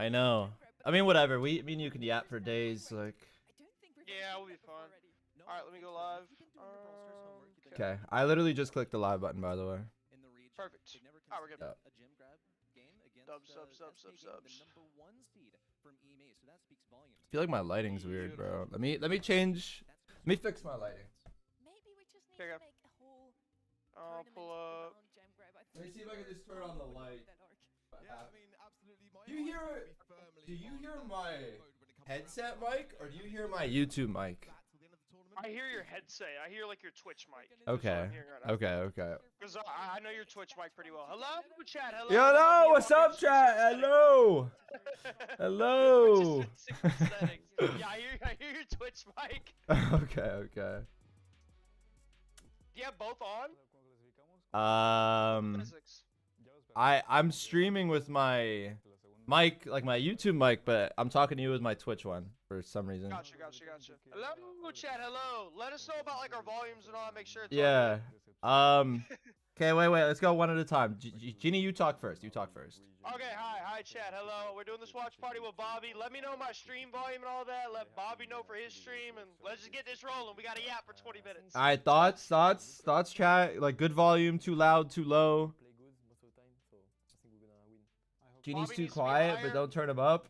I know. I mean, whatever. Me and you can yap for days. Like. Yeah, we'll be fun. All right, let me go live. Okay. I literally just clicked the live button, by the way. Perfect. All right, we're good. Subs. I feel like my lighting's weird, bro. Let me change. Let me fix my lighting. Maybe we just need to make a whole I'll pull up. Let me see if I can just turn on the light. Yeah, I mean, absolutely. Do you hear my headset mic or do you hear my YouTube mic? I hear your headset. I hear like your Twitch mic. Okay. Okay. Because I know your Twitch mic pretty well. Hello, chat. Hello. Yo, no, what's up, chat? Hello. Hello. Yeah, I hear your Twitch mic. Okay. Do you have both on? I'm streaming with my mic, like my YouTube mic, but I'm talking to you with my Twitch one for some reason. Gotcha. Hello, chat. Hello. Let us know about like our volumes and all that. Make sure it's Yeah. Okay, wait. Let's go one at a time. Genie, you talk first. Okay, hi, chat. Hello. We're doing this watch party with Bobby. Let me know my stream volume and all that. Let Bobby know for his stream, and let's just get this rolling. We got a yap for 20 minutes. All right, thoughts, chat. Like good volume, too loud, too low. Genie's Bobby too needs to be quiet, higher. but don't turn him up.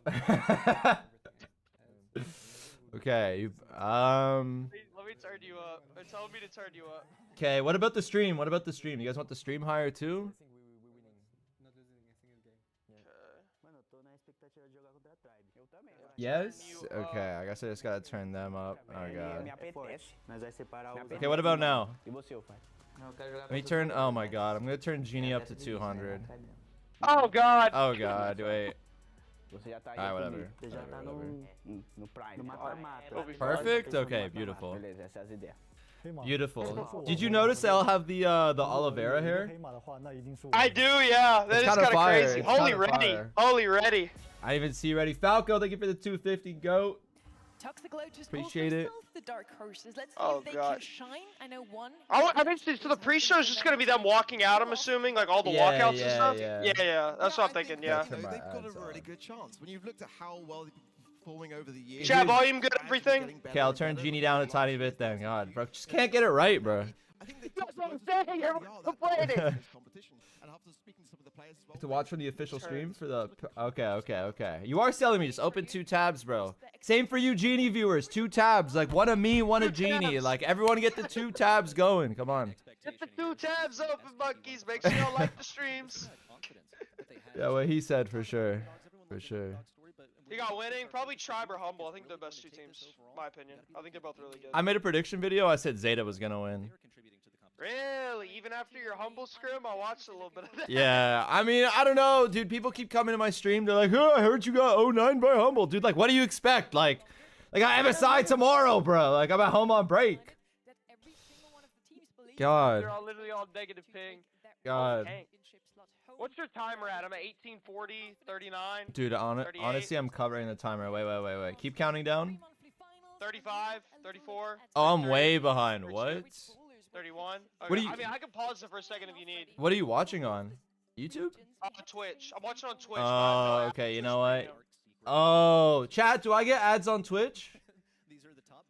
Okay. Let me turn you up. They're telling me to turn you up. Okay. What about the stream? You guys want the stream higher too? Yes. Okay. I guess I just gotta turn them up. Oh god. Okay. What about now? Let me turn. Oh my god. I'm gonna turn Genie up to 200. Oh god. Oh god. Wait. Alright, whatever. Perfect. Okay. Beautiful. Beautiful. Did you notice they'll have the Oliveira hair? I do, yeah. That is kinda kind of fire. crazy. It's Holy kinda ready. fire. Holy ready. I even see ready. Falco, thank you for the 250 goat. Toxic Lotus Appreciate it. The dark horses. Let's see Oh, if they God. can shine. I know one. I think so the pre-show is just gonna be them walking out. I'm assuming, like all the Yeah, walkouts yeah, and stuff. yeah. That's what I'm thinking. Yeah. Turn my They've got a ads really on. good chance. When you've looked at how well they've been performing over the years. Chat volume good, everything. Okay, I'll turn Genie down a tiny bit then. God, bro, just can't get it right, bro. I think That's what I'm saying. Everyone's complaining. And after speaking to some of the players as well, To watch from the official stream for the. Okay. You are selling me. Just open 2 tabs, bro. Same for you, Genie viewers. 2 tabs. Like one of me, one of Genie. Like everyone get the 2 tabs going. Come on. Get the 2 tabs open, monkeys. Make sure y'all like the streams. Yeah, what he said for sure. For sure. You got winning. Probably Tribe or Humble. I think they're the best 2 teams, in my opinion. I think they're both really good. I made a prediction video. I said Zeta was gonna win. Really? Even after your Humble scrim, I watched a little bit of that. Yeah, I mean, I don't know, dude. People keep coming to my stream. They're like, "Oh, I heard you got 09 by Humble, dude." Like, what do you expect? Like I have MSI tomorrow, bro. Like, I'm at home on break. God. They're all literally all negative ping. God. What's your timer at? I'm at 1840, 39. Dude, honestly, I'm covering the timer. Wait. Keep counting down. 35, 34. Oh, I'm 33, way behind. What? 31. Okay. What do you- I mean, I can pause it for a second if you need. What are you watching on? YouTube? Twitch. I'm watching on Twitch. Oh, okay. You know what? Oh, chat. Do I get ads on Twitch?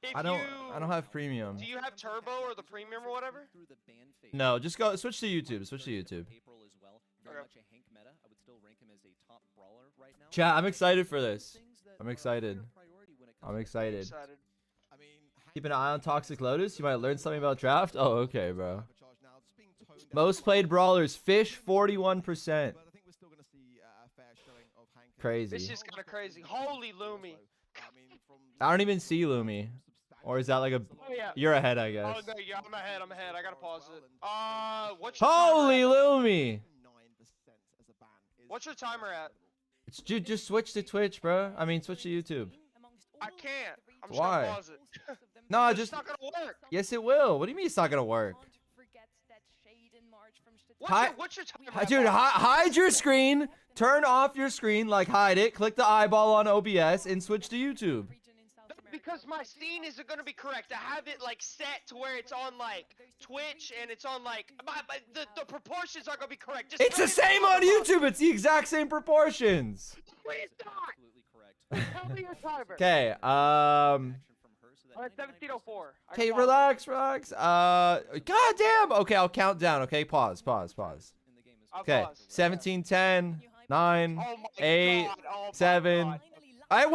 If I don't have premium. Do you have Turbo or the Premium or whatever? No, just go switch to YouTube. Switch to YouTube. Chat, I'm excited for this. I'm excited. Keep an eye on Toxic Lotus. You might learn something about draft. Oh, okay, bro. Most played brawlers. Fish, 41%. Crazy. This is kind of crazy. Holy Lumi. I don't even see Lumi. Or is that like a... Oh, yeah. You're ahead, I guess. Oh, no, yeah, I'm ahead. I gotta pause it. What's your Holy timer at? Lumi! What's your timer at? It's, dude, just switch to Twitch, bro. I mean, switch to YouTube. I can't. I'm just Why? gonna pause it. No, It's just... not gonna work. Yes, it will. What do you mean it's not gonna work? What's your timer? at, Dude, boss? hide your screen. Turn off your screen. Like, hide it. Click the eyeball on OBS and switch to YouTube. Because because my scene isn't gonna be correct. I have it like set to where it's on like Twitch and it's on like the proportions aren't gonna be correct. Just It's the same on YouTube. It's the exact same proportions. Please not. Tell me your timer. Okay. I'm at 17:04. Okay, relax. God damn. Okay, I'll count down. Okay, pause. Okay, 17, 10, 9, 8, 7. It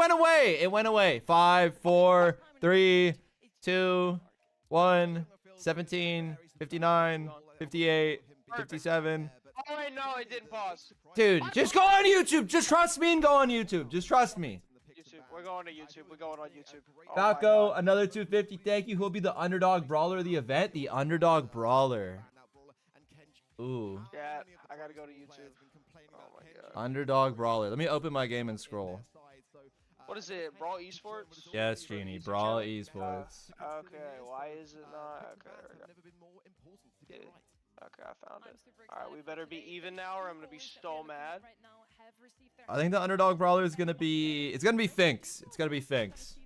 went away. 5, 4, 3, 2, 1, 17, 59, 58, 57. Oh wait, no, it didn't pause. Dude, just go on YouTube. Just trust me and go on YouTube. Just trust me. YouTube. We're going to YouTube. We're going on YouTube. Oh Falco, another 250. Thank you. Who'll be the underdog brawler of the event? The underdog brawler. Ooh. Yeah, I gotta go to YouTube. Oh my god. Underdog brawler. Let me open my game and scroll. What is it? Brawl Esports? Yes, Genie. Brawl Esports. Okay, why is it not? Okay, okay, I found it. Alright, we better be even now or I'm gonna be so mad. I think the underdog brawler is gonna be. It's gonna be Finks. It's gonna be Finks.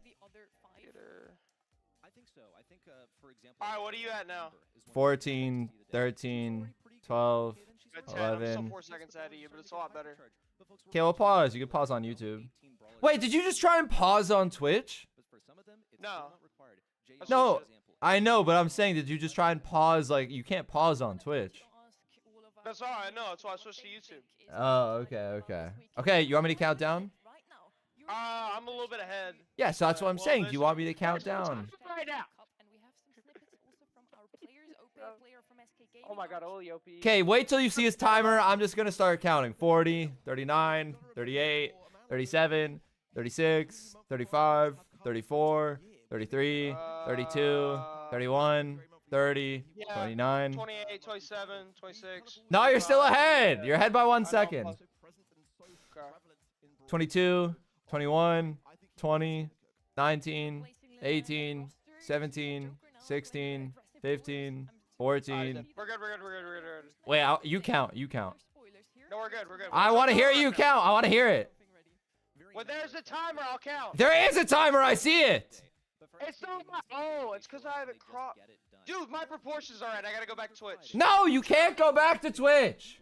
Alright, what are you at now? 14, 13, 12, At 10. I'm 11. still 4 seconds ahead of you, but it's a lot better. Okay, we'll pause. You can pause on YouTube. Wait, did you just try and pause on Twitch? No. No, I know, but I'm saying, did you just try and pause? Like, you can't pause on Twitch. That's all I know. That's why I switched to YouTube. Oh, okay. Okay, you want me to count down? I'm a little bit ahead. Yeah, so that's what I'm saying. Do you want me to count down? Right now. Oh my god, holy OP. Okay, wait till you see his timer. I'm just going to start counting. 40, 39, 38, 37, 36, 35, 34, 33, 32, 31, 30, 29. 28, 27, 26. No, you're still ahead. You're ahead by 1 second. Okay. 22, 21, 20, 19, 18, 17, 16, 15, 14. We're good. Wait, you count. No, we're good. I want to hear you count. I want to hear it. When there's a timer, I'll count. There is a timer. I see it. It's not my. Oh, it's because I haven't cropped. Dude, my proportions aren't right. I gotta go back to Twitch. No, you can't go back to Twitch.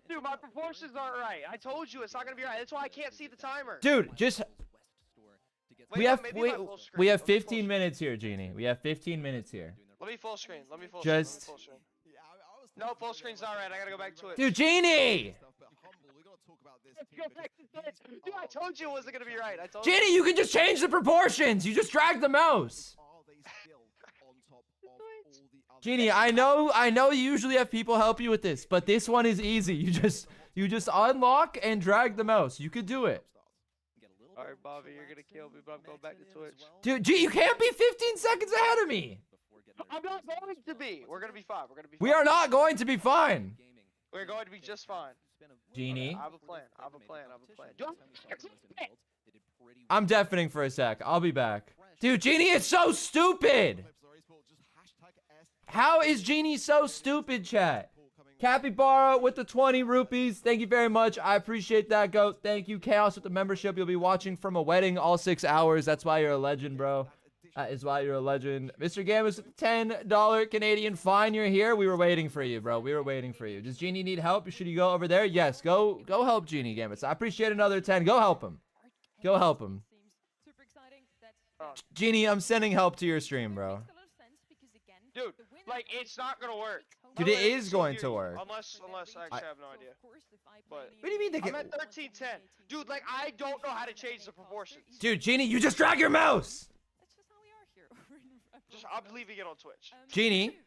Dude, my proportions aren't right. I told you it's not gonna be right. That's why I can't see the timer. Dude, just Wait, maybe my full screen. we have Let me full 15 screen. minutes here, Genie. We have 15 minutes here. Let me full screen. Just- Full screen. No, full screen's not right. I gotta go back to it. Dude, Genie! Let's go back to Twitch. Dude, I told you it wasn't gonna be right. I told you. Genie, you can just change the proportions. You just drag the mouse. Genie, I know you usually have people help you with this, but this one is easy. You just unlock and drag the mouse. You could do it. Alright, Bobby, you're gonna kill me, but I'm going back to Twitch. Dude, you can't be 15 seconds ahead of me. I'm not going to be. We're gonna be fine. We are not going to be fine. We're going to be just fine. Genie, I have a plan. Do I- I'm deafening for a sec. I'll be back. Dude, Genie is so stupid. How is Genie so stupid, chat? Capybara with the 20 rupees. Thank you very much. I appreciate that, Goat. Thank you. Chaos with the membership. You'll be watching from a wedding all 6 hours. That's why you're a legend, bro. That is why you're a legend. Mr. Gammas with the $10 Canadian fine. You're here. We were waiting for you, bro. We were waiting for you. Does Genie need help? Should you go over there? Yes. Go help Genie, Gammas. I appreciate another 10. Go help him. Go help him. Genie, I'm sending help to your stream, bro. Dude, like, it's not gonna work. Dude, it is going to work. Unless I actually have no idea. But What do you mean they I'm can? at 1310. Dude, like, I don't know how to change the proportions. Dude, Genie, you just drag your mouse. I'm leaving it on Twitch. Genie,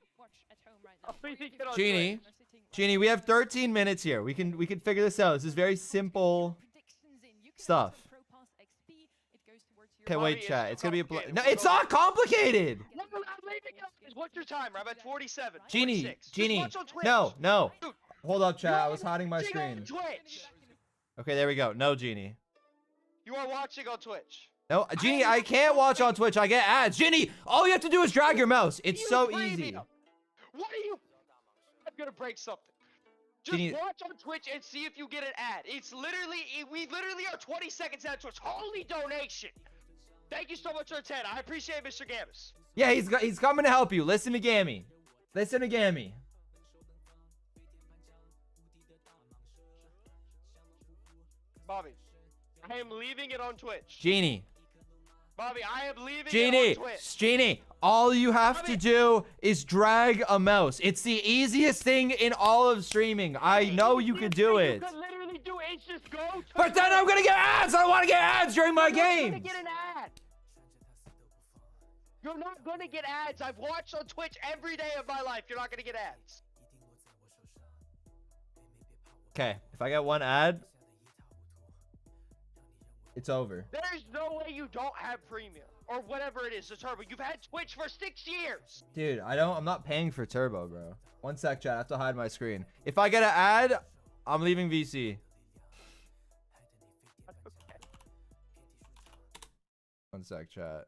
I'm leaving it on Genie, Twitch. Genie, we have 13 minutes here. We can figure this out. This is very simple stuff. Okay, wait, chat. It's gonna be a no. It's not complicated. No, I'm leaving it. What's your timer? I'm at 47. Genie, 46. Just Genie, watch on Twitch. no. Dude, Hold up, chat. I was you're hiding my watching on screen. Twitch. Okay, there we go. No, Genie. You are watching on Twitch. No, Genie, I can't watch on Twitch. I get ads. Genie, all you have to do is drag your mouse. It's so easy. What are you? I'm gonna break something. Just Genie- watch on Twitch and see if you get an ad. It's literally, we literally are 20 seconds out to its holy donation. Thank you so much for the 10. I appreciate it, Mr. Gammis. Yeah, he's coming to help you. Listen to Gammy. Listen to Gammy. Bobby, I am leaving it on Twitch. Genie. Bobby, I am leaving Genie. it on Twitch. Genie. All you have to Bobby. do is drag a mouse. It's the easiest thing in all of streaming. I know you could do it. You could literally do is just go. But then I'm gonna get ads. I don't want to get ads during my You're not gonna game. get an ad. You're not gonna get ads. I've watched on Twitch every day of my life. You're not gonna get ads. Okay, if I get one ad, it's over. There's no way you don't have premium or whatever it is, the turbo. You've had Twitch for 6 years. Dude, I'm not paying for turbo, bro. One sec, chat. I have to hide my screen. If I get an ad, I'm leaving VC. Okay. One sec, chat.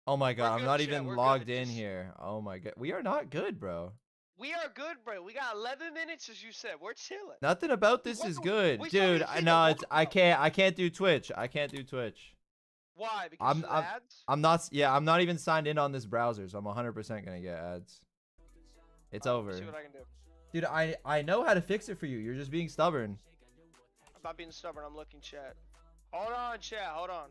Oh my god, We're I'm good, not chat. even We're logged good. in Just- here. Oh my god. We are not good, bro. We are good, bro. We got 11 minutes, as you said. We're chilling. Nothing about this What is the- good. we Dude, started no, seeing it's the I can't do Twitch. I can't do Twitch. Why? Because I'm- of the I'm- ads? I'm not even signed in on this browser, so I'm 100% going to get ads. It's over. See what I can do. Dude, I know how to fix it for you. You're just being stubborn. I'm not being stubborn. I'm looking, chat. Hold on, chat. Hold on.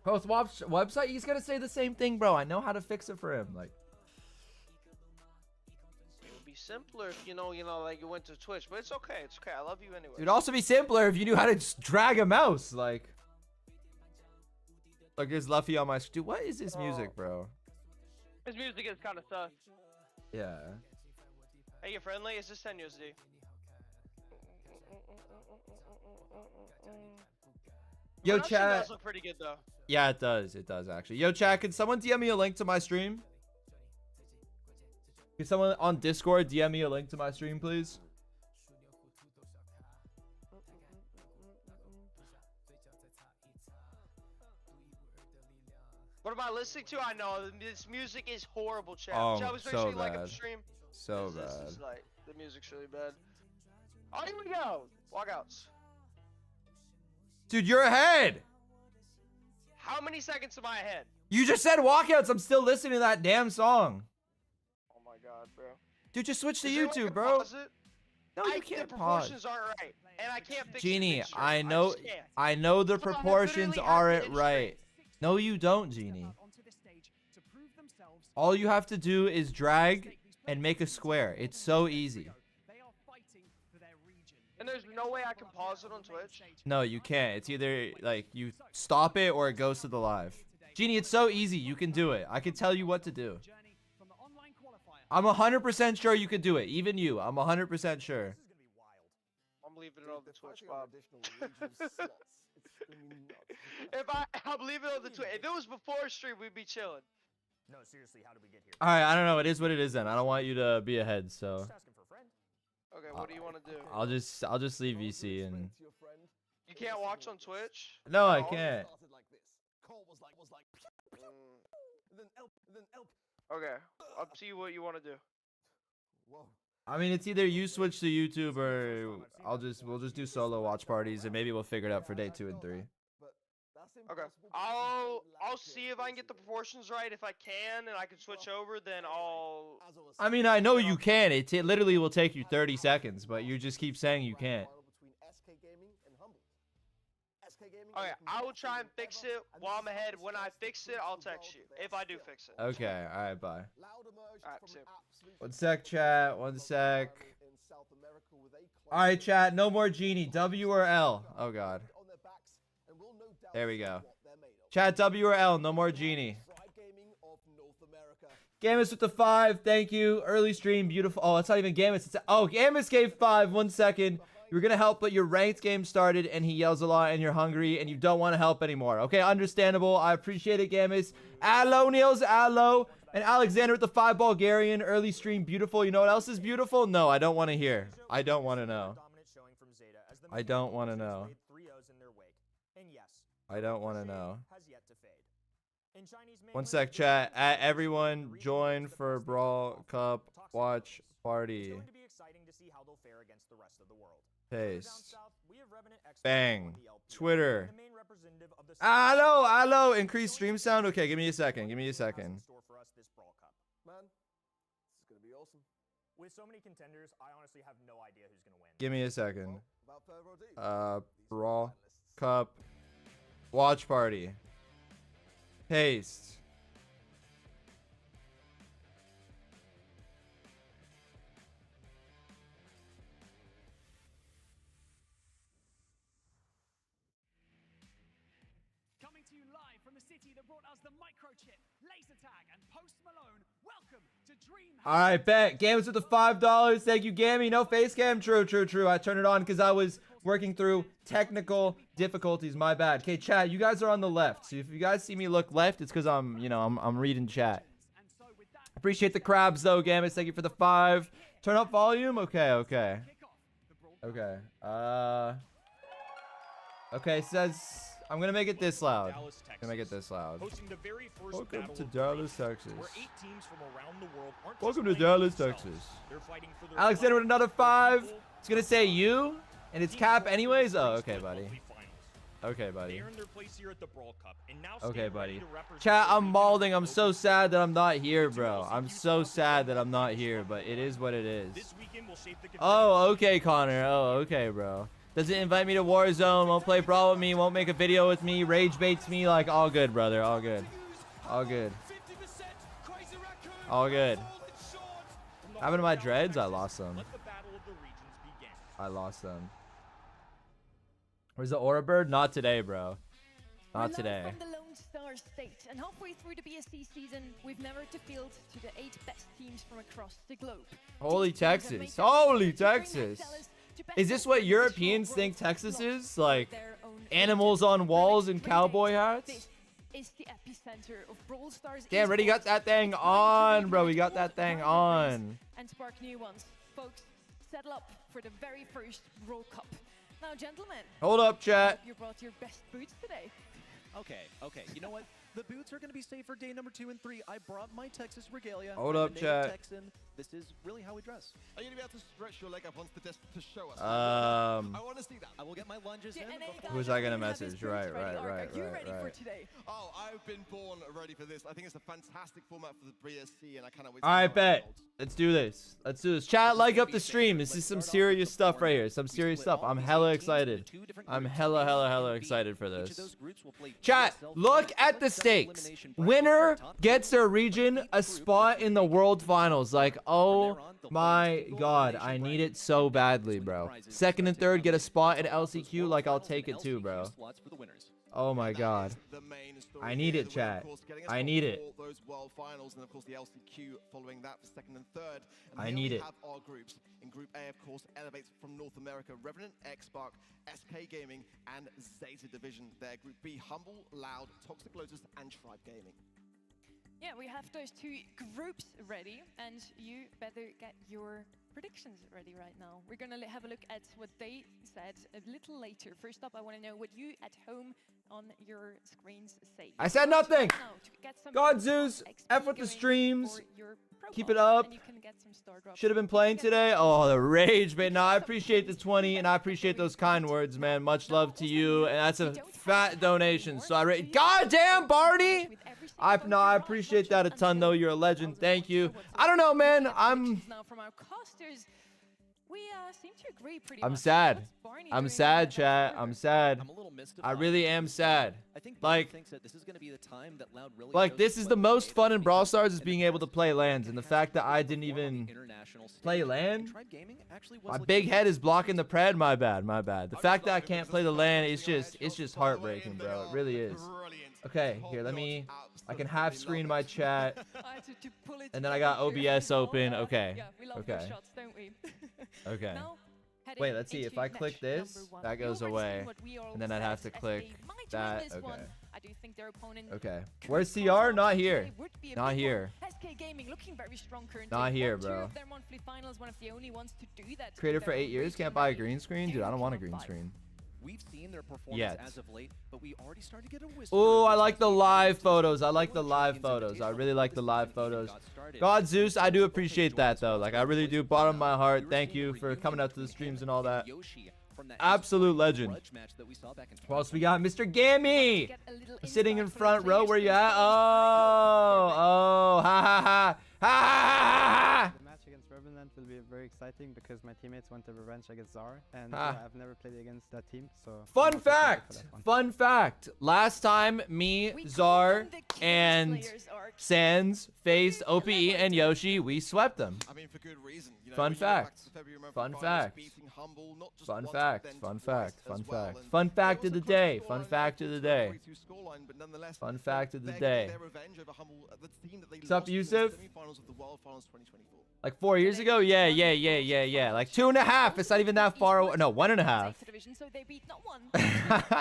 Post website, he's going to say the same thing, bro. I know how to fix it for him. Like, It would be simpler if you know, like you went to Twitch, but it's okay. It's okay. I love you anyway. it'd also be simpler if you knew how to just drag a mouse. Like, look, there's Luffy on my screen. Dude, what is this music, bro? His music is kind of sus. Yeah. Hey, you friendly? Is this 10 USD? Yo, Production chat. does look pretty good though. Yeah, it does. It does, actually. Yo, chat, can someone DM me a link to my stream? Can someone on Discord DM me a link to my stream, please? What am I listening to? I know this music is horrible, chat. Oh, Chat was so actually like a bad. stream. So This bad. is like the music's really bad. Oh, here we go. Walkouts. Dude, you're ahead. How many seconds am I ahead? You just said walkouts. I'm still listening to that damn song. Oh my god, bro. Dude, just switch to Is there a way I YouTube, can bro. pause it? No, you can't The pause. proportions aren't right, and I can't fix Genie, it. I know just can't. the So I literally proportions have aren't to right. No, you don't, Genie. All you have to do is drag and make a square. It's so easy. And there's no way I can pause it on Twitch. No, you can't. It's either like you stop it or it goes to the live. Genie, it's so easy. You can do it. I can tell you what to do. I'm 100% sure you could do it. Even you. I'm 100% sure. I'm leaving it on the Twitch, Bob. I'm leaving it on the Twitch. If it was before stream, we'd be chilling. No, seriously, how did we get here? All right, I don't know. It is what it is then. I don't want you to be ahead, so Just asking for a friend. Okay, what do you want to do? I'll just leave VC and You can't watch on Twitch? no, I No? can't. Okay, up to you what you want to do. I mean, it's either you switch to YouTube or we'll just do solo watch parties and maybe we'll figure it out for day 2 and 3. Okay, I'll see if I can get the proportions right. If I can and I can switch over, then I'll. I mean, I know you can. It literally will take you 30 seconds, but you just keep saying you can't. Okay, I will try and fix it while I'm ahead. When I fix it, I'll text you if I do fix it. Okay, all right, bye. Alright, see you. One sec, chat. One sec. All right, chat. No more Genie. W or L? Oh God. There we go. Chat, W or L? No more Genie. Gamus with the 5. Thank you. Early stream. Beautiful. Oh, it's not even Gamus. It's Gamus gave 5. 1 second. You were going to help, but your ranked game started, and he yells a lot, and you're hungry, and you don't want to help anymore. Okay, understandable. I appreciate it, Gamus. Allo, Niels, Allo. And Alexander with the 5 Bulgarian. Early stream. Beautiful. You know what else is beautiful? No, I don't want to hear. I don't want to know. I don't want to know. I don't want to know. 1 sec, chat. Everyone join for Brawl Cup Watch Party. Paste. Bang. Twitter. Hello. Increase stream sound. Okay, give me a second. Give me a second. Man, this is gonna be awesome. With so many contenders, I honestly have no idea who's gonna win. Give me a second. Without further ado, Brawl Cup Watch Party. Paste. Coming to you live from the city that brought us the microchip, laser tag, and Post Malone. Welcome to Dream. All right, bet. Games with the $5. Thank you, Gammy. No face cam. True. I turned it on because I was working through technical difficulties. My bad. Okay, chat. You guys are on the left. So if you guys see me look left, it's because I'm reading chat. Appreciate the crabs though, Gammy. Thank you for the 5. Turn up volume. Okay. Okay. Says I'm gonna make it this loud. Welcome to Dallas, Texas. Welcome to Dallas, Texas. Alexander with another 5. It's gonna say you, and it's cap anyways. Oh, okay, buddy. Okay, buddy. Chat, I'm balding. I'm so sad that I'm not here, bro. I'm so sad that I'm not here, but it is what it is. Oh, okay, Connor. Oh, okay, bro. Doesn't invite me to Warzone, won't play Brawl with me, won't make a video with me, rage baits me, like, all good, brother, all good. All good. All good. What happened to my dreads? I lost them. Where's the Aura Bird? Not today, bro. Not today. From the Lone Star State, and halfway through the BSC season, we've narrowed the field to the 8 best teams from across the globe. Holy These teams have made Texas. their Holy way from Dream Texas. Excellers to best Is this of what the Europeans world think Texas blocks is? Like, their own animals region. on For the walls next and 3 cowboy days, hats? This is the epicenter of Brawl Stars. Damn, already got that thing on, bro. We got that thing on. And spark new ones. Folks, settle up for the very first Brawl Cup. Now, gentlemen, Hold up, chat. you brought your best boots today. Okay. You know what? The boots are going to be safe for day number 2 and 3. I brought my Texas regalia. Hold I'm up, a native chat. Texan. This is really how we dress. are you gonna be able to stretch your leg up onto the desk to show us? I Um, want to see that. I will get my lunges The in. NA before- guy Who's I gonna doesn't have his message? boots Right. Are you ready for today? Oh, I've been born ready for this. I think it's a fantastic format for the BSC, and I cannot wait. All right, see how it bet. unfolds. Let's do this. Chat, like up the stream. This is some serious stuff right here. Some serious stuff. I'm hella excited. I'm hella excited for this. Chat, look at the stakes. Winner gets their region a spot in the world finals. Like, oh my god, I need it so badly, bro. Second and third get a spot in LCQ. Like, I'll take it too, bro. Oh my god. The main story I need here. it, The winner, chat. of course, getting a I spot need for it. Those world finals, and of course the LCQ following that for second and third. And I here need we it. have our groups. In Group A, of course, elevates from North America, Revenant, X-Spark, SK Gaming, and Zeta Division. There, Group B, Humble, Loud, Toxic Lotus, and Tribe Gaming. Yeah, we have those 2 groups ready, and you better get your predictions ready right now. We're gonna have a look at what they said a little later. First up, I want to know what you at home on your screens say. I said nothing. Now, to get some God, Zeus, XP F with the going streams. for your Keep profile, it up. and you can get some star drops. Should have been playing today. Oh, the rage, man. No, I appreciate the 20, and I appreciate those kind words, man. Much love to you, and that's a fat donation. So goddamn, Barty. I appreciate that a ton, though. You're a legend. Thank you. I don't know, man. Now from our casters, we seem to agree pretty I'm much. sad. What's Barney I'm doing sad, on chat. that I'm server? sad. I'm a little mystified. I really am sad. I think Like- thinks that this is going to be the time that Loud really Like, shows this is what the they most made fun of in Brawl because Stars is in the being able to past, play they lands, and the had fact that I performed didn't on the even international stage. play And land. Tribe Gaming actually was My looking big head good. is blocking the pred. My bad. The fact that I can't play the land is just heartbreaking, bro. It really is. Okay, here, let me. I can half screen my chat. I had to pull it And then I got together OBS as well. open. Okay. Yeah, we love Okay. those shots, don't we? Okay. Now, heading Wait, let's see. into If I click match this, number 1. that goes You've already away. seen what we all And then I'd have to said, as click they might win that. this Okay. one. I do think their opponent Okay. could Where's cause CR? problems Not today, here. would be a Not big one. here. SK Gaming looking very strong currently. Not here, Won 2 bro. of their monthly finals, one of the only ones to do that. Created with for their 8 own years. region Can't buy a already. green screen? Dude, I don't want a green 5. screen. We've seen their performance Yet. as of late, but we already started to get a whisper. Oh, of I this like the as we live head into photos. I the like the World live Champions photos. I Invitational. really like the This live is when the photos. got started. God, Zeus, I do Hope they appreciate join that, us though. for Like, the I really first do. one. Bottom of my We heart. were Thank seeing a you for reunion coming out to the between streams him and all that. Yoshi. from that Absolute legend. grudge match that we saw back in What else we got? Mr. Gammy! Get a little Sitting in insight from front the row. players Where you at? themselves. Oh, ha ha ha. Ha ha ha. The match against Revenant will be very exciting because my teammates want a revenge against Zar, and Ah. I've never played against that team, so... I'm Fun also excited for fact. that one. Fun fact. Last time me, We call Zar, them the King's and Slayers, Ark. Sans faced OPE and Yoshi, we swept them. I mean, for good reason. You know, Fun when you go back fact. to the February Month Fun finals, fact. beating Humble, not just Fun once, fact. but then Fun twice fact. as Fun well. fact. And Fun it fact was of a the close day. scoreline, Fun it fact was of the a day. 3-2 scoreline, but nonetheless, Fun fact of the they're day. getting their revenge over Humble, the team that they What's up, lost in the Yusuf? semi-finals of the World Finals 2024. Like 4 years ago? Yeah. Like 2.5. It's not even that far away. No, 1.5. Division, so they beat not one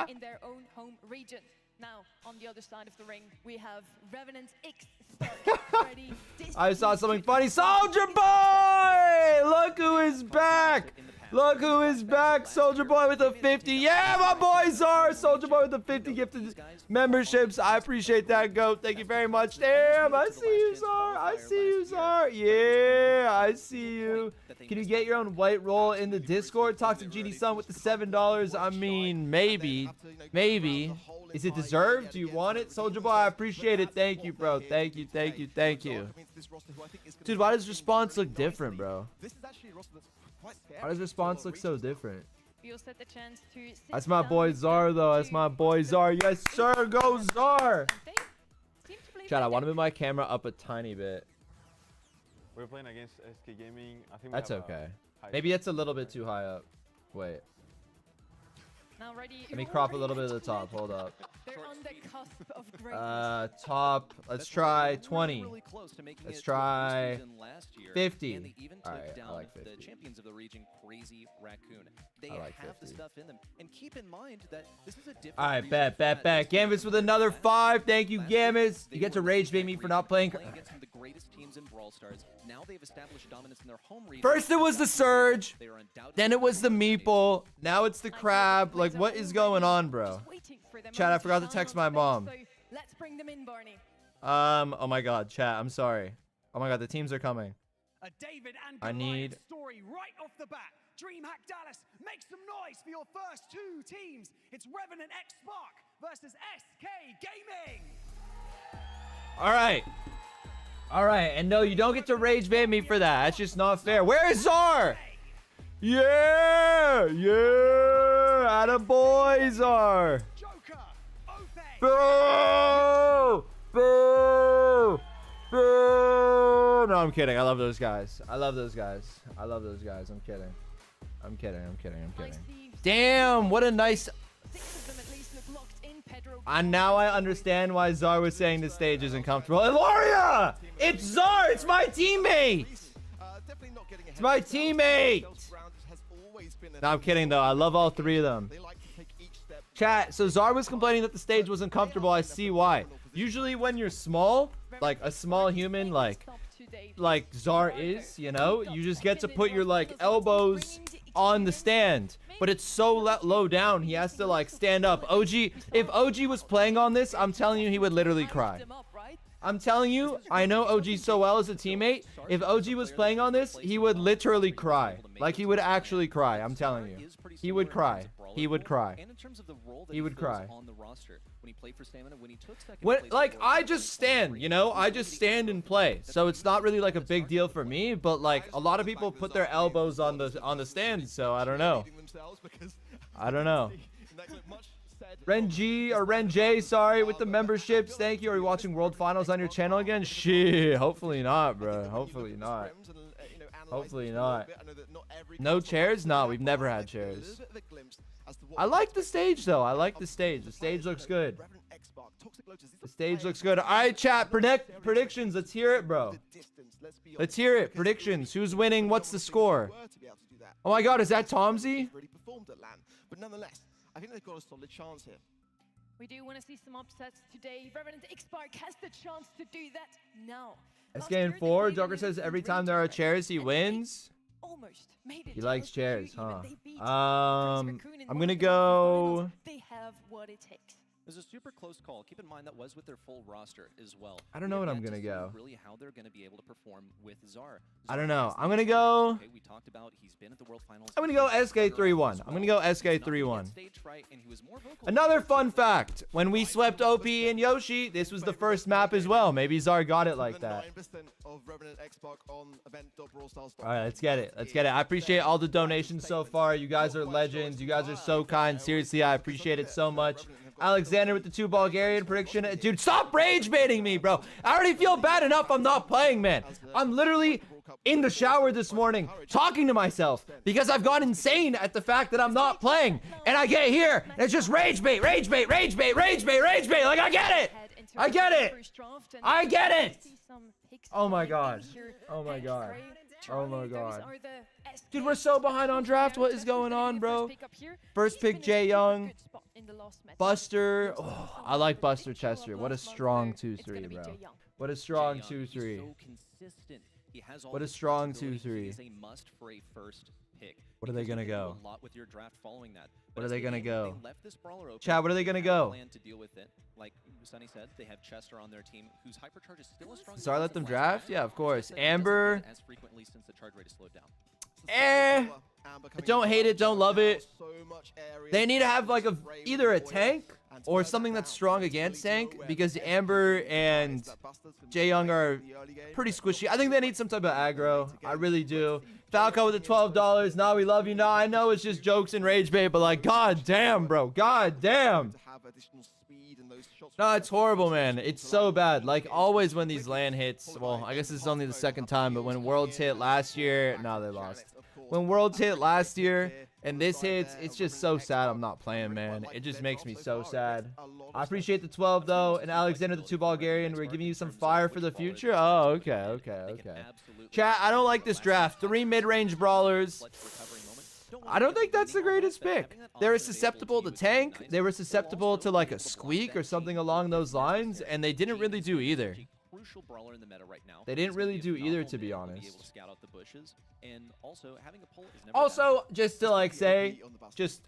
in their own home region. Now, on the other side of the ring, we have Revenant X Spark ready. I saw something funny. Soldier Boy! Look who is back! Look who is back! Soldier Boy with a 50. Yeah, my boys are! Soldier Boy with the 50 gifted memberships. I appreciate that, GOAT. Thank you very much. Damn, I see you, Zar. I see you, Zar. Yeah, I see you. Can you get your own white roll in the Discord? Talk to GD Sun with the $7. I mean, maybe. Maybe. Is it deserved? Do you want it? Soldier Boy, I appreciate it. Thank you, bro. Thank you. Dude, why does response look different, bro? This is actually a roster that's quite scary. Why does response look so different? We also had the chance to sit That's my down boy with Zar, them though. That's to my boy discuss Zar. Yes, sir. Go, Zar. They seem to believe Chat, I that want to they- move my camera up a tiny bit. We're playing against SK Gaming. I think we That's have a okay. high Maybe it's a little bit too high up. Wait. Now ready. Let me you're crop a already little bit of the at top. red. Hold up. They're on the cusp of greatness. Top. Let's try 20. Really close to making Let's it to the try postseason last year, 50. And they even took Alright, I down like the 50. champions of the region, Crazy Raccoon. They I like have the 50. stuff in them. And keep in mind that this is a different All right, region bet. format. Gambits with another 5. Thank you, Last year, Gambits. they You get to were rage bait in me that for not playing. region, against some of the greatest teams in Brawl Stars. Now they've established dominance in their home region. First it was the Surge. They are undoubtedly Then it was the Meeple. Now it's the I know Crab. the Like, players what are is going on, already bro? just waiting for their Chat, I moment forgot to shine text on my stage, mom. so let's bring them in, Barney. Oh my god, chat, I'm sorry. Oh my god, the teams are coming. A David and I Goliath need- story right off the bat. DreamHack Dallas, make some noise for your first two teams. It's Revenant X Spark versus SK Gaming. Alright, and no, you don't get to rage bait me for that. That's just not fair. Where is Zar? Yeah! Attaboy, Zar! Joker, Ope, Boo! Boo! Boo! No, I'm kidding. I love those guys. I'm kidding. I see Damn, what a nice... 6 of them at least look locked in. Pedro. And now I understand why Zar was saying the stage isn't comfortable. Eloria! It's Zar! It's my teammate! Definitely not getting ahead. It's my teammate! Themselves round has always been No, I'm kidding though. I love all 3 of them. They like to take each step. Chat, so Zar was complaining that the stage wasn't comfortable. I see why. Usually when you're small, like a small human, like Zar is, you know, you just get to put your like elbows on the stand. But it's so low down, he has to like stand up. OG, if OG was playing on this, I'm telling you, he would literally cry. I'm telling you, I know OG so well as a teammate. If OG was playing on this, he would literally cry. Like, he would actually cry. I'm telling you. He would cry. He would cry. And in terms of the role that He would fills cry. on the roster, when he played for Stamina, when he took second When, place like, in I World just Cup, stand, you know? I just stand and play. So it's not really like a big deal for me, but like a lot of people put their elbows on the stand, so I don't know. I don't know. Ren G or Ren J, sorry, with the memberships. Thank you. Are you watching World Finals on your channel again? Shit, hopefully not, bro. Hopefully not. Hopefully not. No chairs? No, we've never had chairs. I like the stage though. I like the stage. The stage looks good. The stage looks good. All right, chat. Predictions. Let's hear it, bro. Let's hear it. Predictions. Who's winning? What's the score? Oh my God, is that Tomsy? But nonetheless, I think they've got a solid chance here. We do want to see some upsets today. Revenant X-Spark has the chance to do that now. SK in 4. Joker says every time there are chairs, he wins. Almost made it He to likes Ultimate chairs, 2 even. huh? They beat Chris Raccoon in I'm one gonna of the grand finals. go. They have what it takes. It was a super close call. Keep in mind that was with their full roster as well. I don't know what I'm gonna go. Really, how they're gonna be able to perform with Zar. I don't know. I'm gonna go. Okay, we talked about he's been at the World Finals. I'm gonna go SK3-1. I'm gonna go SK3-1. Another fun fact: when we swept OP and Yoshi, this was the first map as well. Maybe Zar got it like that. All right, let's get it. Let's get it. I appreciate all the donations so far. You guys are legends. You guys are so kind. Seriously, I appreciate it so much. Alexander with the 2 Bulgarian prediction. Dude, stop rage baiting me, bro. I already feel bad enough I'm not playing, man. I'm literally in the shower this morning talking to myself because I've gone insane at the fact that I'm not playing. And I get here, and it's just rage bait, rage bait, rage bait, rage bait, rage bait. Like, I get it. I get it. I get it. Oh my god. Oh my god. Oh my god. Dude, we're so behind on draft. What is going on, bro? First pick, Jae Young. Buster. Oh, I like Buster Chester. What a strong 2-3, bro. What a strong 2-3. What a strong 2-3. What are they gonna go? What are they gonna go? Chad, what are they gonna go? Like Sunny said, they have Chester on their team, whose hypercharge is still as strong. Sorry, let them draft? Yeah, of course. Amber. As frequently since the charge rate has slowed down. I don't hate it, don't love it. They need to have like either a tank or something that's strong against tank, because Amber and Jae Young are pretty squishy. I think they need some type of aggro. I really do. Falco with the $12. Nah, we love you. Nah, I know it's just jokes and rage bait, but like, god damn, bro. God damn. No, it's horrible, man. It's so bad. Like, always when these LAN hits, well, I guess this is only the second time, but when Worlds hit last year, no, they lost. When Worlds hit last year and this hits, it's just so sad I'm not playing, man. It just makes me so sad. I appreciate the 12, though. And Alexander, the 2 Bulgarian, we're giving you some fire for the future. Oh, okay. Chat, I don't like this draft. 3 mid-range brawlers. I don't think that's the greatest pick. They were susceptible to tank. They were susceptible to like a squeak or something along those lines, and they didn't really do either. They didn't really do either, to be honest. Also, just to like say,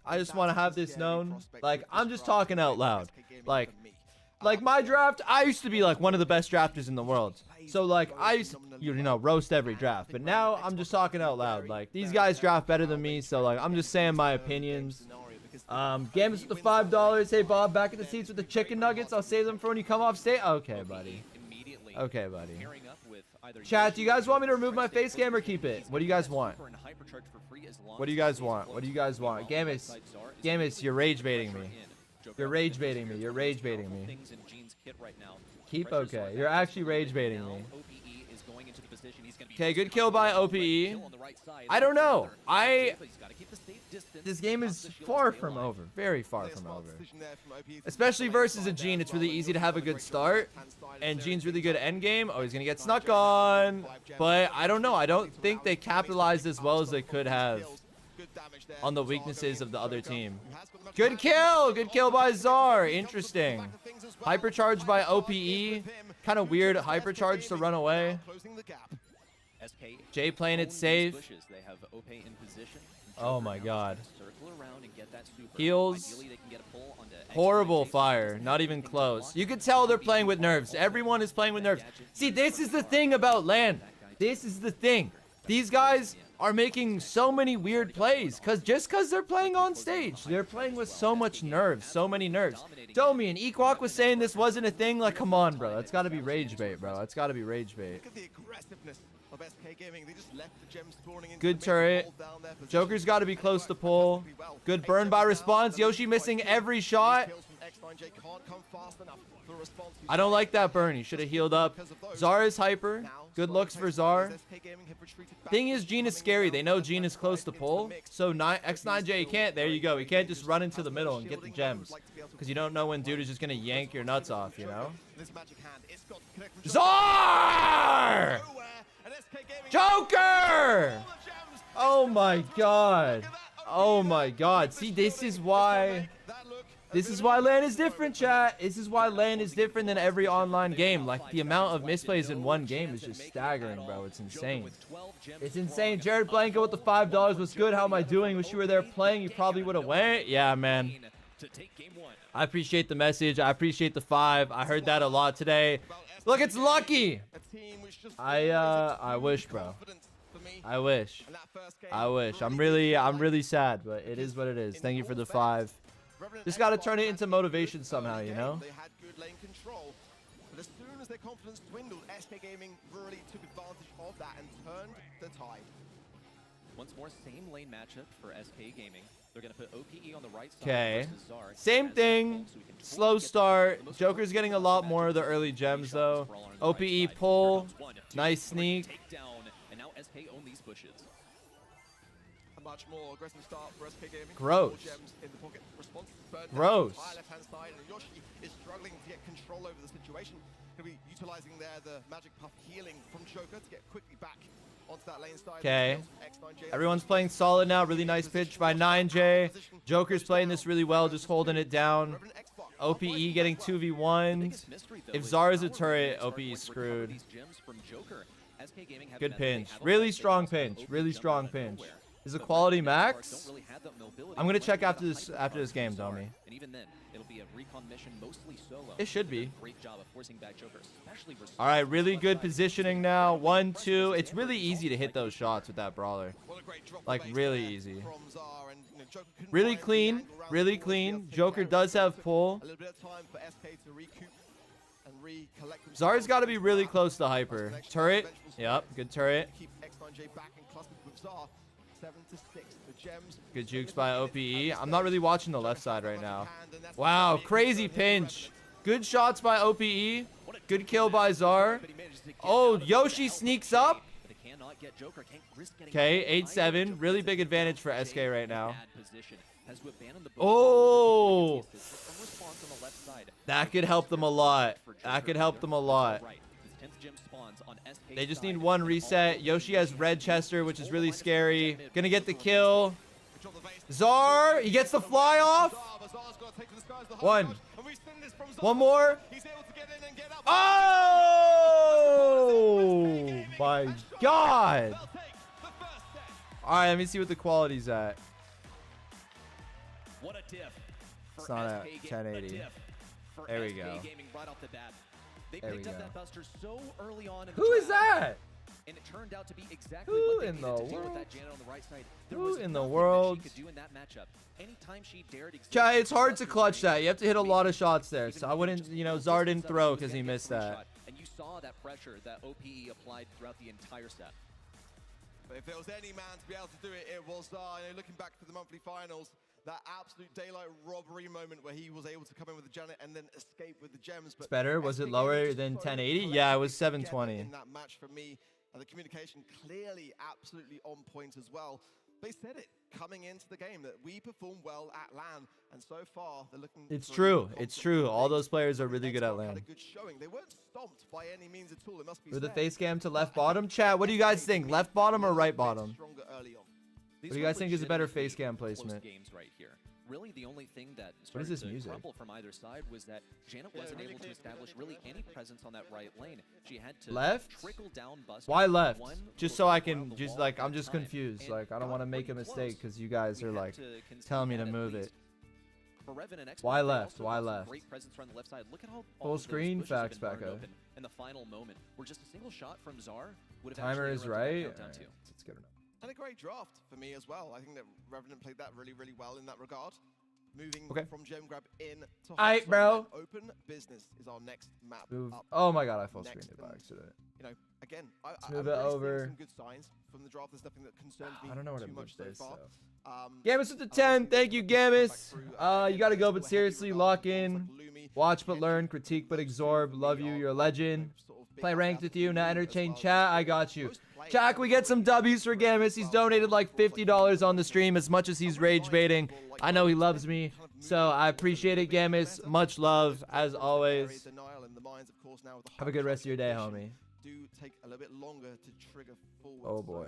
I just want to have this known. Like, I'm just talking out loud. Like my draft, I used to be like one of the best drafters in the world. So like I used to, you know, roast every draft. But now I'm just talking out loud. Like, these guys draft better than me, so like I'm just saying my opinions. Gambits with the $5. Hey Bob, back at the seats with the chicken nuggets. I'll save them for when you come off stage. Okay, buddy. Okay, buddy. Chat, do you guys want me to remove my face cam or keep it? What do you guys want? What do you guys want? What do you guys want? Gamus, you're rage baiting me. You're rage baiting me. You're rage baiting me. Keep okay. You're actually rage baiting me. Okay, good kill by OPE. I don't know. This game is far from over. Very far from over. Especially versus a Gene, it's really easy to have a good start. And Gene's really good end game. Oh, he's going to get snuck on. But I don't know. I don't think they capitalized as well as they could have on the weaknesses of the other team. Good kill! Good kill by Zar. Interesting. Hypercharged by OPE. Kind of weird hypercharge to run away. Jay playing it safe. Oh my god. Heals. Horrible fire. Not even close. You could tell they're playing with nerves. Everyone is playing with nerves. See, this is the thing about LAN. This is the thing. These guys are making so many weird plays just because they're playing on stage. They're playing with so much nerves, so many nerves. Domi and Equok was saying this wasn't a thing. Like, come on, bro. That's got to be rage bait, bro. That's got to be rage bait. Good turret. Joker's got to be close to pull. Good burn by response. Yoshi missing every shot. I don't like that burn. He should have healed up. Zar is hyper. Good looks for Zar. Thing is, Gene is scary. They know Gene is close to pull. So X9J, he can't. There you go. He can't just run into the middle and get the gems. Because you don't know when dude is just going to yank your nuts off, you know? Zar! Joker! Oh my god. Oh my god. See, this is why LAN is different, chat. This is why LAN is different than every online game. Like, the amount of misplays in one game is just staggering, bro. It's insane. It's insane. Jared Blanco with the $5 was good. How am I doing? Wish you were there playing. You probably would have went. Yeah, man. to take game 1. I appreciate the message. I appreciate the 5. I heard that a lot today. Look, it's Lucky. I wish, bro. I wish. I'm really sad, but it is what it is. Thank you for the 5. Just got to turn it into motivation somehow, you know? They had good lane control. But as soon as their confidence dwindled, SK Gaming really took advantage of that and turned the tide. Once more, same lane matchup for SK Gaming. They're going to put OPE on the right side. Okay. versus Zar. Same thing. Slow start. Joker's getting a lot more of the early gems, though. OPE pull. Nice sneak. Takedown, and now SK own these bushes. A much more aggressive start for SK Gaming. Gross. More gems in the pocket. Response burned down Gross. the entire left-hand side, and Yoshi is struggling to get control over the situation. Going to be utilizing there the magic puff healing from Joker to get quickly back onto that lane side. Okay. Everyone's playing solid now. Really nice pitch by 9J. Joker's playing this really well, just holding it down. OPE getting 2v1. If Zara's a turret, OPE's screwed. Good pinch. Really strong pinch. Really strong pinch. Is it quality max? I'm gonna check after this game, Domi. And even then, it'll be a recon mission mostly solo. It should be. Great job of forcing back Joker, especially versus All right, really good positioning now. 1, 2. It's really easy to hit those shots with that brawler. Like really easy. Really clean. Really clean. Joker does have pull. A little bit of time for SK to recoup and recollect themselves. Zar's got to be really close to hyper. Turret. Yep, good turret. Keep X9J back and clustered with Zar. 7 to 6. The gems. Good jukes by OPE. I'm not really watching the left side right now. Wow, crazy pinch. Good shots by OPE. Good kill by Zar. Oh, Yoshi sneaks up. Okay, 8-7. Really big advantage for SK right now. Oh, that could help them a lot. That could help them a lot. They just need one reset. Yoshi has red Chester, which is really scary. Gonna get the kill. Zar, he gets the fly off. One more. Oh my God. All right, let me see what the quality's at. What a diff. It's not at 1080. There we go. They There we picked up go. that buster so early on in Who is that? And it turned out to be exactly Who what they in needed the to deal with world? that Janet on the right side. There Who was in the nothing world? that she could do in that matchup. Anytime she dared exert Chat, it's hard to buster clutch rage, that. You have to hit a lot of shots there. even So I when wouldn't, just you know, one Zar step didn't up, throw was because he gonna get missed free that. shot. And you saw that pressure that OPE applied throughout the entire set. But if there was any man to be able to do it, it was Zar. You know, looking back to the monthly finals, that absolute daylight robbery moment where he was able to come in with the Janet and then escape with the gems. It's better. Was it lower than 1080? Yeah, it was 720. In that match for me, and the communication clearly absolutely on point as well. They said it coming into the game that we perform well at LAN, and so far they're looking. It's for a true. really It's confident true. All race. those players are really good at Xbox had LAN. a good showing. They weren't stomped by any means at all. It must be With the said. face cam to left bottom. Chat, what do you guys think? Left bottom or right bottom? Stronger early on. These What do you were guys think is a better legitimately face cam close placement? games right here. Really, the only thing that What is started this to music? crumble from either side was that Janet wasn't able to establish really any presence on that right lane. She had to Left? trickle down busters Why left? one Just little so I bit around can the just wall like at I'm a just time, confused. and Like I don't got want to make a pretty mistake close. because you guys We are had like to concede telling me that to at move least. it. For Revenant X, Why they left? also Why got some left? Great presence around the left side. Look at how Full all of those screen, bushes have facts been back burned up. open in the final moment, where just a single shot from Zar would have Timer actually is interrupted right. that countdown too. Alright, that's good enough. And a great draft for me as well. I think that Revenant played that really, really well in that regard. Moving Okay. from gem grab in to Aight, hustle bro. and open business is our next map Move. up. Oh my God, I full next. screened it by And, accident. You know, again, I'm move it really seeing over. some good signs from the draft. There's nothing that concerns me I don't know what too I'm much doing so this. far. Gamus with the 10. Thank you, Gamus. You gotta go, but seriously, lock in. Watch but learn, critique but absorb. Love you, you're a legend. Play ranked with you, not entertain chat. I got you. Jack, we get some W's for Gamus. He's donated like $50 on the stream as much as he's rage baiting. I know he loves me, so I appreciate it, Gamus. Much love, as always. Have a good rest of your day, homie. Do take a little bit longer to trigger forward. Oh boy.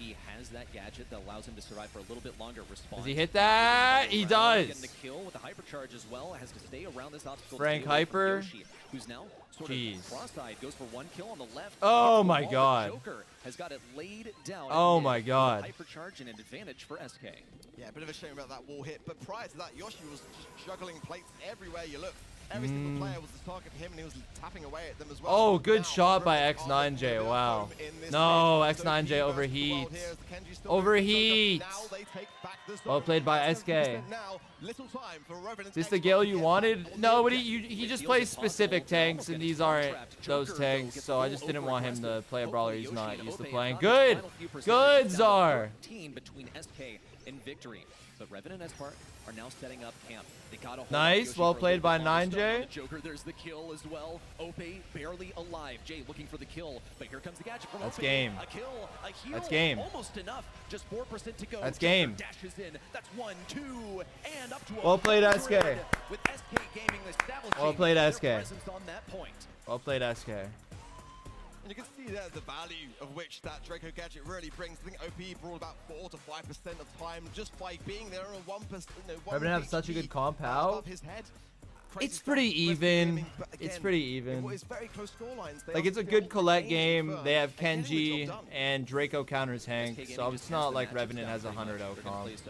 He has that gadget that allows him to survive for a little bit longer. Response. Does he hit that? He does. Getting the kill with the hypercharge as well. Has to stay around this obstacle. Frank to stay away from Hyper. Yoshi, who's now sort Jeez. of cross-eyed, goes for one kill on the left. Oh Hits the my wall, God. Joker has got it laid down. Oh and my with a God. Hypercharge and an advantage for SK. Yeah, a bit of a shame about that wall hit, but prior to that, Yoshi was just juggling plates everywhere you look. Every single player was the target for him, and he was tapping away at them as well. Oh, good Now, shot by Revenant are looking X9J. to Wow. home in this No, match. So X9J he versus the overheats. world here as the Kenji still Overheats. now they take back the zone. Well played by At SK. 70% now, little time for Revenant Is this the X Gale to you get wanted? back on No, the but objective. he just plays specific tanks, and these aren't those tanks, so I just didn't want him to play a brawler he's not used to playing. Good! Good, Czar! Between SK and Victory. But Revenant and Spark are now setting up camp. They got a hold Nice, of Yoshi well for a played little by bit longer. 9J. On the Joker, there's the kill as well. Ope barely alive. Jay looking for the kill, but here comes the gadget from That's Ope. game. A kill, a heal. That's game. Almost enough. Just 4% to go. That's Joker game. dashes in. That's 1, 2, and up to Well played, 100. SK. With SK Gaming establishing Well played, their SK. presence on that point. Well played, SK. And you can see there the value of which that Draco gadget really brings. I think OPE brought about 4 to 5% of time just by being there on a 1%. Revenant have such a good comp, how? above his head. Crazy It's stuff. pretty Revenant even. Gaming, but It's again, pretty it even. was very close score lines. They Like, are it's a still good Colette aiming game. firm They have and getting the Kenji job done. and Draco counters Hank, SK so Gaming it's just not has the like matchups Revenant down has a pretty much. 100-0 They're gonna comp. place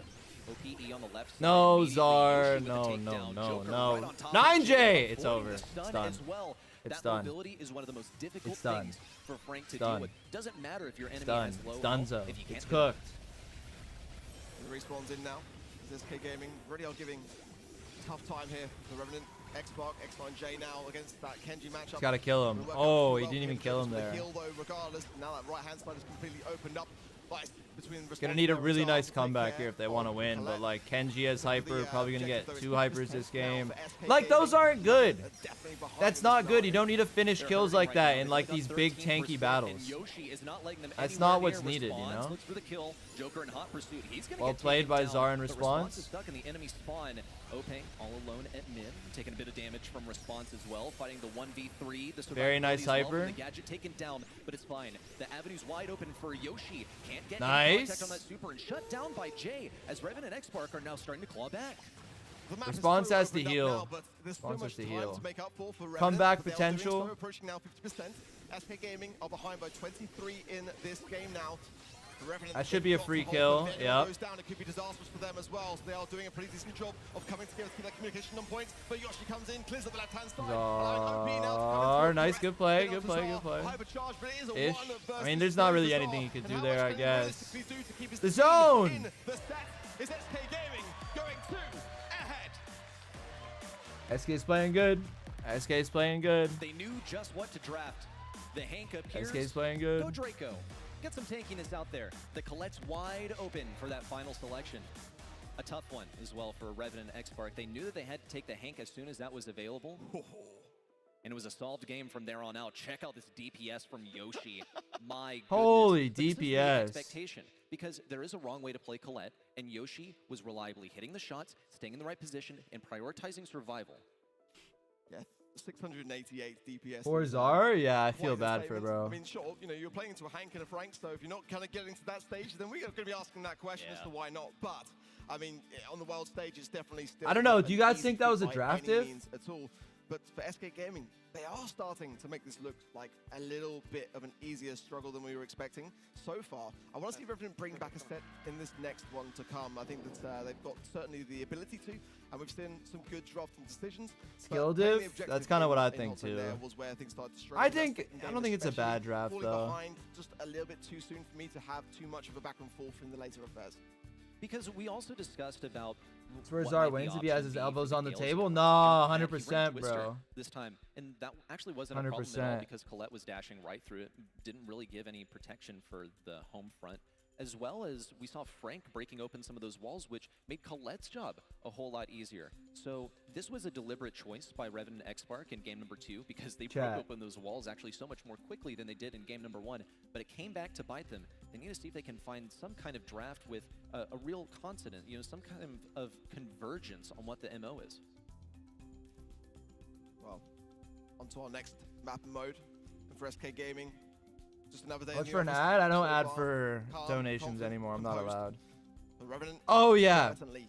OPE on the left No, side, Czar. Yoshi with the No, takedown. no, Joker no. right on top of 9J! Jay, It's avoiding over. the It's stun done. as well. It's That done. mobility is one of the most difficult It's done. things for Frank to It's done. deal with. Doesn't matter if your enemy It's done. has low It's health, donezo. if you can't It's hit him. cooked. The respawn's in now. SK Gaming really are giving tough time here for Revenant. X-Spark, X9J now against that Kenji matchup. Gotta kill him. Gonna work out Oh, pretty he well didn't for even kill him for the there. kill, though, regardless. Now that right-hand side is completely opened up. But between Gonna need a response really there, nice Czar to take comeback care here if they of want to win, but Colette. like Kenji as hyper, probably gonna get objective, though, 2 is hypers focus this now game. for SK Like, those Gaming. aren't good. Definitely behind That's this not good. scenario. You don't need to finish They're kills hurting like right that now. in They've like got these big 13%, tanky and battles. Yoshi is not letting them That's anywhere not what's near needed, you response. know? Looks for the kill. Joker in hot pursuit. He's gonna Well get played taken by down, Czar in but response. is stuck in the enemy spawn. Ope all alone at mid, taking a bit of damage from response as well, fighting the 1v3. The Very nice survivability as well hyper. from the gadget taken down, but it's fine. The avenue's wide open for Yoshi. Can't get any Nice. contact on that super and shut down by Jay as Revenant and X-Spark are now starting to claw back. The map is Response so has to opened up heal. now, but there's so Response much has to time heal. to make up for Revenant, Comeback but they are doing potential. so, approaching now 50%. SK Gaming are behind by 23 in this game now. The Revenant That should be a got free to hold, kill, but if anyone yep. goes down, it could be disastrous for them as well. So they are doing a pretty decent job of coming together to keep that communication on point. But Yoshi comes in, clears up the left-hand side. Czar, nice, good play, good play, good play. Hypercharge, but it is a Ish. one I mean, versus there's not one really for anything Czar. you could And do how there, much I can he guess. realistically do to keep his The team zone! in the set is SK Gaming going 2 ahead. SK is playing good. SK is playing good. They knew just what to draft. The Hank appears. SK is playing good. Go Draco. Get some tankiness out there. The Colette's wide open for that final selection. A tough one as well for Revenant and X-Spark. They knew that they had to take the Hank as soon as that was available. And it was a solved game from there on out. Check out this DPS from Yoshi. My goodness. Holy But this is really DPS. expectation, because there is a wrong way to play Colette, and Yoshi was reliably hitting the shots, staying in the right position, and prioritizing survival. Yeah, 688 DPS. For is, Czar? Yeah, I quite feel a bad for statement. bro. I mean, sure, you know, you're playing into a Hank and a Frank, so if you're not kind of getting to that stage, then we're going to be asking that question as to why not. But, I mean, on the world stage, it's definitely still... I don't know, not do you an guys easy think that was a feat by draft any diff? means at all. But for SK Gaming, they are starting to make this look like a little bit of an easier struggle than we were expecting so far. I want to see Revenant bring back a set in this next one to come. I think that they've got certainly the ability to, and we've seen some good drafts and decisions. Skill But playing the diff? objective That's kinda what I in think, Hotline there too. was where things started to struggle. I That think, second I game don't think it's a especially, bad draft falling though. behind just a little bit too soon for me to have too much of a back and forth in the later affairs. Because we also discussed about That's where what Czar might the wins if he has option his be elbows for on the Gale's table. game. Nah, And he ranked 100%, Twister bro. this time, and that actually wasn't a problem at all 100%. because Colette was dashing right through it, didn't really give any protection for the home front, as well as we saw Frank breaking open some of those walls, which made Colette's job a whole lot easier. So this was a deliberate choice by Revenant and X-Spark in game number 2 because they broke Chat. open those walls actually so much more quickly than they did in game number 1, but it came back to bite them. They need to see if they can find some kind of draft with a real consonant, you know, some kind of convergence on what the MO is. Well, on to our next map and mode. And for SK Gaming, just another day What's in for the an office. ad? I don't So ad far, for calm, donations confident, anymore. I'm not composed. allowed. The Revenant Oh, yeah. certainly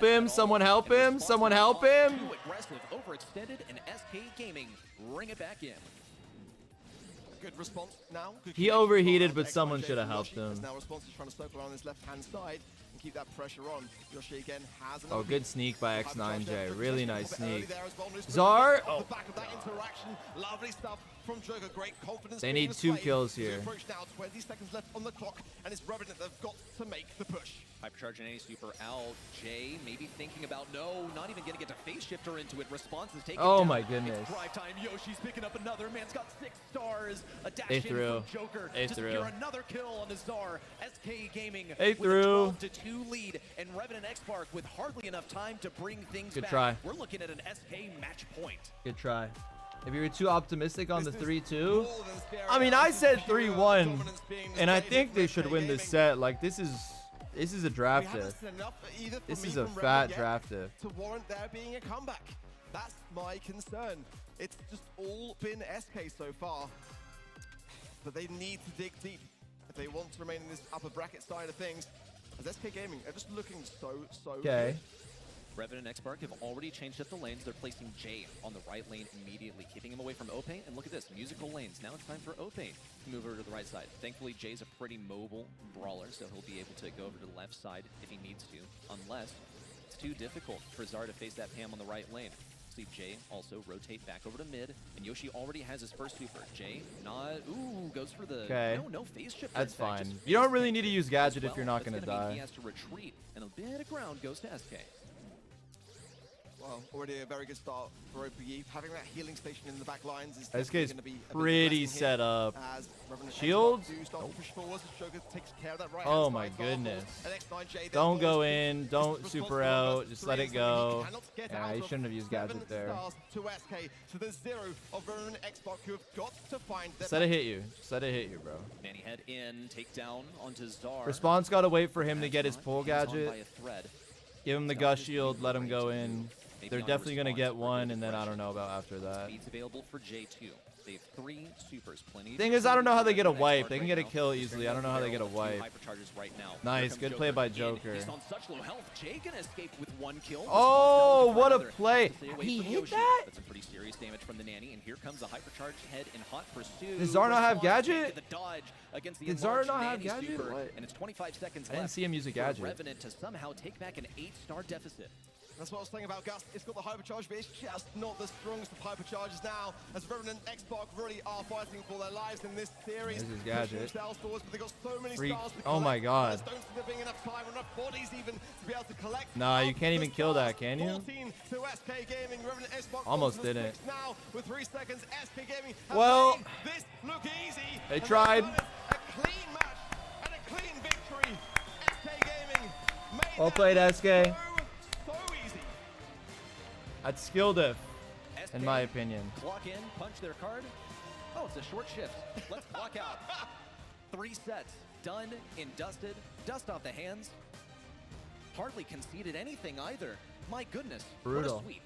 help him. Someone help him. Someone help him. Too aggressive, overextended, and SK Gaming bring it back in. Good response now. Good He connection overheated, from but someone XYJ should have from helped Yoshi, as him. Now response is trying to circle around this left-hand side and keep that pressure on. Yoshi again has Oh, another good sneak by X9J. Really nice sneak. Zar. Czar. Oh. Oh. The back of that interaction. Lovely stuff from Joker. Great confidence. They being need 2 displayed. kills As we here. approach now, 20 seconds left on the clock, and it's Revenant that have got to make the push. Hypercharge and any super out. Jay maybe thinking about no, not even gonna get to phase shifter into it. Response is taken Oh down. my goodness. It's drive time. Yoshi's picking up another. Man's got 6 stars. A dash They in threw. from Joker. They to threw. secure another kill on the Czar. SK Gaming They with threw. a 12-2 lead, and Revenant X-Spark with hardly enough time to bring things Good back. try. We're looking at an SK match point. Good try. If you were too optimistic on the This is 3-2, more than scary. I mean, I This is said pure 3-1, dominance being and I displayed think from they SK should win this Gaming. set. Like, this is a We draft haven't diff. seen enough either from This me is a from fat Revenant yet draft diff. to warrant there being a comeback. That's my concern. It's just all been SK so far, but they need to dig deep if they want to remain in this upper bracket side of things. As SK Gaming are just looking so Okay. good. Revenant and X-Spark have already changed up the lanes. They're placing Jay on the right lane immediately, keeping him away from Ope. And look at this, musical lanes. Now it's time for Ope to move over to the right side. Thankfully, Jay's a pretty mobile brawler, so he'll be able to go over to the left side if he needs to, unless it's too difficult for Czar to face that Pam on the right lane. See Jay also rotate back over to mid, and Yoshi already has his first super. Jay not, ooh, goes for the, Okay. no phase shift. That's in fact, fine. just You don't phase really need to shift use as Gadget if well. you're not That's going to mean die. He has to retreat, and a bit of ground goes to SK. Well, already a very good start for OPE. Having that healing station in the back lines is SK's going to be a big pretty blessing set here up. as Revenant Shield? X-Spark do start to push forward. Joker takes care of that right Oh hand my side goodness. and X9J then Don't go falls. in. This Don't is super responsible out. for Just let it 3 and 7. go. He cannot get Yeah, out he of shouldn't have used 7 Gadget there. stars to SK. So there's 0 of Revenant X-Spark who have got to find their Just let it hit you. Just let it hit you, bro. Manny head in, take down onto Czar. Response got to wait for him to That's get his not pull hands on gadget. by a thread. Give him the Czar Gush just shield. being Let him go afraid to in. maybe They're on a definitely going to response get for one, good and then I refresh. don't know about after that. Speed's available for J2. They have 3 supers, plenty. Thing is, I don't know how they get a Revenant wipe. X-Spark They can right get a now. kill They're easily. staring I don't know how they get a barrel of 2 wipe. hypercharges right now. Nice, Here comes good play by in. Joker. He's on such low health. Jay gonna escape with 1 kill. Oh, Response down what a for another. play. Has to stay away He from hit Yoshi. that? That's some pretty serious damage from the nanny. And here comes a hypercharged head in hot pursuit. Did Czar not have Response Gadget? taking the dodge against the Did Czar enlarged not have nanny Gadget? super, What? and it's 25 seconds I didn't left see him use a for Gadget. Revenant to somehow take back an 8-star deficit. That's what I was saying about Gust. It's got the hypercharge, but it's just not the strongest of hypercharges now. As Revenant X-Spark really are fighting for their lives in this series. There's his Pushing gadget. themselves forwards, but they've got so many Freak. stars to Oh my collect. God. I just don't see there being enough time or enough bodies even to be able to collect. Nah, you out can't the even kill that, stars. can you? 14 to SK Gaming. Revenant X-Spark Almost onto the didn't. sticks now with 3 seconds. SK Gaming have Well, made this look easy. they and they've tried. done it. A clean match and a clean victory. SK Gaming made Well that played, look SK. so easy. That's skill diff, SK, in my opinion. Clock in, punch their card. Oh, it's a short shift. Let's clock out. 3 sets, done and dusted. Dust off the hands. Hardly conceded anything either. My goodness. Brutal. What a sweep.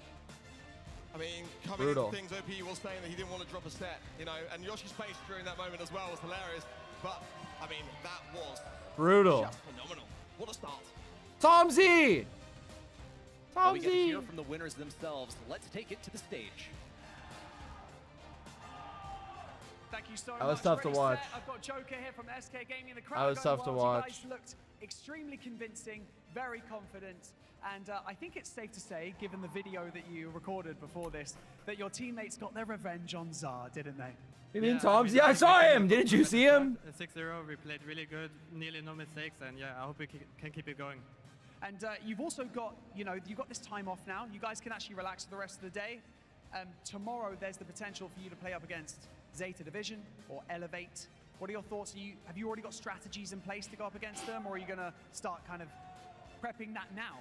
I mean, coming Brutal. into things, OP was saying that he didn't want to drop a set, you know, and Yoshi's face during that moment as well was hilarious. But, I mean, that was Brutal. just phenomenal. What a start. Tom Z! Well, we Tom get to Z! hear from the winners themselves. Let's take it to the stage. Thank you so That was much. tough to Great watch. set. I've got Joker here from SK Gaming in the crowd. That was going tough to wild. watch. You guys looked extremely convincing, very confident, and I think it's safe to say, given the video that you recorded before this, that your teammates got their revenge on Czar, didn't they? You mean Tom Z? I saw him! Didn't you see him? 6-0, we played really good, nearly no mistakes, and yeah, I hope we can keep it going. And you've also got, you've got this time off now. You guys can actually relax for the rest of the day. Tomorrow, there's the potential for you to play up against Zeta Division or Elevate. What are your thoughts? Have you already got strategies in place to go up against them, or are you going to start kind of prepping that now?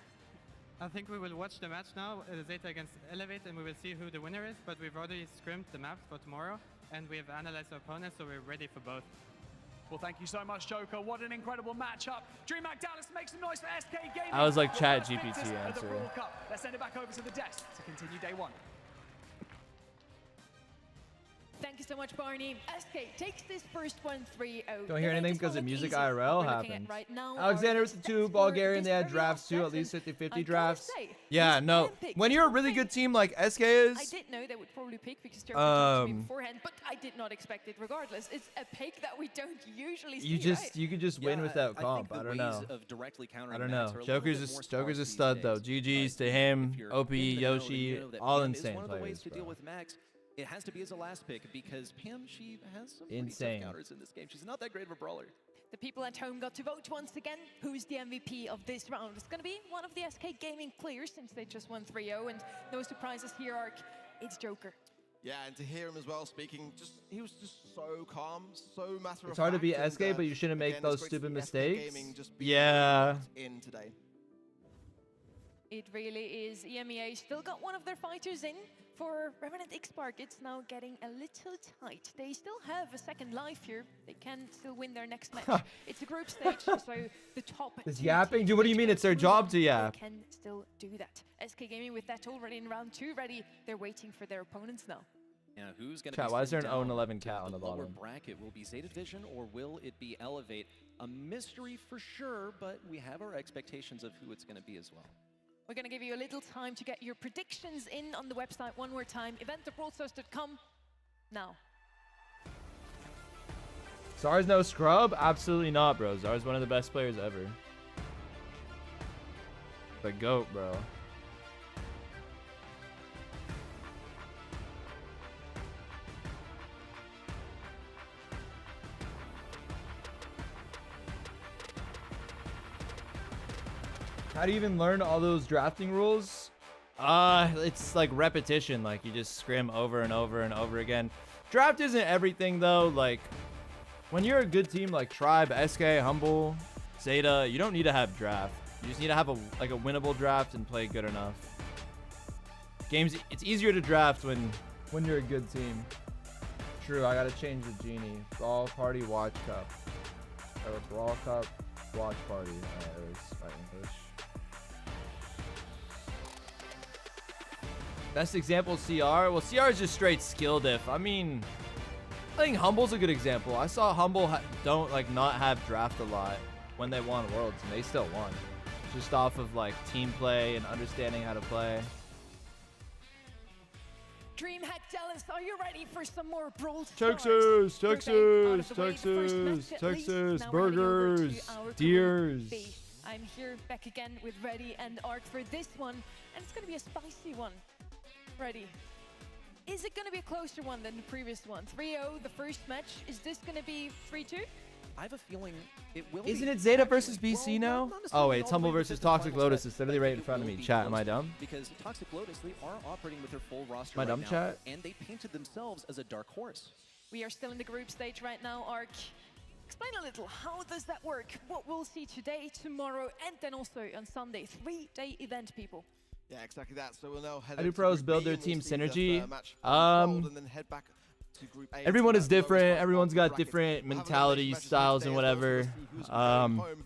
I think we will watch the match now, Zeta against Elevate, and we will see who the winner is, but we've already scrimmed the maps for tomorrow, and we have analyzed our opponents, so we're ready for both. Well, thank you so much, Joker. What an incredible matchup. DreamHack Dallas, make some noise for SK Gaming. I was like The Chat first GPT victors of the answer. Brawl Cup. Let's send it back over to the desk to continue day 1. Thank Thank you so much, Barney. SK takes this first one 3-0. Don't hear It anything does not because of look music easy. IRL What we're looking at happens. right now Alexander are with the the 2, stats Bulgarian, for they had this drafts very too, at least last 50-50 session. I drafts. gotta say, Yeah, this no. handpick When is you're a really something good team like SK I is, did know they would probably pick because Joker talked to me Um, beforehand, but I did not expect it regardless. It's a pick that we don't usually see, you could just win without comp. I don't know. I don't know. Joker's a stud though. GG's to him, OP, Yoshi, all insane one of the ways players, to deal bro. with Max. It has to be as a last pick because Pam, she has some pretty Insane. tough counters in this game. She's not that great of a brawler. The people at home got to vote once again. Who's the MVP of this round? It's going to be one of the SK Gaming players since they just won 3-0, and no surprises here, Ark. It's Joker. Yeah, and to hear him as well speaking, he was just so calm, so matter of It's hard to fact, beat and, SK, but you shouldn't make again, those it's great to stupid see SK mistakes. Gaming just be Yeah. locked in today. It really is. EMEA still got one of their fighters in. For Revenant X-Park, it's now getting a little tight. They still have a second life here. They can still win their next match. It's a group stage, so the top This two yapping? teams Dude, what do you which mean can it's their move job on, to yap? They can still do that. SK Gaming with that already in round 2 ready. They're waiting for their opponents now. Now, who's going to Chat, be why is there an sent down 0-11 to cat on the lower bottom? bracket? Will be Zeta Division or will it be Elevate? A mystery for sure, but we have our expectations of who it's going to be as well. We're going to give you a little time to get your predictions in on the website one more time. event.brawlstars.com now. Zar's no scrub? Absolutely not, bro. Zar's one of the best players ever. The GOAT, bro. How do you even learn all those drafting rules? It's like repetition. Like you just scrim over and over and over again. Draft isn't everything though. Like when you're a good team like Tribe, SK, Humble, Zeta, you don't need to have draft. You just need to have a winnable draft and play good enough. Games, it's easier to draft when you're a good team. True, I gotta change the genie. Brawl Party Watch Cup. Or Brawl Cup Watch Party. It was my English. Best example, CR. Well, CR is just straight skill diff. I mean, I think Humble's a good example. I saw Humble not have draft a lot when they won Worlds, and they still won. Just off of like team play and understanding how to play. DreamHack Dallas, are you ready for some more Brawl Stars? Texas, Group A out Texas, of the way, the first match Texas, at least. Texas, Now we're heading over to burgers, our Group deers. B. I'm here back again with Reddy and Ark for this one, and it's going to be a spicy one. Reddy, is it going to be a closer one than the previous one? 3-0, the first match. Is this going to be 3-2? I have a feeling it will Isn't be. it Zeta versus Actually, BC well, now? not Oh necessarily wait, it's all the Humble way to versus the Toxic final Lotus. step, It's literally but right it in front of will me. be Chat, am I closer dumb? Because Toxic Lotus, they are operating with their full roster Am I right dumb, now, chat? and they painted themselves as a dark horse. We are still in the group stage right now, Ark. Explain a little, how does that work? What we'll see today, tomorrow, and then also on Sunday. 3-day event, people. Yeah, exactly that. So we'll now head How do up to pros Group build B their and we'll team see the synergy? match unfold and then head back to Group A to Everyone that is lowest different. part Everyone's of the got bracket. different We'll have mentality, elimination matches styles, today and as well, so whatever. we'll see who's going home,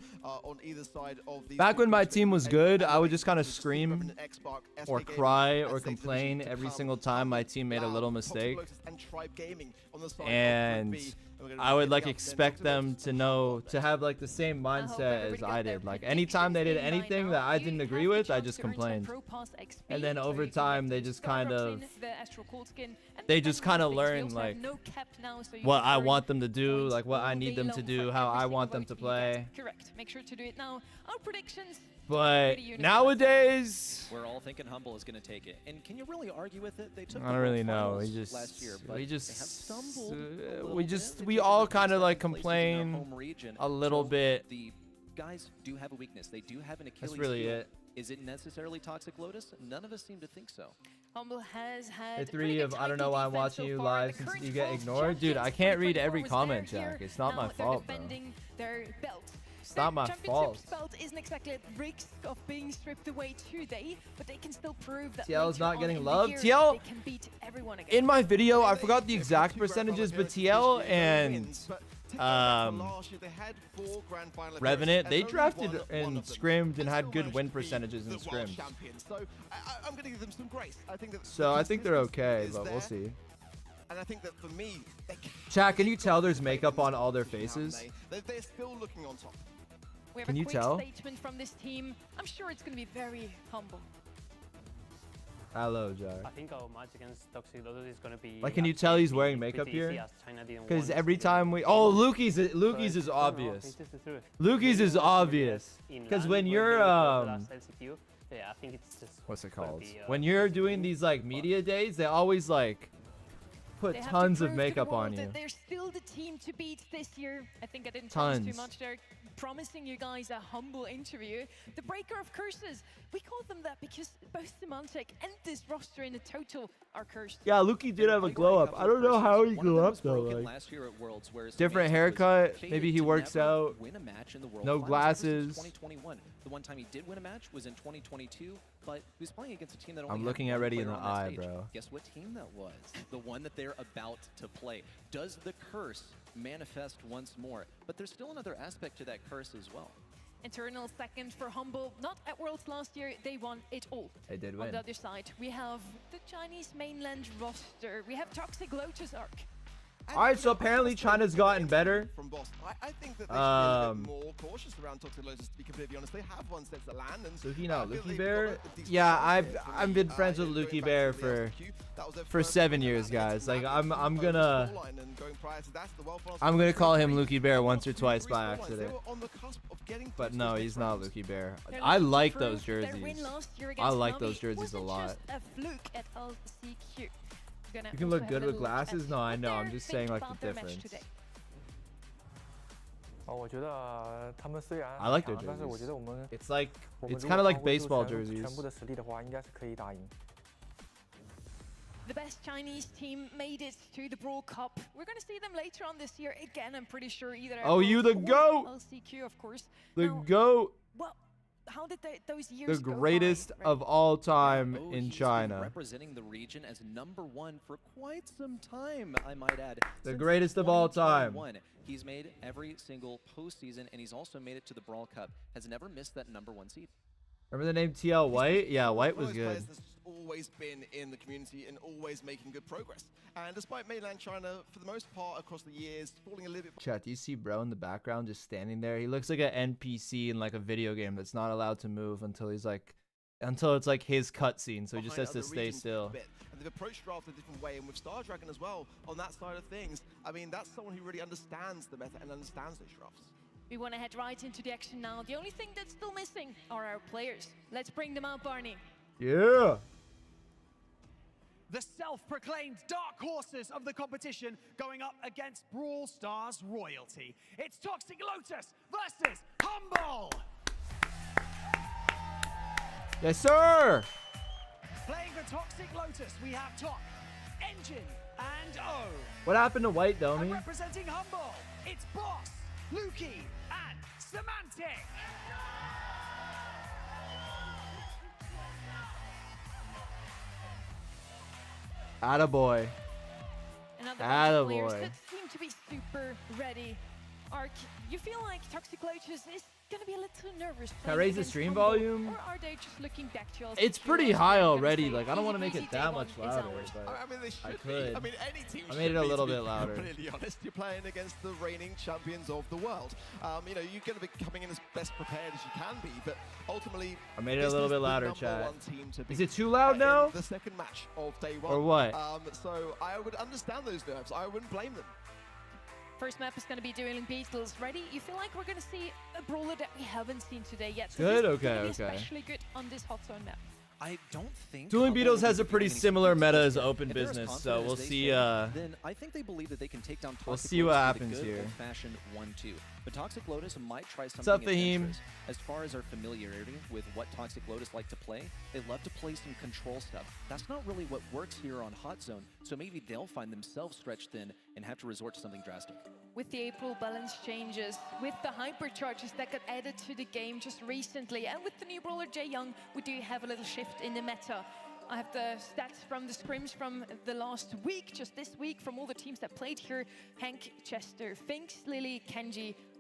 on either side of these Back two when my groups. team was A good, and I would B just kind of versus scream Revenant, X-Bark, SK or Gaming, cry and or Zeta Division complain to every come. single time my team made a Loud, little Toxic mistake. Lotus and Tribe Gaming on the side of Group And B. And we're gonna I would be like heading up then expect to them those to know, to have like the same I hope mindset as everybody I got their did. Like anytime they did predictions in by anything now. that I You didn't have agree the with, I chance just to earn some complained. Pro Pass XP, And then so over you can time, get they the just Scar kind of- Roxin, the Astral Cold Skin, and they then just the kind of things. We learn also have like no cap now, so you what can I earn want them to do, points like what I all need day them to long do, for how every I single want them vote to you get. play. Correct. Make sure to do it now. Our predictions. But Pretty uniform. nowadays, We're all thinking Humble is going to take it. And can you really argue with it? They took I the don't really World know. Finals last year, but We they have just, stumbled a little we bit. just, They've we taken all the kind of like second places in their complain home region. a little So bit. The guys do have a weakness. They do have an Achilles That's really heel. it. Is it necessarily Toxic Lotus? None of us seem to think so. Humble has had The a pretty three good of I don't know tidy why I'm defense watching so you far. live The since current you get world ignored. Dude, I champions can't read 2024 every was comment, there, Jack. It's not now my they're fault, bro. defending their belt. It's not my fault. Championship belt isn't exactly at risk of being stripped away today, but they can still prove that TL is later not on getting in the love. year, TL they can beat everyone again. In my video, I forgot the exact percentages, but TL and Revenant, they drafted and scrimmed and had good win percentages in scrims. So I'm going to give them some grace. I think that So I think they're okay, but we'll there. see. And I think that for me, they Chat, can you tell there's can't makeup play on all their this now, faces? they're still looking on top. We have Can a you quick tell? statement from this team. I'm sure it's going to be very humble. Hello, Jar. I think our match against Toxic Lotus is going to be. Like, can you tell he's wearing makeup here? Because every time we... Oh, Lukey's is obvious. Lukey's is obvious. Because when you're... Yeah, I think it's just. What's it gonna called? be, When you're doing these, like, media days, they always, like, put They have to tons of prove to the makeup on world you. that they're still the team to beat this year. I think I didn't promise too Tons. much there. Promising you guys a humble interview. The Breaker of Curses. We call them that because both Semantic and this roster in the total are cursed. Yeah, Lukey did have a glow up. I don't know how he grew up, though. Like, different haircut. Maybe he works out. No glasses. 2021. The one time he did win a match was in 2022, but he was playing against a team that only I'm had looking one already in player the on that eye, stage. bro. Guess what team that was? The one that they're about to play. Does the curse manifest once more? But there's still another aspect to that curse as well. Eternal second for Humble. Not at Worlds last year. They won it all. They did On win. the other side, we have the Chinese mainland roster. We have Toxic Lotus Arc. Alright, so apparently China's gotten better. From Boss. I think that they should be a little bit more cautious around Toxic Lotus, to be completely honest. They have one set to land. And Lukey, no, I feel Lukey they've Bear. got a decent Yeah, chance here. For I've me, been friends with going Lukey back Bear to the for LCQ, that was their for first 7 win years, against guys. Like Revenant I'm over gonna scoreline, and going prior to that, the well-balanced I'm gonna call him 3-3. Lukey Bear They once or lost twice 2-3 by scorelines. They accident. were on the cusp of getting But to no, this he's next not round. Lukey Bear. They're I looking to like prove those their jerseys. win last year I against like Nami those jerseys a wasn't lot. just a fluke at LCQ. We're gonna You can also look have good a with little look glasses? at No, I what know. I'm they just think saying, like, about the their match difference. today. 我觉得他们虽然 I like their 强，但是我觉 jerseys. 得我们 It's like 我们 it's 如 kind 果 of like 发挥出 baseball 全 jerseys. 全部的实力的话，应该是可以打赢。 The best Chinese team made it to the Brawl Cup. We're going to see them later on this year again. I'm pretty sure either. at Oh, you Worlds the or GOAT! LCQ, of course. The Now, GOAT, well, how did those years the go by, greatest Ren? of all time Oh, in he's been China. representing the region as #1 for quite some time, I might add. The Since greatest of all time. 2021. He's made every single postseason, and he's also made it to the Brawl Cup. Has never missed that #1 seed. Remember the name TL White? Yeah, White One was of those good. players that's always been in the community and always making good progress. And despite mainland China, for the most part across the years, falling a little bit. Chat, do you see bro in the background just standing there? He looks like an NPC in like a video game that's not allowed to move until it's like his cutscene, so he just behind has to other stay regions still. a bit. And they've approached draft a different way, and with Star Dragon as well on that side of things. I mean, that's someone who really understands the meta and understands those drafts. We want to head right into the action now. The only thing that's still missing are our players. Let's bring them out, Barney. Yeah. The self-proclaimed dark horses of the competition going up against Brawl Stars royalty. It's Toxic Lotus versus Humble. Yes, sir. Playing for Toxic Lotus, we have Top, Engine, and O. What happened to White, And Domi? representing Humble, it's Boss, Lukey, and Semantic. Attaboy. Another bunch of players Attaboy. that seem to be super ready. Ark, you feel like Toxic Lotus is gonna be a little nervous. Can I playing raise the against stream Humble, volume? Or are they just looking back to us? It's pretty high already. Like, I don't want to make it that much louder, but I mean, they should could. be. I mean, any team I should made it a be, little to be bit louder. completely honest, you're playing against the reigning champions of the world. You know, you're going to be coming in as best prepared as you can be, but ultimately, I made it a this little is bit the louder, number chat. one team to Is beat, it too loud in now? The second match of day one. Or what? So I would understand those nerves. I wouldn't blame them. First map is going to be Dueling Beetles. Ready? You feel like we're going to see a brawler that we haven't seen today yet. So Good? this is Okay, gonna be okay. especially good on this hot zone map. I don't think Dueling Humble Beetles will has be a pretty revealing any similar secrets meta as here. Open If they're as Business, so confident we'll as they see, seem, then I think they believe that they can take down Toxic we'll see what Lotus happens with a good here. old-fashioned 1-2. But Toxic Lotus might try something up, Fahim? adventurous. As far as our familiarity with what Toxic Lotus like to play, they love to play some control stuff. That's not really what works here on Hot Zone, so maybe they'll find themselves stretched thin and have to resort to something drastic. With the April balance changes, with the hypercharges that got added to the game just recently, and with the new brawler Jae Young, we do have a little shift in the meta. I have the stats from the scrims from the last week, just this week, from all the teams that played here. Hank, Chester, Finks, Lily, Kenji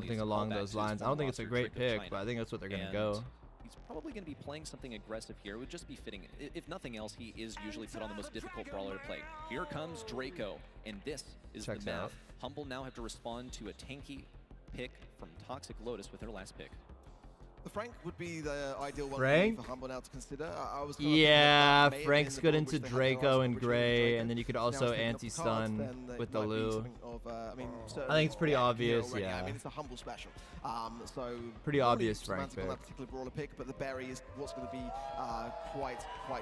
something these along callbacks those is lines. I one don't think it's a roster great trick of pick, China. but I think that's what they're gonna And go. he's probably going to be playing something aggressive here. It would just be fitting. If nothing else, he is usually put on the most difficult brawler to play. Here comes Draco, and this is Checks the out. map. Humble now have to respond to a tanky pick from Toxic Lotus with their last pick. The Frank would be the ideal one Frank? for Humble now to consider. I was kind of Yeah, thinking that may have Frank's been good the into role which they had Draco their and arsenal, Gray, Draco. and then you could Now also it's picking up the anti-stun cards, then with it the might be Lu. something of, I think it's pretty obvious, already. yeah. I mean, it's a Humble special. So Pretty already obvious Frank semantic on that pick. particular brawler pick, but the berry is what's going to be quite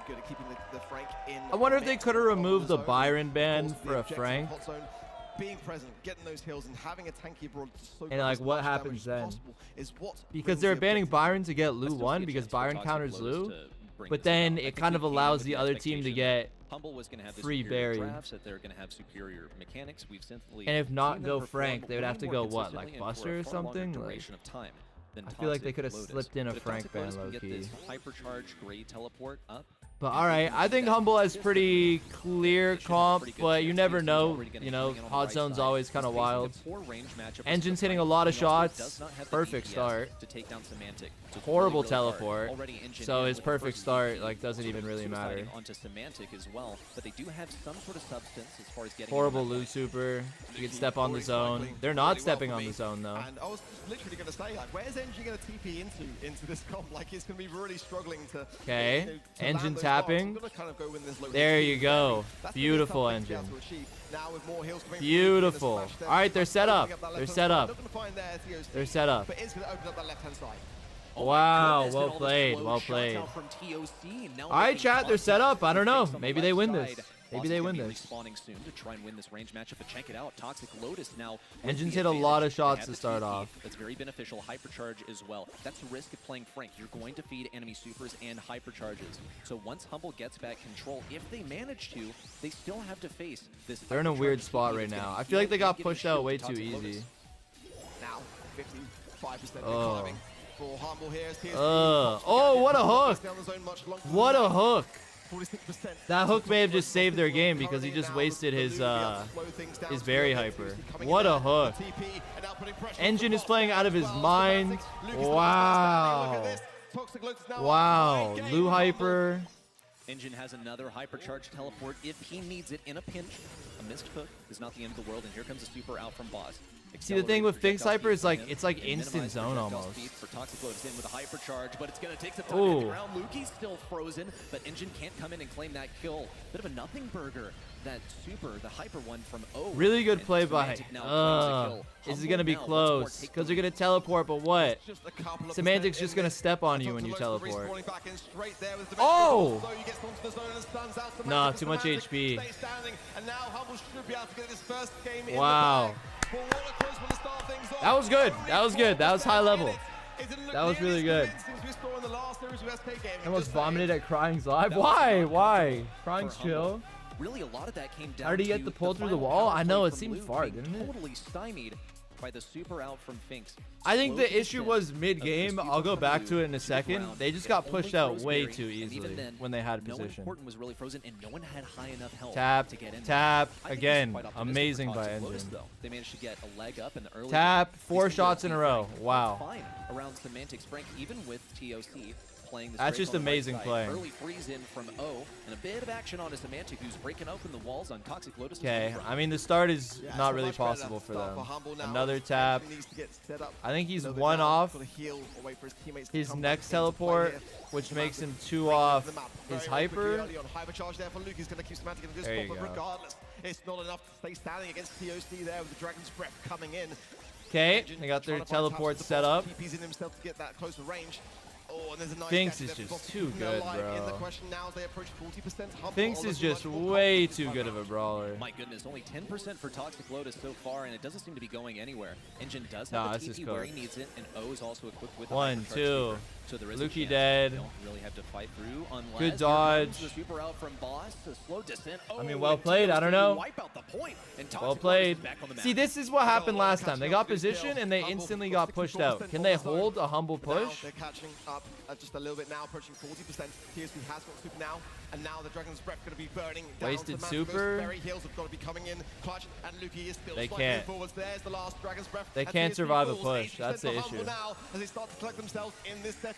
good at keeping the Frank in. I wonder if they mix could have of removed the zone. Byron Of ban course, the for a objective Frank. hot zone, being present, getting those hills, and having a tanky brawler to so And, like, as what much happens damage as then? possible is what Because brings they're the banning objective. Byron to get I Lu still see 1 a because chance for Byron Toxic counters Lotus Lu. to bring But this about. then I it think kind we of came allows with the other team to expectation get Humble was going to have the free superior berry. drafts, that they're going to have superior mechanics. We've simply And if not seen them go perform Frank, they would have to way go more what, like consistently and for Buster a or far longer something? Like, duration of time than I feel like they Toxic could have Lotus. slipped in a But if Frank Toxic ban Lotus can get low-key. this hypercharge Gray teleport up. But alright, I think Humble has pretty clear comp, but you never know. You know, hot zone's always kind of wild. Engine's hitting a lot of shots. Perfect start. To take down Semantic. So it's Horrible really, really hard. teleport. Already Engine So in his with the perfect first start lead. like doesn't even really matter. Suiciding onto Semantic as well, but they do have some sort of substance as far as getting Horrible in on that Lu point. super. You can step on the zone. They're not stepping on the zone though. And I was literally going to say, like, where's Engine going to TP into this comp? Like, he's going to be really struggling to. Okay, you know, to Engine land those tapping. bars. He's gonna kind of go win this low There HP you with go. Berry. That's the Beautiful tough thing to be able Engine. to achieve. Now with more heals coming through, Beautiful. the splash there. All right, they're set up. Opening that They're left-hand set side. up. Not gonna find their TOC, They're set up. But it's going to open up that left-hand side. Oh my Wow, goodness, well and all those played, flow well shots played. out from TOC. Now All right, making chat, they're set contact up. I don't know. on the Maybe they win left this. side. Maybe Boss they is win gonna be this. respawning soon to try and win this range matchup, but check it out. Toxic Lotus now. with Engine's the hit a lot of advantage. They shots have to the start TP. off. That's very beneficial. Hypercharge as well. That's the risk of playing Frank. You're going to feed enemy supers and hypercharges. So once Humble gets back control, if they manage to, they still have to face this. They're in a weird hypercharged spot TP right that's now. gonna I feel like they heal got and pushed give out you way shield too to Toxic easy. Lotus. Now 55% Oh. climbing for Humble here. As TSP Oh, what a hook. down the zone much longer than What a that. hook. 46%. That hook may have just saved their game because he just wasted his berry hyper. What a hook. Engine is playing out of his mind. Wow. Wow. Lu hyper. Engine has another hypercharge teleport if he needs it in a pinch. A missed hook is not the end of the world, and here comes a super out from Boss. See, the thing with Finks hyper is like, Accelerated it's like projectile speed instant and zone minimized almost. projectile speed for Toxic Lotus in with a hypercharge, but it's going to take some time to hit the Ooh. ground. Luki's still frozen, but Engine can't come in and claim that kill. Bit of a nothing burger. That super, the hyper one from O. Really good and play by. Semantic now claims a kill. This is Humble going to be now once more close take because the they're going to teleport, but what? Just a couple of Semantic's percent just in going to this. step on you Toxic when you Lotus teleport. respawning back in straight there with the Oh! so he gets onto the zone and stands out. Nah, Semantic too much Semantic HP. stays standing, and now Humble should be able to get this first game in the Wow. bag. But what a close one to start things off. That was good. That was good. That was high level. It didn't look That was nearly really as good. convincing as we saw in the last series of SK Gaming. I almost Just saying. vomited at Crying's live. That was Why? not Why? comfortable Crying's for chill. Humble. Really, a lot of that came down How did he to get the pull through the final wall? I know, counterplay it from seemed Luke far, being didn't it? Totally stymied by the super out from Finks. I think Slow the issue descent was of the mid-game. super I'll go from back Luke to it in a the second. ground. They just It got only pushed out froze way Berry, too and even easily then, when they had no one position. important was really frozen, and no one had high enough health Tap, to get in. tap, I think again, this is quite optimistic amazing for by Toxic Lotus, Engine. though. They managed to get a leg up in the early Tap, game. 4 These two shots in a guys row. playing Wow. fine around Semantic's Frank, even with TOC playing this That's break just on the right amazing side. play. Early freeze in from O, and a bit of action on a Semantic who's breaking open the walls on Toxic Lotus. Okay, I mean, the start is Yeah, not so really much better possible for start them. Humble now. Another tap. Engine needs to get set up I think a he's little bit one now. off Gotta heal or wait for his teammates to his come next back into play teleport, here. which makes him Semantic 2 breaking off the map his very quickly hyper. early on. Hypercharge there for Luke. He's going to keep Semantic in a good There spot, you but go. regardless, it's not enough to stay standing against TOC there with the Dragon's Breath coming in. Okay, Engine they got their trying to find teleport taps with the set boss. up. TP's in himself to get that closer range. Oh, and there's a nice Finks catch is there for just Boss too keeping good, alive in the bro. question now as they approach 40%. Humble Finks are is looking just much more way confident too this good time of a brawler. My goodness, only 10% for Toxic Lotus so far, and it doesn't seem to be going anywhere. Engine does Nah, have this the is TP where he cooked. needs it, and O is also equipped with a 1, hypercharge 2. super. So there is Luki a chance dead. They don't really have to fight through unless Good here dodge. comes the super out from Boss, a slow descent. I mean, Oh, well and played, I don't know. wipe out the point, and Toxic Well Lotus played. is back on the map. See, this is what happened last time. They got position and they instantly got pushed out. Can they hold a Humble Now push? they're catching up just a little bit now, approaching 40%. TSP has got super now, and now the Dragon's Breath going to be burning down. Wasted to super. Berry heals have got to be coming in. Clutch and Luki is still They slightly can't. forwards. There's the last Dragon's Breath. They and can't TSP survive a falls. push. 80% That's the for Humble issue. now as they start to collect themselves in this set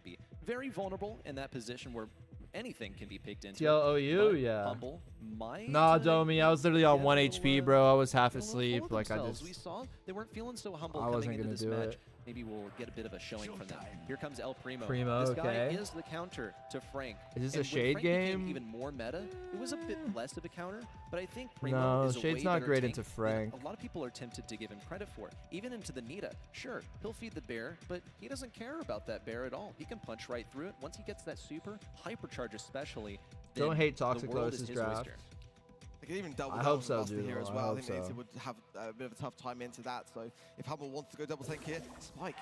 would be very vulnerable in that position where anything can be picked into. TLOU, but yeah. Humble might, Nah, Domi, I was literally on get 1 a HP, little, bro. I was half get a little asleep. full of Like, I themselves. just... We saw they weren't feeling so humble I coming wasn't into gonna this do match. it. maybe we'll get a bit of a showing from them. Here comes El Primo. Primo, this guy okay. is the counter to Frank. Is this And a when Shade Frank became game? even more meta, it was a bit less of a counter, but I think Primo No, is a Shade's way not better great tank into than Frank. A lot of people are tempted to give him credit for. Even into the Nita. Sure, he'll feed the bear, but he doesn't care about that bear at all. He can punch right through it. Once he gets that super, hypercharge especially, Don't then hate the Toxic world Lotus's is his draft. oyster. They could even double I down hope on so, Lusty dude. here as I well. I hope think so. Nathan would have a bit of a tough time into that. So if Humble wants to go double tank here, Spike,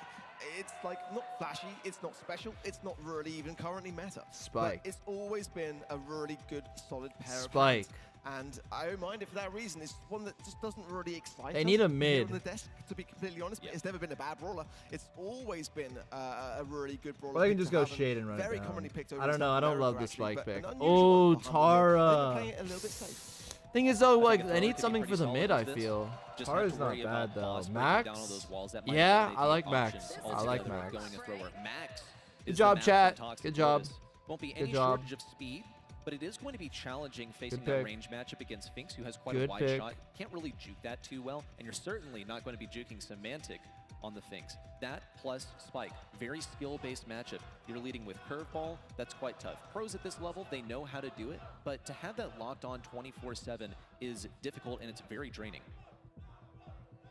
it's like not flashy, it's not special, it's not really even currently meta. Spike. But it's always been a really good, solid pair of Spike. hands. And I don't mind it for that reason. It's one that just doesn't really excite They us need a here mid. on the desk, to be completely honest. But it's never been a bad brawler. It's always been a really good brawler. Well, they can pick just to go have, and Shade and run it very down. commonly picked over I don't know. I Stamp don't love America, the Spike actually, pick. but an Oh, unusual one for Humble here. They've been Tara. playing it a little bit safe. Thing is though, I like think a I throw need could be something pretty for the solid mid. with I this. feel Just have Tara's to not worry about bad though. Boss breaking Max. down all those walls. That might Yeah, eliminate I the like Max. options I like altogether of Max. going a thrower. Max Good is job, the map chat. from Toxic Good job. Lotus. Won't be Good any job. shortage of speed, but it is going to be challenging facing Good that pick. range matchup against Finks, who has quite Good a wide pick. shot. Can't really juke that too well, and you're certainly not going to be juking Semantic on the Finks. That plus Spike, very skill-based matchup. You're leading with curveball, that's quite tough. Pros at this level, they know how to do it, but to have that locked on 24/7 is difficult and it's very draining.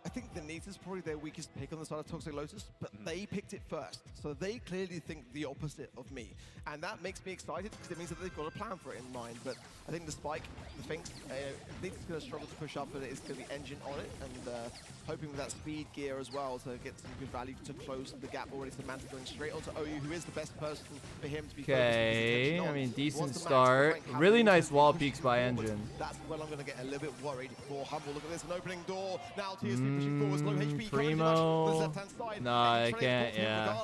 I think the Nita's probably their weakest pick on the side of Toxic Lotus, but they picked it first. So they clearly think the opposite of me. And that makes me excited because it means that they've got a plan for it in mind. But I think the Spike, the Finks, Nita's going to struggle to push up, but it's going to be Engine on it. And hoping with that speed gear as well to get some good value to close the gap already. Semantic going straight onto OU, who is the best person for him to be focusing his Okay, attention I on. mean, Once decent the Max start. rank happens, Really nice he's wall pushing peeks by forward. Engine. That's when I'm going to get a little bit worried for Humble. Look at this, an opening door. Now TSP pushing forward, low HP. Primo. Nah, I can't, yeah.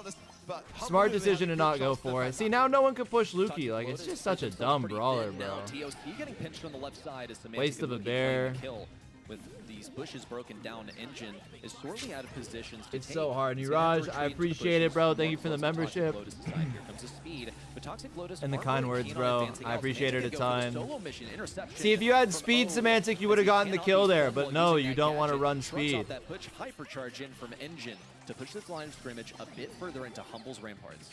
Smart decision to not go for it. See, now no one can push Lukey. Like, it's just such a dumb brawler, bro. Now TOC getting pinched on the left side as Semantic Waste of a and Lukey bear. find the kill. With these bushes broken down, Engine is sorely out of positions to It's take. so hard. He's gonna Niraj, have to I retreat into the appreciate it, bushes. bro. Thank More you for the close to Toxic membership. Lotus' side. Here comes the speed, but Toxic Lotus And the aren't kind really words, keen on bro. advancing I out. appreciate Semantic it a can go for the ton. solo mission, interception See, if you had from speed O, Semantic, you would have as he gotten the cannot kill be there. stumbled But no, using you that don't want to gadget. run Shrugs speed. off that push, hypercharge in from Engine to push this line of scrimmage a bit further into Humble's ramparts.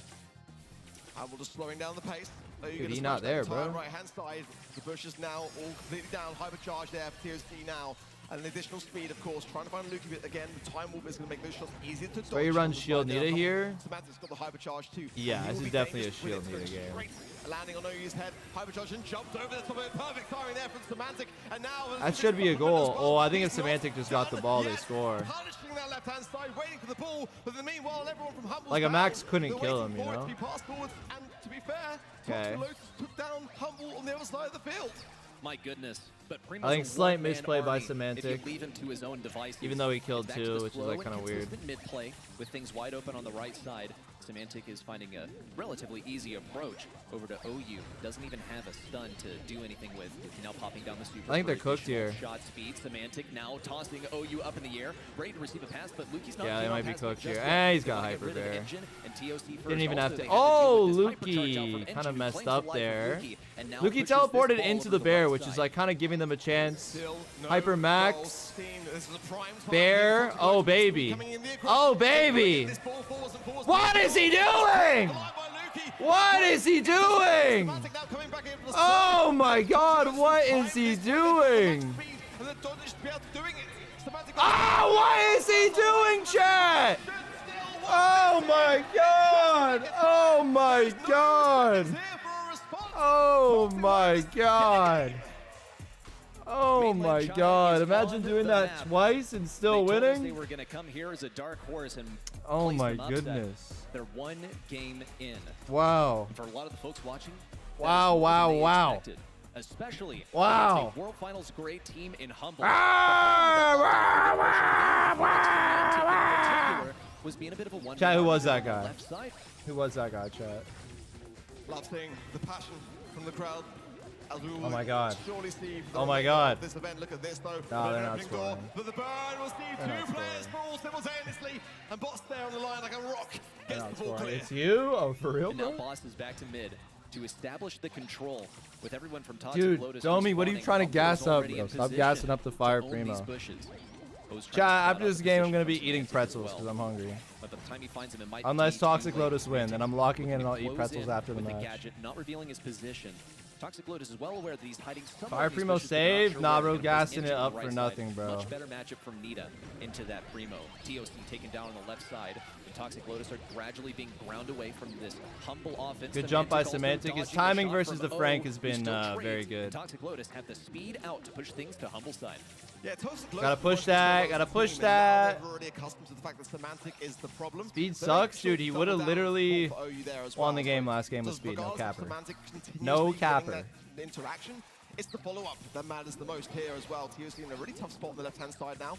Humble just slowing down the pace. Dude, he not there, bro. Right hand side. The bush is now all completely down. Hypercharge there for TOC now. And an additional speed, of course. Trying to find Lukey, but again, the time warp is going to make those shots easier to dodge. Where you run on the side shield there. Nita here? Semantic's got the hypercharge too. Yeah, He this will is be definitely a dangerous with shield it, Nita game. straight landing on OU's head. Hypercharge and jumped over the top of it. Perfect timing there from Semantic. And now That should be a goal. Oh, I think if Semantic just got the ball, they score. Punishing that left-hand side, waiting for the ball. But in the meanwhile, everyone from Humble's Like, a down. Max couldn't They're kill waiting him, you for it know? to be passed forward. And to be fair, Okay. Toxic Lotus took down Humble on the other side of the field. My goodness. But Primo's I think a slight one-man misplay by army Semantic. If you leave him to his own devices. Even though he killed Back to two, the which is, slow like, and kinda weird. consistent mid-play with things wide open on the right side. Semantic is finding a relatively easy approach over to OU. Doesn't even have a stun to do anything with. Now popping down the super. I think they're for cooked additional here. Shot speed. Semantic now tossing OU up in the air, ready to receive a pass, but Lukey's not. Yeah, they keen on might be passing cooked just here. yet. He's got They wanna get hyper rid of bear. Engine, and TOC first. Didn't even Also, have they to. had to deal Oh, with this hypercharge out from Lukey Engine, kind of who messed claims the up life of there. Lukey, and now Lukey pushes this teleported ball into over the bear, right which is side. like kind of giving them a chance. Still no Hyper goals Max. seen. This is a prime time Bear. here. Toxic Oh, Lotus baby. coming in the across. Oh, baby. This ball forwards and forwards. What is he doing? Alive by Lukey. What is he doing? Semantic now coming back in for the Oh my god, what is he doing? And the dodge should be able to doing it. Semantic Ah, what is he doing, chat? Oh my god! Oh my god! Oh my god! Oh my god! Imagine doing that twice and still They told us They winning. were going to come here as a dark horse and Oh place my them upset. goodness! They're one game in. Wow! And for a lot of the folks watching, that Wow! is more Wow! than they Wow! expected, especially Wow. against a World Finals great team in Humble. Was being a bit of a one. Chat, who was that guy? Left side. Who was that guy, chat? Love seeing the passion from the crowd. As we will Oh my god. surely see for the Oh my remainder god. of this event. Look at this though. No, they're not Opening door, scoring. but the burn will see They're not two players scoring. brawl simultaneously, and Boss there on the line like a rock. They're Gets not the ball scoring. clear. It's you? Oh, for real, And now bro? Boss is back to mid to establish the control with everyone from Toxic Dude, Lotus. Domi, what are you respawning. trying to Humble is gas up, already bro? in Stop position gassing up the fire to own these Primo. bushes. Chat, after this game, I'm gonna be eating pretzels because I'm hungry. But by the time he finds him, it might Unless be too Toxic late. Lotus win, then I'm locking in and I'll eat Close pretzels in after the with match. Gadget, not revealing his position. Toxic Lotus is well aware that he's hiding somewhere. Fire in these Primo bushes, but not save? sure Nah, where. bro, Gonna place gassing into it the up right for side. nothing, bro. Much better matchup from Nita into that Primo. TOC taken down on the left side. And Toxic Lotus are gradually being ground away from this humble offense. Good jump by also Semantic. His dodging timing shot versus from the Frank O, has who been still very trades. good. Toxic Lotus have the speed out to push things to humble side. Yeah, Toxic Gotta push that, gotta push that. They're already accustomed to the fact that Semantic is the problem. Speed They're sucks, making sure dude. He to would have double down literally for OU there as won the well. game So last game with does speed. No regardless of capper. Semantic continuously No getting capper. that interaction, it's the follow-up that matters the most here as well. TOC in a really tough spot on the left-hand side now.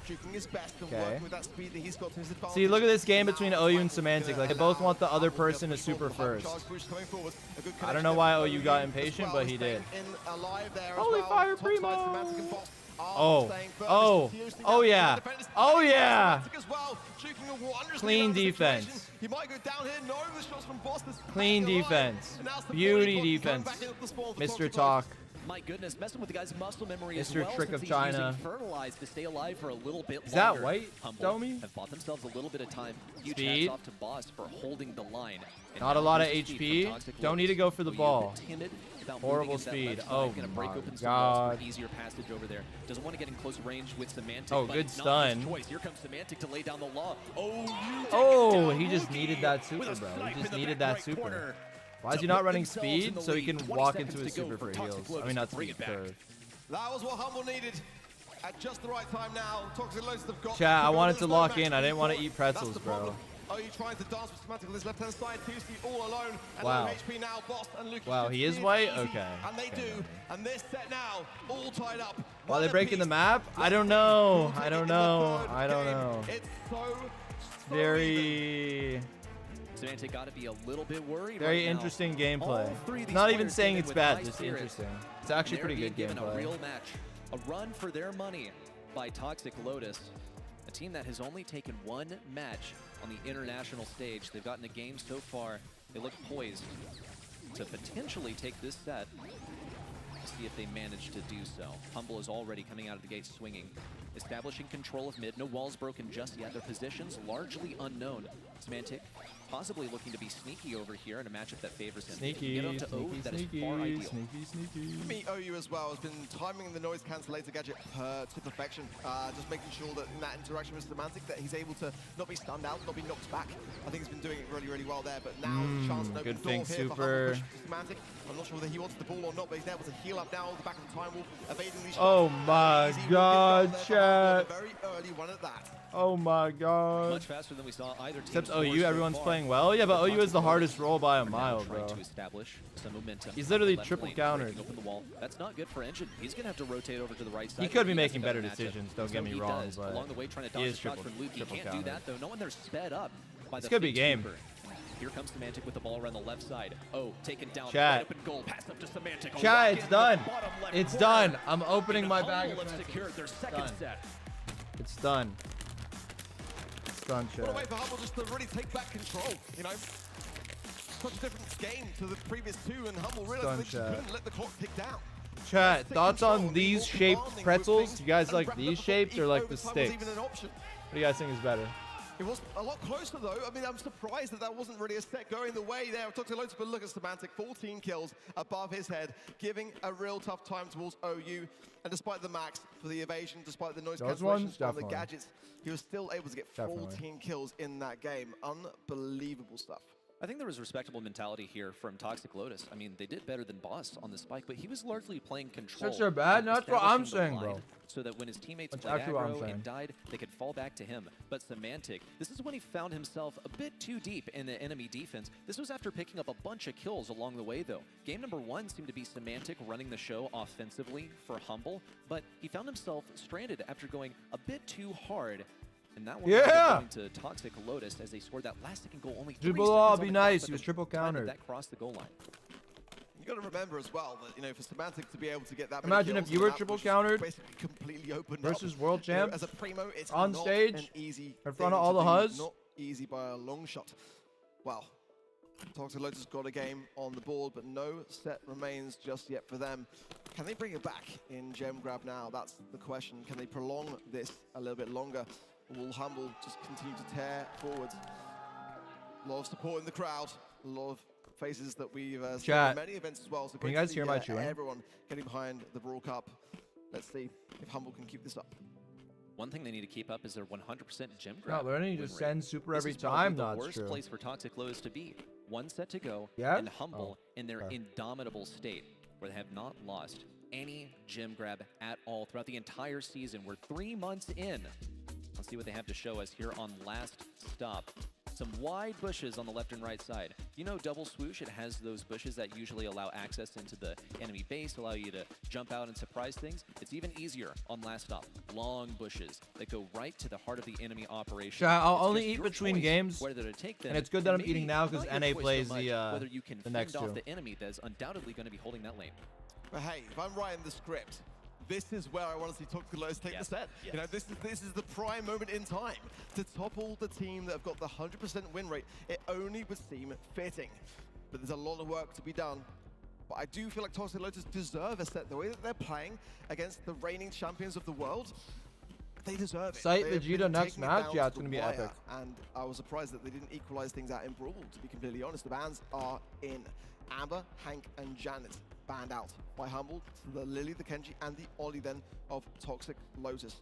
Juking his best and Okay. working with that speed that he's got to his advantage. See, look at this game Now between it's OU and Michael's Semantic. gonna Like, they both allow want the other Humble to person to push forward super with the hyper first. charge push coming forward. A good I don't connection know there why from OU got as impatient, well. but he He's did. staying in alive there as Holy well. fire, Topside, Primo. Semantic and Boss are Oh, staying first. oh, TOC oh now yeah, trying to defend his oh space. yeah. Semantic as well, juking a wondrously Clean around the defense. situation. He might go down here. No, the shots from Boss. This Clean bang alive. defense. And now it's the Beauty 40 defense. going back into the spawn for Mr. Toxic Talk. My goodness, messing with the guy's muscle memory as Mr. well, Trick since of he's China. using Fertilize to stay alive for a little bit Is that longer. white, Humble Domi? have bought themselves a little bit of time. Huge Speed. hats off to Boss for holding the line. And Not now a lot of here's the speed HP. from Toxic Don't need to Lotus. go for the OU a ball. bit timid about Horrible moving into that speed. left side, Oh gonna break my open some walls for God. easier passage over there. Doesn't want to get in close range with Semantic. Oh, but good not stun. his choice. Here comes Semantic to lay down the law. Oh, he just needed that super, bro. He just needed that super. Corner. Why is he not running speed? So he can walk into his super for heals. I mean, not speed, curve. That was what Humble needed at just the right time now. Toxic Lotus have got Chat, I wanted to there's no lock match in. I didn't want to before. eat pretzels, That's the bro. problem. Are you trying to dance with Semantic on this left-hand side? TOC all alone. And Wow. no HP now. Boss and Lucas. Wow, should he is see it white? easy, Okay. And they Okay, do. okay. And this set now, all tied up. While they're One breaking the apiece. map? I don't know. I don't know. I don't Game. know. It's so even. Very, Semantic got to be a little bit worried. very right now. interesting All gameplay. three of these Not even players saying came in it's with bad, high just spirits. interesting. It's actually They're pretty good being given a gameplay. real match, a run for their money by Toxic Lotus, a team that has only taken one match on the international stage. They've gotten a game so far. They look poised to potentially take this set. See if they manage to do so. Humble is already coming out of the gate swinging, establishing control of mid. No walls broken just yet. Their positions largely unknown. Semantic possibly looking to be sneaky over here in a matchup that favors him. Sneaky, Get up to O, sneaky, that is sneaky, far ideal. sneaky, sneaky. For me, OU as well has been timing the noise cancelator gadget to perfection. Just making sure that in that interaction with Semantic that he's able to not be stunned out, not be knocked back. I think he's been doing it really, really well there. But now there's a chance to open good the door thing, here for super. Humble push to Semantic. I'm not sure whether he wants the ball or not, but he's able to heal up now on the back of the time wall, evading these shots. Oh my Easy God, wicket goal there for Humble, chat. a very early one at that. Oh my God. Much faster than we saw either team. Except score OU, so everyone's far. playing well. Yeah, but Toxic OU is the Lotus hardest role by a are now mile, trying bro. to establish some momentum. He's on literally the left triple lane, countered. breaking open the wall. That's not good for Engine. He's gonna have to rotate over to the right side. He could be has making a better better matchup. decisions, don't So get me he wrong, does, but along the way trying to he dodge is the shots triple- from Luke. He triple can't do countered. that though. No one they're sped up by the This could be fake game. super. Here comes Semantic with the ball around the left side. Oh, taken down. Chat. Right open goal. Pass up to Semantic. A Chat, lock it's in the done. bottom left It's corner. done. I'm opening my bag Humble of have pretzels. secured their second Done. set. It's done. It's done, What a way chat. for Humble just to really take back control, you know? Such a different game to the previous two, and Humble realized Done, they just chat. couldn't let the clock tick down. Chat, Take thoughts control on and be these more shaped commanding with pretzels? things, You guys and like wrapping these up shaped or like the overtime was sticks? even an option. What do you guys think is better? It was a lot closer though. I mean, I'm surprised that wasn't really a set going the way there of Toxic Lotus, but look at Semantic, 14 kills above his head, giving a real tough time towards OU. And despite the max for the evasion, despite the noise Those cancellations ones, from the definitely. gadgets, he was still able to get 14 kills in that game. Unbelievable stuff. I think there was respectable mentality here from Toxic Lotus. I mean, they did better than Boss on the spike, but he was largely playing control. Six are bad? and No, that's what I'm establishing the saying, bro. line So that when his teammates That's played actually what I'm aggro saying. and died, they could fall back to him. But Semantic, this is when he found himself a bit too deep in the enemy defense. This was after picking up a bunch of kills along the way, though. Game number one seemed to be Semantic running the show offensively for Humble, but he found himself stranded after going a bit too hard. And that one Yeah! going to Toxic Lotus as they scored that last-second goal only 3 Dribble seconds all, on be the nice. clock, He but was the triple time that countered. That crossed the goal line. You got to remember as well that, you know, for Semantic to be able to get that Imagine many if kills you on were that triple push, countered basically completely opened versus up. world You know, champ as a primo, it's on not stage an easy in front of thing all to the do, Huzz. Not easy by a long shot. Wow. Toxic Lotus got a game on the board, but no set remains just yet for them. Can they bring it back in gem grab now? That's the question. Can they prolong this a little bit longer? Or will Humble just continue to tear forwards? A lot of support in the crowd. A lot of faces that we've seen in many events as well. So can you guys hear my chewing? Everyone getting behind the Brawl Cup. Let's see if Humble can keep this up. One thing they need to keep up is their 100% gem grab. No, they're going to just send super every time. This is That's the worst true. place for Toxic Lotus to be. One set to go, Yeah? and Humble in their indomitable state, where they have not lost any gem grab at all throughout the entire season. We're 3 months in. Let's see what they have to show us here on last stop. Some wide bushes on the left and right side. You know Double Swoosh, it has those bushes that usually allow access into the enemy base, allow you to jump out and surprise things. It's even easier on last stop. Long bushes that go right to the heart of the enemy operation. I'll It's only just eat your between choice games, whether to take them, and it's good that I'm maybe eating now because not your NA choice plays so much, the whether you can next fend off two. the enemy that is undoubtedly going to be holding that lane. But hey, if I'm writing the script, this is where I want to see Toxic Lotus take the set. Yes. You know, this is the prime moment in time to topple the team that have got the 100% win rate. It only would seem fitting, but there's a lot of work to be done. But I do feel like Toxic Lotus deserve a set. The way that they're playing against the reigning champions of the world, they deserve it. Sight They've Vegeta been next taking it match? down Yeah, to it's the gonna be wire, epic. And I was surprised that they didn't equalize things out in Brawl, to be completely honest. The bans are in. Amber, Hank, and Janet banned out by Humble, the Lily, the Kenji, and the Ollie then of Toxic Lotus.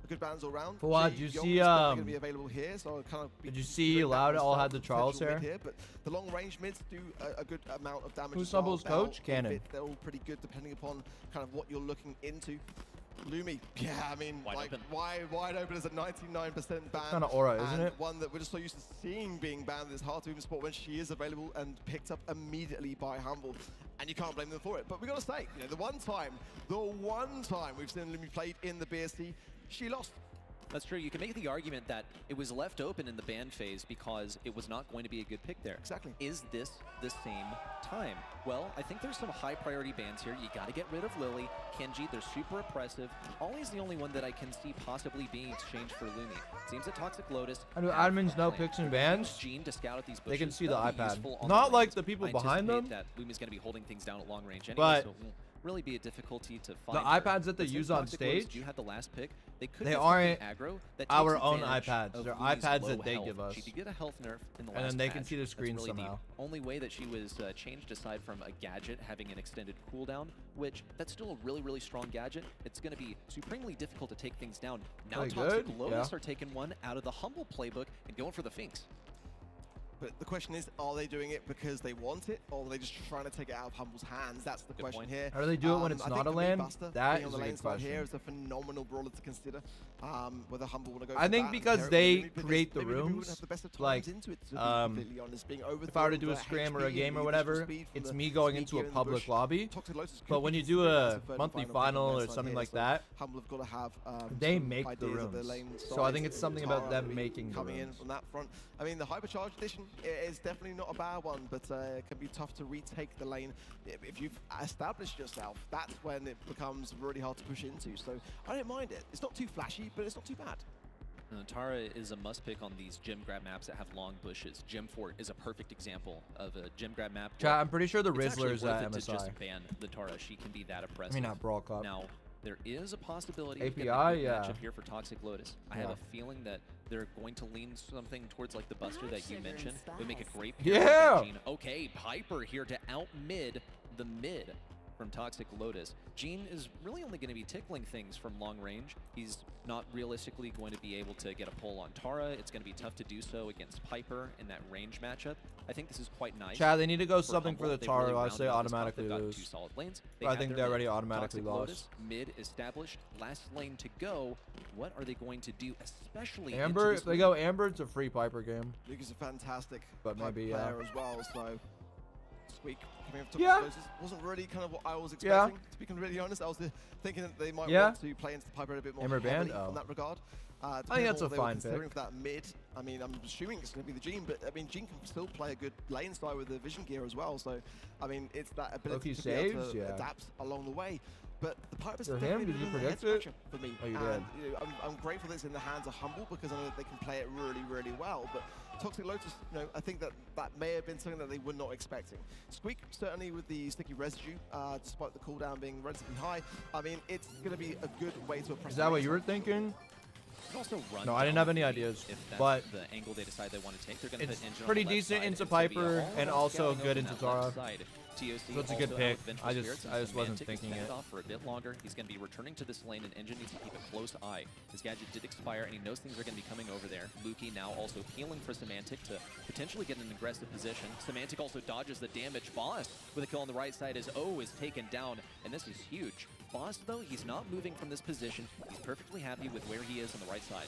Good bans all round. For what? Jay Did you Young's see, definitely gonna be available here, so I'll kind of did you see Loud all had the Charles potential hair? mid but the long range mids do a good amount of damage. Who's as well. Humble's Bell, coach? Cannon. They're all pretty good depending upon kind of what you're looking into. Lumi, yeah, I mean, Wide open. wide open is a 99% ban. Kind of aura, isn't and it? one that we're just so used to seeing being banned. It's hard to even spot when she is available and picked up immediately by Humble. And you can't blame them for it. But we got to say, you know, the one time we've seen Lumi played in the BSC, she lost. That's true. You can make the argument that it was left open in the ban phase because it was not going to be a good pick there. Exactly. Is this the same time? Well, I think there's some high priority bans here. You got to get rid of Lily. Kenji, they're super oppressive. Ollie's the only one that I can see possibly being exchanged for Lumi. Seems that Toxic Lotus. I know admins know picks and bans. Gene to scout out these bushes. They can see the That'll be iPad. useful on Not the like lanes. the people I behind anticipate them. that Lumi's going to be holding things down at long range anyway, But so it won't really be a difficulty to the find iPads that they But since use on Toxic Lotus stage, do have the last pick, they could they get aren't something aggro that our takes own advantage iPads. of They're Lumi's iPads low that they health. give us. She did get a health nerf in the last And then they can patch. see the That's screen really somehow. the only way that she was changed aside from a gadget having an extended cooldown, which that's still a really, really strong gadget. It's going to be supremely difficult to take things down. Now Pretty Toxic good, Lotus yeah. are taking one out of the Humble playbook and going for the Finks. But the question is, are they doing it because they want it, or are they just trying to take it out of Humble's hands? That's the Good question point. here. How do they do it when it's I not think a the lane? Buster That being on is the a lane good side here question. is a phenomenal brawler to consider. Whether Humble want to go I for think that, because pair it they with Lumi, because create the maybe Lumi wouldn't rooms, have the best of times like, into it, to be completely honest, being if I were to overthrown do a for scrim or a HP game and or the whatever, additional speed from it's the me going speed into gear a in the public bush. lobby. Toxic Lotus could But be when you do considered as a third and monthly pick final on or their side something here, like so that, Humble have got to have they some make the ideas of their rooms. lane So I think size. it's something about Tara them will be making the coming in rooms. from that front. I mean, the Hypercharge edition is definitely not a bad one, but it can be tough to retake the lane. If you've established yourself, that's when it becomes really hard to push into. So I don't mind it. It's not too flashy, but it's not too bad. Tara is a must pick on these gem grab maps that have long bushes. Gem Fort is a perfect example of a gem grab map. Chat, I'm pretty sure the it's actually Rizzler's worth at it to MSI. just ban the Tara. She can be that I oppressive. mean, not Brawl Cup. Now, there is a possibility of API, getting a good yeah. matchup here for Toxic Lotus. I have a feeling that they're going to lean something towards like the Buster that you mentioned. It would make a great pair with Yeah! that Gene. Okay, Piper here to out-mid the mid from Toxic Lotus. Gene is really only going to be tickling things from long range. He's not realistically going to be able to get a pull on Tara. It's going to be tough to do so against Piper in that range matchup. I think this is quite nice. Chat, they need to go something for Humble. the They've Tara. really I say rounded out this top. automatically They've got lose. 2 solid lanes. I think have they their already mid. automatically Toxic lost. Lotus, mid established, last lane to go. What are they going to do, especially into Amber, this if they win? go Amber, it's a free Piper game. Luke is a fantastic But maybe, player as well, so Squeak coming from Yeah. Lotus wasn't really kind of what I was expecting, to be completely honest. I was thinking that they might Yeah. want to play into the Piper a bit more Hammer heavily band? Oh. in that regard. I think that's a fine pick. For that mid. I mean, I'm assuming it's going to be the Gene, but I mean, Gene can still play a good lane style with the vision gear as well. So, I mean, it's that ability Loki to be able saves? to Yeah. adapt along the way. But the Pirates For are him, definitely did you a predict head it? scratcher for me. Oh, you and, did. you know, I'm grateful that it's in the hands of Humble because I know that they can play it really, really well. But Toxic Lotus, you know, I think that may have been something that they were not expecting. Squeak, certainly with the sticky residue, despite the cooldown being relatively high, I mean, it's going to be a good way to approach. Is that what you were thinking? Also run No, I didn't have any ideas, if that's but the angle they decide they want to take. They're going to it's put Engine pretty on the left decent side. into It's gonna be Piper all and about also scouting good open into that left Zara. side. TOC So it's a also good out pick. with Vengeful I just Spirits, and wasn't Semantic is thinking kept it. off for a bit longer. He's going to be returning to this lane, and Engine needs to keep a close eye. His gadget did expire, and he knows things are going to be coming over there. Luki now also peeling for Semantic to potentially get in an aggressive position. Semantic also dodges the damage. Boss with a kill on the right side as O is taken down, and this is huge. Boss, though, he's not moving from this position. He's perfectly happy with where he is on the right side.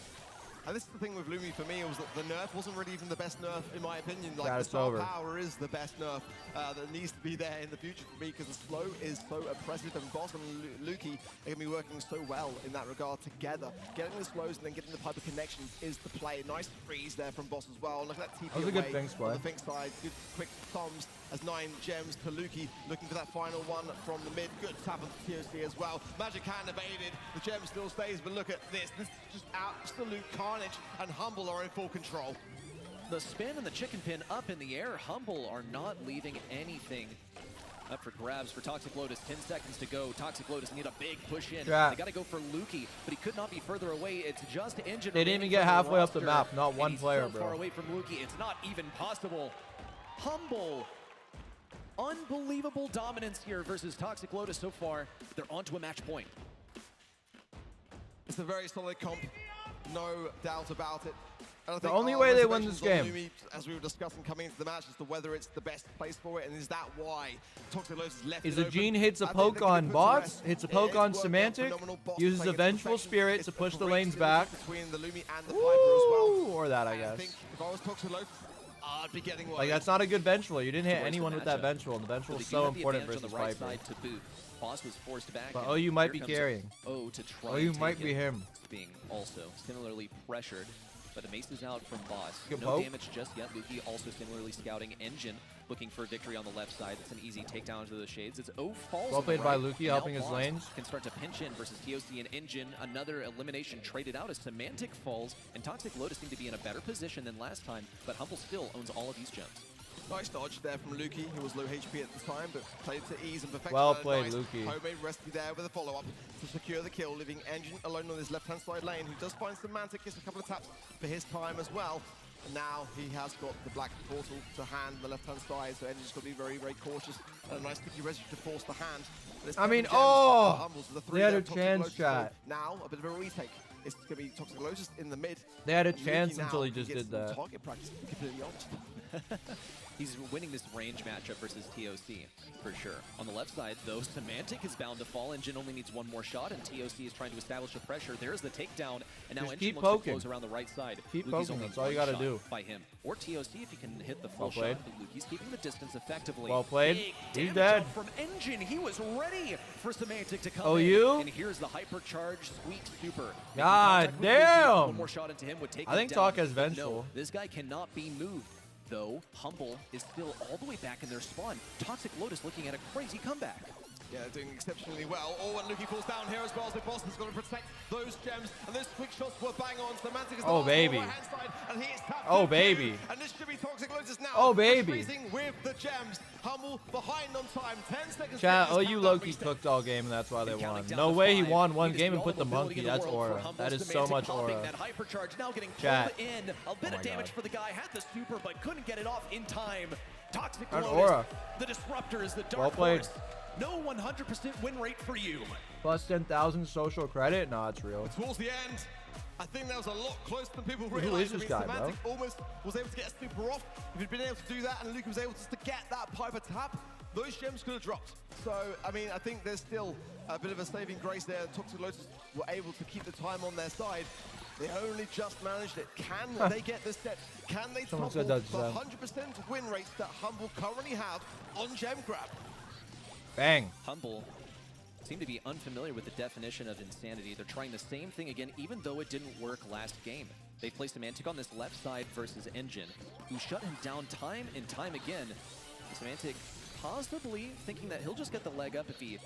And this is the thing with Lumi for me, was that the nerf wasn't really even the best nerf, in my opinion. Like, Yeah, the it's star over. power is the best nerf that needs to be there in the future for me, because the slow is so oppressive, and Boss and Luki are going to be working so well in that regard together. Getting the slows and then getting the Piper connection is the play. Nice freeze there from Boss as well. Look at that TP That was a good away Finks play. on the Finks side. Good quick thumbs as 9 gems to Luki, looking for that final one from the mid. Good tap of the TOC as well. Magic hand evaded. The gem still stays, but look at this. This is just absolute carnage, and Humble are in full control. The spin and the chicken pin up in the air. Humble are not leaving anything up for grabs for Toxic Lotus. 10 seconds to go. Toxic Lotus need a big push in. Yeah. They got to go for Luki, but he could not be further away. It's just Engine. They didn't even remaining get on the halfway up the roster, map. Not and one he's player, so bro. far away from Luki. It's not even possible. Humble. Unbelievable dominance here versus Toxic Lotus so far. They're onto a match point. It's a very solid comp, no doubt about it. And I The think only our way they win this reservations on game. Lumi, as we were discussing coming into the match, as to whether it's the best place for it, and is that why Toxic Lotus left Is it a open? Gene hits a I think poke they can be on put to bots, rest. hits a It poke has on worked out Semantic, phenomenal. Boss uses playing a it to Vengeful perfection. Spirit It's to a push the great lanes synergy back. between the Lumi and the Piper as well. Ooh, or that, I And I guess. think if I was Toxic Lotus, I'd be getting worried. Like, that's not a good Vengeful. You didn't hit Towards the anyone with that matchup. Vengeful, and the Vengeful But is they do so have the important advantage versus on the right Piper. side to boot. Boss was forced back. But and oh, you might here be comes carrying. Oh, to try Oh, and you take might be it. him. Being also similarly pressured, but the mace is out from Boss. Good No poke. damage just yet. Luki also similarly scouting Engine, looking for victory on the left side. It's an easy takedown to the shades. It's O falls. Well on the played by right, Luki, and now helping his Boss lanes. Can start to pinch in versus TOC and Engine. Another elimination traded out as Semantic falls, and Toxic Lotus seem to be in a better position than last time, but Humble still owns all of these gems. Nice dodge there from Luki, who was low HP at the time, but played to ease and perfection. Well And a played, nice Luki. homemade rescue there with a follow-up to secure the kill, leaving Engine alone on his left-hand side lane, who does find Semantic, gets a couple of taps for his time as well. And now he has got the black portal to hand on the left-hand side, so Engine's got to be very, very cautious. And a nice sticky residue to force the hand. But it's I mean, 7 gems oh! for Humble, so the They three had there, a Toxic chance, Lotus. chat. So now, a bit of a retake. It's going to be Toxic Lotus in the mid. They had a Luki chance now until he just gets did some that. target practice, to be completely honest. He's winning this range matchup versus TOC, for sure. On the left side, though, Semantic is bound to fall. Engine only needs one more shot, and TOC is trying to establish the pressure. There's the takedown, and now Just Engine keep looks to poking. close around the right side. Keep Luki's poking, only that's all you one gotta shot do. by him. Or TOC if he can hit the full Well played. shot, but Luki's keeping the distance effectively. Well played. Big He's damage dead. up from Engine. He was ready for Semantic to come Oh, in. you? And here's the hypercharged Squeak Super. Making God contact with Luki. damn! One more shot into him would take I him think down. Talk has But vengeful. No, this guy cannot be moved. Though, Humble is still all the way back in their spawn. Toxic Lotus looking at a crazy comeback. Yeah, doing exceptionally well. Oh, and Luki falls down here as well, so Boston's got to protect those gems. And those quick shots were bang on. Semantic is the Oh, last baby. on the right-hand side, and he is tapped Oh, in baby. too. And this should be Toxic Lotus now. Oh, baby. Freezing with the gems. Humble behind on time. 10 seconds. Chat, to oh, this you countdown low-key reset. cooked all game, and that's why they And won. counting down No to way he 5. won one It is game the and put the all-mobility monkey. in the That's world for aura. Humble. That is so Semantic much popping aura. That hypercharge now getting Chat. pulled in. A bit Oh of my damage God. for the guy. Had the super, but couldn't get it off in time. Toxic An Lotus. aura. The disruptor is the dark Well played. horse. No 100% win rate for you. Plus 10,000 social credit? Nah, it's real. Towards the end, I think that was a lot closer than people Who realized. is this guy, bro? Semantic almost was able to get a super off. If he'd been able to do that and Luke was able to get that Piper tap, those gems could have dropped. So, I mean, I think there's still a bit of a saving grace there. Toxic Lotus were able to keep the time on their side. They only just managed it. Can they get this set? Can they Someone's topple gonna the dodge 100% win rate that Humble currently have on Gem Grab? Bang. Humble seem to be unfamiliar with the definition of insanity. They're trying the same thing again, even though it didn't work last game. They placed Semantic on this left side versus Engine, who shut him down time and time again. Semantic possibly thinking that he'll just get the leg up if he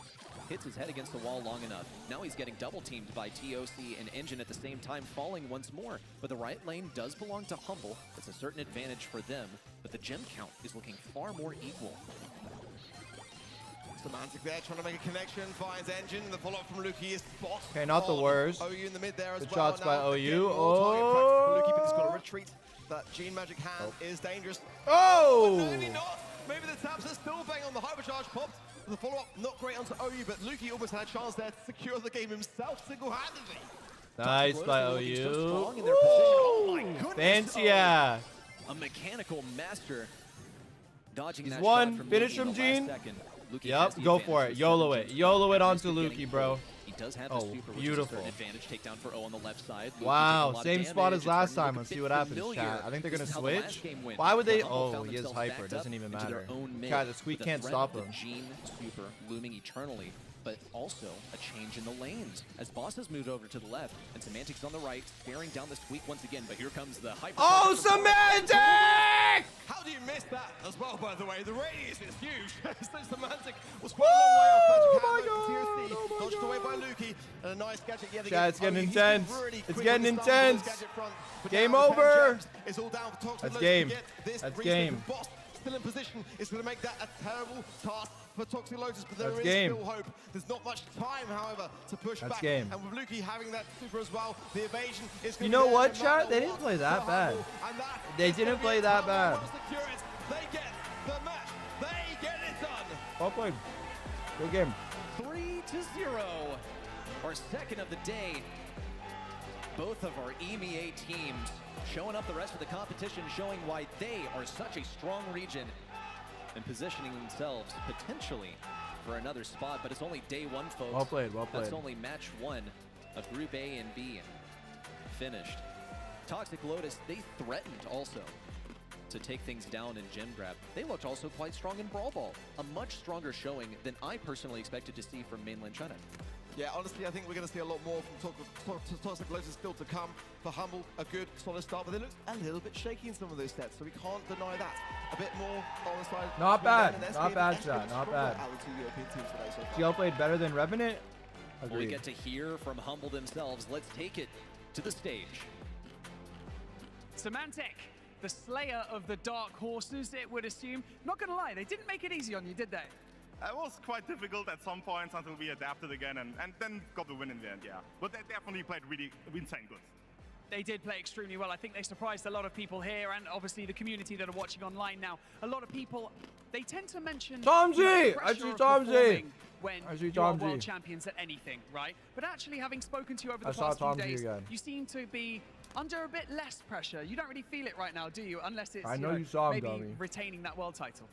hits his head against the wall long enough. Now he's getting double teamed by TOC and Engine at the same time, falling once more. But the right lane does belong to Humble. It's a certain advantage for them, but the gem count is looking far more equal. Semantic there trying to make a connection, finds Engine. The follow-up from Luki is spot. Okay, not the worst. OU in the mid there as Good well. shots by Now, OU. again, more target practice for Luki, but he's got to Oh! retreat. That Gene Magic hand is dangerous. Oh! Maybe not. Maybe the taps are still bang on the hypercharge popped. The follow-up not great onto OU, but Luki almost had a chance there to secure the game himself single-handedly. Nice by So strong OU. in their position. Oh my goodness. Fancy, yeah. A mechanical master. Dodging He's that won. shot from Finish Luki in him, the last Gene. second. Luki has Yep, the go advantage for it. with YOLO 7 it. YOLO it at onto risk of Luki, getting bro. killed. He does have the Oh, super, which beautiful. is an advantage takedown for O on the left side. Luki Wow, took a lot of same spot damage. as last It's starting time. to Let's look see a what bit happens, familiar. chat. I think they're This gonna is how the last switch. game went, Why would they? where Humble Oh, found he is themselves hyper. backed Doesn't up even into their matter. own mid, Chat, the squeak with the can't threat stop of the him. Gene super looming eternally, but also a change in the lanes as Boss has moved over to the left and Semantic's on the right, staring down the squeak once again. But here comes the hyper. Oh, Semantic! How do you miss that as well, by the way? The radius is huge. So Semantic was quite a long way off. Magic hand over TOC, dodged away by Luki, and a nice gadget yet again. Chat, it's getting He's been intense. really It's quick getting on the start of his intense. gadget front, but Game now the 10 over. gems is all down for Toxic. That's Lotus game. to get this That's respawn. game. Boss still in position. It's going to make that a terrible task for Toxic Lotus, but there That's is game. still hope. There's not much time, however, to push That's back. game. And with Luki having that super as well, the evasion is going You to know be what, there no matter chat? They didn't what play that for bad. Humble, and that They is gonna didn't be play a that tough bad. one to secure it. They get the match. They get it done. Well played. Good game. 3-0. Our second of the day. Both of our EMEA teams showing up the rest of the competition, showing why they are such a strong region and positioning themselves potentially for another spot. But it's only day one, folks. Well played, well played. That's only match one of Group A and B finished. Toxic Lotus, they threatened also to take things down in Gem Grab. They looked also quite strong in Brawl Ball. A much stronger showing than I personally expected to see from mainland China. Yeah, honestly, I think we're going to see a lot more from Toxic Lotus still to come. For Humble, a good, solid start, but they looked a little bit shaky in some of those sets, so we can't deny that. A bit more on the side. Not bad. And Not SK bad, SK chat. was Not stronger bad. out of the two European teams today so far. CL played better than Revenant. We Agreed. get to hear from Humble themselves. Let's take it to the stage. Semantic, the slayer of the dark horses, it would assume. Not gonna lie, they didn't make it easy on you, did they? It was quite difficult at some points until we adapted again and then got the win in the end, yeah. But they definitely played really insane good. They did play extremely well. I think they surprised a lot of people here and obviously the community that are watching online now. A lot of people, they tend to mention Tomzy! the I pressure see of Tomzy! performing when I see you are Tomzy. world champions at anything, right? But actually having spoken to you over the I saw past few Tomzy days, again. you seem to be under a bit less pressure. You don't really feel it right now, do you? Unless it's I know you saw him, maybe dummy. retaining that world title.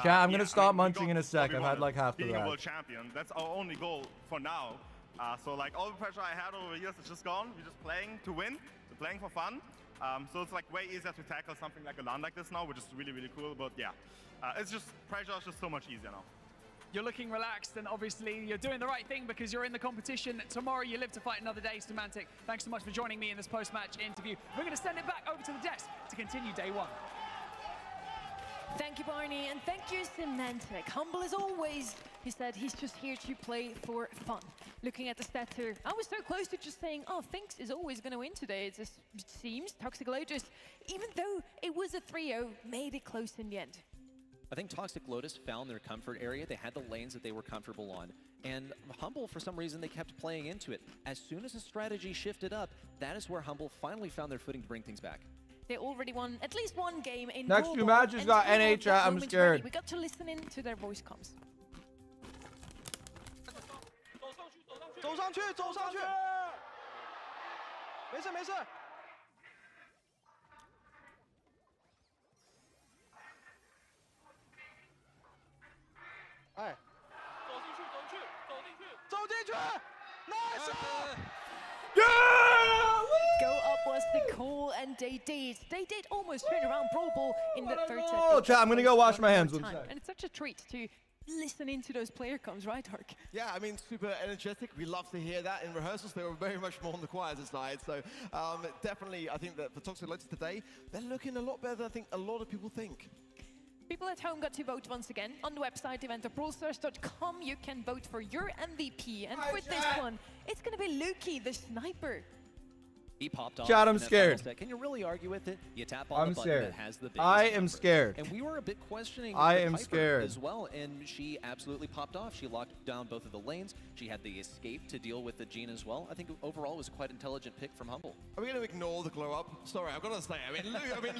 Chat, I'm Yeah, gonna stop we munching got in a sec. what we I've had wanted, like half the being a world rest. champion. That's our only goal for now. So like all the pressure I had over the years is just gone. We're just playing to win. We're playing for fun. So it's like way easier to tackle something like a LAN like this now, which is really, really cool. But yeah, it's just pressure is just so much easier now. You're looking relaxed and obviously you're doing the right thing because you're in the competition. Tomorrow you live to fight another day. Semantic, thanks so much for joining me in this post-match interview. We're going to send it back over to the desk to continue day one. Thank you, Barney, and thank you, Semantic. Humble as always. He said he's just here to play for fun. Looking at the stats here, I was so close to just saying, oh, Finks is always going to win today. It just seems Toxic Lotus, even though it was a 3-0, made it close in the end. I think Toxic Lotus found their comfort area. They had the lanes that they were comfortable on. And Humble, for some reason, they kept playing into it. As soon as the strategy shifted up, that is where Humble finally found their footing to bring things back. They already won at least one game in Next Brawl few Ball, matches and got to have NA that chat, I'm moment scared. ready, we got to listen in to their voice comms. 走上去，走上去，没事没事。哎，走进去，走进去，走进去，走进去，nice！ Yeah! Go was the call, and they did. They did almost turn around Brawl Ball in the third set. Oh, chat, I'm gonna go wash my hands. And it's such a treat to listen into those player comms, right, Hark? Yeah, I mean, super energetic. We love to hear that. In rehearsals, they were very much more on the quieter side. So definitely, I think that for Toxic Lotus today, they're looking a lot better than I think a lot of people think. People at home got to vote once again. On the website, eventofbrawlstars.com, you can vote for your MVP. And for this one, it's going to be Lukey, the sniper. He popped off. Chad, I'm in that scared. final set. Can you really argue with it? You tap on I'm the button scared. that has the biggest I am numbers. scared. And we were a bit questioning I the am Piper scared. as well, and she absolutely popped off. She locked down both of the lanes. She had the escape to deal with the Jean as well. I think overall it was quite an intelligent pick from Humble. Are we going to ignore the glow up? Sorry, I've got to say. I mean,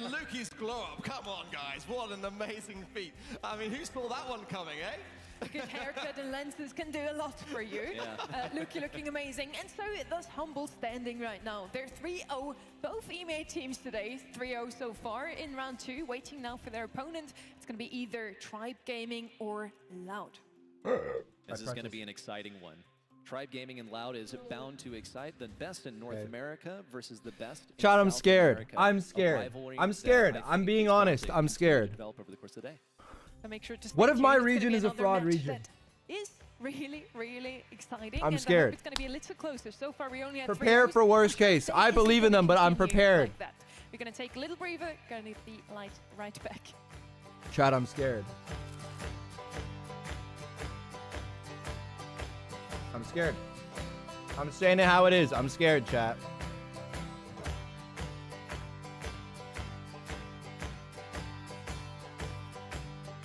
Lukey's glow up. Come on, guys. What an amazing feat. I mean, who saw that one coming, eh? A good haircut and lenses can do a lot for you. Yeah. Lukey looking amazing. And so does Humble standing right now. They're 3-0, both EMEA teams today. 3-0 so far in round 2, waiting now for their opponent. It's going to be either Tribe Gaming or Loud. This is going to be an exciting one. Tribe Gaming and Loud is bound to excite the best in North America versus the best in Chad, I'm South scared. America. I'm A scared. rivalry I'm that scared. I I'm think being is going honest. to I'm continue to scared. develop over the course of the day. So make sure to What stay if my tuned. It's gonna region be is a another fraud match region? that is really, really exciting. I'm and scared. I hope it's going to be a little closer. So far, we only had 3 Prepare rows. for worst case. So I is it believe in gonna them, but I'm continue prepared. like that? We're going to take a little breather, going to be right back. Chad, I'm scared. I'm scared. I'm saying it how it is. I'm scared, chat.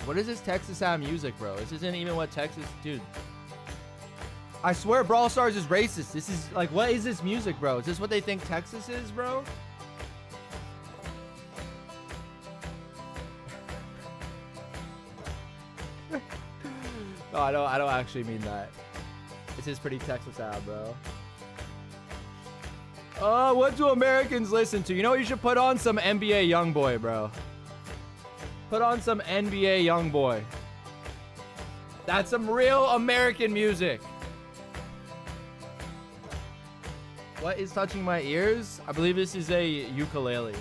What is this Texas Am music, bro? This isn't even what Texas... Dude. I swear Brawl Stars is racist. This is... Like, what is this music, bro? Is this what they think Texas is, bro? No, I don't actually mean that. This is pretty Texas Am, bro. Oh, what do Americans listen to? You know what? You should put on some NBA Youngboy, bro. Put on some NBA Youngboy. That's some real American music. What is touching my ears? I believe this is a ukulele.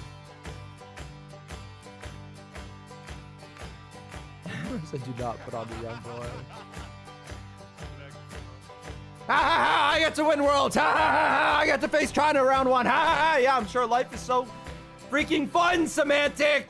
So do not put on the Youngboy. Ha ha ha! I get to win worlds! Ha ha ha! I get to face China round 1! Ha ha ha! Yeah, I'm sure life is so freaking fun, Semantic!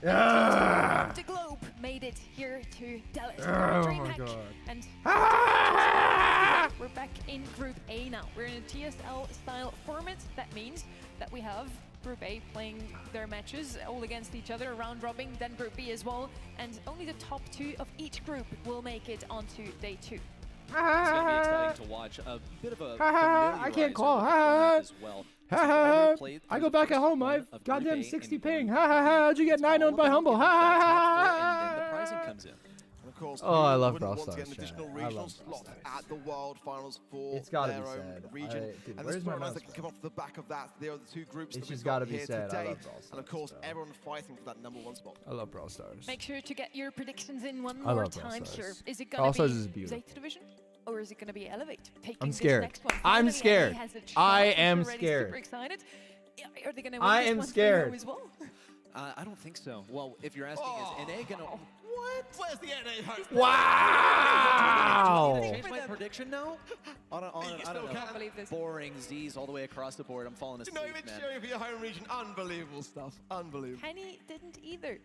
The globe made it here to Dallas. Oh my God. And Ah! we're back in Group A now. We're in a TSL style format. That means that we have Group A playing their matches all against each other, round robin, then Group B as well. And only the top 2 of each group will make it onto day 2. It's going to be exciting to watch. A bit of a I can't call. as well. I go back at home. I've goddamn 60 ping. Ha ha ha! How'd you get 9-0 by Humble? Ha ha ha! And then the prizing comes in. And of course, Oh, I love wouldn't Brawl want to get Stars, an additional chat. I regional love Brawl slot Stars. at the World Finals for It's gotta their be own sad. region. Dude, And where's the my storylines mouse that can come off the back of that, they are the 2 groups It's that we've just got gotta be here sad. I today. love Brawl And of Stars, course, bro. everyone fighting for that #1 spot. I love Brawl Stars. Make sure to get your predictions in one I more love Brawl time here. Stars. Is it Brawl going Stars to is be beautiful. Zeta Division? Or is it going to be Elevate? Taking I'm this scared. next one. I'm Finally, scared. LA has a chance. I I'm am already scared. Super excited. Are they going to I win am this one scared. 3-0 as well? I don't think so. Well, if you're asking, is NA going to... What? Where's the NA host? Wow! Change my prediction now? On I don't know. Can't believe this. Boring Z's all the way across the board. I'm falling asleep, Not even man. cheering for your home region. Unbelievable stuff. Unbelievable. Penny didn't either.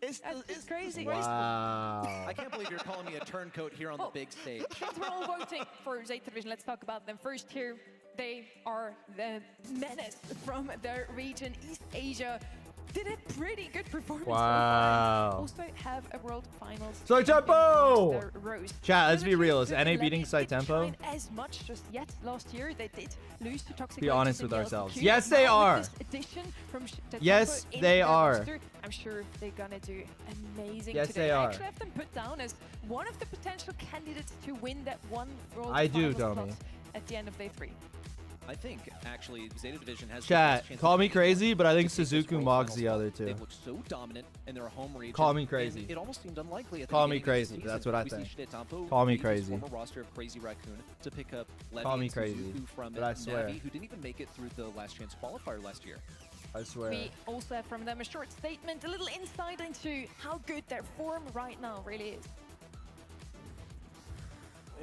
It's That's crazy. Wow. I can't believe you're calling me a turncoat here on the big stage. Since we're all voting for Zeta Division, let's talk about them first here. They are the menace from their region, East Asia. Did a pretty good performance so Wow. far. Also have a World Finals. Side Tempo! Their rows. Chat, let's be Unfortunately, real. Is the NA 11 beating Side didn't Tempo? shine as much just yet. Last year, they did lose to Toxic Be Lotus honest and with the ourselves. LCQ. Yes, they Now with are. this addition from Side Yes, Tempo in they their are. roster, I'm sure they're gonna do amazing Yes, today. they I are. actually have them put down as one of the potential candidates to win that one World I do, Finals Domi. slot at the end of day 3. I think, actually, Zeta Division has... the Chat, best chance call of me beating crazy, but I think to take this Suzuku World Mogs Finals the spot. other two. They've looked so dominant in their home region. Call me and crazy. It almost seemed unlikely at the Call me beginning of the crazy. season. That's what I We see think. Shitetampo Call me leave his crazy. former roster of Crazy Raccoon to pick up Levy Call me and crazy, Suzuku from but I swear. Navi, who didn't even make it through the last chance qualifier last year. I swear. We also have from them a short statement, a little insight into how good their form right now really is.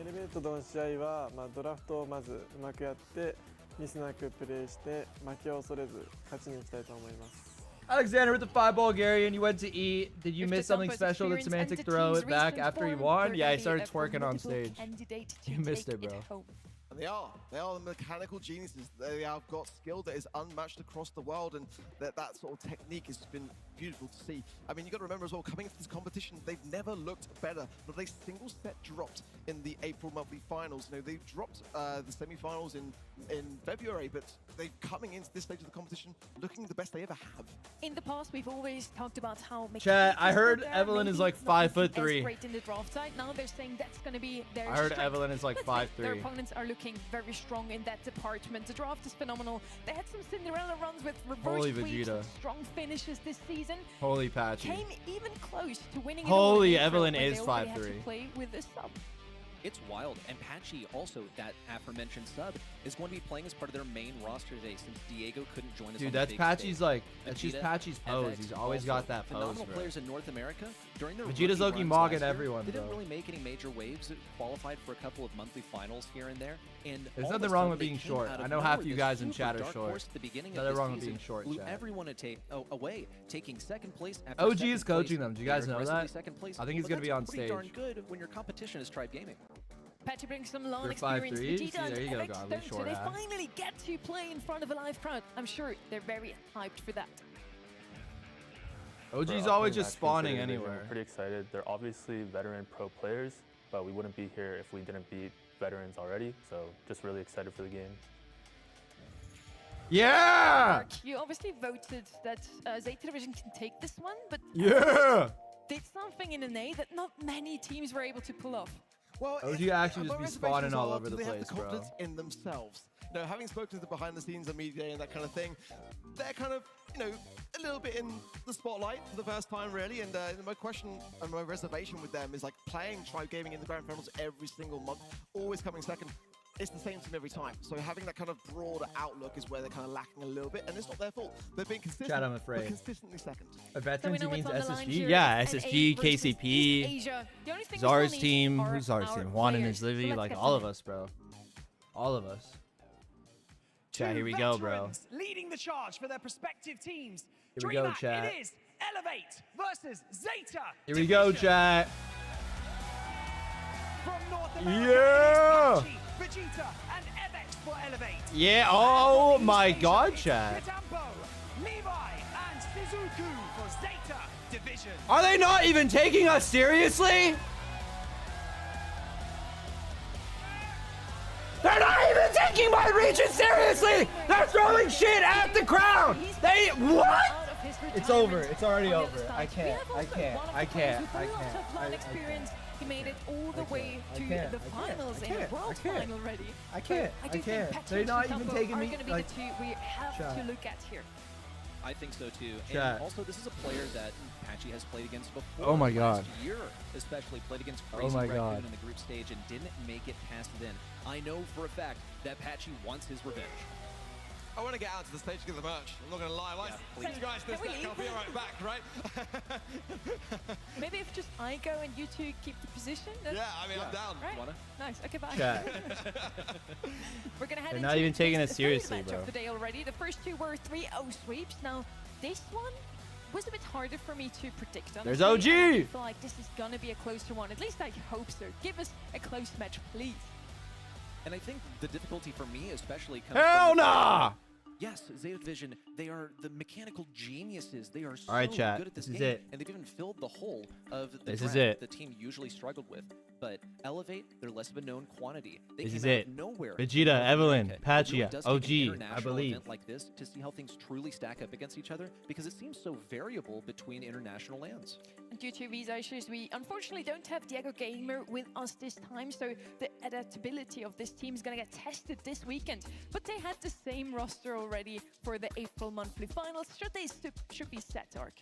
エレメントの試合は、ドラフトをまずうまくやってミスなくプレーして負けを恐れず勝ちに行きたいと思います。 Alexander with the 5 Bulgarian. You went to eat. Did you If miss the something Dumpers special? Did experience Semantic and the throw team's it back recent after he form, won? they're Yeah, he gonna started be a twerking on formidable stage. candidate to You missed take it, bro. home. And they are the mechanical geniuses. They have got skill that is unmatched across the world, and that sort of technique has been beautiful to see. I mean, you got to remember as well, coming into this competition, they've never looked better. Not a single set dropped in the April monthly finals. You know, they've dropped the semi-finals in February, but they're coming into this stage of the competition looking the best they ever have. In the past, we've always talked about how Chat, I heard there, Evelyn is maybe like it's not 5'3". as great in the draft side. Now they're saying that's going to be their I heard strength. Evelyn is like Let's say 5'3". Their opponents are looking very strong in that department. The draft is phenomenal. They had some Cinderella runs with reverse Holy sweeps, Vegeta. strong finishes this season. Holy Patchy. Came even close to winning. it Holy all in April Evelyn when is they already had to 5'3". play with a sub. It's wild. And Patchy, also that aforementioned sub, is going to be playing as part of their main roster today since Diego couldn't join us on Dude, the that's big Patchy's stage. like, that's just Vegeta, Patchy's pose. FX, He's always also got that pose, phenomenal bro. players in North America. During their Vegeta's rookie Loki runs mogging last year, everyone, They didn't bro. really make any major waves. Qualified for a couple of monthly finals here and there. And There's all of a nothing wrong sudden with they being came short. out I of know half nowhere. you This guys in super chat are dark short. horse at the beginning Nothing of this wrong with season being short, blew chat. everyone away, taking second place after OG second is coaching place. them. Do you guys They're know aggressively that? second place, I think he's but gonna be that's on pretty stage. darn good when your competition is Tribe Gaming. Patchy brings some long You're experience. 5'3". Vegeta See, and there you go, FX Godly, don't, so short they ass. finally get to play in front of a live crowd. I'm sure they're very hyped for that. OG's For always upcoming just match spawning considered division, anywhere. We're pretty excited. They're obviously veteran pro players, but we wouldn't be here if we didn't beat veterans already. So just really excited for the game. Yeah! Mark, you obviously voted that Zeta Division can take this one, but Yeah! did something in an A that not many teams were able to pull off. Well, OG it's- actually my just be reservations spawning all are, over do the they have place, the bro. confidence in themselves? You know, having spoken to the behind the scenes and media and that kind of thing, they're kind of, you know, a little bit in the spotlight for the first time, really. And my question and my reservation with them is like playing Tribe Gaming in the grand finals every single month, always coming second. It's the same team every time. So having that kind of broader outlook is where they're kind of lacking a little bit, and it's not their fault. They've been consistent, Chat, I'm afraid. but consistently second. A So we veterans, he know means what's on the line SSG? here. Yeah, It's an SSG, A versus East KCP, Asia. The only thing we Zara's still need team. are Who's Zara's our team? Juan and players. his So Livy, let's like get all them of in. us, bro. All of us. Chat, Two here we go, bro. veterans leading the charge for their respective teams. Here we go, DreamHack, chat. It is Elevate versus Zeta. Here we go, Division. chat. From North America, Yeah! it is Patchy, Vegeta, and FX for Elevate. Yeah, oh From my East Asia, god, it's chat. Shitetampo, Levi, and Suzuku for Zeta Division. Are they not even taking us seriously? They're not even taking my region seriously! They're throwing shit at the crowd! They, what? It's over. It's already over. I can't. I can't. I can't. I can't. He made it all the way to can't. the finals in a world final already. I can't. I I do can't. think Patchy They're and not even Shitetampo taking are me. going to be Like, the two we have Chat. to look at here. I think so too. Chat. And also, this is a player that Patchy has played against before. Oh my last God. year, especially played against Oh Crazy my Raccoon God. in the group stage and didn't make it past then. I know for a fact that Patchy wants his revenge. I want to get out to the stage to get the merch. I'm not going to lie. Like, please. you guys this Can we back, I'll be leave? right back, right? Maybe if just I go and you two keep the position. Yeah, I mean, I'm down. Right? Wanna? Nice. Okay, bye. Chat. We're gonna head They're into not even taking today's it seriously, third match bro. of the day already. The first two were 3-0 sweeps. Now, this one was a bit harder for me to predict. There's honestly, and I OG! feel like this is gonna be a closer one. At least I hope so. Give us a close match, please. And I think the difficulty for me especially comes Hell from the fact nah! that, yes, Zeta Division, they are the mechanical geniuses. They are so All right, chat, good at this this is game. it. And they've even filled the hole of the This is draft it. the team usually struggled with. But Elevate, they're less of a known quantity. They This came is out it. of nowhere. Vegeta, in North Evelyn, America. It really Patchia, does take an OG, I international believe. event like this to see how things truly stack up against each other because it seems so variable between international lands. And due to visa issues, we unfortunately don't have Diego Gamer with us this time, so the adaptability of this team is going to get tested this weekend. But they had the same roster already for the April monthly finals. Should be set, Ark?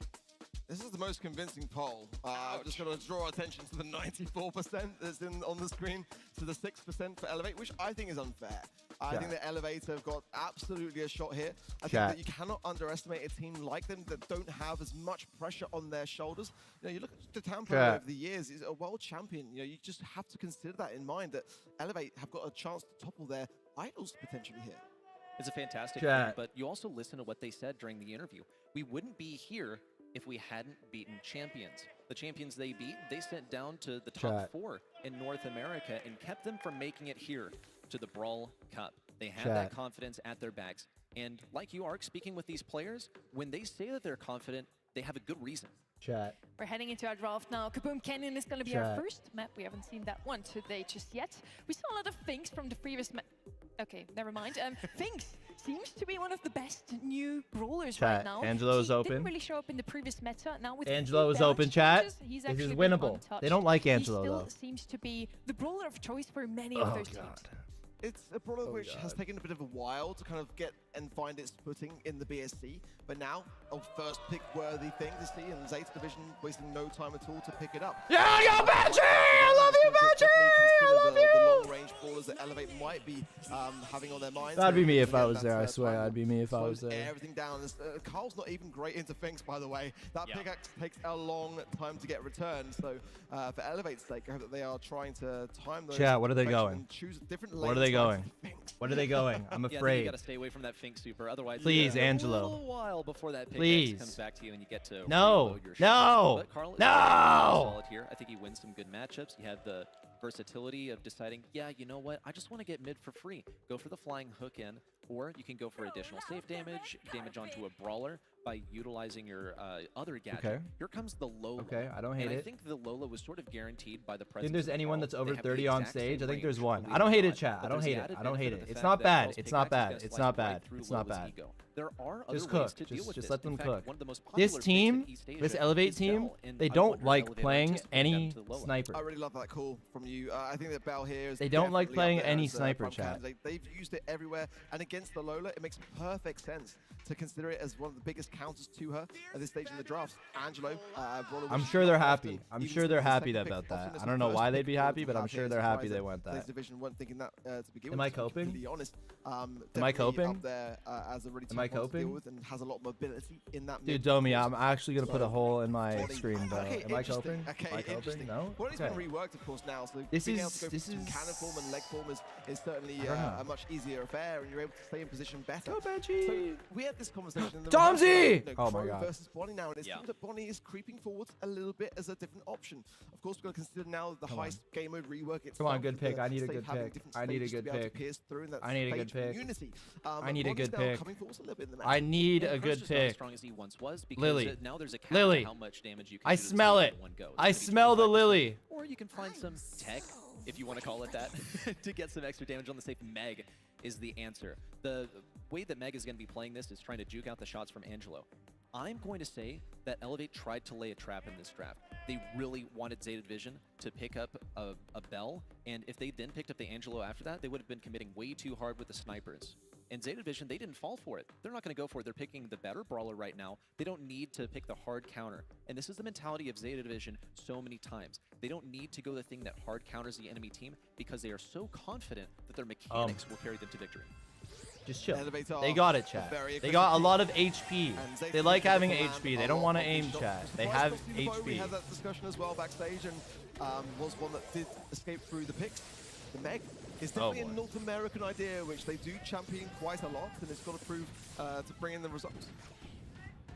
This is the most convincing poll. I'm just going to draw attention to the 94% that's on the screen, to the 6% for Elevate, which I think is unfair. I think that Elevate have got absolutely a shot here. I think that you cannot underestimate a team like them that don't have as much pressure on their shoulders. You know, you look at the Tampa over the years, he's a world champion. You know, you just have to consider that in mind, that Elevate have got a chance to topple their idols potentially here. It's a fantastic thing, but you also listen to what they said during the interview. We wouldn't be here if we hadn't beaten champions. The champions they beat, they sent down to the top 4 in North America and kept them from making it here to the Brawl Cup. They have that confidence at their backs. And like you, Ark, speaking with these players, when they say that they're confident, they have a good reason. We're heading into our draft now. Kaboom Canyon is going to be our first map. We haven't seen that one today just yet. We saw a lot of things from the previous map. Okay, never mind. Finks seems to be one of the best new brawlers right now. Angelo is open. Didn't really show up in the previous meta. Now with Angelo is open, chat. He's This is actually winnable. They don't like Angelo, he still though. seems to be the brawler of choice for many of those teams. It's a brawler which has taken a bit of a while to kind of get and find its footing in the BSC, but now a first pick worthy thing to see, and Zeta Division wasting no time at all to pick it up. Yeah, yo, Banter! I love you, Banter! I love you! The long-range brawlers that Elevate might be having on their minds. That'd be me if I was there, I swear. That'd be me if I was there. Everything down. Carl's not even great into Finks, by the way. That pickaxe takes a long time to get returned, so for Elevate's sake, I hope that they are trying to time those. Chat, what are they going? Choose different What are they going? What are they going? I'm Yeah, I think afraid. you got to stay away from that Fink super, otherwise Please, Angelo. a little while before that pickaxe Please. comes back to you and you get to No. reload your No. shots. But Carl is No. solid here. I think he wins some good matchups. You have the versatility of deciding, yeah, you know what, I just want to get mid for free. Go for the flying hook in, or you can go for additional safe damage onto a brawler by utilizing your other gadget. Okay. Here comes the Lola. Okay, I don't hate and it. I think the Lola was sort of guaranteed by the presence Think there's of anyone Carl. that's They over have the 30 on exact stage? same I think there's range, one. believe I don't it or hate it, not, chat. I but don't there's hate the it. added I don't hate benefit it. of It's the not fact bad. that It's Bell's not pickaxe bad. can It's slice not right bad. through It's not Lola's bad. ego. There are Just other ways cook. to deal with Just this. let them In fact, cook. one of the most This popular picks team, in East Asia this Elevate is team, Bell, and they I don't wonder like Elevate playing anticipated them any to Lola. sniper. I really love that call from you. I think that Bell here is They don't like definitely playing up there any as a sniper, prime chat. candidate. They've used it everywhere, and against the Lola, it makes perfect sense to consider it as one of the biggest counters to her at this stage in the draft. Angelo, brawler I'm which sure is they're not happy. often I'm even sure seen they're as a happy second about pick, often that. as I a don't know first why pick they'd be brawler happy, to but I'm have sure here. they're happy Surprised they that want This that. division weren't thinking that to begin Am with. I to be coping? completely honest, Am I definitely coping? up there as a really Am I tough one to deal coping? with and has a lot of mobility in that Dude, mid Domi, course. I'm actually going to put a hole in my Body- screen, bro. Okay, Am I interesting. coping? Okay, Am I coping? interesting. No? Well, it's Okay. been reworked, of course, now. So This being is- able to go this from is- cannon form and leg form is certainly I don't know. a much easier affair, and you're able to stay in position better. Go, Benji! So we had this conversation in the Tomsy! rehearsal about, Oh my Crow God. versus Bonnie now, and it seems that Bonnie is creeping forward a little bit as a different option. Of course, we've got to consider now the high game mode rework itself. Come on, good with pick. the I need a safe good having pick. different I need a stages to good be able to pick. pierce through in that I need a good stage pick. community. I need a Bonnie's good now pick. coming forward a little bit in the match. I need a And good Cruz is not as pick. strong as he once was because Lily. now there's a cap Lily. to how much damage you can I do to the smell team it. in one go. It's I gonna be smell the 25%. Lily. Or you can find some tech, if you want to call it that, to get some extra damage on the safe. Meg is the answer. The way that Meg is going to be playing this is trying to juke out the shots from Angelo. I'm going to say that Elevate tried to lay a trap in this draft. They really wanted Zeta Division to pick up a Bell, and if they then picked up the Angelo after that, they would have been committing way too hard with the snipers. And Zeta Division, they didn't fall for it. They're not going to go for it. They're picking the better brawler right now. They don't need to pick the hard counter. And this is the mentality of Zeta Division so many times. They don't need to go the thing that hard counters the enemy team because they are so confident that their mechanics will carry them to victory. Just chill. Elevate They got it, chat. They got a lot of HP. They like having HP. They don't want to aim, chat. They have We HP. had that discussion as well backstage, and was one that did escape through the picks. The Meg is definitely a North American idea, which they do champion quite a lot, and it's got to prove to bring in the results.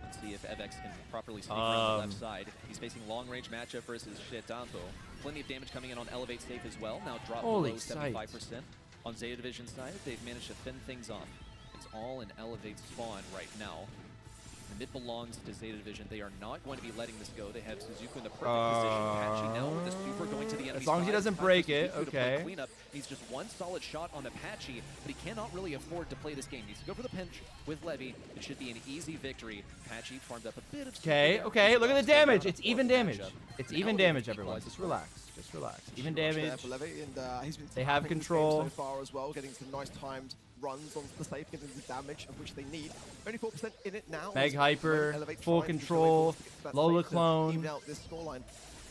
Let's see if Evex can properly sneak around the left side. He's facing long-range matchup versus Shetanto. Plenty of damage coming in on Elevate safe as well. Now drop Holy below 75%. On Zeta Division side, they've managed to fend things off. It's all in Elevate spawn right now. The mid belongs to Zeta Division. They are not going to be letting this go. They have Suzuku in the perfect position. Patchy now with the super going to the enemy As long as he side. doesn't Time for break Suzuku it, to play okay. cleanup. Needs just one solid shot on Apache, but he cannot really afford to play this game. Needs to go for the pinch with Levy. It should be an easy victory. Apache farmed up a bit of super Okay, there. okay, He's look at the lost damage. out It's on even fourth damage. matchup. It's And even Elevate damage, everyone. equalizes Just for him. relax. Just relax. Even There damage. for Levy, and he's been They have tapping this game control. so far as well, getting some nice timed runs onto the safe, giving the damage of which they need. Only 4% in it now. Meg as Hyper, Elevate full trying to control, get to that Lola safe to clone. even out this scoreline.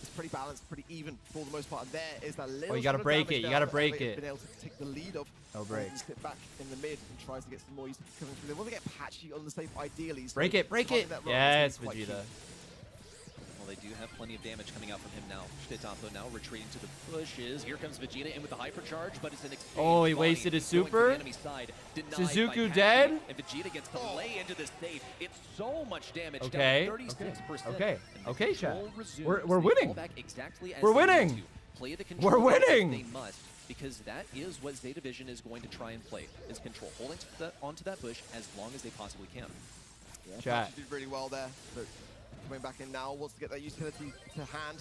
It's pretty balanced, pretty even for the most part. And there is that little Oh, you gotta shot of break damage it, you now gotta that break Elevate have it. been able to take the lead of. No break. Sit back in the mid and tries to get some more use coming through. They want to get Patchy on the safe ideally. So Break it, break timing it. that run Yes, is quite key. Vegeta. Well, they do have plenty of damage coming out from him now. Shitetampo now retreating to the bushes. Here comes Vegeta in with the hypercharge, but it's an exchange. Oh, he Bonnie wasted his going to the super. enemy side, denied by Suzuku Patchy, dead. And Vegeta gets to lay into the safe. It's so much damage. Okay, Down 36%. okay, And the okay, chat. control resumes. We're They fall winning. back exactly as We're they need winning. to. Play the control We're as winning. They must, because that is what Zeta Vision is going to try and play, is control, holding onto that bush as long as they possibly can. Yeah, Chat. Patchy did really well there, but coming back in now, wants to get that utility to hand.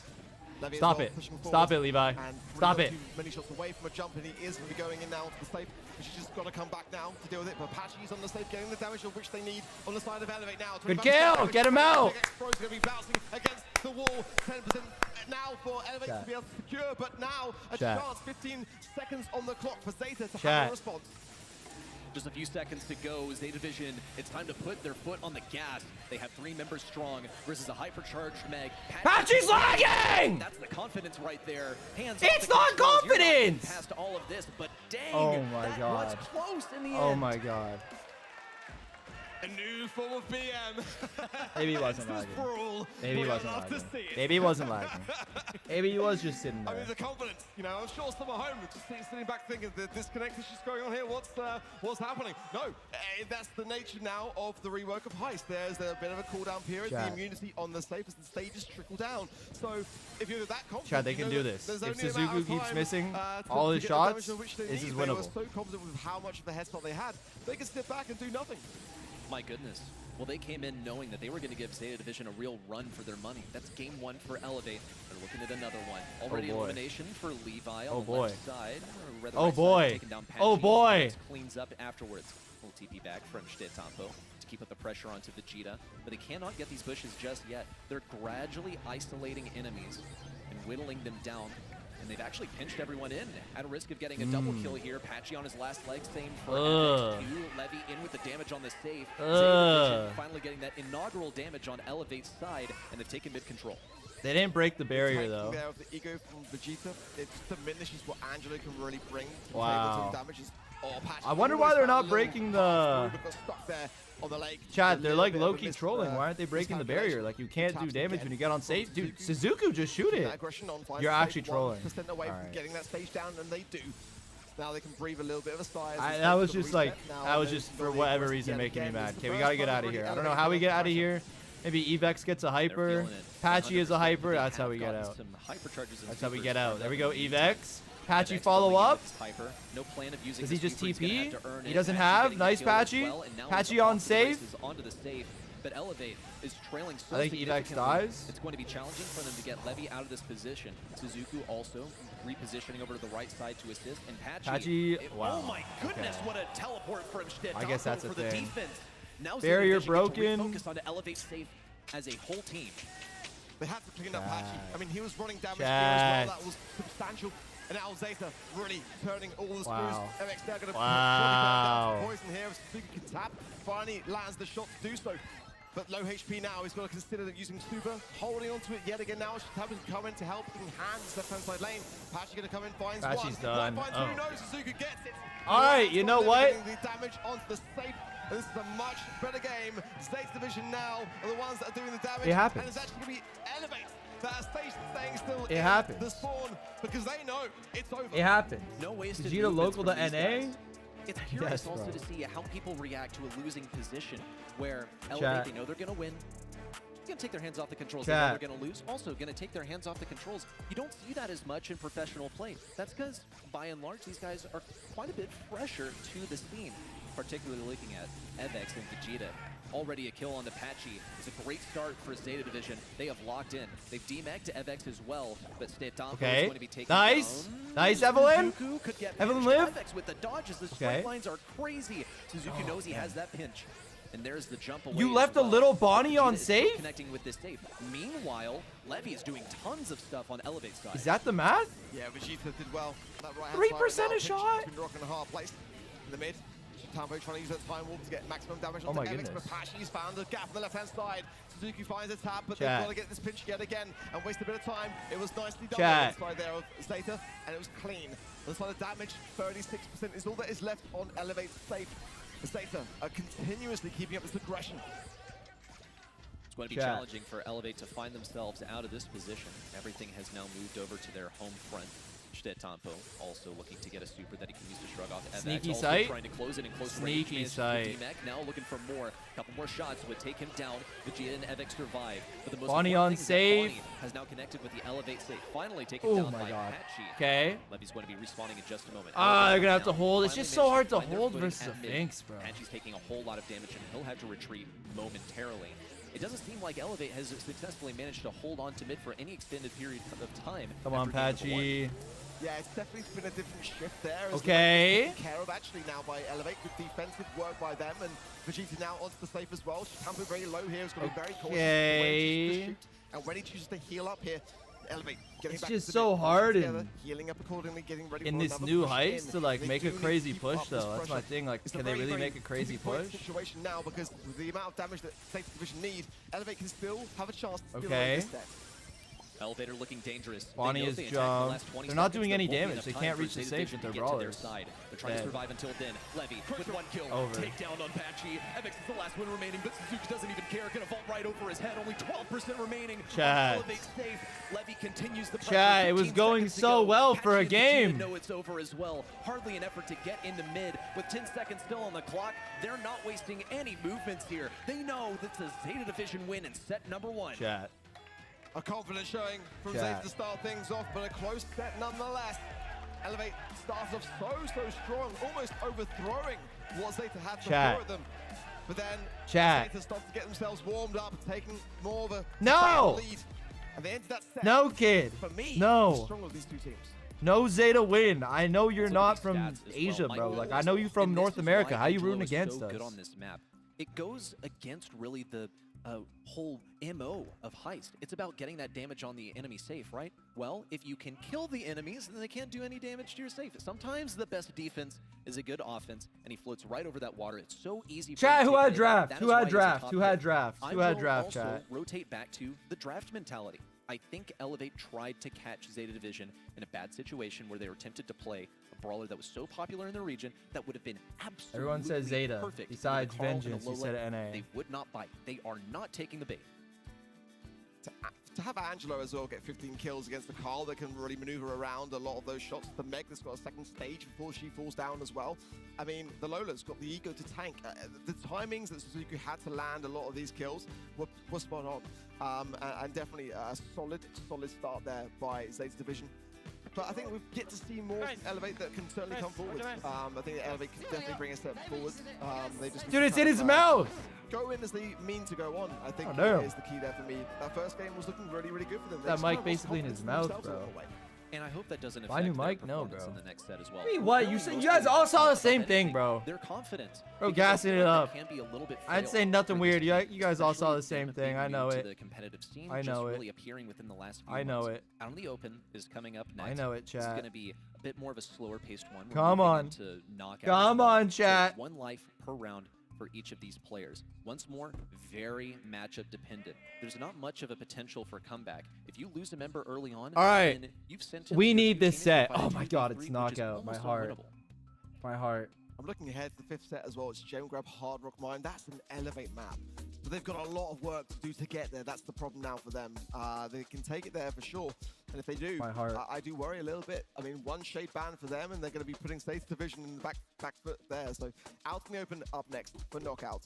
Levy as Stop well, it. pushing Stop forward, it, Levi. and really Stop not it. Too many shots away from a jump, and he is going to be going in now to the safe. But she's just got to come back now to deal with it. But Patchy's on the safe, getting the damage of which they need on the side of Elevate now. Good 25% kill. damage. Get him out. Pro's going to be bouncing against the wall. 10% now for Elevate Chat. to be able to secure, but now a Chat. chance. 15 seconds on the clock for Zeta to Chat. have a response. Just a few seconds to go. Zeta Vision, it's time to put their foot on the gas. They have 3 members strong versus a hypercharged Meg. Patchy's lagging! That's the confidence right there. Hands It's off the not controls. You're confidence! getting past all of this, but dang, Oh my that God. was close in the end. Oh my god. A new form of BM. Maybe he wasn't This lagging. brawl. Maybe he We wasn't love to lagging. see it. Maybe he wasn't lagging. Maybe he was just sitting I mean, there. the confidence, you know, I'm sure some at home are just sitting back thinking, the disconnect is just going on here. What's happening? No, that's the nature now of the rework of Heist. There's a bit of a cooldown period, Chat. the immunity on the safe as the stages trickle down. So if you're that confident, Chad, they you can know do that this. there's If only a matter Suzuku of keeps time, missing to all his get the damage shots, of which they this need. is They were winnable. so confident with how much of the head start they had, they could sit back and do nothing. My goodness. Well, they came in knowing that they were going to give Zeta Division a real run for their money. That's game 1 for Elevate. They're looking at another one. Already boy. elimination for Levi Oh on the boy. left side. Or rather Oh right side, boy. taking down Oh Patchy. boy. Alex cleans up afterwards. Little TP back from Shitetampo to keep up the pressure onto Vegeta. But they cannot get these bushes just yet. They're gradually isolating enemies and whittling them down. And they've actually pinched everyone in at a risk of getting a double kill here. Patchy on his last leg, same for Ugh. FX2. Levy in with the damage on the safe. Ugh. Zeta Division finally getting that inaugural damage on Elevate's side, and they've taken mid control. They didn't break the barrier Tanking though. there of the ego from Vegeta, it diminishes what Angela can really bring to Wow. the table to damage. Patchy I wonder why almost they're found a not little breaking path the- through, but got stuck there on the leg. Chad, A they're little like bit of a low-key missed, trolling. Why aren't they breaking the barrier? miscalculation. Like, you can't do Taps damage again when you get on from safe. Dude, Suzuku. Suzuku, just shoot That it. aggression on finds You're the safe, actually trolling. 1% away from Alright. getting that stage down, and they do. Now they can breathe a little bit of a sigh. as the That stage was sort of just like, reset. Now that was those just for really whatever aggressive reason yet making me again. mad. This is Okay, the we gotta first get time out of already here. I don't know elevated how we on get out of pressure. here. Maybe Evex gets a hyper. They're feeling it. Patchy is a 100%. hyper. They That's how have we get gotten out. some hypercharges and That's how we supers get out. from There we go, Elevate. Evex. Patchy FX follow going in up. with this hyper. No plan of using Does he this just super. He's gonna TP? have to earn He it. doesn't Patchy have. getting the Nice kill as Patchy. well, and now Patchy he's on off the safe. races onto the safe. But Elevate is trailing so I think Evex significantly, dies. It's going to be challenging for them to get Levy out of this position. Suzuku also repositioning over to the right side to assist, and Patchy, wow. Oh my goodness, Okay. what a teleport from Shitetampo I guess that's a for the thing. defense. Now Barrier Zeta Division get to broken. refocus on to Elevate safe as a whole team. They had to clean up Patchy. I mean, he was running damage here Chad. as well. That was substantial. And now Zeta really turning all the screws. Wow. MX they're going to Wow. poison here. If Suzuki can tap, finally lands the shot to do so. But low HP now. He's got to consider that using Super, holding onto it yet again now. Shitabu can come in to help in hands left hand side lane. Patchy going to come in, finds Patchy's one. done. One finds Oh. two. No, Suzuki gets it. All right, you know what? Getting the damage onto the safe. And this is a much better game. Zeta Division now are the ones that are doing the damage. It happens. And it's actually going to be Elevate that are staying still It in happens. the spawn because they know it's over. It happens. No wasted Vegeta movements local from to these NA. guys. It's curious Yes, also bro. to see how people react to a losing position where Chat. Elevate, they know they're going to win. Going to take their hands off the controls. They know Chat. they're going to lose. Also going to take their hands off the controls. You don't see that as much in professional play. That's because, by and large, these guys are quite a bit fresher to the scene. Particularly looking at FX and Vegeta. Already a kill on the Patchy. It's a great start for Zeta Division. They have locked in. They've DMA'd to FX as well, but Shitetampo is Okay. going to be taken Nice. down. Nice, Evelyn. Suzuku could get Evelyn pinched. live. FX with the dodges. The Okay. straight lines are crazy. Suzuki knows he has that pinch. And there's the jump away. You as left a well. little Bonnie Vegeta on is still safe? Connecting with this safe. Meanwhile, Levy is doing tons of stuff on Elevate's side. Is that the math? Yeah, Vegeta did well. That right 3% a shot? Between rock and a hard place in the mid. Tambo trying to use that time warp to get maximum damage Oh onto my Evix, goodness. but Pashi's found a gap on the left-hand side. Suzuki finds a tap, but Chat. they've got to get this pinch yet again and waste a bit of time. It was nicely done Chat. on the side there of Zeta, and it was clean. The side of damage, 36% is all that is left on Elevate safe. Zeta are continuously keeping up this aggression. It's going to be Chat. challenging for Elevate to find themselves out of this position. Everything has now moved over to their home front. Tampo also looking to get a super that he can use to shrug off FX. Sneaky also sight. trying to close it in close Sneaky range. sight. D-Mac now looking for more. A couple more shots would take him down. Vegeta and Evix survive. But the most Bonnie important on thing is that save. Bonnie has now connected with the Elevate save. Finally taken Oh down my by god. Patchy. Okay. Levy's going to be respawning in just a moment. Ah, they're Elevate gonna have to now hold. It's finally just so hard managed to find their hold footing versus at a mid. Finks, bro. Patchy's taking a whole lot of damage and he'll have to retreat momentarily. It doesn't seem like Elevate has successfully managed to hold on to mid for any extended period of time. Come on, after game number one. Patchy. Yeah, it's definitely been a different shift there. As Okay. taken care of actually now by Elevate. Good defensive work by them, and Vegeta now onto the safe as well. Tampo very low here. He's going to be very cautious. Okay. And when he chooses to heal up here, Elevate getting It's back just to so mid, hard together, in- healing up accordingly, getting ready In for this another new push heights in. to like They make do a need to crazy keep push up this though. That's my pressure. thing. Like, It's a can they very, really very make a crazy point push? situation now because with the amount of damage that Safety Division need, Elevate can still have a chance to steal Okay. this set. Elevator looking dangerous. Bonnie They know is if they attack in the jumped. last 20 They're not seconds, doing there any won't be damage. enough They time can't for reach the Zeta safe Division with their to get to their brawlers. side. They're trying to Dead. survive until then. Levy with one kill. Over. Takedown on Patchy. Evix is the last one remaining, but Suzuki doesn't even care. Gonna vault right over his head. Only 12% remaining. Chat. Elevate safe. Levy continues the pressure. Chat, it was 15 going seconds to so go. well for a Patchy and game. Vegeta know it's over as well. Hardly an effort to get into mid. With 10 seconds still on the clock, they're not wasting any movements here. They know that's a Zeta Division win in set number 1. Chat. A confident showing from Chat. Zeta to start things off, but a close set nonetheless. Elevate starts off so strong, almost overthrowing what Zeta had to Chat. throw at them. But then Chat. Zeta starts to get themselves warmed up, taking more of a No! lead. And they ended that set. No, kid. For me, No. the stronger of these two teams. No Zeta win. I know you're Let's look not at these from stats as well. Asia, Mike bro. Willis, Like, I know you from and North this is America. why How you Angelo rooting is so against good us? on this map. It goes against really the whole MO of Heist. It's about getting that damage on the enemy safe, right? Well, if you can kill the enemies, then they can't do any damage to your safe. Sometimes the best defense is a good offense, and he floats right over that water. It's so easy for Chat, him who to had take draft? that Who is why had he's a draft? top Who had pick. draft? I Who had will draft, also chat? rotate back to the draft mentality. I think Elevate tried to catch Zeta Division in a bad situation where they were tempted to play a brawler that was so popular in the region that would have been absolutely Everyone says Zeta, perfect. besides for the Carl and the Vengeance, who low said lane. NA. They would not bite. They are not taking the bait. To have Angelo as well get 15 kills against the Carl that can really maneuver around a lot of those shots. The Meg that's got a second stage before she falls down as well. I mean, the Lola's got the ego to tank. The timings that Suzuki had to land a lot of these kills were spot on. And definitely a solid start there by Zeta's Division. But I think we get to see more Elevate that can certainly come forward. I think that Elevate can definitely bring a step forward. They just Dude, it's in kind his of, mouth. Go in as they mean to go on, I think, Oh, damn. is the key there for me. That first game was looking really, really good for them. They That just mic kind of lost basically in his confidence mouth, themselves along bro. the way. And I hope that doesn't Buy affect new their mic? No, performance bro. in the next set as well. I mean, what? You said you guys all saw the same thing, bro. They're confident. Bro, Because gassing I it feel like up. that can be a little bit I'd fail say nothing for weird. this team, You guys all saw the especially same with thing. being I know new to it. the competitive scene, I know just it. really appearing within the last few I know months. it. Out in the Open is coming up next. I know it, It's chat. going to be a bit more of a slower paced one. We're Come moving on. into knockout Come as well. on, So chat. 1 life per round for each of these players. Once more, very matchup dependent. There's not much of a potential for comeback. If you lose a member early on, All right. then you've sent in We your need two this teammates set. to fight a Oh my 2v3, god, it's which is knockout. My almost heart. unwinnable. My heart. I'm looking ahead to the 5th set as well. It's Gem Grab Hard Rock Mine. That's an Elevate map. But they've got a lot of work to do to get there. That's the problem now for them. They can take it there for sure. And if they do, My heart. I do worry a little bit. I mean, one shade ban for them, and they're going to be putting State's Division in the back foot there. So out in the Open up next for knockout.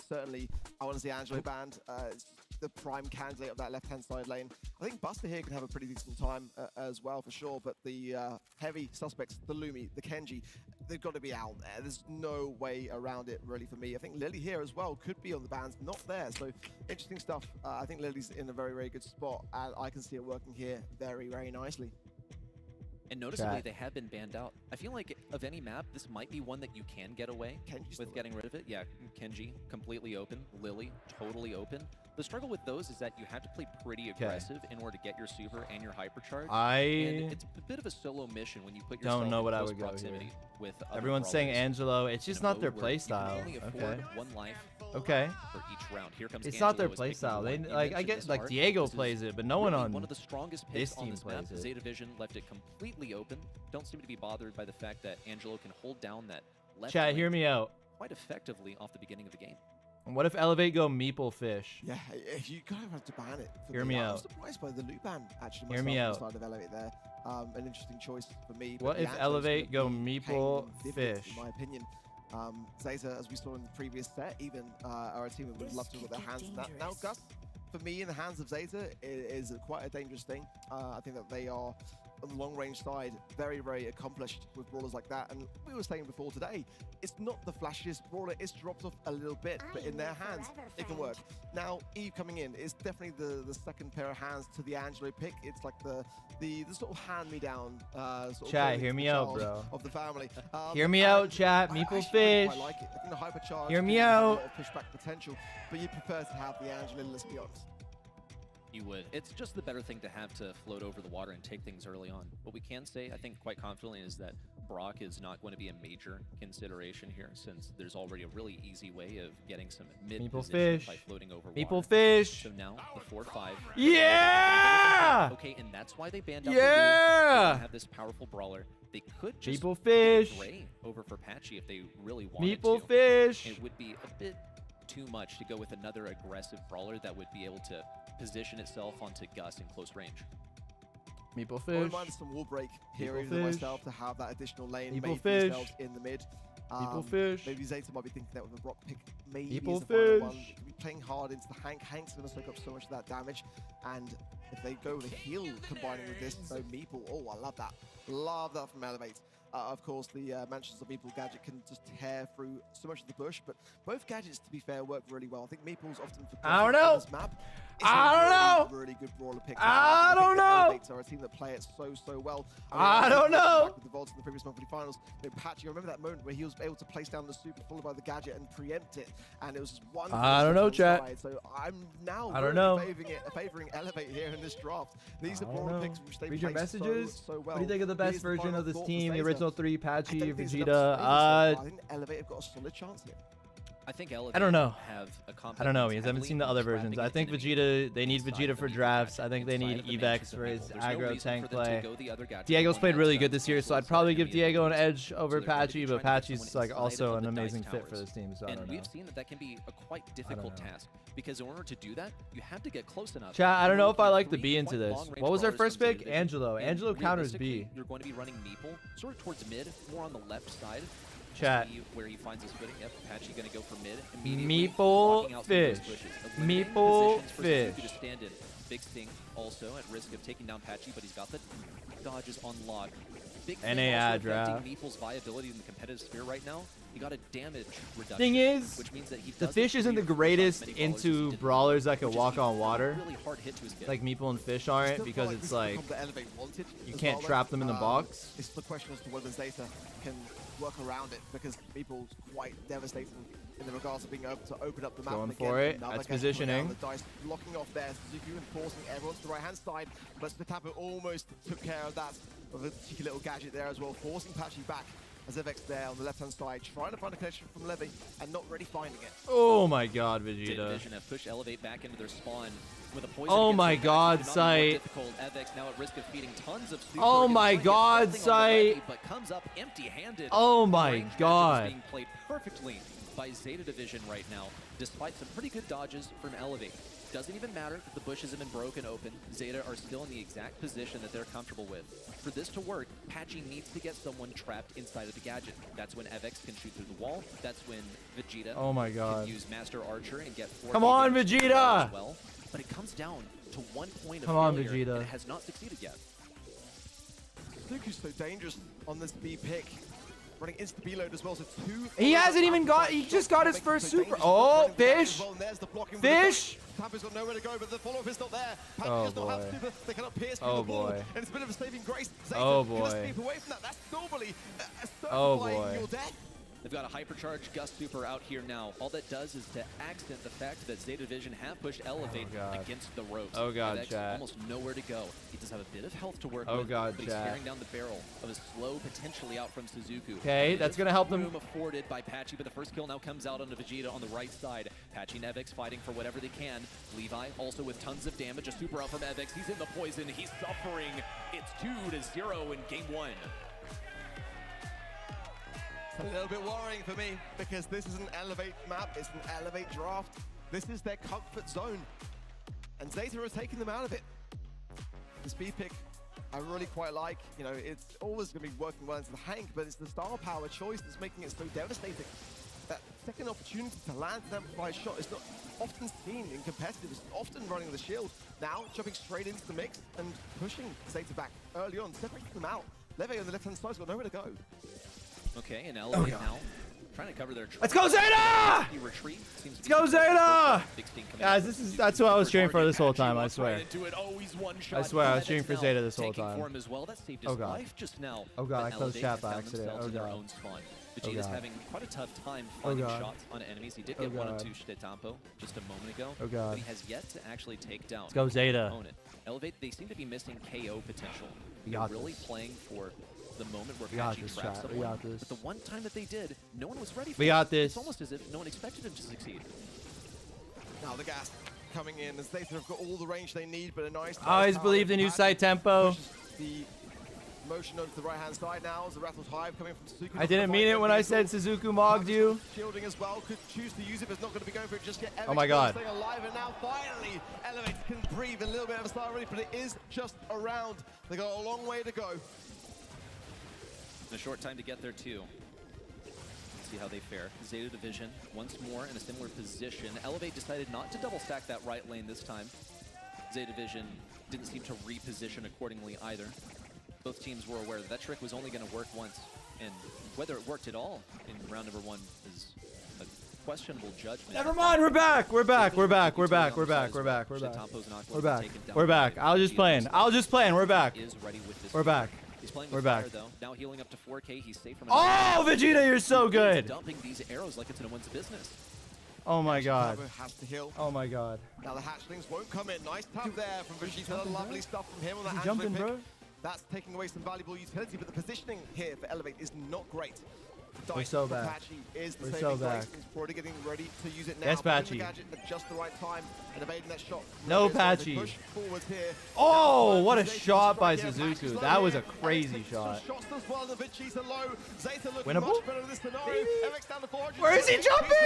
Certainly, I want to see Angelo banned. It's the prime candidate of that left-hand side lane. I think Buster here can have a pretty decent time as well for sure. But the heavy suspects, the Lumi, the Kenji, they've got to be out there. There's no way around it really for me. I think Lily here as well could be on the bans, not there. So interesting stuff. I think Lily's in a very, very good spot, and I can see it working here very, very nicely. And noticeably, Chat. they have been banned out. I feel like of any map, this might be one that you can get away Kenji's with getting rid of it. Yeah, Kenji, completely open. Lily, totally open. The struggle with those is that you have to play pretty aggressive in order to get your super and your hypercharge. And it's a bit of a solo mission when you put yourself don't know in what I close would go proximity here. with other Everyone's saying brawlers. Angelo. It's just In a not their mode where you can playstyle. only afford Okay. 1 life Okay. for each round. Here comes It's not their Angelo as picking playstyle. the They one. You like I mentioned get this like art. Diego This is plays it, but no one really on one of the strongest this picks on team this map. plays it. Zeta Vision left it completely open. Don't seem to be bothered by the fact that Angelo can hold down that left Chat, lane hear me out. quite effectively off the beginning of the game. What if Elevate go Meeple Fish? Yeah, you kind of have to ban it. For Hear me. me I out. was surprised by the loot ban, actually. Hear me myself, out. on the side of Elevate there. An interesting choice for me. but What the if Angelo's Elevate gonna go be Meeple paying dividends, Fish? In my opinion. Zeta, as we saw in the previous set, even are a team that would love to put their hands in that. Now, Gus, for me, in the hands of Zeta, is quite a dangerous thing. I think that they are, on the long-range side, very, very accomplished with brawlers like that. And we were saying before today, it's not the flashiest brawler. It's dropped off a little bit, but in their hands, it can work. Now, Eve coming in is definitely the second pair of hands to the Angelo pick. It's like the sort of hand-me-down sort of Chat, hear me out, child bro. of the family. Hear me out, chat. I Meeple actually Fish. quite like it. I think the hypercharge Hear me gives you a out. lot of pushback potential, but you prefer to have the Angelo, let's be honest. You would. It's just the better thing to have to float over the water and take things early on. What we can say, I think quite confidently, is that Brock is not going to be a major consideration here, since there's already a really easy way of getting some mid Meeple position Fish. by floating over Meeple water. Fish. So now the 4-5. Yeah! Okay, and that's why they banned out Yeah! the have this powerful brawler. They could just Meeple get Fish. Gray over for Patchy if they really wanted Meeple to. Fish. It would be a bit too much to go with another aggressive brawler that would be able to position itself onto Gus in close range. Meeple I Fish. wouldn't mind some wall break here Meeple even than Fish. myself to have that additional lane Meeple made for Fish. yourselves in the mid. Meeple Fish. Maybe Zeta might be thinking that with a Brock pick. Maybe Meeple is the final one. Fish. They could be playing hard into the Hank. Hank's going to soak up so much of that damage. And if they go with a heal combining with this, so Meeple, oh, I love that. Love that from Elevate. Of course, the Mansions of Meeple gadget can just tear through so much of the bush, but both gadgets, to be fair, work really well. I think Meeple's often forgotten I don't know. on this map. It's I a don't really, know. really good brawler pick. I don't think that know. Elevates are a team that play it so well. I mean, don't know. Back with the Volts in the previous monthly finals, Patchy, I remember that moment where he was able to place down the super followed by the gadget and preempt it, and it was just one. I don't know, chat. side. So I'm now I don't really know. favoring Elevate here in this draft. These are I don't brawler know. picks which they Read your play messages. so well. What do you think of the Here's best version final of this thought for team? The Zeta. original three: I Patchy, don't think it's enough Vegeta. to I think Elevate have got a solid chance here. I think Elevate I don't know. have a I don't know competence because I haven't heavily seen the in other trapping versions. I an think enemy Vegeta. They need inside Vegeta of for the drafts. gadget, I think they inside need of the Evex Mansions for of his Meeple. There's no aggro reason tank for them to play. go the other gadget Diego's on played that really side. good this year, so I'd Those probably are give enemy Diego an advantages. edge So over they're going to Patchy, be but trying to get Patchy's someone like inside also of an the amazing dice fit for towers. this team. So I And don't know. we've seen that can be a quite difficult task because in order to do that, you have to get close enough. Chat, I don't know if I like the Three B into quite this. long-range What was our brawlers first from pick? Zeta Vision. Angelo. And Angelo counters realistically, B. You're going to be running Meeple sort of towards mid, more on the left side. Chat. See where he finds his footing. Yep, Patchy going to go for mid. Immediately Meeple walking out through those Fish. bushes. Eliminating Meeple positions for Fish. Suzuki to stand in. Big Sting also at risk of taking down Patchy, but he's got the dodges on lock. Big NA thing also ad draft. affecting Meeple's viability in the competitive sphere right now. He got a damage reduction. Thing is, which means that he the doesn't fish isn't the clear greatest many brawlers as he into did brawlers that before, can which is walk a on water. really hard hit to his kid. Like Meeple and Fish aren't Still because feel it's this like is the comp that Elevate wanted you as can't well, trap them in the box. It's the question as to whether Zeta can work around it because Meeple's quite devastating in the regards of being able to open up the map. Going and again, for it. another That's gadget put down positioning. The dice blocking off there. Suzuki and forcing everyone to the right-hand side. But Spitapo almost took care of that with a cheeky little gadget there as well, forcing Patchy back. As Evex there on the left-hand side, trying to find a connection from Levy and not really finding it. Oh my God, Zeta Vegeta. Vision have pushed Elevate back into their spawn with a poison. Oh against my their God, backs. It could not be more Sight. difficult. Evex now at risk of feeding tons of super. Oh He's my trying to get God, something on the Levy, Sight. but comes up empty-handed. Oh my Range matchup is God. being played perfectly by Zeta Division right now, despite some pretty good dodges from Elevate. Doesn't even matter if the bushes have been broken open. Zeta are still in the exact position that they're comfortable with. For this to work, Patchy needs to get someone trapped inside of the gadget. That's when Evex can shoot through the wall. That's when Vegeta Oh my God. can use Master Archer and get 4 Come on, damage to the Vegeta! wall as well. But it comes down to one point of Come on, failure, Vegeta. and it has not succeeded yet. Suzuki's so dangerous on this B pick. Running insta B load as well, so two. He hasn't even got. He just got his first super. Oh, Fish. Fish. Tampa's got nowhere to go, but the follow-up is not there. Patchy Oh does not have boy. super. They cannot pierce through Oh the wall, boy. and it's a bit of a saving grace. Zeta Oh can boy. escape away from that. That's normally Oh certifying boy. your death. The They've got a hypercharged Gust Super out here now. All that does is to accent the fact that Zeta Division have pushed Elevate against the ropes. Oh god, FX chat. almost nowhere to go. He does have a bit of health to work Oh with, god, but he's chat. staring down the barrel of a slow, potentially out from Suzuku. Okay, that's gonna help them. Room afforded by Patchy, but the first kill now comes out onto Vegeta on the right side. Patchy and Evix fighting for whatever they can. Levi also with tons of damage. A super out from Evix. He's in the poison. He's suffering. It's 2-0 in game 1. A little bit worrying for me because this is an Elevate map, it's an Elevate draft. This is their comfort zone. And Zeta are taking them out of it. The speed pick, I really quite like. You know, it's always going to be working well into the Hank, but it's the star power choice that's making it so devastating. That second opportunity to land an amplified shot is not often seen in competitive. It's often running the shield. Now, jumping straight into the mix and pushing Zeta back early on, separating them out. Leve on the left-hand side's got nowhere to go. Okay, and Elevate now trying to cover their Let's go Zeta! retreat. Let's go Zeta! Guys, that's what I was cheering for this whole time, I swear. I swear, I was cheering for Zeta this whole time. Oh god. Oh god, I closed chat by accident. Oh god. Vegeta's having quite a tough time finding shots on enemies. He did get 1 or 2 Shitetampo just a moment ago. Oh god. But he has yet to actually take down. Let's go Zeta. Opponent. Elevate, they seem to be missing KO potential. They're really playing for the moment where Patchy traps someone. We got this. But the one time that they did, no one was ready for We got this. It's almost as if no one expected him to succeed. Now the gas coming in as Zeta have got all the range they need, but a nice... I always believed in new side tempo. The motion onto the right-hand side now as the Rattles Hive coming from Suzuku. I didn't mean it when I said Suzuku mogged you. Shielding as well, could choose to use it, but it's not going to be going for it just yet. Oh my god. Staying alive, and now finally Elevate can breathe a little bit of a sigh of relief, but it is just around. They got a long way to go. A short time to get there too. Let's see how they fare. Zeta Division once more in a similar position. Elevate decided not to double stack that right lane this time. Zeta Division didn't seem to reposition accordingly either. Both teams were aware that that trick was only going to work once, and whether it worked at all in round number 1 is a questionable judgment. Never mind, we're back. We're back. We're back. We're back. We're back. We're back. We're back. We're back. We're back. I was just playing. We're back. We're back. He's playing We're with back. fire, though. Now healing up to 4K. He's safe from. Oh, Vegeta, you're so good. Dumping these arrows like it's in one's business. Oh my god. Has to heal. Oh my god. Now the hatchlings won't come in. Nice tap there from Vegeta. Lovely stuff from him on that Jumping, pick. bro. That's taking away some valuable utility, but the positioning here for Elevate is not great. We're so back. Patchy is the We're saving so grace. back. He's already getting ready to use it now. Yes, Putting Patchy. the gadget at just the right time and evading that shot. No, They Patchy. push forward here. Oh, what a Zeta shot by strike here. Suzuku. Patchy's That low was here. a crazy Evix takes some shot. shots as well. The Vegeta low. Zeta looking Winnable? much better in this scenario. Evix down to 400. Where is he jumping?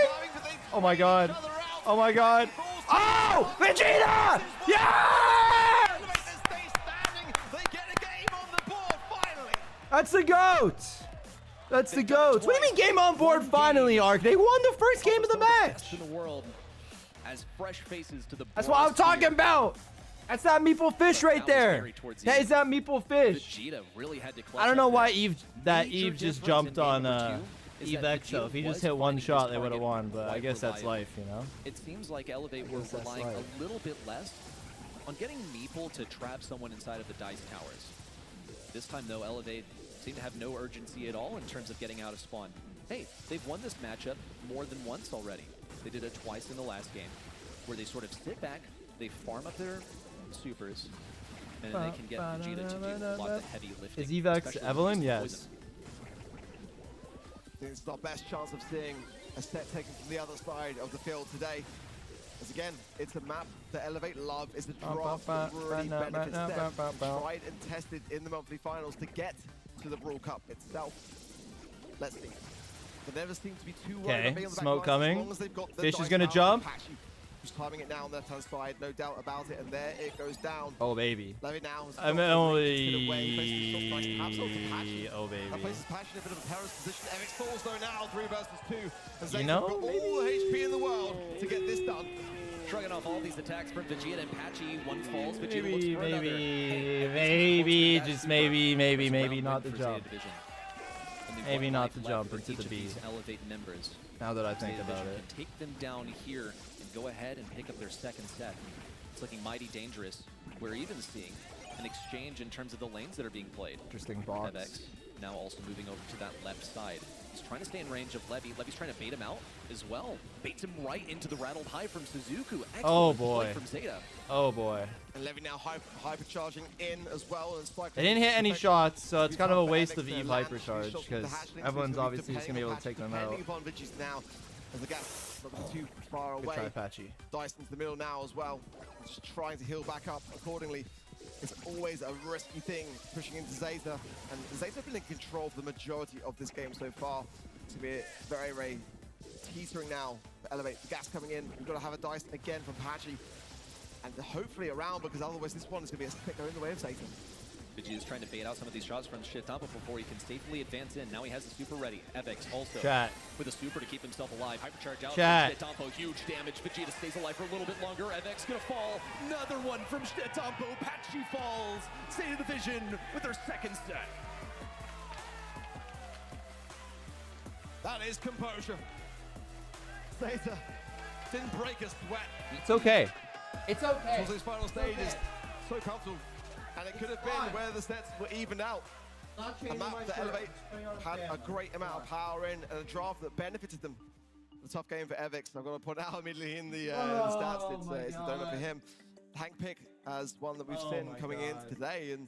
Oh my god. Oh my god. Oh, Vegeta! Yeah! Elevate this stay standing. They get a game on the board finally. That's the GOAT. That's the GOAT. What do you mean game on board finally, Ark? They won the first game of the match. In the world, as fresh faces to the. That's what I'm talking about. That's that meeple fish right there. That is that meeple fish. Vegeta really had to I don't know why Eve just jumped on Evex, so if he just hit one shot, they would have won, but I guess that's life, you know? It seems like Elevate were relying a little bit less on getting Meeple to trap someone inside of the Dice Towers. This time, though, Elevate seem to have no urgency at all in terms of getting out of spawn. Hey, they've won this matchup more than once already. They did it twice in the last game, where they sort of sit back, they farm up their supers, and then they can get Vegeta to do a lot of the heavy lifting. Is Evex Evelyn? Yes. Poison. I think it's our best chance of seeing a set taken from the other side of the field today. As again, it's a map that Elevate love. It's a draft that really benefits them. Tried and tested in the monthly finals to get to the Brawl Cup itself. Let's see. There never seems to be too worried about being on the back smoke line, coming. as long as they've got the Fish is dice gonna power. jump. Patchy, who's timing it now on the left-hand side, no doubt about it, and there it goes down. Oh, baby. Levy now has I'm got the only... reach to get away, facing some nice taps onto Patchy. Oh, That baby. places Patchy in a bit of a perilous position. Evix falls though now, 3 versus 2. And Zeta You know, have got all the HP in the world to get this done. Shrugging off all these attacks from Vegeta and Patchy. One falls, Vegeta looks for another. Maybe, just maybe not the jump. Maybe not the jump into the B. Elevate members. Now that I think Zeta about Division it. can take them down here and go ahead and pick up their second set. It's looking mighty dangerous. We're even seeing an exchange in terms of the lanes that are being played. Interesting box. FX now also moving over to that left side. He's trying to stay in range of Levy. Levy's trying to bait him out as well. Baits him right into the rattled high from Suzuku. Excellent Oh boy. play from Zeta. Oh boy. And Levy now hypercharging in as well. And Spike They didn't hit any shots, so it's kind of a waste of Eve Eve hypercharge because everyone's obviously just gonna be able to take them out. Depending upon Vigis now, as the gap not too far Good away. try, Patchy. Dice into the middle now as well. Just trying to heal back up accordingly. It's always a risky thing, pushing into Zeta. And Zeta have been in control of the majority of this game so far. It's going to be very, very teetering now to elevate. The gas coming in. We've got to have a Dice again from Patchy. And hopefully around, because otherwise this one is going to be a quick go in the way of Zeta. Vigi is trying to bait out some of these shots from Shitampa before he can safely advance in. Now he has the super ready. Evex also Chat. with a super to keep himself alive. Hypercharge out Chat. from Shitampa. Huge damage. Vegeta stays alive for a little bit longer. Evex gonna fall. Another one from Shitampa. Patchy falls. State of the Vision with their second set. That is composure. Zeta didn't break a sweat. It's okay. It's okay. His final stage is so comfortable. And it could have been where the sets were evened out. A map that Elevate had a great amount of power in and a draft that benefited them. A tough game for Evex. I've got to point out immediately in the stats, it's a donut for him. Hank pick as one that we've seen coming in today, and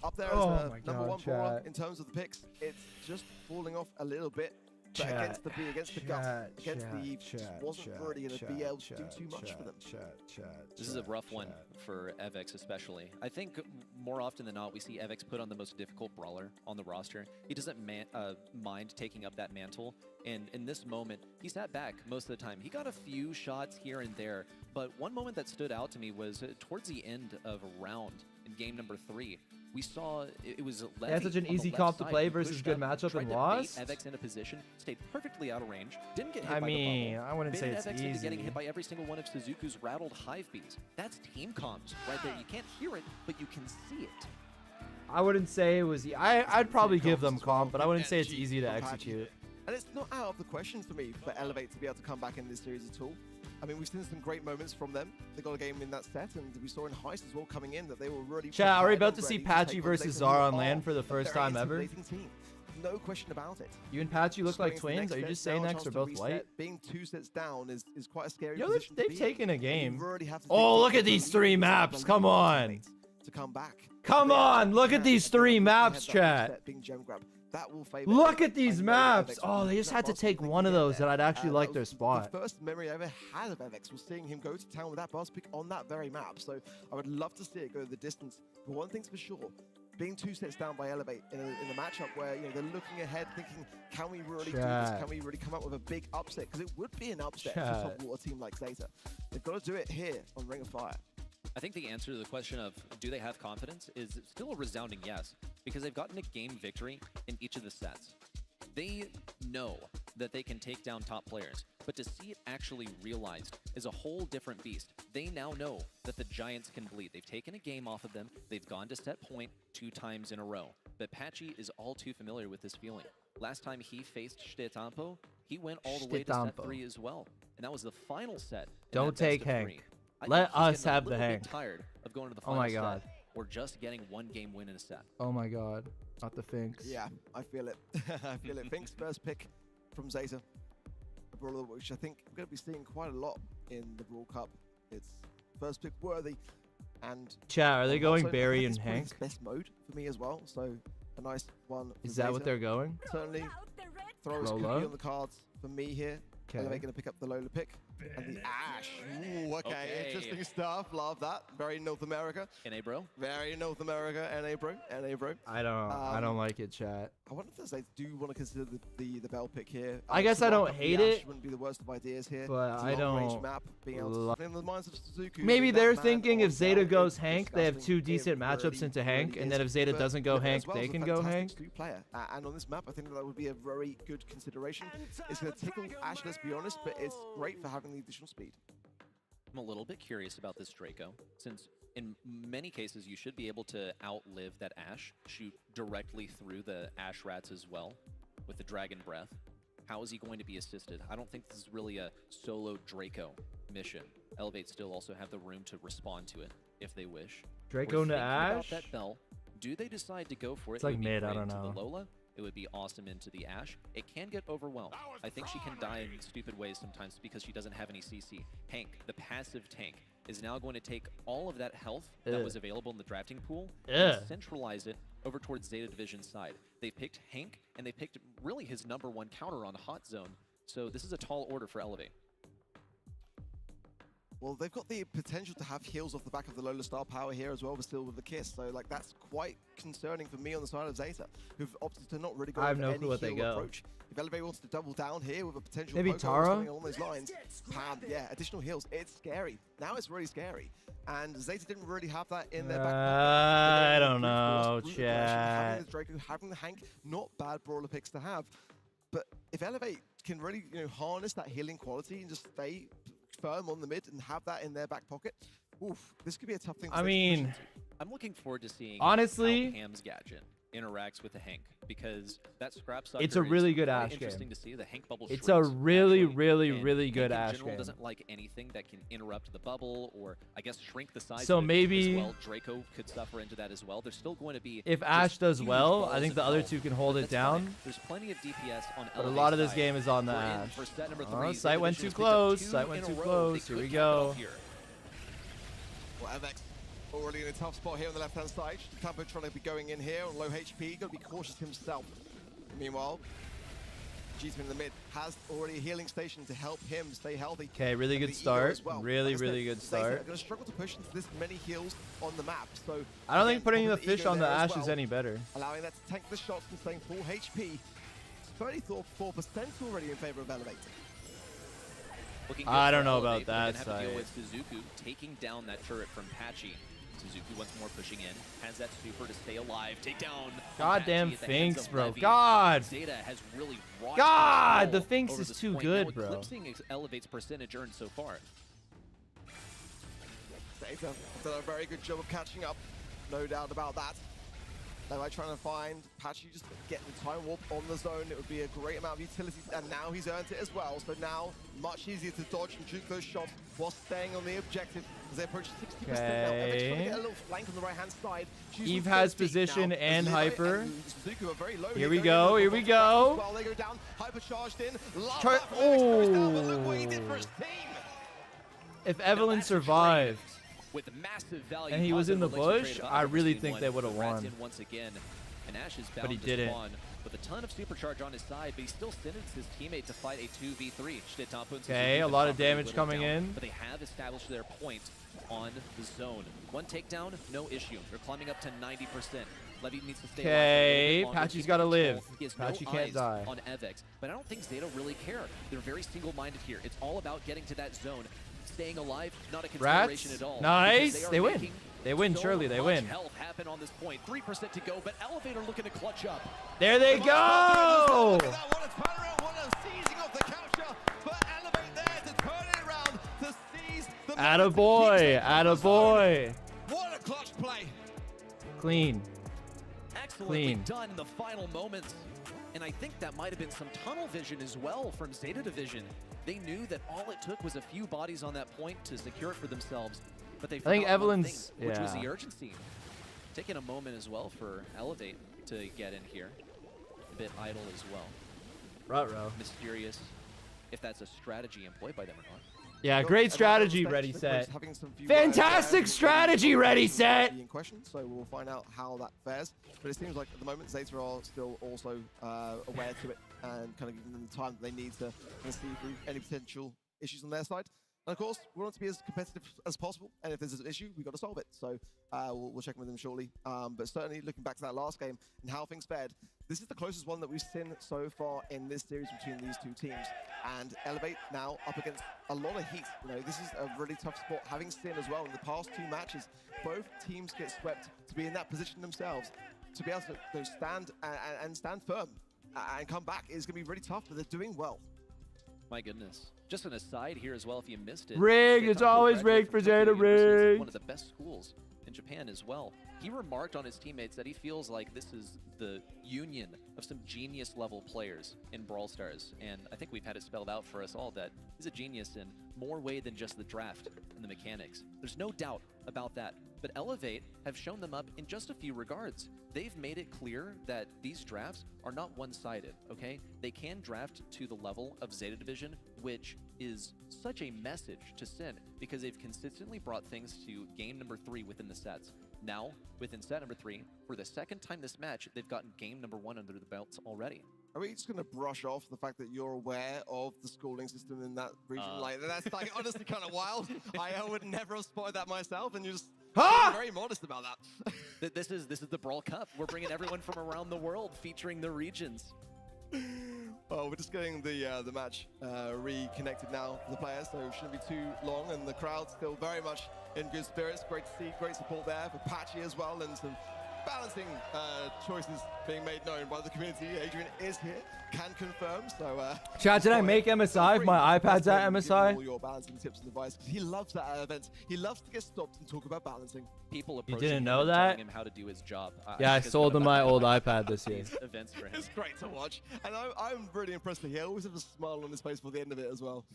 up there as the number one brawler in terms of the picks. It's just falling off a little bit. But against the B, against the gut, against the Eve, just wasn't really going to be able to do too much for them. This is a rough one for Evex especially. I think more often than not, we see Evex put on the most difficult brawler on the roster. He doesn't mind taking up that mantle. And in this moment, he sat back most of the time. He got a few shots here and there. But one moment that stood out to me was towards the end of a round in game number 3. We saw it was Levy. They had such an easy comp to play versus good matchup and lost. Evex in a position, stayed perfectly out of range, didn't get hit I by mean, the bubble. I wouldn't say it's Evex easy. into getting hit by every single one of Suzuku's rattled hive bees. That's team comms right there. You can't hear it, but you can see it. I wouldn't say it was. I'd probably give them comp, but I wouldn't say it's easy to execute. And it's not out of the question for me for Elevate to be able to come back in this series at all. I mean, we've seen some great moments from them. They got a game in that set, and we saw in Heist as well coming in that they were really. Chat, are we about to prepared see and ready Patchy take on versus Zeta, Zara who on land are for the a first very time ever? intimidating team. No question about it. You and Patchy look like Swinging twins. to the Are you next just set, saying now a next chance or to both reset. white? Being 2 sets down is quite a scary Yo, position to they've be in. taken a And game. you really have to Oh, dig look deep at these and 3 really maps. start Come on. to come back. Come They on. actually Look can, at these and then 3 when they maps, had that chat. reset being gem grab, that will favor Look Evex. at these I know maps. Evex Oh, will they use just that had to buzz take pick one of again those that there. I'd actually like That their was spot. The first memory I ever had of Evex was seeing him go to town with that buzz pick on that very map. So I would love to see it go the distance. But one thing's for sure, being 2 sets down by Elevate in a matchup where they're looking ahead, thinking, can we really do this? Chat. Can we really come up with a big upset? Because it would be an upset Chat. for a top water team like Zeta. They've got to do it here on Ring of Fire. I think the answer to the question of do they have confidence is still a resounding yes, because they've gotten a game victory in each of the sets. They know that they can take down top players, but to see it actually realized is a whole different beast. They now know that the Giants can bleed. They've taken a game off of them. They've gone to set point 2 times in a row. But Patchy is all too familiar with this feeling. Last time he faced Shitampa, he went all the way to set 3 as well. And that was the final set. Don't take Hank. I Let think he's us getting a have the little bit Hank. tired of going to the Oh final my God. set or just getting 1 game win in a set. Oh my God. Not the Finks. Yeah, I feel it. I feel it. Finks first pick from Zeta. A brawler which I think we're going to be seeing quite a lot in the Brawl Cup. It's first pick worthy. And Chat, are they going also, Barry I think and it's probably Hank? his best mode for me as well. So a nice one. Is for that what Zeta. they're going? Certainly throws could be Lola? on the cards for me here. Okay. Elevate going to pick up the Lola pick. And the Ash. Ooh, okay. Okay. Interesting stuff. Love that. Very North America. NA bro? Very North America. NA bro. NA bro. I don't like it, chat. I wonder if they do want to consider the Bell pick here. I guess I don't Mark up the hate Ash it, wouldn't be the worst of ideas here. but It's a I long-range don't map, being able to li- in the minds of Suzuki. Maybe that they're man thinking on if Zeta Bell goes is Hank, they have 2 disgusting. decent It matchups really, into Hank, really and then is. if Zeta But doesn't go Lola Hank, as well they is a can go fantastic Hank. astute player. And on this map, I think that would be a very good consideration. It's going to tickle Ash, let's be honest, but it's great for having the additional speed. I'm a little bit curious about this Draco, since in many cases you should be able to outlive that Ash, shoot directly through the Ash Rats as well, with the Dragon Breath. How is he going to be assisted? I don't think this is really a solo Draco mission. Elevate still also have the room to respond to it, if they wish. Draco We're to thinking about Ash? that Bell Do they decide to go for it? It's like It would be mid, I great don't into know. The Lola. It would be awesome into the Ashe. It can get overwhelmed. I think she can die in stupid ways sometimes because she doesn't have any CC. Hank, the passive tank, is now going to take all of that health that was available in the drafting pool and centralize it over towards Zeta Division's side. They picked Hank, and they picked really his #1 counter on Hot Zone. So this is a tall order for Elevate. Well, they've got the potential to have heals off the back of the Lola star power here as well, but still with the kiss. So, like, that's quite concerning for me on the side of Zeta, who've opted to not really go I have for no any clue what they heal go. approach. If Elevate wants to double down here with a potential Maybe poke Tara? or something along those lines, Pam, yeah, additional heals. It's scary. Now it's really scary. And Zeta didn't really have that in their back pocket. I But don't then know, brute force, root aggression, chat. Having the Draco, having the Hank, not bad brawler picks to have. But if Elevate can really, harness that healing quality and just stay firm on the mid and have that in their back pocket, oof, this could be a tough thing. I mean, I'm looking forward to seeing honestly, how Pam's gadget interacts with the Hank, because that scrap sucker it's a really is good really Ashe interesting game. to see. The Hank bubble It's a shrinks really, naturally, really, and really Hank good in Ashe general game. doesn't like anything that can interrupt the bubble or, I guess, shrink the size So of it maybe- as well. Draco could suffer into that as well. There's still going to be If just Ashe does huge well, balls I think of the other health, two can hold but it that's down. fine. There's plenty of DPS on But a Elevate's lot of this side. game is on the We're in Ashe. for set number Oh, 3. sight Zeta went Division's too picked up close. 2 Sight went in a too row. close. They Here we could cap it off go. here. Well, MX already in a tough spot here on the left-hand side. Campo trying to be going in here on low HP. Got to be cautious himself. Meanwhile, G-Spin in the mid has already a healing station to help him stay healthy. Okay, really And good the Ego start. as well. Really, Like I said, really good Zeta start. are going to struggle to push into this many heals on the map. So I don't again, think putting the popping fish Ego on the there as Ashe is well, any better. allowing that to tank the shots and staying full HP. 34% already in favor of Elevate. Looking good I for don't know Elevate, about but they're that gonna have to deal side. with Suzuku taking down that turret from Patchy. Suzuki once more pushing in, has that super to stay alive, take down. Goddamn Patchy at the hands Finks, of bro. Levy. God. Zeta has really wrought God, the control Finks over is this too point, good, now bro. eclipsing Elevate's percentage earned so far. Zeta have done a very good job of catching up, no doubt about that. Levi trying to find Patchy, just getting the time warp on the zone. It would be a great amount of utility, and now he's earned it as well. So now, much easier to dodge and juke those shots while staying on the objective as they approach 60% now. Evans trying to get a little flank on the right-hand side. Eve has position and hyper. And Suzuki are very low Here here, we going go, in here we go. While they go down, hypercharged in. Love Try- that from Evans goes down, but look what he did Oh. for his team. If Evelyn survived With massive value, and he was in the positive elixir bush, trade of I Otto really between think one. they would have The Rats won. in once again, and Ashe is But bound he to didn't. spawn with a ton of supercharge on his side, but he still sentenced his teammate to fight a 2v3. Okay, a lot of damage coming in. But they have established their point on the zone. One takedown, no issue. They're climbing up to 90%. Levy needs to stay alive for a Okay, little bit longer. Patchy's He's gotta got live. control. He has Patchy no can't eyes die. on Evex, but I don't think Zeta really care. They're very single-minded here. It's all about getting to that zone. Staying alive, not a consideration Rats. at all. Nice. because They are win. making They win, so surely they much win. Health happen on this point. 3% to go, but Elevator looking to clutch up. There they go! Look at that, what a turnaround, what a seizing of the capture for Elevate there to turn it around, to seize the Attaboy, attaboy. What a clutch play. Clean. Excellently Clean. done in the final moments. And I think that might have been some tunnel vision as well from Zeta Division. They knew that all it took was a few bodies on that point to secure it for themselves. But they I think forgot one Evelyn's- thing, which was yeah. the urgency. Taking a moment as well for Elevate to get in here. A bit idle as well. Ruh-roh. Mysterious if that's a strategy employed by them or not. Yeah, Well, great everyone strategy, on the ready, stage, set. we're having some few Fantastic words, strategy, ready, set. In question, so we'll find out how that fares. But it seems like at the moment Zeta are still also aware to it and kind of giving them the time that they need to kind of see through any potential issues on their side. And of course, we want to be as competitive as possible, and if there's an issue, we've got to solve it. So we'll check in with them shortly. But certainly looking back to that last game and how things fared, this is the closest one that we've seen so far in this series between these two teams. And Elevate now up against a lot of heat. You know, this is a really tough spot. Having seen as well in the past two matches, both teams get swept to be in that position themselves. To be able to stand and stand firm and come back is going to be really tough, but they're doing well. My goodness. Just an aside here as well, if you missed it. Rigged, Zeta it's always graduated rigged for from Tokyo Zeta, University, rigged. One of the best schools in Japan as well. He remarked on his teammates that he feels like this is the union of some genius level players in Brawl Stars. And I think we've had it spelled out for us all that he's a genius in more way than just the draft and the mechanics. There's no doubt about that. but Elevate have shown them up in just a few regards. They've made it clear that these drafts are not one-sided, okay? They can draft to the level of Zeta Division, which is such a message to Sin because they've consistently brought things to game number 3 within the sets. Now, within set number 3, for the second time this match, they've gotten game number 1 under the belts already. Are we just going to brush off the fact that you're aware of the schooling system in that region? Like, that's like honestly kind of wild. I would never have spotted that myself, and you're just very modest about that. This is the Brawl Cup. We're bringing everyone from around the world, featuring the regions. Well, we're just getting the match reconnected now for the players, so it shouldn't be too long, and the crowd's still very much in good spirits. Great to see, great support there for Patchy as well, and some balancing choices being made known by the community. Adrian is here, can confirm. So, Chad, did I make MSI if my iPad's at MSI? All your balancing tips and advice, because he loves that event. He loves to get stopped and talk about balancing. People You approaching didn't him know and that? telling him how to do his job. Yeah, I sold him my old iPad this year. These events for him. It's great to watch, and I'm really impressed that he always has a smile on his face for the end of it as well.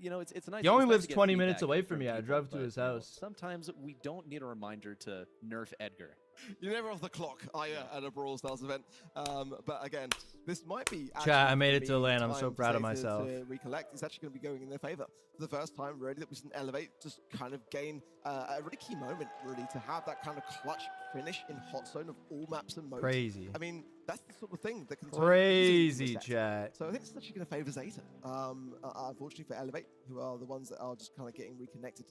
You know, it's nice. He only it's nice lives to get 20 minutes feedback away from from me. I people, drove to but, his you know, house. sometimes we don't need a reminder to nerf Edgar. You're never off the clock, are you, at a Brawl Stars event? But again, this might be. Chat, I made it actually to LAN. I'm so time for proud of Zeta myself. To recollect, it's actually going to be going in their favor for the first time. Really, that we can elevate, just kind of gain a really key moment, really, to have that kind of clutch finish in hot zone of all maps and modes. Crazy. I mean, that's the sort of thing that can. Crazy, chat. So I think it's actually going to favor Zeta. Unfortunately for Elevate, who are the ones that are just kind of getting reconnected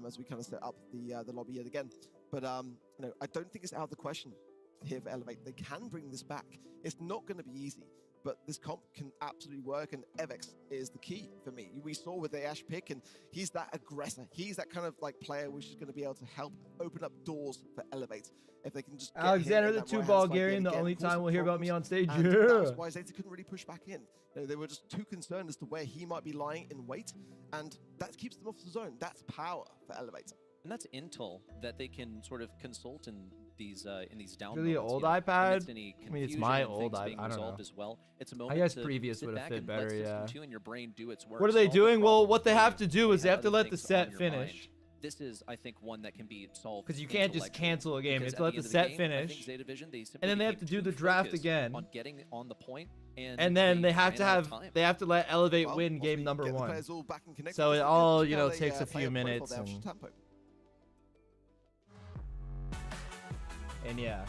as we kind of set up the lobby yet again. But you know, I don't think it's out of the question here for Elevate. They can bring this back. It's not going to be easy, but this comp can absolutely work, and Evex is the key for me. We saw with the Ash pick, and he's that aggressor. He's that kind of like player which is going to be able to help open up doors for Elevate. If they can just get Alexander him the in that two right-hand side Bulgarian, yet the again, only cause time some we'll hear about me on problems. stage. And Yeah. that's why Zeta couldn't really push back in. They were just too concerned as to where he might be lying in wait, and that keeps them off the zone. That's power for Elevate. And that's intel that they can sort of consult in these down Really moments, old you know, iPad? amidst any I mean, it's confusion my and old things iPad. being I don't resolved know. as well. It's a I moment guess to previous sit would have back fit and better, let System yeah. 2 and your brain do its work. What are they solve the doing? Well, problem what they for have you to do is and they have to other let the things on set your mind. finish. This is, I think, one that can be solved. Because you can't just intellectually. cancel a game. You Because have to at let the end of set game, I think finish. Zeta Vision, they simply And then they have became to do too the draft focused again. on getting on the point, and And then they have to ran out of have time. they have to let Elevate Well, win once game we number get the 1. players all back and connected, So it let's all, look you at know, a, takes a player few profile minutes there, which is and Tempo. yeah.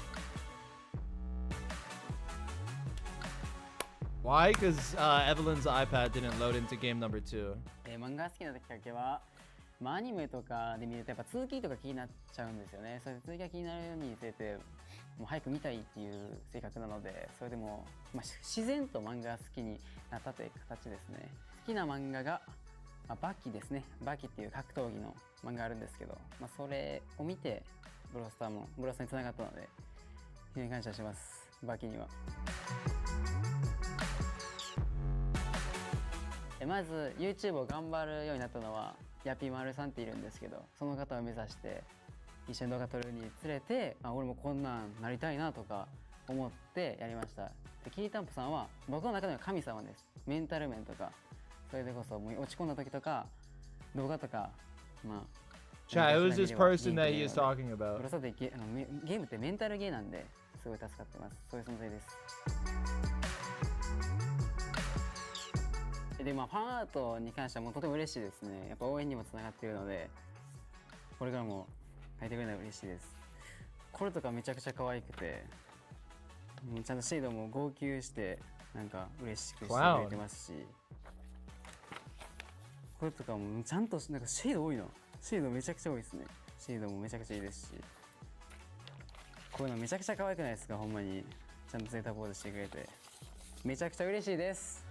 Why? Because Evelyn's iPad didn't load into game number 2. 漫画好きなきっかけは、アニメとかで見るとやっぱ続きとか気になっちゃうんですよね。それで続きが気になるようにつれてもう早く見たいっていう性格なので、それでも自然と漫画が好きになったという形ですね。好きな漫画が、バキですね。バキっていう格闘技の漫画があるんですけど、それを見てブロスターにつながったので非常に感謝します。バキには。まず YouTube を頑張るようになったのはヤピマルさんっているんですけど、その方を目指して一緒に動画撮るにつれて、俺もこんなんなりたいなとか思ってやりました。でキータンプさんは僕の中では神様です。メンタル面とかそれでこそもう落ち込んだ時とか動画とかChat, who's this person that he is talking ブ about? ロスターってゲームってメンタルゲーなんですごい助かってます。そういう存在です。でファンアートに関してはもうとても嬉しいですね。やっぱ応援にもつながっているので、これからも書いてくれるのは嬉しいです。これとかめちゃくちゃ可愛くて、ちゃんとシェードも号泣してなんか嬉しくしてくれてますし、これとかもちゃんとなんかシェード多いの。シェードめちゃくちゃ多いですね。シェードもめちゃくちゃいいですし、こういうのめちゃくちゃ可愛くないですか。ほんまにちゃんとゼータポーズしてくれてめちゃくちゃ嬉しいです。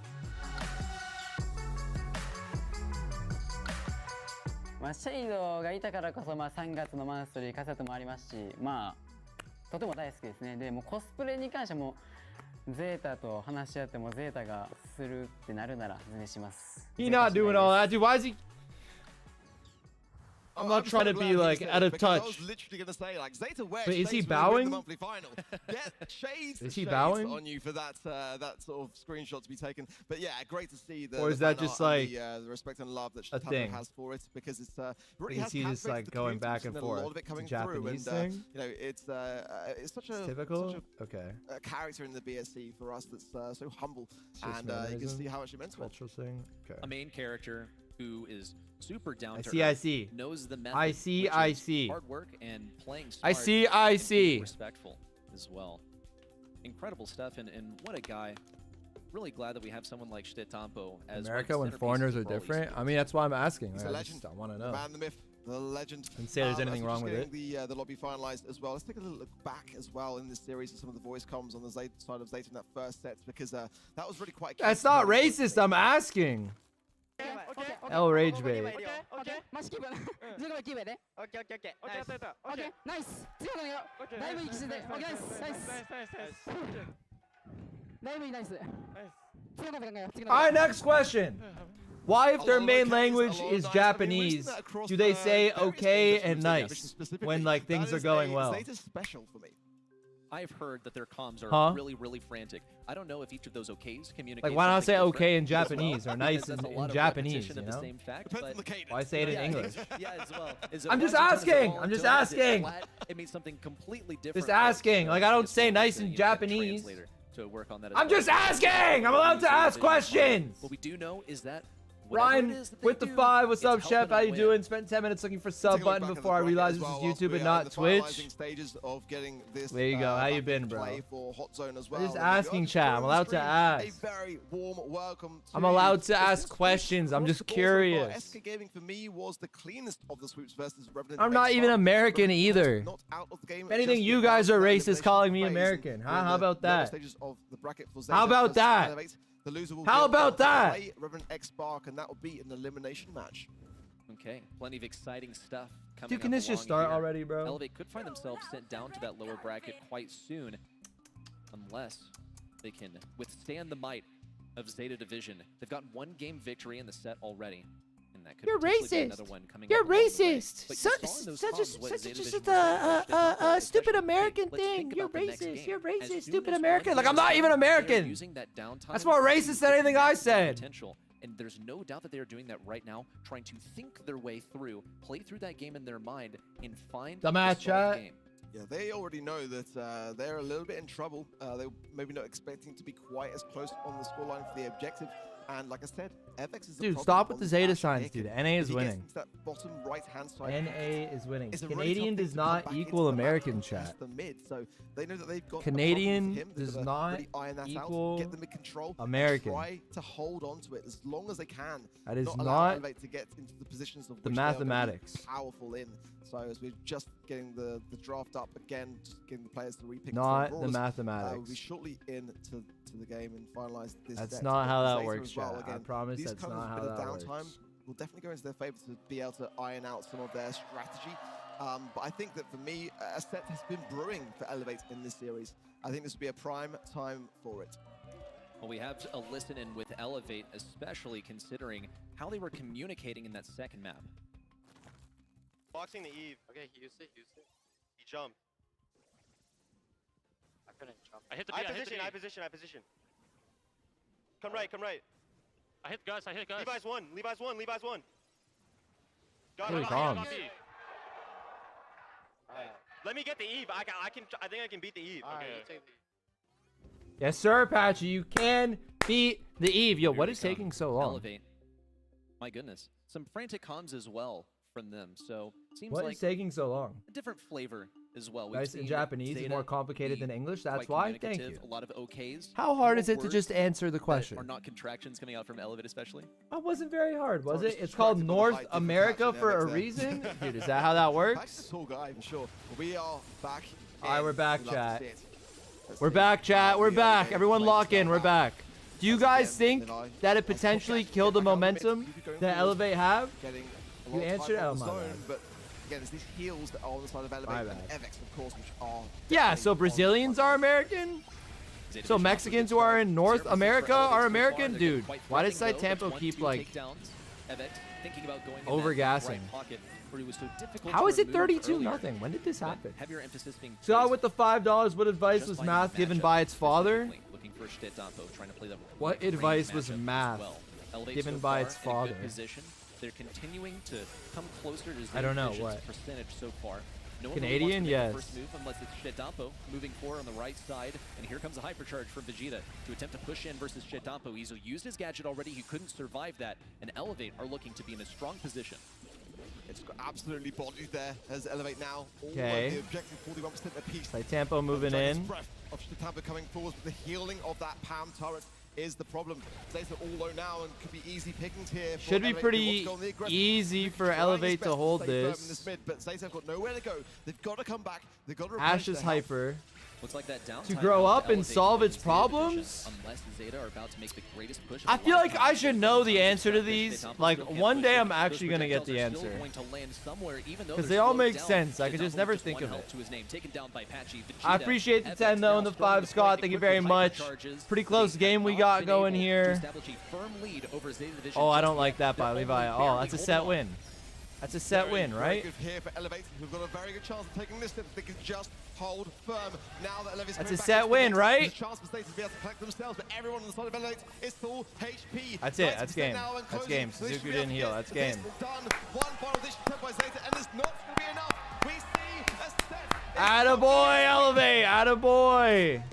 シェイドがいたからこそ3月のマンスリーカセットもありますし、とても大好きですね。でもコスプレに関してもゼータと話し合ってもゼータがするってなるなら全然します。He not doing all that, dude. Why is he? I'm not trying to be like out of touch. I was literally gonna say like Zeta Wedge. But is he thanks for bowing? winning the monthly final. Get shades. Is he shades bowing? on you for that that sort of screenshot to be taken? But yeah, great to see the. Or is the that fan just art and like the respect and love that a Tato thing? has for it because it's really Is has he just captivated like the going community. back We've and seen a lot forth? of it coming It's a through, Japanese and thing? you know it's such a Typical. such Okay. a character in the BSC for us that's so humble, It's just and you can mannerism, see how much it meant to it. cultural thing. Okay. A main character who is super down to see, I earth, see. knows the method, I see, which I is see. hard work and playing I smart see, I and being see. respectful as well. Incredible stuff, and what a guy. Really glad that we have someone like Stetampo as America one when of the centerpieces foreigners are of Brawl different. esports. I mean, that's why I'm asking. He's Like, a I legend. just want to The know. man, the myth, the legend. Didn't say there's anything as we're wrong just with getting the lobby finalized as well. Let's take a little look back as well in this series at some of the voice comms on the side of Zeta in that first set because that was really quite. That's not racist. I'm asking. L Rage Bait. Alright, next question. Why, if their main language is Japanese, do they say okay and nice when like things are going well? Zeta's special for me. I've heard that their comms are Huh? really, really frantic. I don't know if each of those okays communicate. Like, why not say something okay in different as well, Japanese or because nice that's a in lot of Japanese, repetition you of the know? same fact, Depends on but the cadence. Why say it in yeah, English? Yeah, as well. Is it I'm just rising tone? Is it asking. falling I'm just tone? Is it asking. flat? It means something completely different. Just for asking. us. Like, I don't Just say wanted nice to, in you know, get a Japanese. translator to work on that as I'm well. just asking. I'm allowed to ask questions. What we do know is that whatever Ryan it is that they with the do, 5. What's it's up, Chef? helping How them you win. doing? Spent 10 minutes looking for sub Take a look button back at the before I bracket realized as this well is whilst YouTube we and are in not the Twitch. finalizing stages of getting this, There you go. How you back been, into bro? play for Hot Zone as well. I'm just And we asking, are chat. I'm on the allowed to screen. ask. A very warm welcome to I'm allowed you. to The ask sweeps questions. I'm across just the board so far, curious. SK Gaming for me was the cleanest of the sweeps versus Revenant. I'm not even Xbox. American Revenant either. not out of the game If anything, just you yet. guys are That racist elimination calling me phase American, and huh? we're in How the about lower that? stages of the bracket for How Zeta about versus that? Elevate. The loser will How get about to that? play Revenant X Spark, and that will be an elimination match. Okay, plenty of exciting stuff coming Dude, can up this just along start here. already, bro? Elevate could find themselves sent down to that lower bracket quite soon, unless they can withstand the might of Zeta Division. They've got one game victory in the set already, and that could You're potentially be racist. another one coming You're up along the way. racist. But you saw in those comms what Zeta Just Division was trying to accomplish, stupid especially, American hey, let's thing. think You're about the next racist. game. You're As racist. soon Stupid as American. one Like, I'm game not is even done, they are American. using that downtime That's more to racist than anything I maximize said. potential. And there's no doubt that they are doing that right now, trying to think their way through, play through that game in their mind, and find The the match, solved chat. game. Yeah, they already know that they're a little bit in trouble. They maybe not expecting to be quite as close on the scoreline for the objective. And like I said, FX is the Dude, problem stop with on the this Zeta match. signs, Nick, dude. if NA is he gets winning. into that bottom right-hand side, NA is winning. it's a really tough Canadian thing does to come not back into equal the map American, and chat. test the mid, so they know that they've got a Canadian problem for him. They've does gotta not really iron that equal out, get them in control, and American. try to hold on to it as long as they can. That is not allow not Elevate to get into the positions of the which they are gonna be mathematics. powerful in. So as we're just getting the draft up again, just getting the players to repick. Not the We'll be mathematics. shortly in to the game and finalize this. That's set. not how that Zeta works, as well. chat. I Again, promise these that's kind not of how bit of that downtime works. will definitely go into their favor to be able to iron out some of their strategy. But I think that for me, a set has been brewing for Elevate in this series. I think this would be a prime time for it. Well, we have a listen in with Elevate, especially considering how they were communicating in that second map. Boxing the Eve. Okay, he used it. He jumped. I couldn't jump. I hit the B, I position. Come right. I hit Gus. Levi's one. Got Holy it. comms. Let me get the Eve. I think I can beat the Eve. Okay. Yes, sir, Patchy. You can beat the Eve. Yo, what is taking so long? Elevate. My goodness. Some frantic comms as well from them. So seems What like is taking so long? a different flavor as well. Nice in seen Japanese is Zeta more complicated be than English. That's quite why. Thank communicative, you. A lot of OKs. How hard more is it to words just answer the that question? Are not contractions coming out from Elevate, especially. It wasn't very hard, was It's it? It's called distracted by the North height difference America match in for a MXF. reason? Dude, is that how that Pat's works? a tall guy for sure. We are back. Alright, we're back, We'd love to chat. see it. Let's We're see. back, chat. We're The back. game Everyone plays lock in. start We're out. back. Do you Once guys again, think Deny. that it Let's potentially get killed the back out of it. momentum Keep it going that forward. Elevate have? Getting a You lot of answered? time on Oh, the my zone, bad. but again, it's these heals that are on the side of Elevate My and bad. Evex, of course, which are Yeah, definitely so on Brazilians the are front. American? Zeta So Division Mexicans also who are good in start. North Zero for America Elevate are so far. American? They're getting Dude, quite why does threatening, though. Saitampo That's keep 1-2 like... takedowns. Evex thinking about going in Overgassing. that right pocket where it was so difficult How to is it remove 32 earlier. nothing? When did this But happen? heavier emphasis being Scott placed with the $5. What advice just was by math the given matchup by its father? specifically, looking for Shtetampo, trying to play the What right range advice was matchup as math well. Elevate given so by far its in a father? good position. They're continuing to come closer to I don't know, Vision's what? percentage so far. No one Canadian? really wants to make Yes. the first move unless it's Shtetampo moving forward on the right side. And here comes a hypercharge from Vegeta to attempt to push in versus Shtetampo. He's used his gadget already. He couldn't survive that. And Elevate are looking to be in a strong position. It's got absolutely bodied there as Elevate now. All Okay. the objective 41% apiece. Tempo moving in. Breath of Shtetampo coming forward, but the healing of that Pam turret is the problem. Zeta all low now and could be easy pickings here. for Should be Elevate, who pretty wants to go on the aggressive. easy for Trying his Elevate best to hold stay firm in this. mid, but Zeta have got nowhere to go. They've got to come back. They've got to Ash replenish is their health. hyper. Looks like that downtime To grow goes up and Elevate solve in its Zeta problems? Division, unless Zeta are about to make the greatest push. I feel like I should know the answer to these. Like, one day I'm actually going to get the answer. Because they all make sense. I can just never think of it. I appreciate the 10 though and the 5, Scott. Thank you very much. Pretty close game we got going here. Oh, I don't like that by Levi. Oh, that's a set win. That's a set win, Very right? good here for Elevate, who've got a very good chance of taking this step if they can just hold firm. Now that Elevate's That's coming a back set into the win, mix, right? there's a chance for Zeta to be able to collect themselves, but everyone on the side of Elevate is full HP. That's it. 90% That's game. now and That's closing, game. so they should Suzuki be able didn't to heal. get That's this game. done. One final dish attempt by Zeta, and it's not going to be enough. We see a set. Attaboy, Elevate. Attaboy.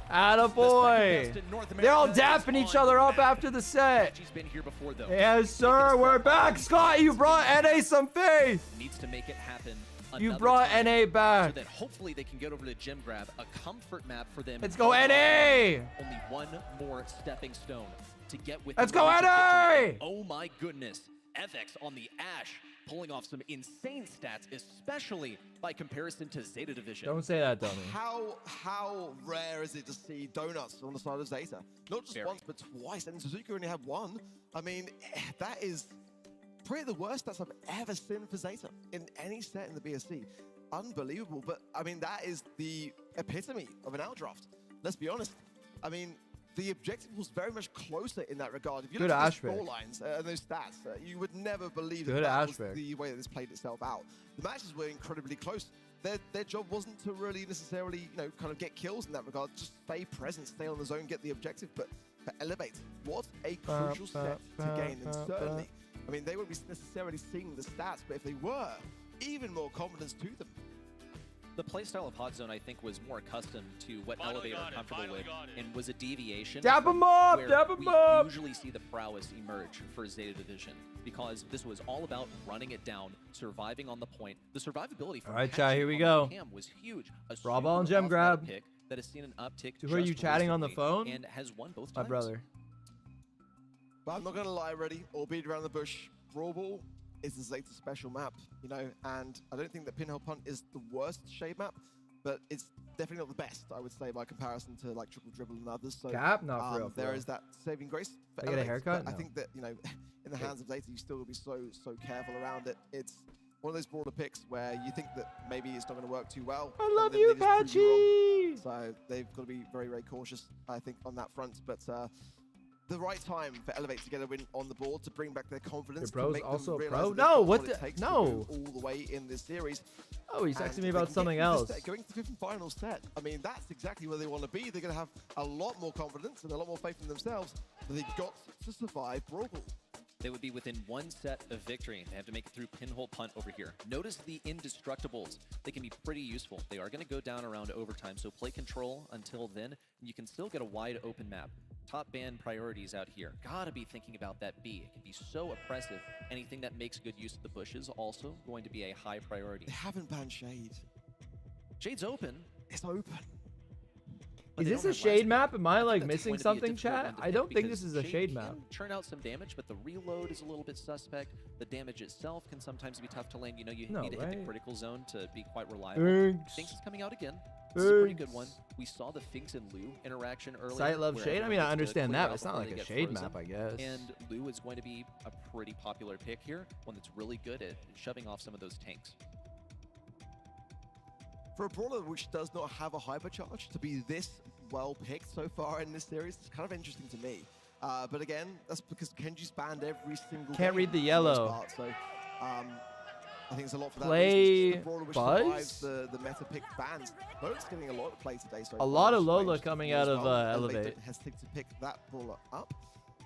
Attaboy. They're all dapping each other up after the set. He's been here before, though. Yes, sir. We're back. Scott, you brought NA some faith. Needs to make it happen. You another brought time NA back. So that hopefully they can get over to Gem Grab, a comfort map for them. Let's go, NA! Only one more stepping stone to get with. Let's go, NA! Oh my goodness. FX on the Ash, pulling off some insane stats, especially by comparison to Zeta Division. Don't say that, dummy. How rare is it to see donuts on the side of Zeta? Not just once, but twice. And Suzuki only had one. I mean, that is probably the worst stats I've ever seen for Zeta in any set in the BSC. Unbelievable. But I mean, that is the epitome of an outdraft. Let's be honest. I mean, the objective was very much closer in that regard. If you look at the score lines and those stats, you would never believe that was the way that this played itself out. The matches were incredibly close. Their job wasn't to really necessarily, kind of get kills in that regard. Just stay present, stay on the zone, get the objective. But for Elevate, what a crucial set to gain. And certainly, I mean, they won't be necessarily seeing the stats, but if they were, even more confidence to them. The playstyle of Hot Zone, I think, was more accustomed to what Elevate are comfortable with, and was a deviation. Dap 'em up! Where Dap 'em we up! usually see the prowess emerge for Zeta Division, because this was all about running it down, surviving on the point. The survivability from All right, Patchy chat, here we on go. Cam was huge. A Raw ball and super gem off-meta grab. pick that has seen an uptick. Who are you just chatting on the recently, phone? And has won both My times. brother. But I'm not going to lie, Reddy, or beat around the bush. Brawl Ball is the Zeta special map, and I don't think that Pinhole Punt is the worst shade map, but it's definitely not the best, I would say, by comparison to like Triple Dribble and others. So Cap? Not for real, there is that saving grace. For Can I get a Elevate, haircut? but I No. think that, in the hands of Zeta, you still will be so careful around it. It's one of those broader picks where you think that maybe it's not going to work too well. I and love then you, they just prove Patchy! wrong. So they've got to be very, very cautious, I think, on that front. But the right time for Elevate to get a win on the board, to bring back their confidence, Your bro's to make also them a pro? realize that No, they've got what it the- takes no. to go all the way in this series. Oh, he's And texting me if they about can something get through else. this set, going to the fifth and final set, I mean, that's exactly where they want to be. They're going to have a lot more confidence and a lot more faith in themselves, but they've got to survive Brawl Ball. They would be within one set of victory. They have to make it through Pinhole Punt over here. Notice the Indestructibles. They can be pretty useful. They are going to go down around overtime, so play control until then, and you can still get a wide open map. Top ban priorities out here. Gotta be thinking about that B. It can be so oppressive. Anything that makes good use of the bushes also going to be a high priority. They haven't banned Shade. Shade's open. It's open. But Is they this don't a have shade last map? Am I like That's missing going to be a something, difficult chat? one to I pick don't think because this is a shade map. can churn out some damage, but the reload is a little bit suspect. The damage itself can sometimes be tough to land. You No, need to hit the right? critical zone to be quite reliable. Thanks. Finks is coming out again. This is a pretty good Thanks. one. We saw the Finks and Lu interaction earlier. Sight love where shade? I everyone mean, I gets to understand clear that, out but it's not before like they a get shade frozen. map, I guess. And Lu is going to be a pretty popular pick here, one that's really good at shoving off some of those tanks. For a brawler which does not have a hypercharge, to be this well picked so far in this series is kind of interesting to me. But again, that's because Kenji's banned every single Can't game read the for most yellow. part, so I think it's a lot for that. Play reason. It's just the brawler which Buzz? survives the meta pick bans. Lotus getting a lot of play today. So A lot of which is Lola great. coming As out of, well, Elevate. don't hesitate to pick that brawler up.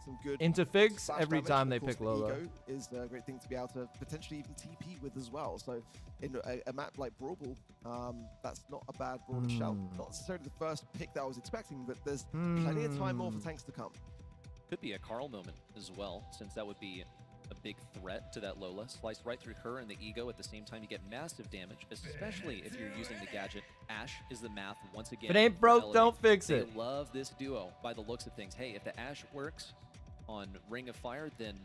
Some good Into Figs slash every damage. time Of they course, pick Lola. Ego is a great thing to be able to potentially even TP with as well. So in a map like Brawl Ball, that's not a bad brawler shout. Not necessarily the first pick that I was expecting, but there's plenty of time more for tanks to come. Could be a Carl moment as well, since that would be a big threat to that Lola. Slice right through her and the Ego at the same time. You get massive damage, especially if you're using the gadget. Ash is the math once again. If it ain't broke, don't fix They it. love this duo by the looks of things. Hey, if the Ash works on Ring of Fire, then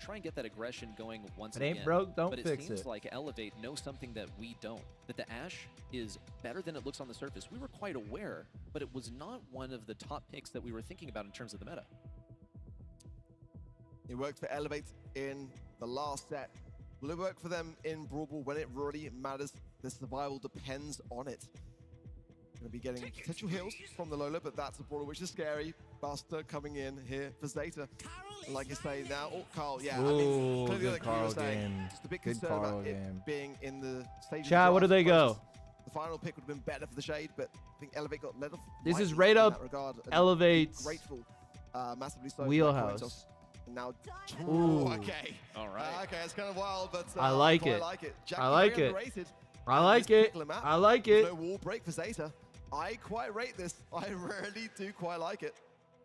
try and get that aggression going once If it again. ain't broke, don't but it fix seems it. like Elevate knows something that we don't. That the Ash is better than it looks on the surface. We were quite aware, but it was not one of the top picks that we were thinking about in terms of the meta. It worked for Elevate in the last set. Will it work for them in Brawl Ball when it really matters? The survival depends on it. Going to be getting potential heals from the Lola, but that's a brawler which is scary. Buster coming in here for Zeta. And like you say now, Carl, yeah. Ooh, I mean, clearly good like you were Carl saying, game. just a bit Good concerned Carl about game. it being in the stage. Chat, where do they go? The final pick would have been better for the Shade, but I think Elevate got let off. This is lightly right in up that regard, and Elevate's grateful, massively so. for that wheelhouse. coin toss. And now, Ooh. okay. All right. Okay, it's kind of wild, but I like quite it. like it. Jackie, I like very it. underrated I in like this it. particular map. I like There's it. no wall break for Zeta. I quite rate this. I really do quite like it.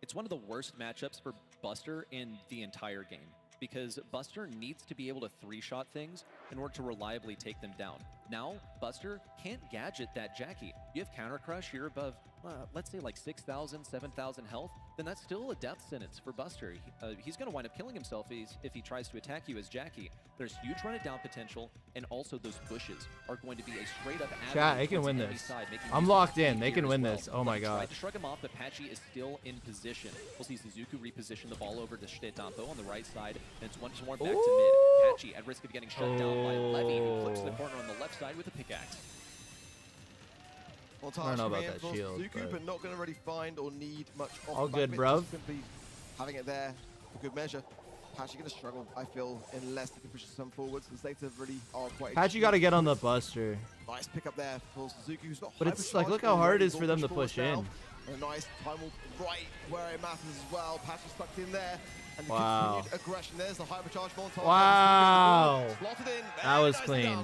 It's one of the worst matchups for Buster in the entire game, because Buster needs to be able to three-shot things in order to reliably take them down. Now, Buster can't gadget that Jackie. You have Counter Crush, you're above, let's say like 6,000, 7,000 health, then that's still a death sentence for Buster. He's going to wind up killing himself if he tries to attack you as Jackie. There's huge run-it-down potential, and also those bushes are going to be a straight-up Chat, they can win this. I'm locked in. They can win this. Oh my god. Tried to shrug him off, but Patchy is still in position. We'll see Suzuku reposition the ball over to Shtetampo on the right side, and it's once more back to mid. Patchy at risk of getting shut down by Levy, who flips the corner on the left side with a pickaxe. Well, I don't know about Taj that for shield, Suzuku, but not going to really find or need much off All the back good, of it, bruv. just simply having it there for good measure. Patchy going to struggle, I feel, unless he can push some forwards. The Zeta really are quite. Patchy got to get on the Buster. Nice pick up there for Suzuki, who's got. But it's like, look how hard it is for them to push in. And a nice time right where it matters as well. Patchy stuck in there. And Wow. continued aggression. There's the hypercharge montage. Wow. Slotted in. That was Very clean. nicely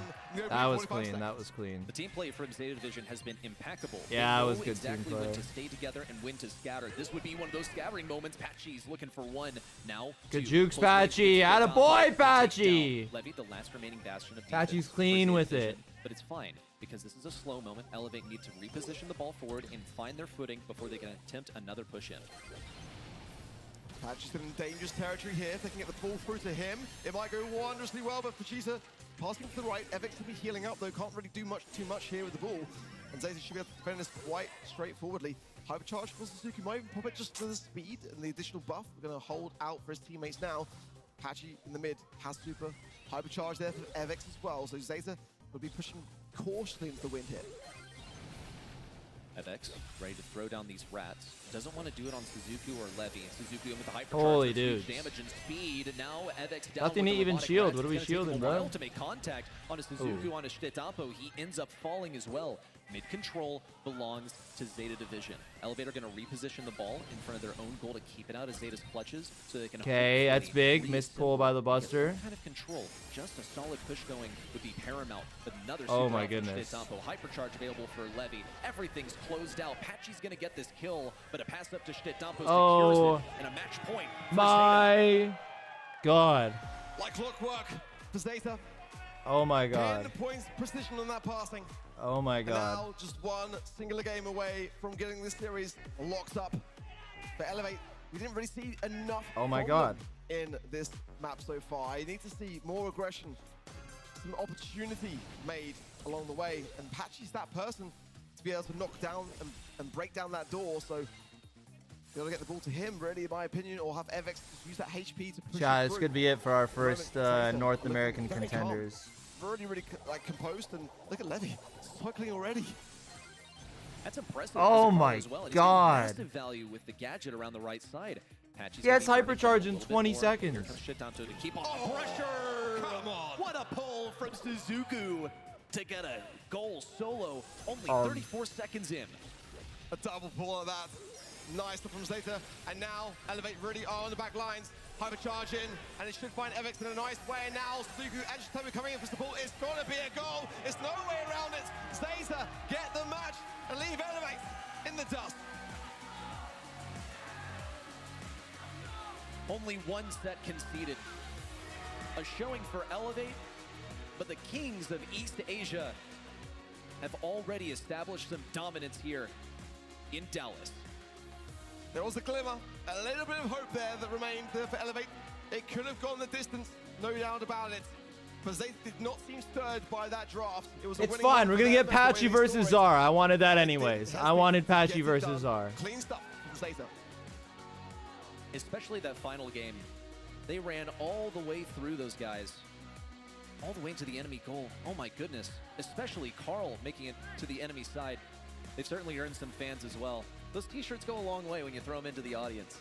done. That was 45 clean. seconds. That was clean. The team play from Zeta Division has been impeccable. Yeah, They it was know good team exactly when play. to stay together and when to scatter. This would be one of those scattering moments. Patchy's looking for one. Now, Good two. jukes, Close range Patchy. hits Atta the boy, top. Patchy. Takedown. Levy, the last remaining bastion of Patchy's defense clean for with Zeta it. Division. But it's fine, because this is a slow moment. Elevate need to reposition the ball forward and find their footing before they can attempt another push in. Patchy's in dangerous territory here. If they can get the ball through to him, it might go wondrously well, but Fujita passing to the right. Evix will be healing up, though can't really do too much here with the ball. And Zeta should be able to defend this quite straightforwardly. Hypercharge for Suzuki might even pop it just for the speed and the additional buff. We're going to hold out for his teammates now. Patchy in the mid has super. Hypercharge there for Evix as well, so Zeta will be pushing cautiously into the wind here. FX ready to throw down these rats. Doesn't want to do it on Suzuki or Levy. Suzuki with the hypercharge. Holy with huge dudes. damage and speed. Now FX down Nothing with to the even robotic shield. rats. What are we It's gonna take shielding, him a bro? while to make contact on a Suzuki, on a Shtetampo. He ends up falling as well. Mid-control belongs to Zeta Division. Elevator going to reposition the ball in front of their own goal to keep it out of Zeta's clutches so they can. Okay, that's big. reassemble Missed pull by the get Buster. some kind of control. Just a solid push going would be paramount. But another Oh super my out from goodness. Shtetampo. Hypercharge available for Levy. Everything's closed out. Patchy's going to get this kill, but a pass up to Shtetampo Oh. secures it. And a match point for Zeta. My god. Like clockwork for Zeta. Oh my 10 god. points precision on that passing. Oh my And god. now just one singular game away from getting this series locked up. For Elevate, we didn't really see enough Oh my from god. them in this map so far. I need to see more aggression, some opportunity made along the way, and Patchy's that person to be able to knock down and break down that door. So you gotta get the ball to him, really, in my opinion, or have Evx just use that HP to push Chat, it this through. could be it for our first Zeta North looking American very calm. contenders. Really like composed, and look at Levy cycling already. That's impressive. Oh as a my as well. And he's getting god. Massive value with the gadget around the right side. Patchy's He has gonna be running down a hypercharge in little bit 20 more. seconds. Here comes Shittanto to keep on pressure. Come on. What a pull from Suzuku to get a goal solo. Only 34 seconds in. A double pull of that. Nice from Zeta. And now Elevate really are on the back lines. Hypercharge in, and it should find Evix in a nice way. Now Suzuku and Shitomi coming in for support. It's gonna be a goal. It's no way around it. Zeta get the match and leave Elevate in the dust. Only one set conceded. A showing for Elevate, but the Kings of East Asia have already established some dominance here in Dallas. There was a glimmer, a little bit of hope there that remained there for Elevate. It could have gone the distance, no doubt about it. But Zeta did not seem stirred by that draft. It was a It's winning fine. one We're for going to them, get that's the way Patchy they versus saw it. Zara. I wanted that anyways. I wanted Patchy Gets it versus done. Zara. Clean stuff from Zeta. Especially that final game. They ran all the way through those guys. All the way into the enemy goal. Oh my goodness. Especially Carl making it to the enemy side. They've certainly earned some fans as well. Those t-shirts go a long way when you throw them into the audience.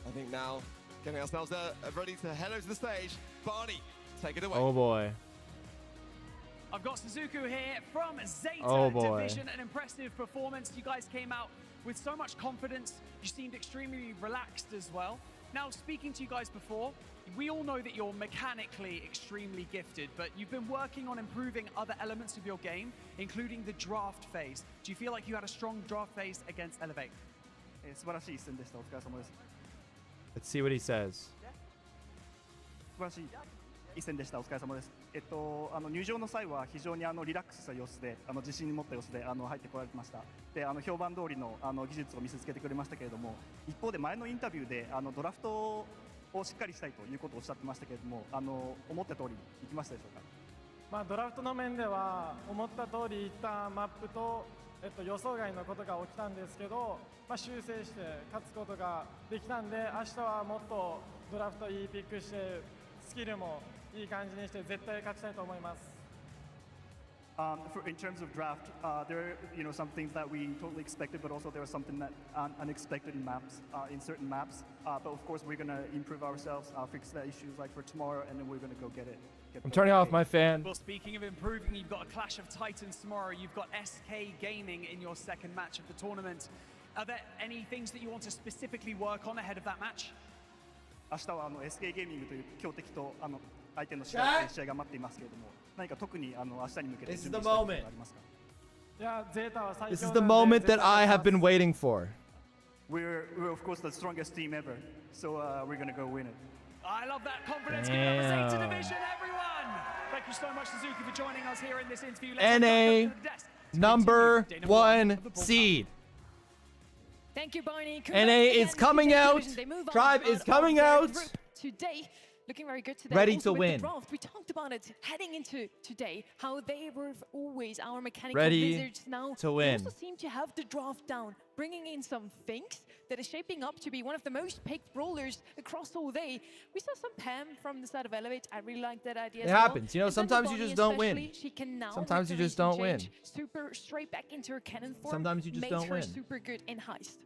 I think now, getting ourselves ready to head over to the stage. Barney, take it away. Oh boy. I've got Suzuku here from Zeta Oh, boy. Division. An impressive performance. You guys came out with so much confidence. You seemed extremely relaxed as well. Now, speaking to you guys before, we all know that you're mechanically extremely gifted, but you've been working on improving other elements of your game, including the draft phase. Do you feel like you had a strong draft phase against Elevate? 素晴らしい一戦でした。お疲れ様です。 Let's see what he says. 素晴らしい一戦でした。お疲れ様です。入場の際は非常にリラックスした様子で、自信に持った様子で入ってこられてました。で、評判通りの技術を見せつけてくれましたけれども、一方で前のインタビューでドラフトをしっかりしたいということをおっしゃってましたけれども、思った通りいきましたでしょうか。ドラフトの面では思った通りいったマップと、予想外のことが起きたんですけど、修正して勝つことができたんで、明日はもっとドラフトいいピックしてスキルもいい感じにして絶対勝ちたいと思います。In terms of draft, there are some things that we totally expected, but also there was something that unexpected in maps, in certain maps. But of course, we're gonna improve ourselves, fix the issues like for tomorrow, and then we're gonna go get it. I'm turning off my fan. Well, speaking of improving, you've got a Clash of Titans tomorrow. You've got SK Gaming in your second match of the tournament. Are there any things that you want to specifically work on ahead of that match? 明日はSK ゲーミングという強敵と相手の試合が待っていますけれども、何か特に明日に向けて準備したいことがありますか？ This is the moment that I have been waiting for. We're of course the strongest team ever, so we're gonna go win it. I love that confidence. Give it up for Zeta Division, everyone. Thank you so much, Suzuki, for joining us here in this interview. NA number 1 seed. Thank you, Barney. NA is coming out. Tribe is coming out. Today, looking very good today. Ready Also to with the win. draft, we talked about it heading into today, how they were always our mechanical Ready wizards. Now to they win. also seem to have the draft down, bringing in some things that is shaping up to be one of the most picked brawlers across all day. We saw some Pam from the side of Elevate. I really like that idea. It as well. happens. You know, And then sometimes you Bonnie just don't win. especially, She can now Sometimes with you the just don't recent win. change, super straight back into her cannon form. Sometimes you just made don't her win. super good in heist.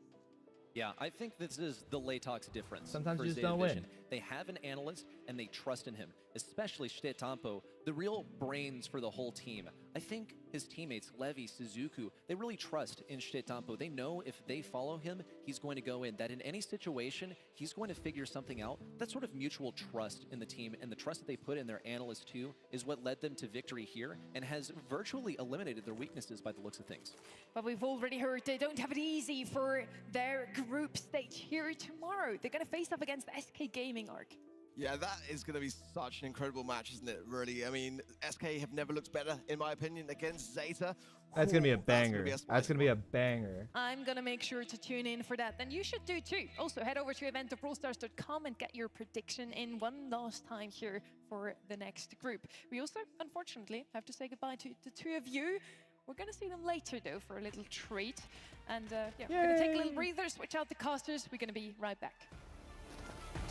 Yeah, I think this is the Latox difference. Sometimes for you just Zeta don't Vision. win. They have an analyst and they trust in him, especially Shitetampo, the real brains for the whole team. I think his teammates, Levi, Suzuku, they really trust in Shitetampo. They know if they follow him, he's going to go in. That in any situation, he's going to figure something out. That sort of mutual trust in the team and the trust that they put in their analyst too is what led them to victory here and has virtually eliminated their weaknesses by the looks of things. But we've already heard they don't have it easy for their group stage here tomorrow. They're going to face off against the SK Gaming arc. Yeah, that is going to be such an incredible match, isn't it, really? I mean, SK have never looked better, in my opinion, against Zeta. That's going to be a Ooh, that's gonna banger. be a That's spicy going to be a banger. I'm going to make sure to tune in for that. Then you should do too. Also, head over to eventofbrawlstars.com and get your prediction in one last time here for the next group. We also, unfortunately, have to say goodbye to the two of you. We're going to see them later, though, for a little treat. And yeah, we're going to take a little breather, switch out the casters. We're going to be right back.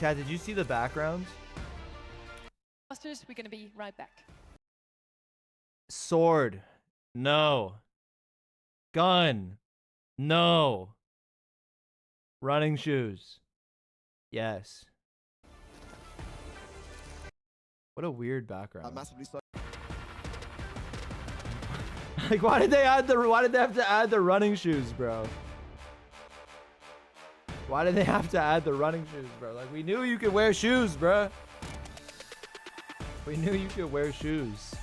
Chad, did you see the background? Casters, we're going to be right back. Sword. No. Gun. No. Running shoes. Yes. What a weird background. Massively so. Like, why did they have to add the running shoes, bro? Why did they have to add the running shoes, bro? Like, we knew you could wear shoes, bro. We knew you could wear shoes.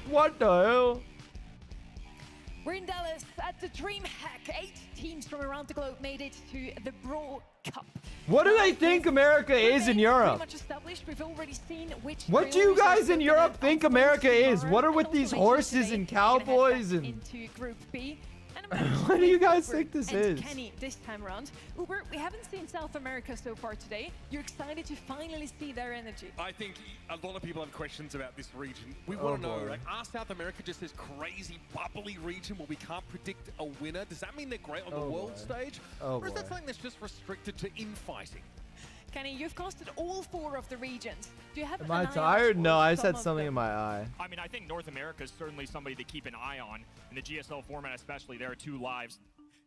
What the hell? We're in Dallas at the DreamHack. 8 teams from around the globe made it to the Brawl Cup. What do they think America is in Europe? Much established. We've already seen which What do you guys in Europe think America is? What are with these horses and cowboys and... into Group B. What do you guys think this and is? Kenny this time around. Uber, we haven't seen South America so far today. You're excited to finally see their energy. I think a lot of people have questions about this region. We Oh, want to know, boy. like, are South America just this crazy, bubbly region where we can't predict a winner? Does that mean they're great on the Oh, world boy. stage? Oh, or is that boy. something that's just restricted to infighting? Kenny, you've casted all 4 of the regions. Do you have Am an I eye out tired? for No, I some said of something them? in my eye. I mean, I think North America is certainly somebody to keep an eye on. In the GSL format especially, there are 2 lives.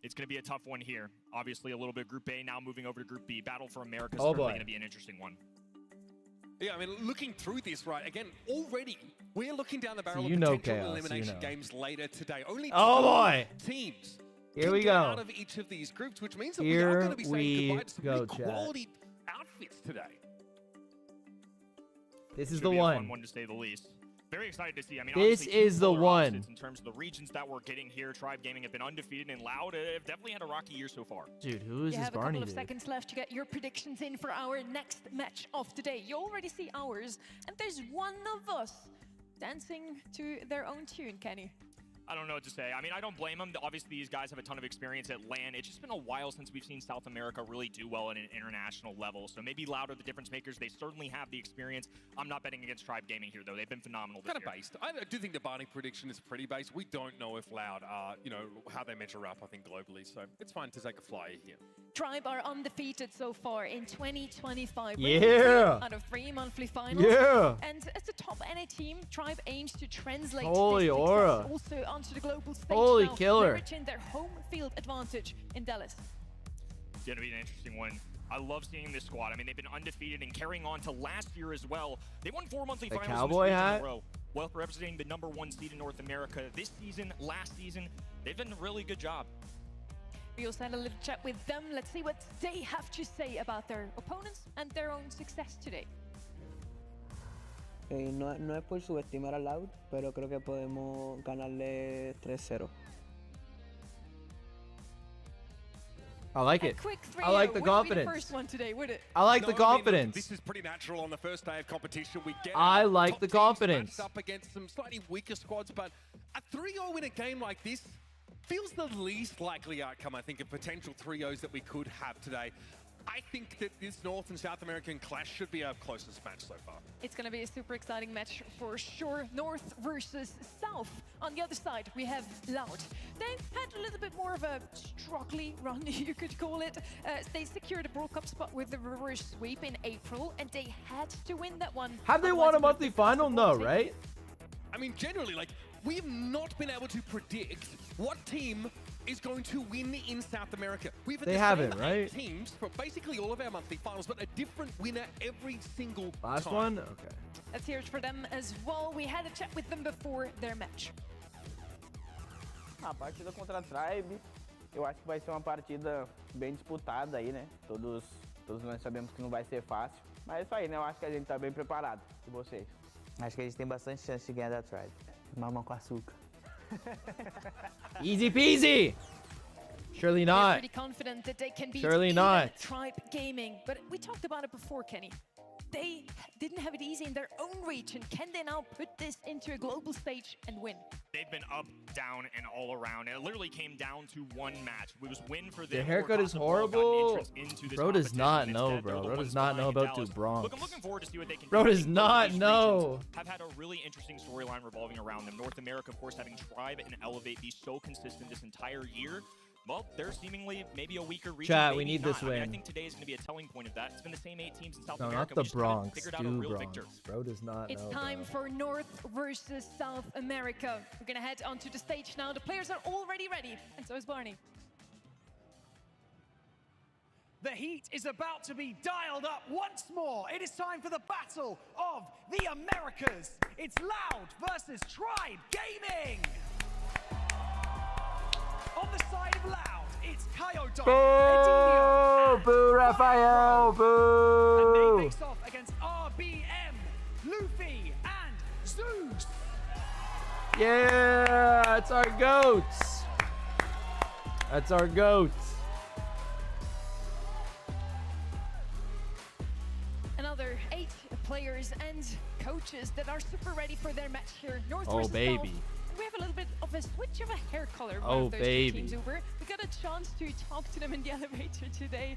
It's going to be a tough one here. Obviously, a little bit Group A, now moving over to Group B. Battle for America is Oh, certainly boy. going to be an interesting one. Yeah, I mean, looking through this, right, again, already, we're looking down the barrel you of know potential chaos, you elimination know. games later today. Only Oh, 2 boy. teams Here can we get go. out of each of these groups, which means that we are Here going to be saying we goodbye to some go, really chat. quality outfits today. This is Should the be a one. fun one to say the least. Very excited to see. I mean, This obviously, is 2 the polar one. opposites in terms of the regions that we're getting here. Tribe Gaming have been undefeated, and Loud have definitely had a rocky year so far. Dude, who is You this have a Barney couple of dude? seconds left to get your predictions in for our next match of the day. You already see ours, and there's one of us dancing to their own tune, Kenny. I don't know what to say. I mean, I don't blame them. Obviously, these guys have a ton of experience at LAN. It's just been a while since we've seen South America really do well at an international level. So maybe Loud are the difference makers. They certainly have the experience. I'm not betting against Tribe Gaming here, though. They've been phenomenal this Kind year. of based. I do think the Barney prediction is pretty based. We don't know if Loud are, you know, how they measure up, I think, globally. So it's fine to take a flyer here. Tribe are undefeated so far in 2025. Yeah. 3 out of 3 monthly finals. Yeah. And as the top NA team, Tribe aims to translate Holy this success aura. also onto the global stage. Holy now, killer. leveraging their home field advantage in Dallas. It's going to be an interesting one. I love seeing this squad. I mean, they've been undefeated and carrying on to last year as well. They won 4 monthly The finals cowboy in hat? a row. Well, representing the #1 seed in North America this season, last season. They've done a really good job. We also had a little chat with them. Let's see what they have to say about their opponents and their own success today. No es por subestimar a Loud, pero creo que podemos ganarle 3-0. I like A it. quick 3-0 I like the wouldn't be confidence. the first one today, would it? I like No, the I mean, look, confidence. this is pretty natural on the first day of competition. We get I our like top the teams confidence. matched up against some slightly weaker squads, but a 3-0 in a game like this feels the least likely outcome, I think, of potential 3-0s that we could have today. I think that this North and South American clash should be our closest match so far. It's going to be a super exciting match for sure. North versus South. On the other side, we have Loud. They've had a little bit more of a struggly run, you could call it. They secured a Brawl Cup spot with the reverse sweep in April, and they had to win that one. Have they Otherwise, won a it would've monthly been final? No, possible. right? I mean, generally, like, we have not been able to predict what team is going to win in South America. We've had They the haven't, same right? 8 teams for basically all of our monthly finals, but a different winner every single Last time. one? Okay. Let's hear it for them as well. We had a chat with them before their match. A partida contra a Tribe, eu acho que vai ser uma partida bem disputada aí, né? Todos nós sabemos que não vai ser fácil. Mas é isso aí, né? Eu acho que a gente tá bem preparado. E vocês? Acho que a gente tem bastante chance de ganhar da Tribe. Mamão com açúcar. Easy peasy. Surely They're not. pretty confident that they can beat Surely even not. Tribe Gaming. But we talked about it before, Kenny. they didn't have it easy in their own region. Can they now put this into a global stage and win? They've been up, down, and all around. It literally came down to one match. It was win for them. Their haircut is horrible. Bro does not know, bro. Bro does not know about the Bronx. Look, I'm looking forward to see what they can do. Bro does not know. Have had a really interesting storyline revolving around them. North America, of course, having Tribe and Elevate be so consistent this entire year. Well, they're seemingly maybe a weaker region. Chat, we maybe need not. this win. I think today is going to be a telling point of that. It's been the same 8 teams in South No, America. not the We just haven't Bronx. figured out a Do real Bronx. victor. Bro does not It's know. time for North versus South America. We're gonna head onto the stage now. The players are already ready, and so is Barney. The heat is about to be dialed up once more. It is time for the battle of the Americas. It's Loud versus Tribe Gaming. On the side of Loud, it's Coyote, Boo! Boo, Raphael! and Boo! they face off against RBM, Luffy, and Zeus. Yeah, that's our goats. That's our goats. Another 8 players and coaches that are super ready for their match here. North Oh, versus baby. South. And we have a little bit of a switch of a hair color. Oh, One of those baby. two teams over. We got a chance to talk to them in the elevator today.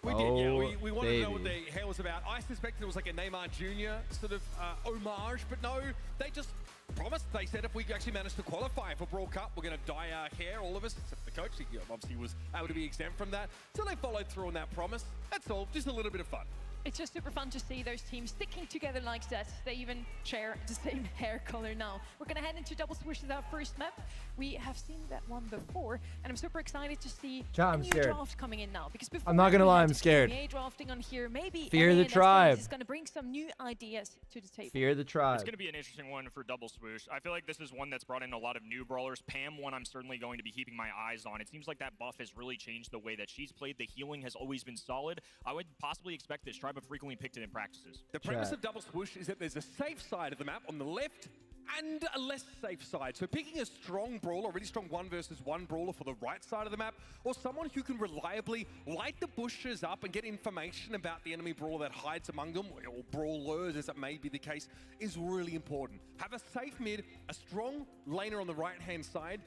We did, yeah. Oh, We wanted to know what baby. the hair was about. I suspected it was like a Neymar Jr. sort of homage, but no, they just promised. They said if we actually managed to qualify for Brawl Cup, we're going to dye our hair, all of us, except the coach. He obviously was able to be exempt from that. So they followed through on that promise. That's all, just a little bit of fun. It's just super fun to see those teams sticking together like that. They even share the same hair color now. We're gonna head into Double Swoosh as our first map. We have seen that one before, and I'm super excited to see Chat, a I'm new scared. draft coming in now. Because before I'm not gonna we lie, had I'm scared. NBA drafting on here, maybe Fear LA the and SPX tribe. is gonna bring some new ideas to the table. Fear the tribe. It's going to be an interesting one for Double Swoosh. I feel like this is one that's brought in a lot of new brawlers. Pam, one I'm certainly going to be keeping my eyes on. It seems like that buff has really changed the way that she's played. The healing has always been solid. I would possibly expect this. Tribe have frequently picked it in practices. The premise of Double Swoosh is that there's a safe side of the map on the left and a less safe side. So picking a strong brawler, a really strong 1 versus 1 brawler for the right side of the map, or someone who can reliably light the bushes up and get information about the enemy brawler that hides among them, or brawlers as it may be the case, is really important. Have a safe mid, a strong laner on the right-hand side,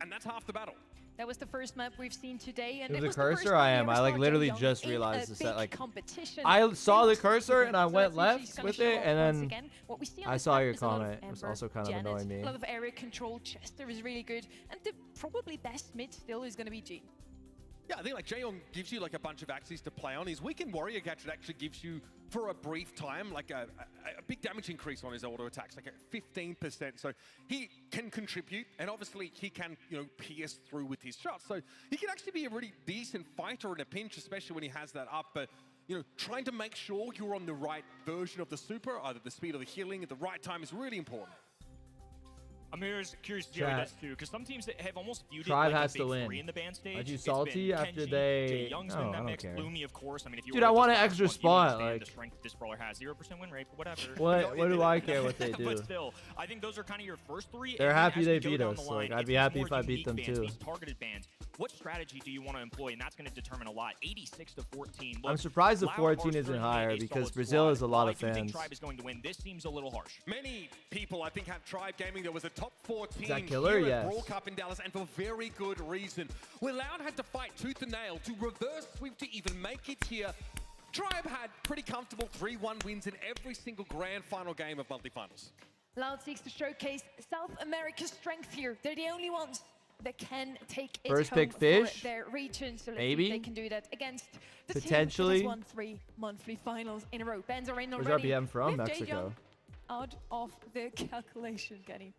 and that's half the battle. That was the first map we've seen today, and It it was was the the first cursor? time I we am. ever I like saw literally Jaeyoung just in realized a this, that, big like, competition. I saw the Thanks cursor to and I them. So went let's see if she's left gonna with show it, off and once then again. What we see on I this saw map your is a lot of comment. It was Ember, also kind of Janet, annoying me. A lot of area control. Chester is really good, and the probably best mid still is going to be G. Yeah, I think like Jaeyoung gives you like a bunch of axes to play on. His weekend warrior gadget actually gives you, for a brief time, like a big damage increase on his auto attacks, like a 15%. So he can contribute, and obviously he can, you know, pierce through with his shots. So he can actually be a really decent fighter in a pinch, especially when he has that up. But you know, trying to make sure you're on the right version of the super, either the speed or the healing at the right time, is really important. I'm curious to hear Chat. this too, because some teams that have almost viewed Tribe it like has a to big win. 3 in the band stage. Aren't you It's been salty after Kenji, they- Jaeyoung's No, been I that don't mix. care. Gloomy, of course. I mean, if you Dude, were I to want an just extra watch one, you would spot, understand like- the strength this brawler has. 0% win rate, whatever. What do I care what they do? But still, I think those are kind of your first 3. They're and then happy as they we go beat down us, the line, like, I'd it's be these happy more if I beat unique them bans, too. These targeted bans. What strategy do you want to employ? And that's going to determine a lot. 86 to 14. I'm Look, surprised the Loud 14 are isn't certainly higher a because solid Brazil squad. has a lot While of I do think fans. Tribe is going to win. This seems a little harsh. Many people, I think, have Tribe Gaming. There was a top 14 that killer? here Yes. at Brawl Cup in Dallas, and for very good reason. Where Loud had to fight tooth and nail to reverse sweep to even make it here. Tribe had pretty comfortable 3-1 wins in every single grand final game of multi-finals. Loud seeks to showcase South America's strength here. They're the only ones that can take it First home pick for fish? their region. So let's see Maybe? if they can do that against the Potentially? team that has won 3 monthly finals in a row. Ben's are in Where's already. RBM from? with Mexico. Jaeyoung out of the calculation, Kenny.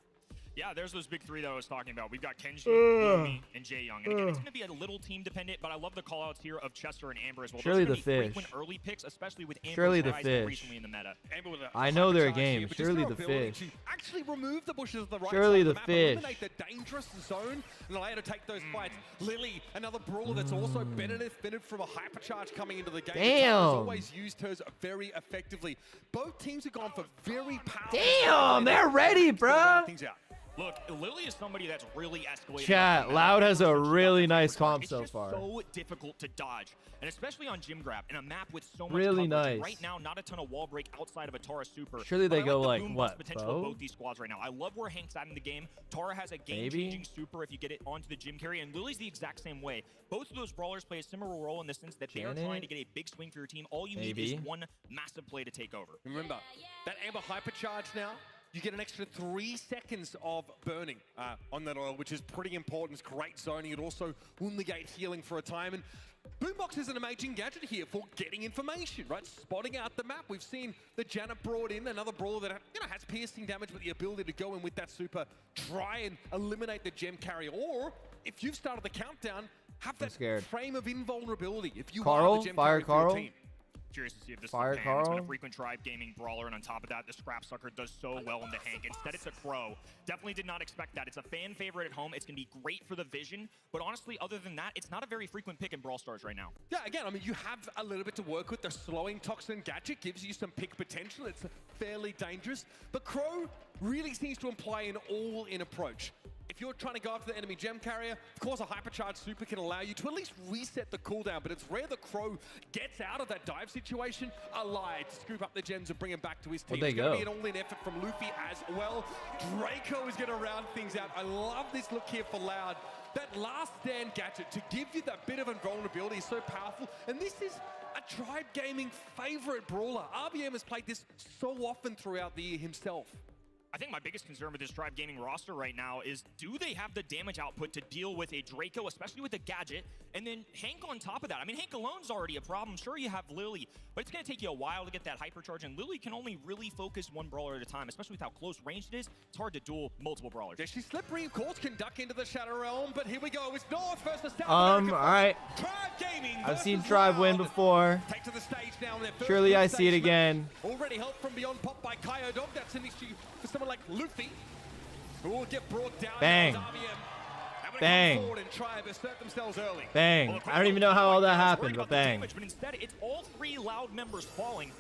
Yeah, there's those big 3 that I was talking about. We've got Kenji, Lumi, and Jaeyoung. And again, it's going to be a little team dependent, but I love the call-outs here of Chester and Amber as well. Surely those are the gonna be fish. frequent early picks, especially with Amber's Surely the rise fish. recently in the meta. Amber with a I know they're a hypercharge game. here, but just Surely her the ability fish. to actually remove the bushes of the right Surely side the of the map, fish. eliminate the dangerous zone, and allow her to take those fights. Lily, another brawler that's also benefited from a hypercharge coming into the game. Damn. Has always used hers very effectively. Both teams have gone for very powerful. Damn, they're ready, bruh. Things out. Look, Lily is somebody that's really escalated. Chat, Loud has a really nice comp so It's far. so difficult to dodge, and especially on Gym Grab in a map with so much Really coverage. nice. Right now, not a ton of wall break outside of a Tara super. Surely they But I go the like, boom what, bust potential bow? of both these squads right now. I love where Hank's at in the game. Tara has a game-changing super if you get it onto the gym carry, and Lily's the exact same way. Both of those brawlers play a similar role in the sense that they are trying to get a big swing for your team. All you need is one massive play to take over. Remember, that Amber hypercharge now, you get an extra 3 seconds of burning on that oil, which is pretty important. It's great zoning. It also will negate healing for a time. And Boombox is an amazing gadget here for getting information, right? Spotting out the map. We've seen the Janet brought in, another brawler that has piercing damage with the ability to go in with that super, try and eliminate the gem carrier. Or if you've started the countdown, have that frame of invulnerability. If you are the gem carrier for your team. Curious to see if this Fire is a pan. It's been Carl. a frequent Tribe Gaming brawler, and on top of that, the Scrap Sucker does so well into Hank. Instead, it's a Crow. Definitely did not expect that. It's a fan favorite at home. It's going to be great for the vision, but honestly, other than that, it's not a very frequent pick in Brawl Stars right now. Yeah, again, I mean, you have a little bit to work with. The slowing Toxin gadget gives you some pick potential. It's fairly dangerous, but Crow really seems to imply an all-in approach. If you're trying to go after the enemy gem carrier, of course a hypercharged super can allow you to at least reset the cooldown, but it's rare the Crow gets out of that dive situation alive to scoop up the gems and bring him back to his team. Where'd they It's going to go? be an all-in effort from Luffy as well. Draco is going to round things out. I love this look here for Loud. That last stand gadget to give you that bit of invulnerability is so powerful, and this is a Tribe Gaming favorite brawler. RBM has played this so often throughout the year himself. I think my biggest concern with this Tribe Gaming roster right now is, do they have the damage output to deal with a Draco, especially with the gadget, and then Hank on top of that? I mean, Hank alone's already a problem. Sure, you have Lily, but it's going to take you a while to get that hypercharge, and Lily can only really focus one brawler at a time, especially with how close ranged it is. It's hard to duel multiple brawlers. Yeah, she's slippery, of course, can duck into the Shadow Realm, but here we go. It's North versus South All America. right. Tribe Gaming I've seen versus Tribe win Loud. before. Take to the stage now in their first Surely I group see it stage match. again. Already help from beyond pop by Kaio Dog. That's an issue for someone like Luffy, who will get brought down. Bang. Now it's RBM. And when they Bang. come forward and try to assert themselves early. Bang. I don't even know how all that happened, Worried but about the bang. damage, but instead, it's all three Loud members falling.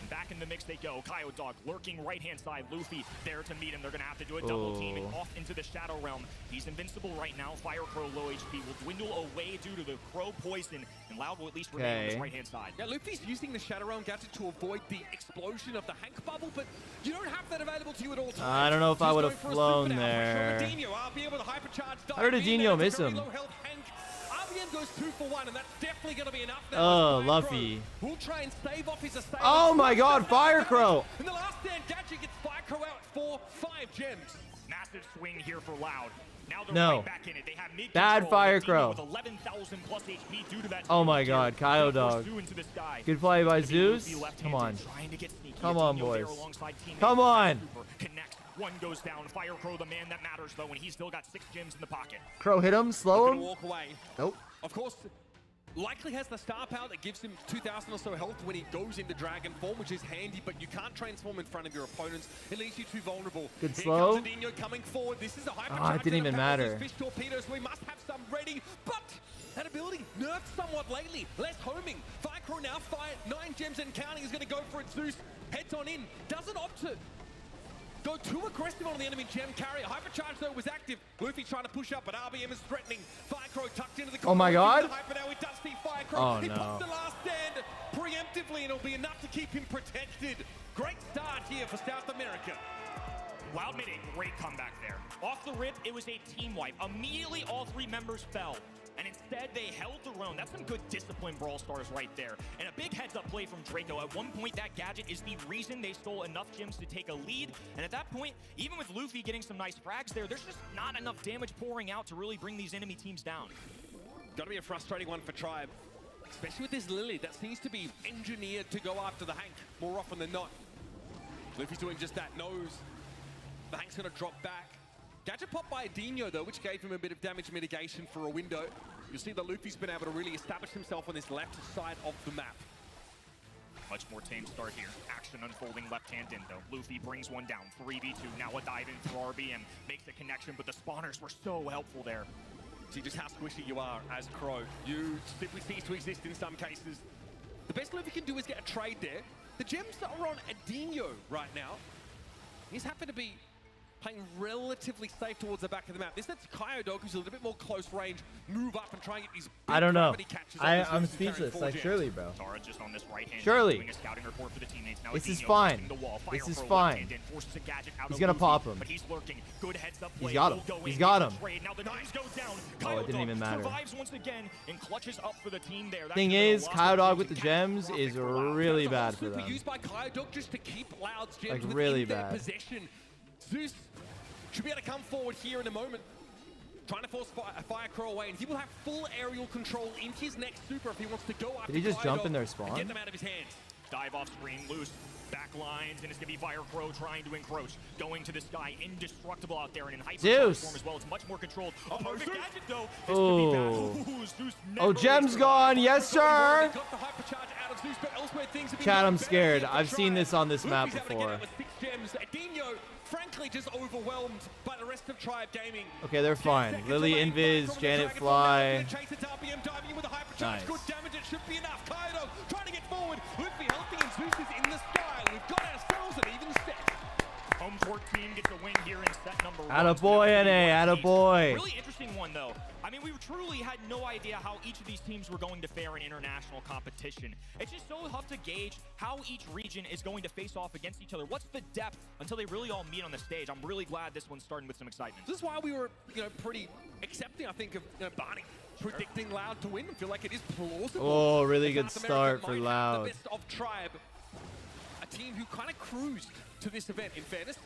And back in the mix they go. Kaio Dog lurking right-hand side. Luffy there to meet him. They're going to have to do a double team and off into the Shadow Realm. He's invincible right now. Fire Crow low HP will dwindle away due to the Crow poison, and Loud will at least remain on his right-hand side. Yeah, Luffy's using the Shadow Realm gadget to avoid the explosion of the Hank bubble, but you don't have that available to you at all times. I don't know if I would have He's going for a flown super now. there. Radinho, RBM with a hypercharged dive. How did Being Adinho there, miss it's a very him? low health Hank. RBM goes 2 for 1, and that's definitely going to be enough now. Oh, Fire Luffy. Crow will try and stave off his assailant. Oh my god, Fire Crow! And the last stand gadget gets Fire Crow out for 5 gems. Massive swing here for Loud. Now they're No. right back in it. They have mid Bad control. Fire Radinho Crow. With 11,000 plus HP due to that Oh my tier. god, Kaio Dog. Zoo into the sky. Good play by It's gonna be Zeus. Luffy left-handed, Come on. trying to get sneaky. Come on, Adinho there boys. alongside teammate. Come on. Super connects. One goes down. Fire Crow, the man that matters though, and he's still got 6 gems in the pocket. Crow hit him, slow Gonna him. walk away. Nope. Of course, likely has the star power that gives him 2,000 or so health when he goes into dragon form, which is handy, but you can't transform in front of your opponents. It leaves you too vulnerable. Good Here slow. comes Adinho coming forward. This is a hypercharge. Ah, it didn't even matter. Fish torpedoes. We must have some ready, but that ability nerfed somewhat lately. Less homing. Fire Crow now fired 9 gems and counting. Is going to go for it. Zeus heads on in. Doesn't opt to go too aggressive on the enemy gem carrier. Hypercharge though was active. Luffy trying to push up, but RBM is threatening. Fire Crow tucked into the corner. Oh my god. Hyper now. He does see Fire Crow. Oh He no. pops the last stand preemptively, and it'll be enough to keep him protected. Great start here for South America. Loud made a great comeback there. Off the rip, it was a team wipe. Immediately, all 3 members fell. And instead, they held their own. That's some good discipline Brawl Stars right there. And a big heads-up play from Draco. At one point, that gadget is the reason they stole enough gems to take a lead. And at that point, even with Luffy getting some nice frags there, there's just not enough damage pouring out to really bring these enemy teams down. Gotta be a frustrating one for Tribe. Especially with this Lily that seems to be engineered to go after the Hank more often than not. Luffy's doing just that, knows the Hank's gonna drop back. Gadget pop by Adinho though, which gave him a bit of damage mitigation for a window. You'll see that Luffy's been able to really establish himself on this left side of the map. Much more tame start here. Action unfolding left-hand in, though. Luffy brings one down. 3v2. Now a dive in through RBM. Makes the connection, but the spawners were so helpful there. See just how squishy you are as Crow. You simply cease to exist in some cases. The best Luffy can do is get a trade there. The gems that are on Adinho right now, he's happy to be playing relatively safe towards the back of the map. This lets Kyodog, who's a little bit more close range, move up and try and get these big I don't know. gravity catches on I'm this carrying speechless. 4 Like, gems. surely, bro. Tara just on this right hand. Surely. Doing a scouting report for the teammates. Now This is Adinho fine. using the wall. This Fire is Pro fine. left-hand in, forces a gadget out He's of gonna Luffy, pop him. But he's lurking. Good heads up He's play. got him. Will go He's in, got gets him. the trade. Now the knives go down. Oh, it didn't even matter. Survives once again and clutches up for the team there. That's Thing been a is, lot Kyle of Dog with the damage. gems is really bad for Super them. used by Kyodog just to keep Loud's gems Like, within really their bad. possession. Zeus should be able to come forward here in a moment. Trying to force Fire Crow away, and he will have full aerial control in his next super if he wants to go after Did he just jump Kyodog in their and spawn? get them out of his hands. Dive off screen, loose. Back lines, and it's going to be Fire Crow trying to encroach. Going to the sky, indestructible out there, and in hyper Zeus. form as well. It's much more controlled. A perfect gadget, though. This Oh. could be bad. Ooh, Zeus Oh, never Gem's leaves gone. Yes, sir. Got the hypercharge out of Zeus, but elsewhere things have been Chat, I'm very scared. good. I've seen this on this map Luffy's able to get before. out with 6 gems. Adinho, frankly, just overwhelmed by the rest of Tribe Gaming. Okay, they're fine. Lily, Invis, Janet, Fly. Chase it up, BM diving in with a hypercharge. Nice. Good damage, it should be enough. Kaido trying to get forward. Luffy helping, and Zeus is in the sky. We've got ourselves an even set. Home court team gets a win here in set number 1. Attaboy, NA. Attaboy. Really interesting one, though. I mean, we truly had no idea how each of these teams were going to fare in international competition. It's just so tough to gauge how each region is going to face off against each other. What's the depth until they really all meet on the stage? I'm really glad this one's starting with some excitement. This is why we were, pretty accepting, I think, of Barney predicting Loud to win. I feel like it is plausible. Oh, really that good South America start for might have Loud. The best of Tribe, a team who kind of cruised to this event, in fairness.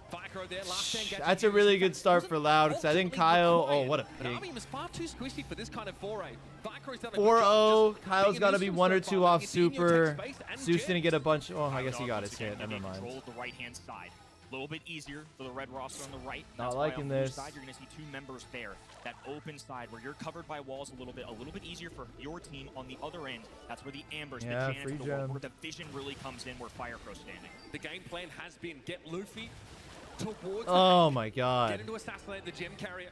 Vicro there, last 10 gadgets That's a really good start for Loud, because I think Kyle... Oh, what a An army pig. was far too squishy for this kind of foray. Vicro's done a good 4-0. job just Kyle's being got to a be nuisance 1 or so 2 far. off Adinho takes super. space and Zeus gems. didn't get a bunch. Oh, I guess he Kyle got once his again hit. Never getting mind. control of the right-hand side. A little bit easier for the red roster on the right. Not That's why liking on the blue this. side, you're going to see 2 members there. That open side where you're covered by walls a little bit easier for your team. On the other end, that's where the Ambers, Yeah, the Janets, free of the world, gem. where the vision really comes in, where Fire Crow's standing. The game plan has been get Luffy towards Oh, the my get God. him to assassinate the gem carrier.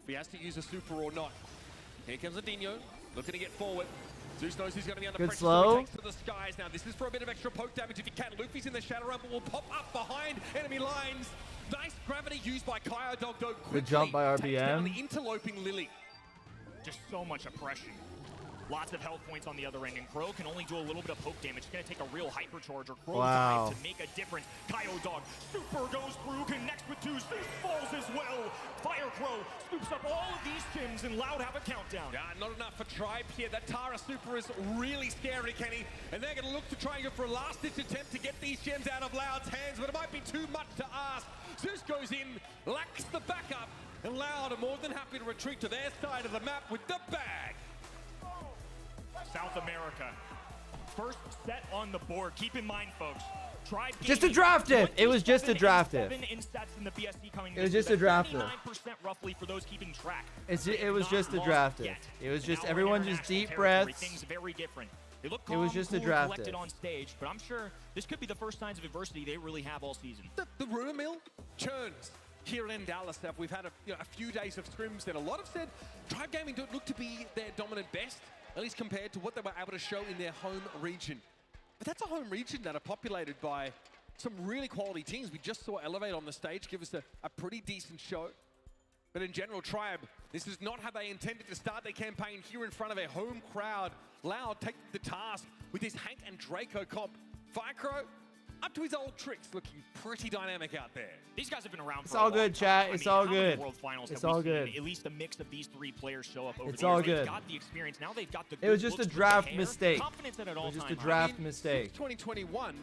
If he has to use a super or not. Here comes Adinho, looking to get forward. Zeus knows he's going to be under Good pressure, slow. so he takes to the skies now. This is for a bit of extra poke damage if he can. Luffy's in the Shadow Realm, but will pop up behind enemy lines. Nice gravity used by Kyodog, though. Good jump by quickly takes down RBM. the interloping Lily. Just so much oppression. Lots of health points on the other end, and Crow can only do a little bit of poke damage. It's going to take a real hypercharge or Crow Wow. dive to make a difference. Kyodog super goes through, connects with 2, Zeus falls as well. Fire Crow scoops up all of these gems, and Loud have a countdown. Yeah, not enough for Tribe here. That Tara super is really scary, Kenny. And they're going to look to try and go for a last-ditch attempt to get these gems out of Loud's hands, but it might be too much to ask. Zeus goes in, lacks the backup, and Loud are more than happy to retreat to their side of the map with the bag. South America. First set on the board. Keep in mind, folks, Tribe Just a draft if. It was just a draft if. 7 in sets in the BSC coming It was this just year. a draft if. 79% roughly for those keeping track. It was Not just a lost draft if. yet. It was just Now we're in everyone just international deep territory. breaths. Things very different. They look It calm, was just a cool, draft collected if. on stage, but I'm sure this could be the first signs of adversity they really have all season. The rumor mill churns here in Dallas. We've had a few days of scrims, and a lot have said Tribe Gaming don't look to be their dominant best, at least compared to what they were able to show in their home region. But that's a home region that are populated by some really quality teams. We just saw Elevate on the stage give us a pretty decent show. But in general, Tribe, this is not how they intended to start their campaign here in front of a home crowd. Loud take the task with his Hank and Draco comp. Vicro, up to his old tricks, looking pretty dynamic out there. These guys have been around It's for all a long good, time. chat. It's I mean, all how many good. World Finals It's have we all seen? good. At least a mix of these 3 players show up over It's the all years. They've good. got the experience. Now they've got the It was good just a looks with the draft hair. mistake. Confidence at an It was just a all-time high. draft mistake. Since 2021,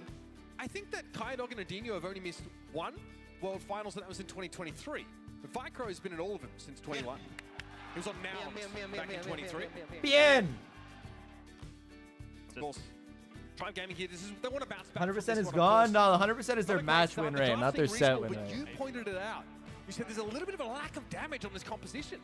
I think that Kyodog and Adinho have only missed 1 World Finals, and that was in 2023. But Vicro has been at all of them since 21. He was on Now back in 23. Bien. Of course, Tribe Gaming here, they want to bounce back. 100% is gone? No, 100% is their match win rate, not their set win But rate. you pointed it out. You said there's a little bit of a lack of damage on this composition.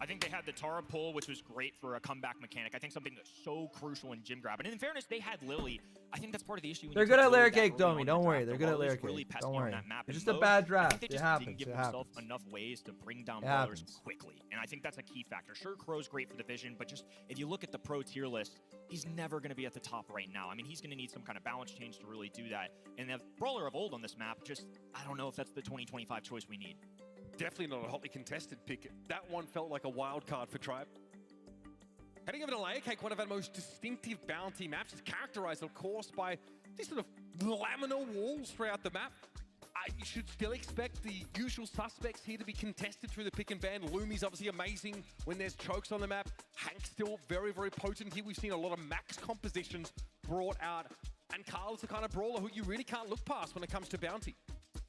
I think they had the Tara pull, which was great for a comeback mechanic. I think something that's so crucial in gym grab. And in fairness, they had Lily. I think that's part of the issue. They're good at layer cake, Domi. Don't worry. They're good at layer cake. Don't worry. It's just a bad draft. It happens. Didn't give It themselves happens. enough ways to bring down It brawlers happens. quickly. And I think that's a key factor. Sure, Crow's great for the vision, but just if you look at the pro tier list, he's never going to be at the top right now. I mean, he's going to need some kind of balance change to really do that. And the brawler of old on this map, just, I don't know if that's the 2025 choice we need. Definitely not a hotly contested pick. That one felt like a wild card for Tribe. Heading over to Layer Cake, one of our most distinctive bounty maps, is characterized, of course, by these sort of laminar walls throughout the map. You should still expect the usual suspects here to be contested through the pick and ban. Lumi's obviously amazing when there's chokes on the map. Hank's still very, very potent here. We've seen a lot of max compositions brought out. And Carl's the kind of brawler who you really can't look past when it comes to bounty.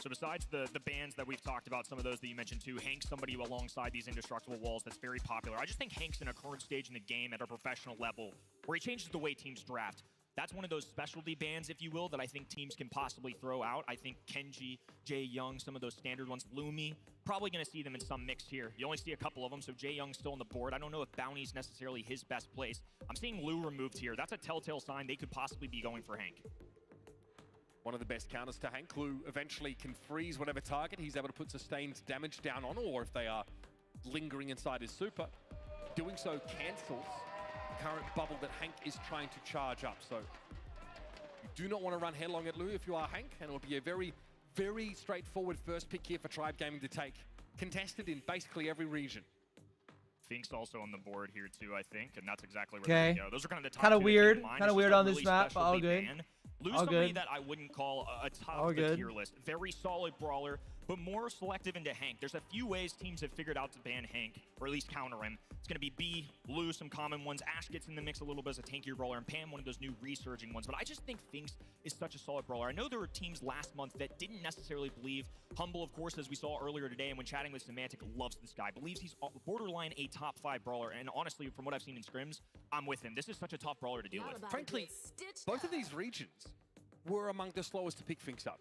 So besides the bans that we've talked about, some of those that you mentioned too, Hank's somebody alongside these indestructible walls that's very popular. I just think Hank's in a current stage in the game at a professional level where he changes the way teams draft. That's one of those specialty bans, if you will, that I think teams can possibly throw out. I think Kenji, Jae Young, some of those standard ones, Lumi, probably going to see them in some mix here. You only see a couple of them, so Jae Young's still on the board. I don't know if Bounty's necessarily his best place. I'm seeing Lu removed here. That's a telltale sign they could possibly be going for Hank. One of the best counters to Hank. Lu eventually can freeze whatever target he's able to put sustained damage down on, or if they are lingering inside his super. Doing so cancels the current bubble that Hank is trying to charge up. So you do not want to run headlong at Lu if you are Hank, and it will be a very, very straightforward first pick here for Tribe Gaming to take. Contested in basically every region. Fink's also on the board here too, I think, and that's exactly where Okay. they go. Those are kind of the top Kind of two that weird. came to mind. Kind of It's weird just a on this really map, but all specialty good. ban. Lu's All somebody good. that I wouldn't call a top All of the good. tier list. Very solid brawler, but more selective into Hank. There's a few ways teams have figured out to ban Hank, or at least counter him. It's going to be B, Lu, some common ones. Ash gets in the mix a little bit as a tankier brawler, and Pam, one of those new resurging ones. But I just think Finks is such a solid brawler. I know there were teams last month that didn't necessarily believe. Humble, of course, as we saw earlier today, and when chatting with Semantic, loves this guy. Believes he's borderline a top 5 brawler. And honestly, from what I've seen in scrims, I'm with him. This is such a tough brawler to deal with. Frankly, both of these regions were among the slowest to pick Finks up.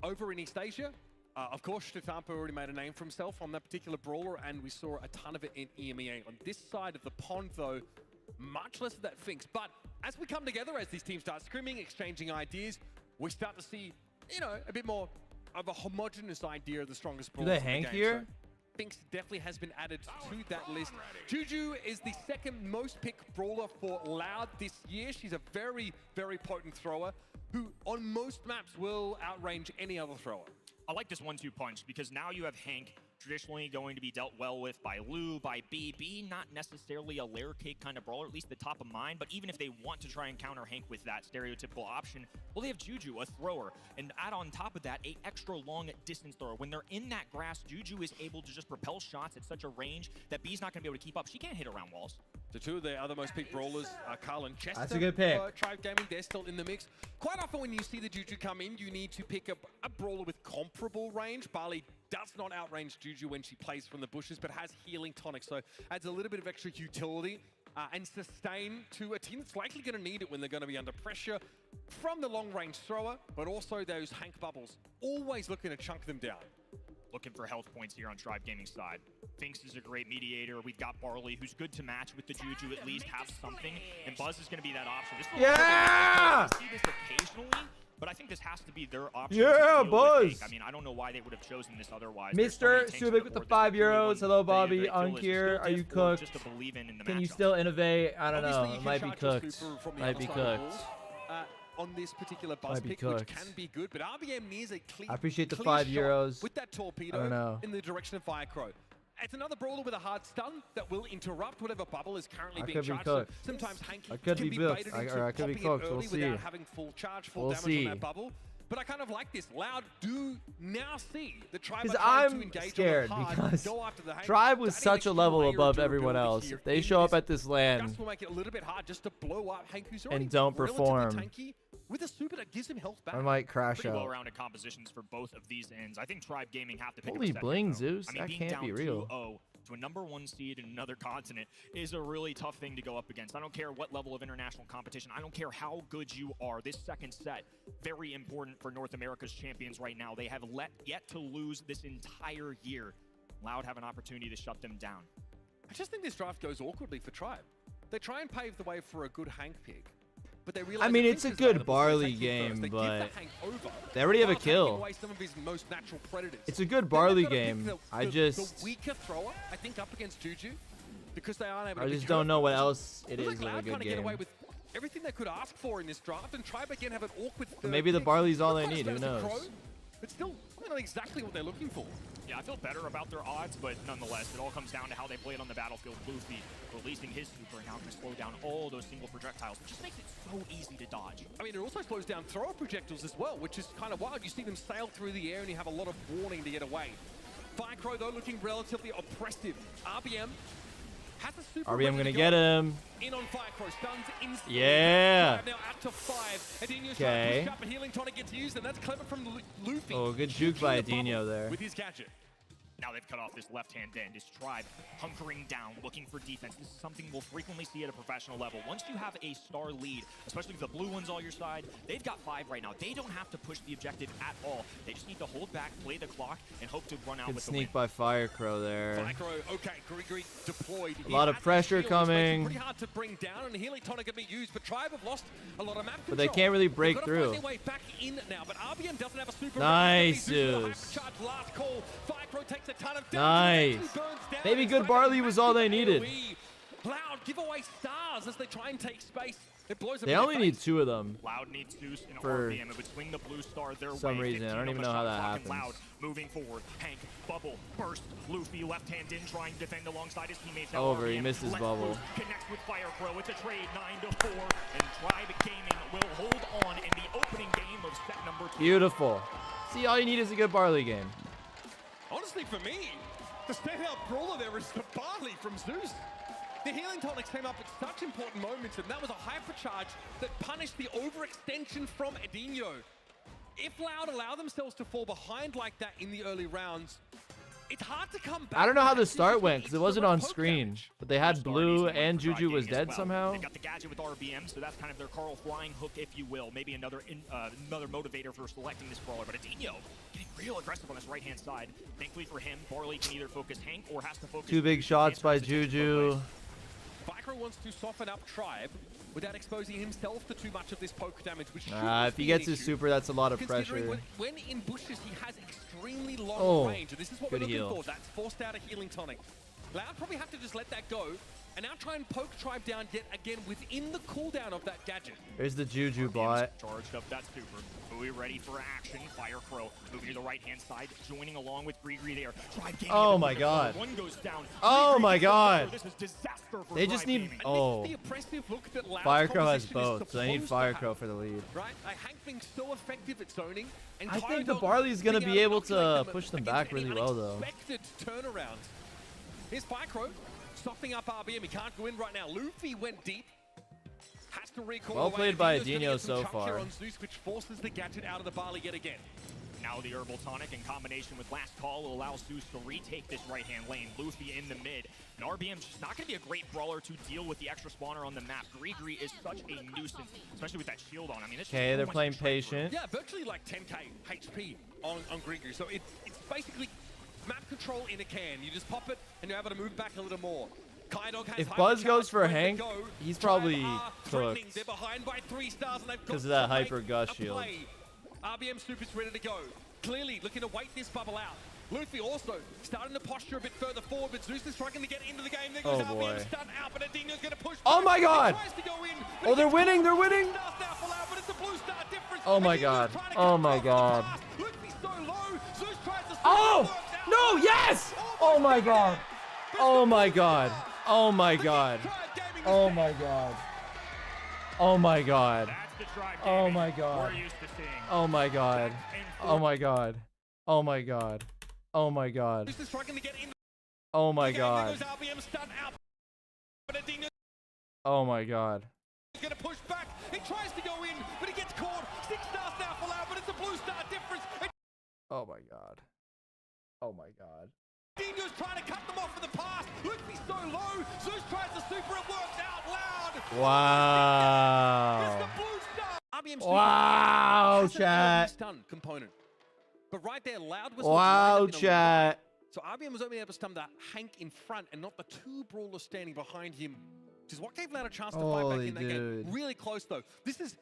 Over in East Asia, of course, Shtatampa already made a name for himself on that particular brawler, and we saw a ton of it in EMEA. On this side of the pond, though, much less of that Finks. But as we come together, as these teams start scrimming, exchanging ideas, we start to see, you know, a bit more of a homogenous idea of the strongest Do brawlers they in the Hank game. here? So Finks definitely has been added to that list. Juju is the second most picked brawler for Loud this year. She's a very, very potent thrower who on most maps will outrange any other thrower. I like this 1-2 punch because now you have Hank traditionally going to be dealt well with by Lu, by B. B, not necessarily a layer cake kind of brawler, at least the top of mind, but even if they want to try and counter Hank with that stereotypical option, well, they have Juju, a thrower, and add on top of that, a extra long distance thrower. When they're in that grass, Juju is able to just propel shots at such a range that B's not going to be able to keep up. She can't hit around walls. The two of the other most picked brawlers are Carl and Chester. That's a good pick. Tribe Gaming, they're still in the mix. Quite often when you see the Juju come in, you need to pick up a brawler with comparable range. Barley does not outrange Juju when she plays from the bushes, but has healing tonic, so adds a little bit of extra utility and sustain to a team that's likely going to need it when they're going to be under pressure from the long-range thrower, but also those Hank bubbles, always looking to chunk them down. Looking for health points here on Tribe Gaming side. Finks is a great mediator. We've got Barley, who's good to match with the Juju, at least have something. And Buzz is going to be that option. This is Yeah! I see this occasionally, but I think this has to be their option. Yeah, to deal with Buzz! Hank. I mean, I don't know why they would have chosen this otherwise. There's so Mr. many tanks on Subic with the board. This 5 is really euros. one Hello, that Bobby. they feel is Uncure. still Are you diff or cooked? just to believe in the Can you matchup. still innovate? I don't Obviously, know. you It can might be charge your cooked. super from the Might be other side of cooked. the walls, on this particular buzz Might be pick, which cooked. can be good, but RBM nears a clear, I appreciate the clear 5 shot euros. with that I torpedo don't know. in the direction of Firecrow. It's another brawler with a hard stun that will interrupt whatever bubble is currently I being could be charged. So cooked. sometimes Hank I could can be be cooked. baited I- into or I could be popping it cooked. We'll early see. without having full charge, full We'll damage see. on that bubble. But I kind of like this. Loud do now see the Tribe Because are trying to I'm engage scared on the hard, because go after the Hank. Tribe was That such a extra level layer above of everyone durability else. here If they in show up this at this LAN Gus will make it a little bit hard just to blow up Hank, who's already and don't relatively perform, tanky, with a super that gives him health back. I might crash Pretty out. well-rounded compositions for both of these ends. I think Tribe Gaming have to pick Holy up a bling, second, though. Zeus. I mean, That being can't down be real. 2-0 to a #1 seed in another continent is a really tough thing to go up against. I don't care what level of international competition. I don't care how good you are. This second set, very important for North America's champions right now. They have yet to lose this entire year. Loud have an opportunity to shut them down. I just think this draft goes awkwardly for Tribe. They try and pave the way for a good Hank pick, but they realize I mean, it's a good barley game, but they already have a kill. It's a good barley game. The weaker thrower, I think, up against Juju, because they aren't able to. I just don't know what else it is like with a Loud good kind of get away game. with everything they could ask for in this draft, and Tribe again have an awkward third Maybe the pick. barley's all Not they quite need. as Who bad as the knows? Crow, but still not exactly what they're looking for. Yeah, I feel better about their odds, but nonetheless, it all comes down to how they play it on the battlefield. Luffy releasing his super and now going to slow down all those single projectiles. It just makes it so easy to dodge. I mean, it also slows down thrower projectiles as well, which is kind of wild. You see them sail through the air and you have a lot of warning to get away. Firecrow, though, looking relatively oppressive. RBM has a super RBM ready gonna to get go. him. In on Firecrow, stuns instantly. Yeah. Now out to 5. Adino's Okay. push up, a healing tonic gets used, and that's clever from Luffy. Oh, good juke by Adino there. With his gadget. Now they've cut off this left-hand end. His Tribe hunkering down, looking for defense. This is something we'll frequently see at a professional level. Once you have a star lead, especially if the blue one's all your side, they've got 5 right now. They don't have to push the objective at all. They just need to hold back, play the clock, and hope to run out Good with the win. sneak by Firecrow there. Firecrow, okay, Grigri deployed. A lot of pressure coming. Pretty hard to bring down, and healing tonic can be used, but Tribe have lost a lot of map control. But they can't really break They've through. got to find their way back in now, but RBM doesn't have a super. Nice, ready. Zeus. Charge, last call. Firecrow takes a ton of damage. Nice. Maybe good barley was all they needed. Loud giveaway stars as they try and take space. It blows them They in only the need face. 2 of them. Loud needs Zeus and For RBM. It would swing the blue star their some way. reason. I 15 don't on even the know how shot that clock, and happens. Loud moving forward. Hank, bubble, burst. Luffy left hand in, trying to defend alongside his teammates. Now Over, he RBM missed his lets bubble. loose, connects with Firecrow. It's a trade, 9-4, and Tribe Gaming will hold on in the opening game of set number 2. Beautiful. See, all you need is a good barley game. Honestly, for me, the standout brawler there is the barley from Zeus. The healing tonics came up at such important moments, and that was a hypercharge that punished the overextension from Adino. If Loud allow themselves to fall behind like that in the early rounds, it's hard to come back. I don't know how the That's start usually went because it it's the wasn't right on poke screen. damage. But they had Star blue needs to and work for Juju was Tribe Gaming as dead well. somehow. They got the gadget with RBM, so that's kind of their Carl flying hook, if you will. Maybe another motivator for selecting this brawler. But Adino getting real aggressive on this right-hand side. Thankfully for him, Barley can either focus Hank or has to focus. 2 big shots by Juju. Firecrow wants to soften up Tribe without exposing himself to too much of this poke damage, which should If he gets his super, that's a lot of considering pressure. when in bushes, he has extremely long Oh, range, and this is what good we're looking heal. for. That's forced out a healing tonic. Loud probably have to just let that go, and now try and poke Tribe down yet again within the cooldown of that gadget. There's the Juju bot. Charged up that super. Bowie ready for action. Firecrow moving to the right-hand side, joining along with Grigri there. Tribe Gaming Oh gets my the God. ball. One goes down. Oh Grigri my gets the God. ball. This is disaster for They just Tribe need. Gaming. Oh. The oppressive look that Loud's Firecrow has composition is both, so they need supposed to have, Firecrow for the lead. Right? Hank being so effective at zoning, and I think the Kyodog barley's gonna being be able to inoculate to them push them against back any really well, though. unexpected turnaround. Here's Firecrow, softening up RBM. He can't go in right now. Luffy went deep. Has to recall Well away. played by Adino's gonna Adino get some so chunk here far. on Zeus, which forces the gadget out of the barley yet again. Now the herbal tonic in combination with last call will allow Zeus to retake this right-hand lane. Luffy in the mid. And RBM's just not going to be a great brawler to deal with the extra spawner on the map. Grigri is such a nuisance, especially with that shield on. I mean, it's just Okay, so they're much playing to trade through. patient. Yeah, virtually like 10k HP on Grigri. So it's basically map control in a can. You just pop it, and you're able to move back a little more. Kyodog has If Buzz hypercharge, goes for ready to Hank, go. he's Tribe probably are threatening. cooked. They're behind by 3 stars, and they've got 'Cause of that to make hyper Gus a shield. play. RBM Super's ready to go. Clearly looking to wait this bubble out. Luffy also starting to posture a bit further forward, but Zeus is struggling to get into the game. There goes Oh, RBM boy. stun out, but Adino's going to push Oh back. my He God. tries to go in, but Oh, he they're gets winning. caught. They're winning. Stars now fall out, but it's a blue star difference. Oh my Adino's God. trying to Oh cut my off the God. pass. Luffy's so low. Zeus tries to Oh! No, yes! Oh my God. Oh my God. Oh my God. Oh my God. Oh my God. That's the Tribe Oh Gaming my God. we're used to seeing. Oh my God. And Oh my God. Oh my God. Oh my God. Zeus is struggling to get in Oh my the game. There God. goes RBM stun out, but Adino's Oh my God. going to push back. He tries to go in, but he gets caught. 6 stars now fall out, but it's a blue star difference. Oh my God. Oh my God. Adino's trying to cut them off for the pass. Luffy's so low. Zeus tries to super. It works out loud. Wow. It's the blue star. RBM Wow, has an early chat. stun component. But right there, Loud was Wow, lined up in a chat. So RBM was only able to stun the Hank in front and not the two brawlers standing behind him, which is what gave Loud a chance to fight back in that game. Really close, though. This is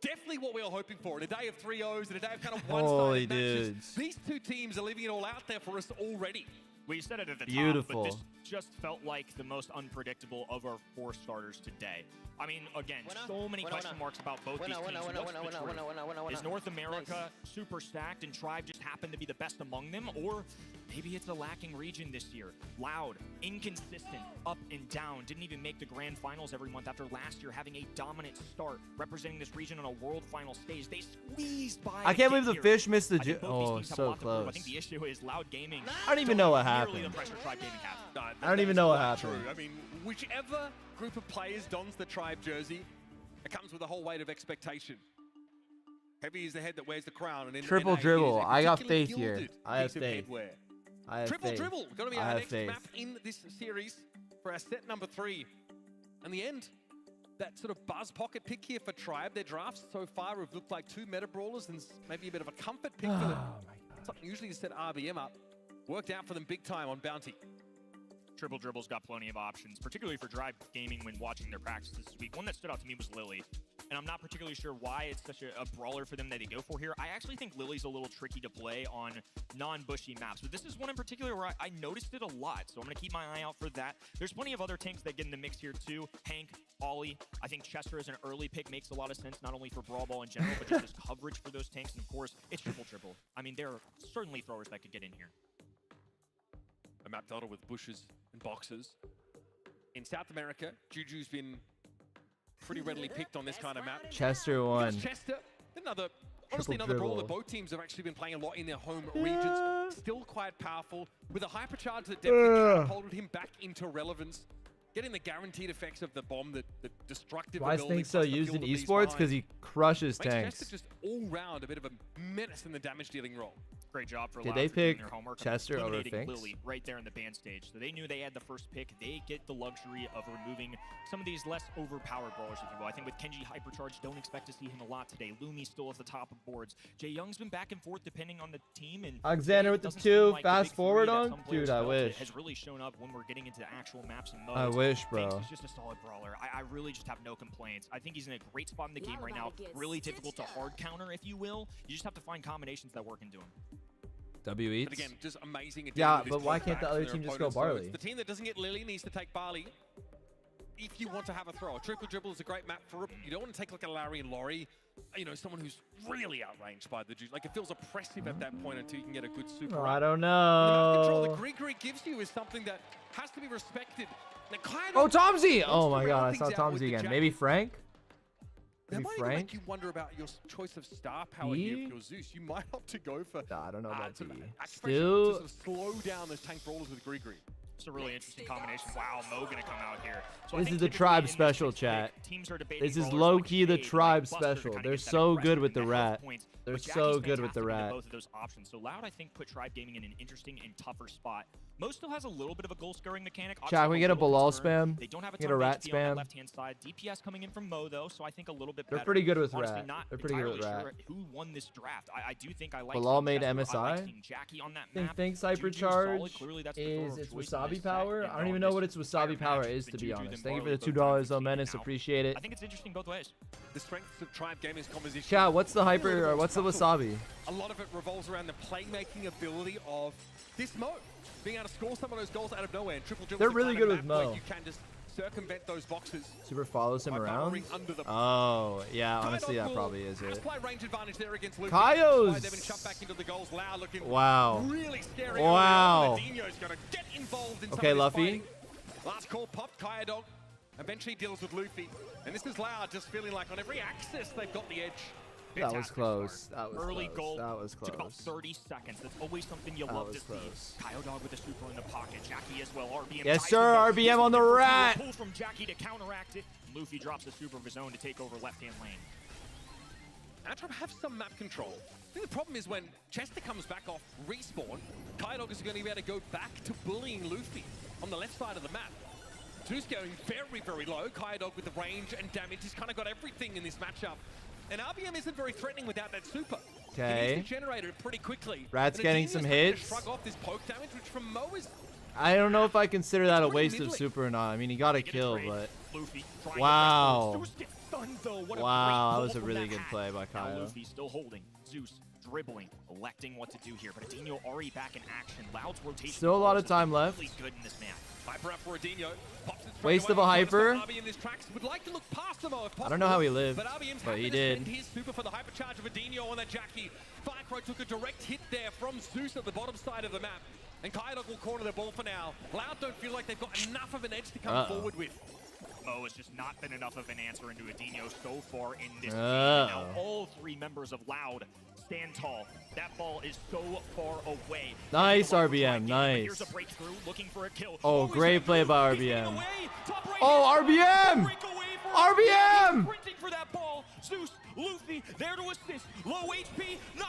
definitely what we were hoping for in a day of 3-0s and a day of kind of one-sided matches. These two teams are leaving it all out there for us already. Well, you said it at the Beautiful. top, but this just felt like the most unpredictable of our 4 starters today. I mean, again, so many question marks about both these teams. Is North America super stacked and Tribe just happened to be the best among them? Or maybe it's a lacking region this year. Loud, inconsistent, up and down. Didn't even make the grand finals every month after last year having a dominant start, representing this region on a world final stage. They squeezed by. I can't believe the here. fish missed the I think both oh, these teams have a so lot to prove. close. I think the issue is Loud Gaming. I don't even know what nearly happened. the pressure Tribe Gaming has. I don't even know what That's happened. True. I mean, whichever group of players dons the Tribe jersey, it comes with a whole weight of expectation. Heavy is the head that wears the crown. And in Triple NA, dribble. I got particularly faith here. gilded I have piece of faith. headwear. I have Triple faith. dribble. Going to be I our have next faith. map in this series for our set number 3. In the end, that sort of buzz pocket pick here for Tribe. Their drafts so far have looked like 2 meta brawlers and maybe a bit of a comfort pick for them. Something usually to set RBM up. Worked out for them big time on Bounty. Triple Dribble's got plenty of options, particularly for Tribe Gaming when watching their practices this week. One that stood out to me was Lily. And I'm not particularly sure why it's such a brawler for them that they go for here. I actually think Lily's a little tricky to play on non-bushy maps, but this is one in particular where I noticed it a lot, so I'm going to keep my eye out for that. There's plenty of other tanks that get in the mix here too. Hank, Ollie. I think Chester as an early pick makes a lot of sense, not only for Brawl Ball in general, but just as coverage for those tanks. And of course, it's Triple Dribble. I mean, there are certainly throwers that could get in here. A map dotted with bushes and boxes. In South America, Juju's been pretty readily picked on this kind of map. Chester won. Chester, honestly, another brawler. Both teams have actually been playing a lot in their home regions. Still quite powerful. With a hypercharge that definitely catapulted him back into relevance. Getting the guaranteed effects of the bomb, the destructive Why is ability. Think so used in esports? Because he crushes Makes tanks. Chester just all round a bit of a menace in the damage dealing role. Great job for Did Loud they for doing pick their homework. Chester over Eliminating Finks? Lily right there in the band stage. So they knew they had the first pick. They get the luxury of removing some of these less overpowered brawlers, if you will. I think with Kenji hypercharged, don't expect to see him a lot today. Lumi's still at the top of boards. Jae Young's been back and forth depending on the team. And Alexander with the 2, fast forward on? Dude, I wish. Has really shown up when we're getting into actual maps and modes. I wish, bro. Finks is just a solid brawler. I really just have no complaints. I think he's in a great spot in the game right now. Really difficult to hard counter, if you will. You just have to find combinations that work into him. W eats. But again, just amazing. Yeah, but why can't the other team just go Barley? The team that doesn't get Lily needs to take Barley. If you want to have a throw, Triple Dribble is a great map for it. You don't want to take like a Larry and Laurie, you know, someone who's really outranged by the juice. Like it feels oppressive at that point until you can get a good super. I don't The map control know. that Gregory gives you is something that has to be respected. Now, kind Oh, of Tomsy! wants Oh to my round god, I things saw out with Tomsy the again. Jack. Maybe Frank? That Maybe might even Frank? make you wonder about your choice of star power here for your Zeus. You might opt to go for I don't know about sort of B. action Still- to sort of slow down those tank brawlers with Gregory. It's a really interesting combination. Wow, Mo gonna come out here. So I This think is the typically tribe in this special, next chat. pick, teams are debating This is brawlers low-key like the Jade, like tribe Buster to special. kinda They're get that so good aggressive with the and that health rat. points. They're But so Jackie's good with the fantastic into rat. both of those options. So Loud, I think, put Tribe Gaming in an interesting and tougher spot. Mo still has a little bit of a goal scoring mechanic. Chat, can we get a Bilal concern. spam? They don't have a Get ton a of rat HP on spam? the left-hand side. DPS coming in from Mo, though, so I think a little bit They're better. pretty good with Honestly, rat. not They're pretty good with entirely rat. sure who won this draft. I do think I like Bilal seeing made Chester. I like MSI? seeing Jackie on that I think map. Thanks Juju's solid. Hypercharge Clearly, that's the thrower is of its choice in Wasabi this set, power. and I don't even know what its Wasabi power is, to be honest. Thank you for the $2 on Menace. Appreciate it. I think it's interesting both ways. The strengths of Tribe Gaming's composition. Chat, what's the hyper or what's the Wasabi? A lot of it revolves around the playmaking ability of this Mo. Being able to score some of those goals out of nowhere. And Triple Dribble They're is a really kind good of with map where Mo. You can just circumvent those boxes. Super follows him By around? powering under the- Oh, yeah, honestly, Kaidog that will probably is it. Play range advantage there against Luffy. Kaios! Slide them and shut back into the goals. Loud looking Wow. really scary. Wow. Dino's going to get involved in some Okay, of this Luffy. fighting. Last call popped. Kaidog eventually deals with Luffy. And this is Loud just feeling like on every axis they've got the edge. That was close. That was Early close. goal That was took about close. 30 seconds. That's always something you That love to was see. close. Kyodog with a super in the pocket. Jackie as well. RBM. Yes, ties sir, the goal. RBM on the He's looking for rat. a pull from Jackie to counteract it. Luffy drops a super of his own to take over left-hand lane. Antrim have some map control. I think the problem is when Chester comes back off respawn, Kaidog is going to be able to go back to bullying Luffy on the left side of the map. Zeus going very, very low. Kaidog with the range and damage. He's kind of got everything in this matchup. And RBM isn't very threatening without that super. Okay. needs to generate it pretty quickly. Rat's And getting Adeniyo's some having to hits. shrug off this poke damage, which from Mo is I don't know if I consider that a waste of middling. super or not. I mean, he got a kill, but Luffy trying to wow. Zeus gets stunned, though. What a Wow, that great was a pull really from good that play by hat. Now Kyle. Luffy still holding. Zeus dribbling, electing what to do here. But Adeniyo already back in action. Loud's rotation. Still a lot of is time left. Really good in this map. hyper up for Adeniyo. Pops it straight Waste of away. a Trying to stop hyper. RB in this tracks. Would like to look past him, if I don't know how he lived, but RBM's but happy he to did. spend his super for the hypercharge of Adeniyo on that Jackie. Firecrow took a direct hit there from Zeus at the bottom side of the map. And Kaidog will corner the ball for now. Loud don't feel like they've got enough of an edge to come forward with. Mo has just not been enough of an answer into Adeniyo so far in this game. And now all three members of Loud stand tall. That ball is so far away. Nice RBM, Here's nice. a breakthrough, looking for a kill. Oh, great play by RBM. Oh, RBM! RBM! Sprinting for that ball. Zeus, Luffy, there to assist. Low HP. No!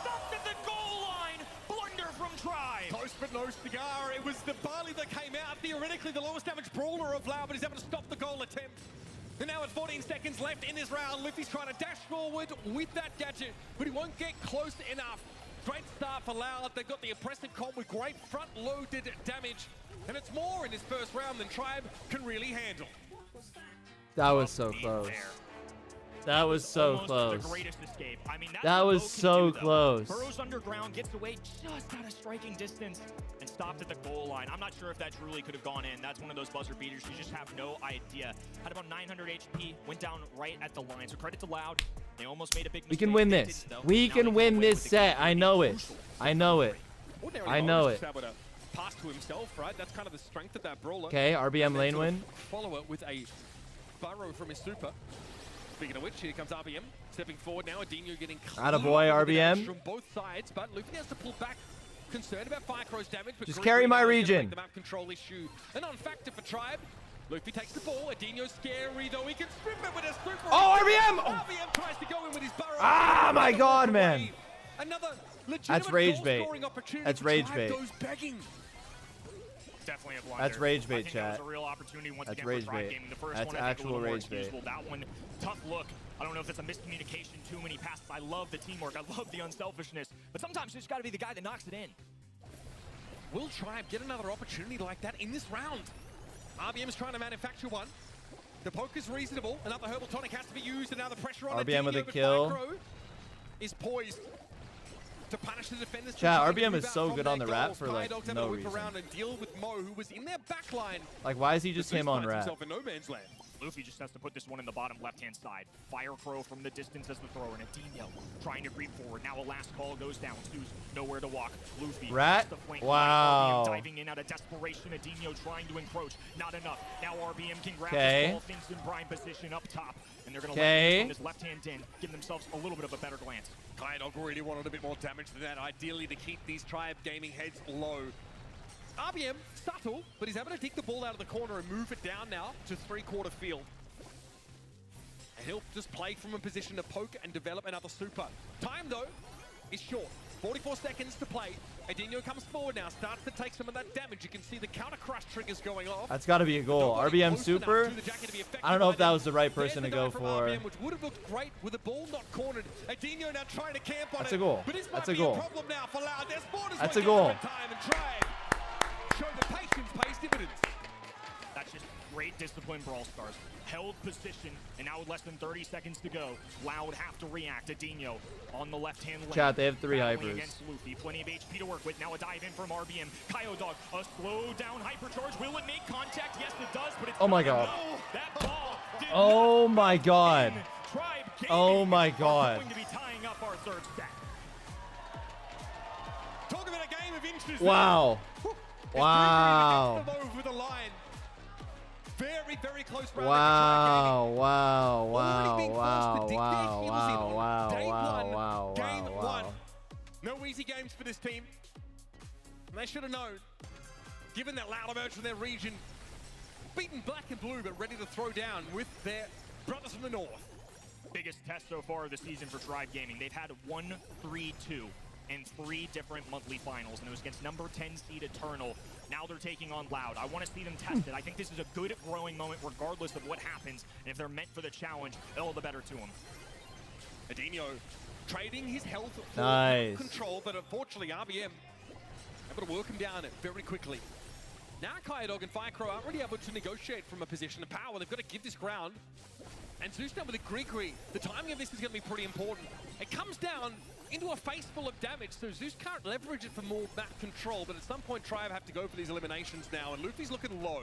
Stopped at the goal line. Blunder from Tribe. Close but no cigar. It was the Barley that came out. Theoretically, the lowest damage brawler of Loud, but he's able to stop the goal attempt. And now at 14 seconds left in this round, Luffy's trying to dash forward with that gadget, but he won't get close enough. Great start for Loud. They've got the oppressive comp with great front-loaded damage. And it's more in this first round than Tribe can really handle. That was so close. That was so Almost close. The greatest escape. I mean, that's That what was Mo can so do, though. close. Burrows underground, gets away just out of striking distance, and stopped at the goal line. I'm not sure if that truly could have gone in. That's one of those buzzer beaters. You just have no idea. Had about 900 HP, went down right at the line. So credit to Loud. They almost made a big mistake. We can win They this. didn't, though. We Now can they win away this with the game. set. I know it. I know it. Ordinarily, I Mo know was it. just able to pass to himself, right? That's kind of the strength of that brawler. Okay, RBM And then lane sort of win. Follow it with a burrow from his super. Speaking of which, here comes RBM. Stepping forward now, Adeniyo getting Attaboy, RBM. from both sides, but Luffy has to pull back. Concerned about Firecrow's damage, but Just Guru carry my now is gonna region. make the map control issue a non-factor for Tribe. Luffy takes the ball. Adeniyo's scary, though he can strip it with a super. Oh, RBM! Oh. RBM tries to go in with his burrow. Ah, my God, man. Another legitimate That's rage bait. goal-scoring opportunity That's for rage Tribe bait. goes begging. Definitely a blunder. That's rage I bait, think that was chat. a real opportunity once That's again rage for Tribe bait. Gaming. The first That's one, I think, a actual little more rage bait. excusable. That one, tough look. I don't know if it's a miscommunication, too many passes. I love the teamwork. I love the unselfishness. But sometimes you just got to be the guy that knocks it in. Will Tribe get another opportunity like that in this round? RBM's trying to manufacture one. The poke is reasonable. Another herbal tonic has to be used, and now the pressure on RBM with a Adeniyo, but kill. Firecrow is poised to punish the defenders. for Chat, trying to RBM move is out so from good their on the rat goals. for, like, Kaidog's able no to whip reason. around and deal with Mo, who was in their back line. Like, why is he just Zeus him on finds rat? himself in no man's land. Luffy just has to put this one in the bottom left-hand side. Firecrow from the distance as the thrower, and Adeniyo trying to creep forward. Now a last call goes down. Zeus nowhere to walk. Luffy Rat? has the flank. Wow. RBM diving in out of desperation. Adeniyo trying to encroach. Not enough. Now RBM can grab Okay. this ball. Thinks in prime position up top, and they're going to Okay. let him this left-hand in, give themselves a little bit of a better glance. Kaidog really wanted a bit more damage than that, ideally to keep these Tribe Gaming heads low. RBM, subtle, but he's able to dig the ball out of the corner and move it down now to three-quarter field. And he'll just play from a position to poke and develop another super. Time, though, is short. 44 seconds to play. Adeniyo comes forward now, starts to take some of that damage. You can see the counter crush triggers going off. That's got to be a goal. RBM super. I don't know if that was the right person to go for. RBM, which would have looked great with the ball not cornered. Adeniyo now trying to camp on That's it. a goal. But this That's might a be goal. a problem now for Loud. Their spawners That's won't a goal. get there in time, and Tribe show the patience pays dividends. That's just great discipline, Brawl Stars. Held position, and now with less than 30 seconds to go, Loud have to react. Adeniyo on the left-hand lane. Chat, they have 3 battling hypers. Against Luffy. Plenty of HP to work with. Now a dive in from RBM. Kaidog, a slow down hypercharge. Will it make contact? Yes, it does, but it's Oh my not God. enough. That ball did Oh my God. Tribe Gaming Oh my are God. going to be tying up our third set. Talk about a game of inches. Wow. Wow. Over the line. Very, very close round. Wow. Wow. Wow. being forced to Wow. dig their Wow. heels in Wow. on Wow. day Wow. one, Wow. game Wow. one. Wow. No easy games for this team. And they should have known, given that Loud emerged from their region, beaten black and blue, but ready to throw down with their brothers from the north. Biggest test so far of the season for Tribe Gaming. They've had 1-3-2 in 3 different monthly finals, and it was against number 10 seed Eternal. Now they're taking on Loud. I want to see them test it. I think this is a good growing moment regardless of what happens, and if they're meant for the challenge, all the better to them. Adeniyo trading his health for Nice. control, but unfortunately RBM able to work him down very quickly. Now Kyodog and Firecrow aren't really able to negotiate from a position of power. They've got to give this ground. And Zeus now with a Gree. The timing of this is going to be pretty important. It comes down into a face full of damage, so Zeus can't leverage it for more map control, but at some point Tribe have to go for these eliminations now, and Luffy's looking low.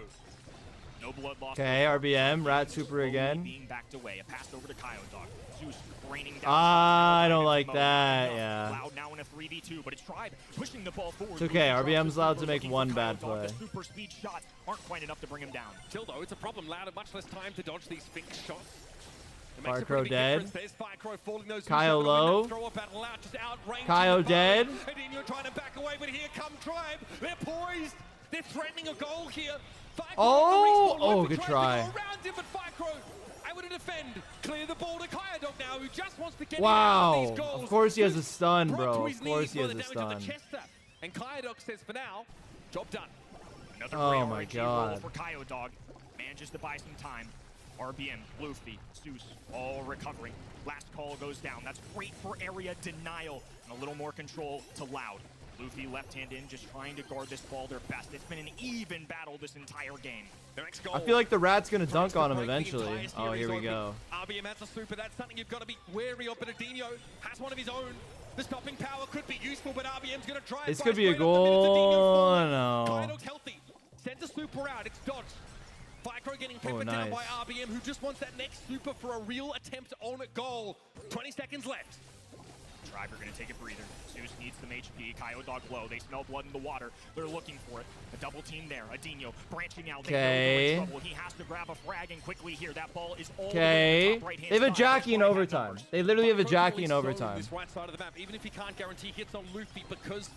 No blood loss. Okay, RBM, Rat Super again. Being backed away. A pass over to Kyodog. Zeus raining down. I don't like that, yeah. Loud now in a 3v2, but it's Tribe pushing the ball forward. It's okay, RBM's allowed to make one bad play. The super speed shots aren't quite enough to bring him down. Still though, it's a problem. Loud had much less time to dodge these Sphinx shots. Firecrow dead. Kyle Kyle low. Kyle dead. Adinho trying to back away, but here come Tribe. They're poised. They're threatening a goal here. Oh, good try. Around him, but Firecrow able to defend. Clear the ball to Kyodog now, who just wants to get Wow. these goals. Of course he has a stun, Brought bro. to Of his course knees he by has the a damage of the stun. Chester. And Kyodog says for now, job done. Another Oh great my RNG roll God. for Kyodog. Manages to buy some time. RBM, Luffy, Zeus, all recovering. Last call goes down. That's great for area denial. And a little more control to Loud. Luffy left hand in, just trying to guard this ball their best. It's been an even battle this entire game. Their next goal. I feel like the Rat's gonna dunk on him break the eventually. entire Oh, series here we open. go. RBM has a super. That's something you've got to be wary of. But Adinho has one of his own. The stopping power could be useful, but RBM's going to try. This could be a goal. No. Kyodog's healthy. Sends a super out. It's dodged. Firecrow getting peppered down by nice. RBM, who just wants that next super for a real attempt on a goal. 20 seconds left. Driver gonna take a breather. Zeus needs some HP. Kyodog low. They smell blood in the water. They're looking for it. A double team there. Adinho branching out. They know they're in trouble. He has to grab a frag and quickly here. That ball is all the way Okay. to the top right-hand They have a side. jockey in That's overtime. numbers. They literally have a jockey in Really overtime. This right side of the map, even if he can't guarantee hits on Luffy because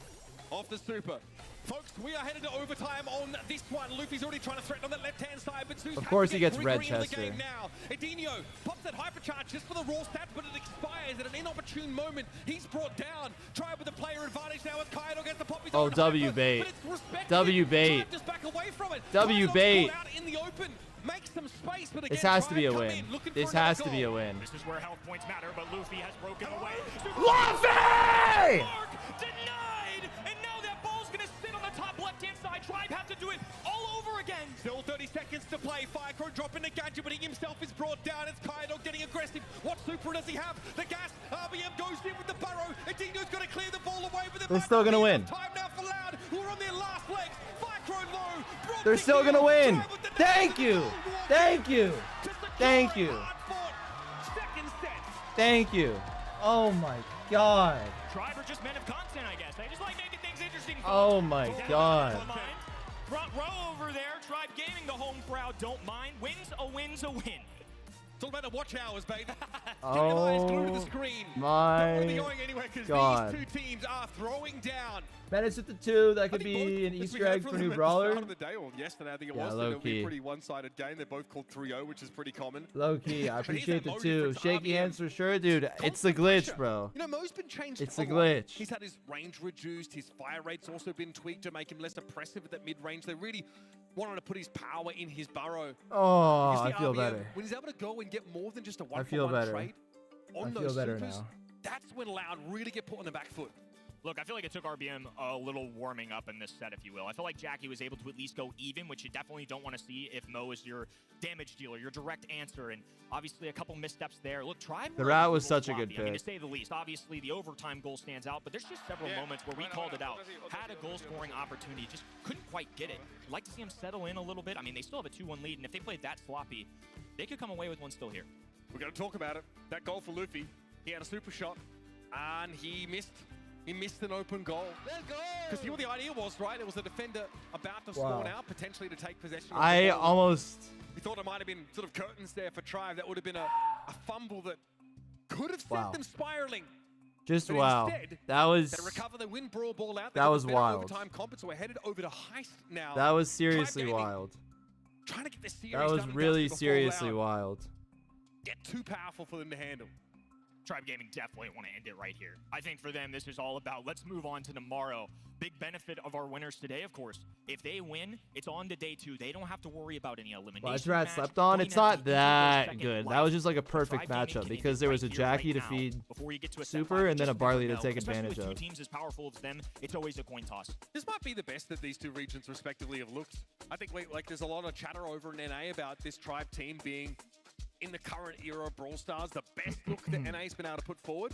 of the super. Folks, we are headed to overtime on this one. Luffy's already trying to threaten on that left-hand side, but Zeus Of has course to he get gets red Gree in the Chester. game now. Adinho pops that hypercharge just for the raw stats, but it expires at an inopportune moment. He's brought down. Try with the player advantage now as Kyodog gets the pop his Oh, own W hyper, bait. but it's respected. W bait. Tribe just back away from it. W Kyodog's bait. caught out in the open. Makes some space, but again, This has to be a Tribe come win. in, looking This for another has to be a goal. win. This is where health points matter, but Luffy has broken away. Luffy! Mark denied, and now that ball's gonna sit on the top left-hand side. Tribe have to do it all over again. Still 30 seconds to play. Firecrow dropping the gadget, but he himself is brought down. It's Kyodog getting aggressive. What super does he have? The gas. RBM goes in with the burrow. Adino's going to clear the ball away with it. They're still gonna win. Time now for Loud, who are on their last legs. Firecrow low. Brought They're to still heel. gonna win. Tribe with the Thank you. Thank you. Thank you. Second set. Thank you. Oh my God. Tribe are just men of content, I guess. They just like making things interesting. Oh my God. Front row over there. Tribe Gaming, the home crowd don't mind. Win's a win. It's all about the watch hours, baby. Oh glued to the screen. my Don't want to be going anywhere because God. these two teams are throwing down. Menace at the 2. That could be an Easter egg for new brawler. At the start of the day, or yesterday, I think it Yeah, was. low It'll be key. a pretty one-sided game. They're both called 3-0, which is pretty common. Low key. I But here's appreciate that the Mo 2. difference. Shaky RBM. hands for sure, dude. It's the glitch, bro. You know, Mo's been changed. It's a the lot. glitch. He's had his range reduced. His fire rate's also been tweaked to make him less oppressive at that mid-range. They really wanted to put his power in his burrow. Oh, You see I feel RBM, better. When he's able to go and get more than just a I feel one-for-one better. trade on I feel those better supers, now. that's when Loud really get put on the back foot. Look, I feel like it took RBM a little warming up in this set, if you will. I feel like Jackie was able to at least go even, which you definitely don't want to see if Mo is your damage dealer, your direct answer, and obviously a couple missteps there. Look, Tribe The were Rat a was little such a good sloppy, I mean, to pick. say the least. Obviously, the overtime goal stands out, but there's just several moments where we called it out. Had a goal-scoring opportunity, just couldn't quite get it. I'd like to see him settle in a little bit. I mean, they still have a 2-1 lead, and if they played that sloppy, they could come away with one still here. We're going to talk about it. That goal for Luffy. He had a super shot, and he missed. He missed an open goal. Let's go! Because see what the idea was, right? It was a defender about to spawn Wow. out, potentially to take possession of I the ball. almost... We thought it might have been sort of curtains there for Tribe. That would have been a fumble that could have sent Wow. them spiraling. Just But wow. instead, That was... they recover, they win Brawl Ball out. They That get was the better wild. Overtime comp, so we're headed over to Heist now. That was Tribe seriously Gaming wild. Trying to get this series That was done and really dusted before seriously Loud wild. get too powerful for them to handle. Tribe Gaming definitely want to end it right here. I think for them, this is all about let's move on to tomorrow. Big benefit of our winners today, of course. If they win, it's on to day 2. They don't have to worry about any elimination. Watch Rat slept on. It's not that good. That was just like a perfect matchup because there was a Jackie to feed Super and then a Barley to take advantage of. Teams as powerful as them, it's always a coin toss. This might be the best that these two regions respectively have looked. I think like there's a lot of chatter over in NA about this Tribe team being in the current era of Brawl Stars, the best look that NA's been able to put forward.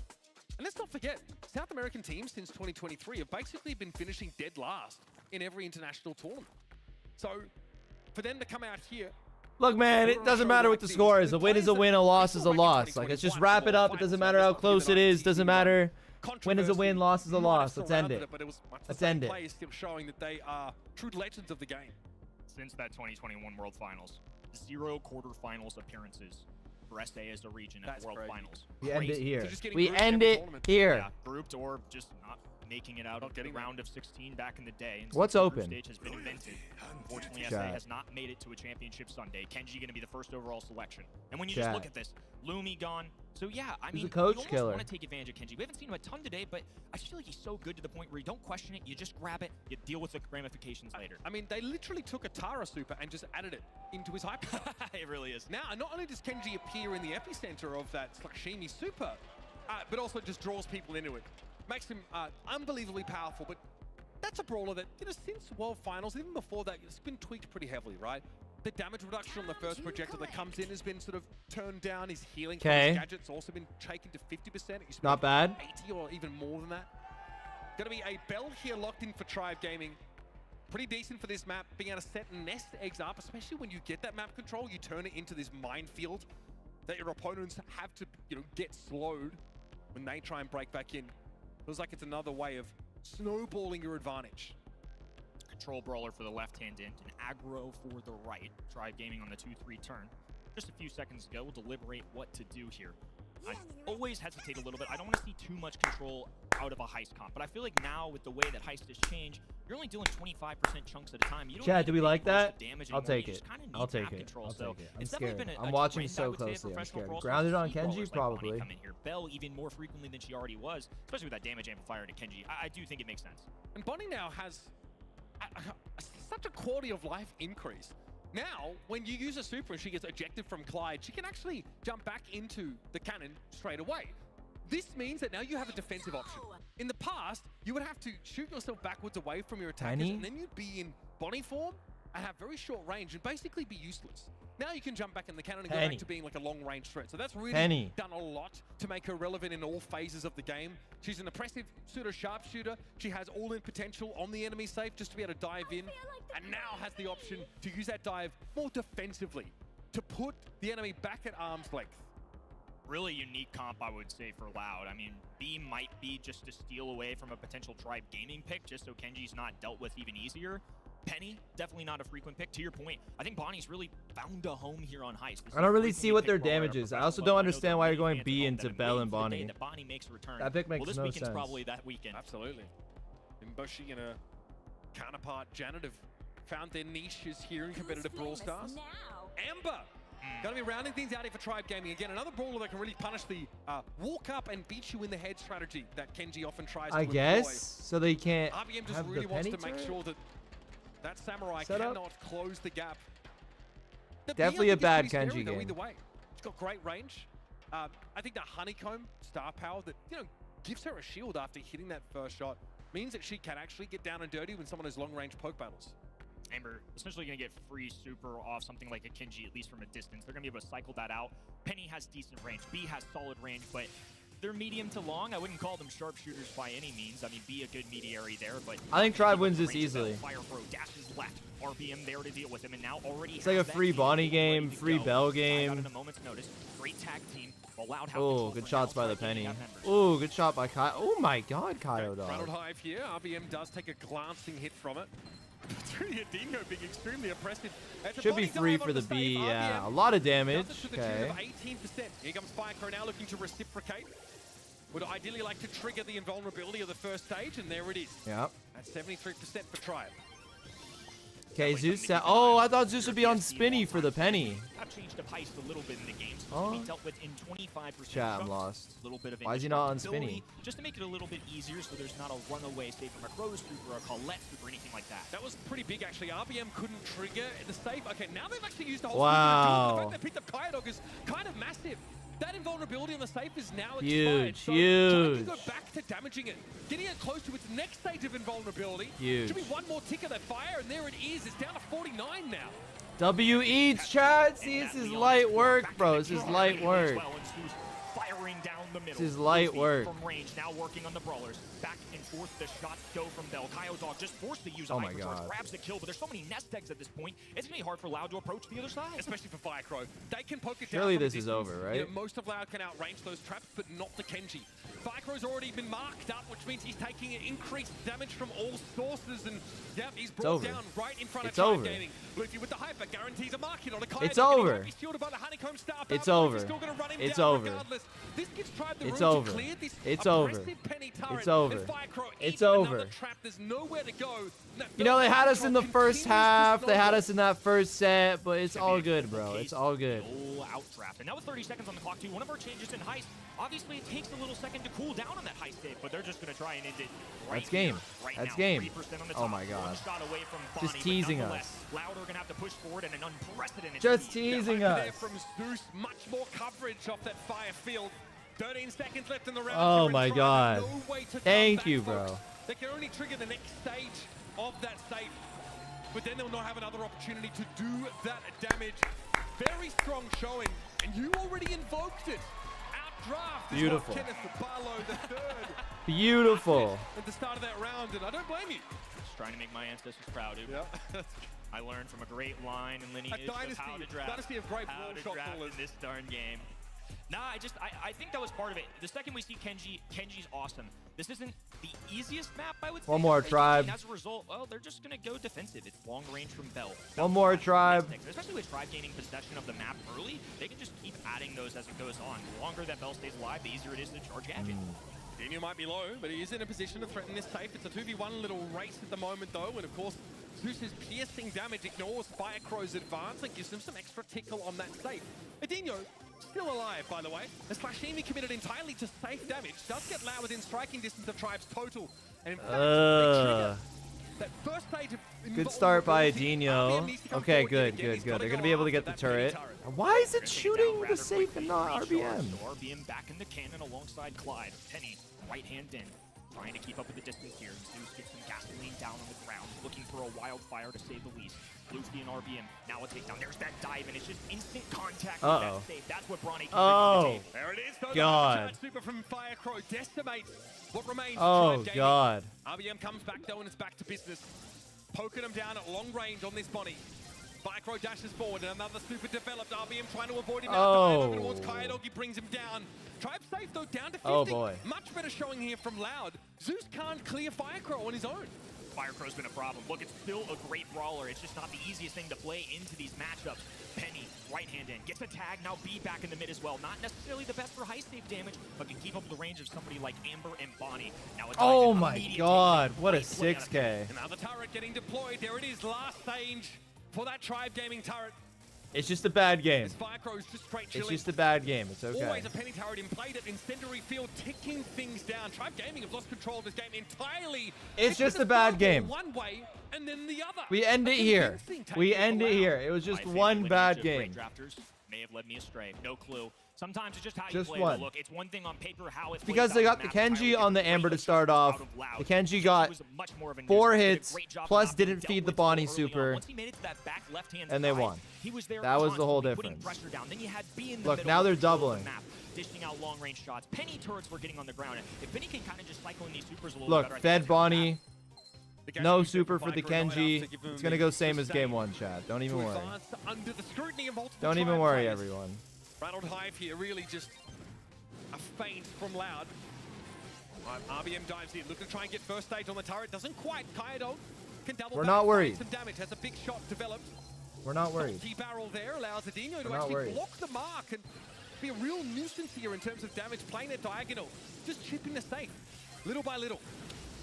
And let's not forget, South American teams since 2023 have basically been finishing dead last in every international tournament. So for them to come out here, look, man, it doesn't matter what the score is. A win is a win, a loss is a loss. Like, let's just wrap it up. It doesn't matter how close it is. Doesn't matter. Win is a win, loss is a loss. Let's end it. Let's end it. Players still showing that they are true legends of the game. Since that 2021 World Finals, 0 quarterfinals appearances for SA as a region at the World Finals. We end it here. We end it here. Yeah, grouped or just not making it out of the round of 16 back in the day. And What's since the open? group stage has been invented. Unfortunately, Chat. SA has not made it to a championship Sunday. Kenji going to be the first overall selection. And when you just look at this, Lumi gone. So yeah, I mean, a coach you almost killer. want to take advantage of Kenji. We haven't seen him a ton today, but I just feel like he's so good to the point where you don't question it, you just grab it, you deal with the ramifications later. I mean, they literally took a Tara super and just added it into his hyper. It really is. Now, not only does Kenji appear in the epicenter of that Slakshimi super, but also just draws people into it. Makes him unbelievably powerful, but that's a brawler that, you know, since World Finals, even before that, it's been tweaked pretty heavily, right? The damage reduction on the first projector that comes in has been sort of turned down. His healing from his gadget's also been taken to 50%. Not bad. 80 or even more than that. Gonna be a Bell here locked in for Tribe Gaming. Pretty decent for this map, being able to set nest eggs up, especially when you get that map control, you turn it into this minefield that your opponents have to, you know, get slowed when they try and break back in. Feels like it's another way of snowballing your advantage. Control brawler for the left-hand int, and aggro for the right. Tribe Gaming on the 2-3 turn. Just a few seconds ago, we'll deliberate what to do here. I always hesitate a little bit. I don't want to see too much control out of a heist comp, but I feel like now with the way that heist has changed, you're only doing 25% chunks at a time. You don't Chat, do we like that? I'll take it. I'll take it. I'll take it. I'm scared. I'm watching so closely. I'm scared. Grounded on Kenji, probably. Come in here. Bell even more frequently than she already was, especially with that damage amplifier to Kenji. I do think it makes sense. And Bonnie now has such a quality of life increase. Now, when you use a super and she gets ejected from Clyde, she can actually jump back into the cannon straight away. This means that now you have a defensive option. In the past, you would have to shoot yourself backwards away from your attackers, and then you'd be in Bonnie form and have very short range and basically be useless. Now you can jump back in the cannon and go back to being like a long-range threat. So that's really done a lot to make her relevant in all phases of the game. She's an oppressive pseudo-sharpshooter. She has all-in potential on the enemy safe just to be able to dive in, and now has the option to use that dive more defensively to put the enemy back at arm's length. Really unique comp, I would say, for Loud. I mean, B might be just to steal away from a potential Tribe Gaming pick, just so Kenji's not dealt with even easier. Penny, definitely not a frequent pick. To your point, I think Bonnie's really found a home here on Heist. I don't really see what their damage is. I also don't understand why you're going B into Bell and Bonnie. That pick makes no sense. Probably that weekend. Absolutely. Imboshi and a counterpart, Janet, have found their niches here in competitive Brawl Stars. Amber! Gonna be rounding things out here for Tribe Gaming. Again, another brawler that can really punish the walk up and beat you in the head strategy that Kenji often tries to employ. I guess, so they can't RBM just have really the wants penny to make turret? sure that that Samurai Set up? cannot close the gap. The Definitely Beyond a bad is pretty scary, Kenji though, game. Either way. She's got great range. I think the Honeycomb star power that, you know, gives her a shield after hitting that first shot means that she can actually get down and dirty when someone has long-range poke battles. Amber essentially going to get free super off something like a Kenji, at least from a distance. They're going to be able to cycle that out. Penny has decent range. B has solid range, but they're medium to long. I wouldn't call them sharpshooters by any means. I mean, B a good mediary there, but I think Tribe wins this easily. Fire throw dashes left. RBM there to deal with him, and now already It's like a free Bonnie game, free Bell game. In a moment's notice. Great tag team. Oh, good shots by the Penny. Oh, good shot by Kyle. Oh my God, Kyle Rattled dog. Hive here. RBM does take a glancing hit from it. It's really a Dingo being extremely oppressive. Should be free for the B, yeah. A lot of damage. Okay. 18%. Here comes Firecrow now looking to reciprocate. Would ideally like to trigger the invulnerability of the first stage, and there it is. Yep. That's 73% for Tribe. Okay, Zeus. Oh, I thought Zeus would be on Spinny for the penny. I've changed up heist a little bit in the game, so Oh. it's be dealt with in 25%. Chat, I'm lost. A little bit of Why is he not on indestructibility, Spinny? Just to make it a little bit easier, so there's not a runaway, say from a Crow Scoop or a Colette Scoop or anything like that. That was pretty big, actually. RBM couldn't trigger the safe. Okay, now they've actually used the whole Wow. The fact they picked up Kyodog is kind of massive. That invulnerability on the safe is now Huge, expired. So huge. trying to go back to damaging it, getting it close to its next stage of invulnerability. Huge. Should be one more tick of that fire, and there it is. It's down to 49 now. W eats, chat. See, this is light work, bro. This is light work. Firing down the middle. This is light Luffy work. From range, now working on the brawlers. Back and forth, the shots go from Bell. Kyodog just forced to use a Oh my hypercharge, God. grabs the kill, but there's so many nest eggs at this point. It's gonna be hard for Loud to approach the other side. Especially for Firecrow. They can poke it Surely down from a this is distance. over, right? You know, most of Loud can outrange those traps, but not the Kenji. Firecrow's already been marked up, which means he's taking increased damage from all sources, and yeah, he's brought over. down right in front It's of Tribe over. Gaming. Luffy with the hyper guarantees a mark hit on a Kyodog. It's and he over. might be shielded by the Honeycomb Star It's Power, but over. Luffy's still gonna run him It's down over. regardless. This gives Tribe the It's room over. to clear this It's over. aggressive penny turret, It's over. and Firecrow It's eats over. another trap. There's nowhere to go. You know, they had us in the first Continues to half. They had snowball. us in that first set, but it's all good, bro. It's all good. Full out draft. And now with 30 seconds on the clock, too, one of our changes in heist, obviously it takes a little second to cool down on that heist save, but they're just going to try and end it right That's game. here, right That's now. game. 3% on the Oh top, my God. one shot away from Just Bonnie, but teasing nonetheless, us. Loud are going to have to push forward and an unprecedented Just lead. teasing Hyper us. there from Zeus, much more coverage off that fire field. 13 seconds left in the round. Oh here, and my Tribe God. have no way to come Thank back, you, folks. bro. They can only trigger the next stage of that safe, but then they'll not have another opportunity to do that damage. Very strong showing, and you already invoked it. Outdraft is Beautiful. what Kenneth Barlow the third Beautiful. at the start of that round, and I don't blame you. Just trying to make my ancestors proud, dude. I learned from a great line and lineage of how to draft. Dynasty of great how ball to shot draft callers. in this darn game. Nah, I think that was part of it. The second we see Kenji's awesome. This isn't the easiest map, I would say. One more, for Kenji, Tribe. And as a result, well, they're just gonna go defensive. It's long range from Bell. One more, Tribe. Especially with Tribe gaining possession of the map early, they can just keep adding those as it goes on. The longer that Bell stays alive, the easier it is to charge Gadget. Daniel might be low, but he is in a position to threaten this safe. It's a 2v1 little race at the moment, though, and of course, Zeus's piercing damage ignores Firecrow's advance and gives him some extra tickle on that safe. Adinho, still alive, by the way. As Flashimi committed entirely to safe damage, does get Loud within striking distance of Tribe's total. And in fact, they trigger that first stage of Good start by invulnerability. Adinho. RBM needs to come Okay, forward good, yet again. good, He's good. gotta They're go gonna be able to after get the that penny turret. turret. Why is it Taking shooting down the rather safe and not quickly. RBM? So RBM back in the cannon alongside Clyde. Penny, right hand in. Trying to keep up with the distance here. Zeus gets some gasoline down on the ground, looking for a wildfire to say the least. Luffy and RBM, now a takedown. There's that dive, and it's just instant contact with Uh-oh. that save. That's what Bronny can Oh. bring to the table. There it is, though. God. The super from Firecrow decimates what remains. Oh, Tribe Gaming. God. RBM comes back, though, and it's back to business. Poking him down at long range on this Bonnie. Firecrow dashes forward, and another super developed. RBM trying to avoid him. Oh. Over towards Kyodog, he brings him down. Tribe safe, though, down to 50. Oh, boy. Much better showing here from Loud. Zeus can't clear Firecrow on his own. Firecrow's been a problem. Look, it's still a great brawler. It's just not the easiest thing to play into these matchups. Penny, right hand in, gets a tag, now B back in the mid as well. Not necessarily the best for high save damage, but can keep up the range of somebody like Amber and Bonnie. Now it's Oh my God, what a 6K. Another turret getting deployed. There it is, last stage for that Tribe Gaming turret. It's just a bad game. This Firecrow's just straight It's chilling. just a bad game. It's okay. Always a penny turret in play that incendiary field, ticking things down. Tribe Gaming have lost control of this game entirely. It's They just could a bad have game. One way and then the other. We end it here. We end it here. It was just one bad game. Drafters may have led me astray. No clue. Sometimes it's just how Just you play. one. Look, it's one thing on paper how it plays Because they out got on the map, Kenji entirely on the different Amber to way start out off. of Loud. The Kenji Kenji got was much more of a 4 nuisance, did a hits, great job of plus not being didn't dealt feed the with Bonnie early on. super, Once he made it to that back left-hand and they side, won. he was there That was the whole constantly putting difference. pressure down. Then you had B in the Look, middle, now they're control of doubling. the map, dishing out long-range shots. Penny turrets were getting on the ground. If Penny can kind of just cycle in these supers a little Look, better, I think fed that's gonna Bonnie. No super for the Kenji. It's going to go same as game 1, Chad. Don't even worry. Under the scrutiny of multiple Don't even Tribe worry, players. everyone. Rattled Hive here, really just a feint from Loud. RBM dives in, looking to try and get first stage on the turret. Doesn't quite. Kyodog can double We're back, not find worried. some damage, has a big shot developed. We're not worried. Salty barrel there allows Adinho to We're not actually worried. block the mark and be a real nuisance here in terms of damage, playing it diagonal. Just chipping the safe, little by little.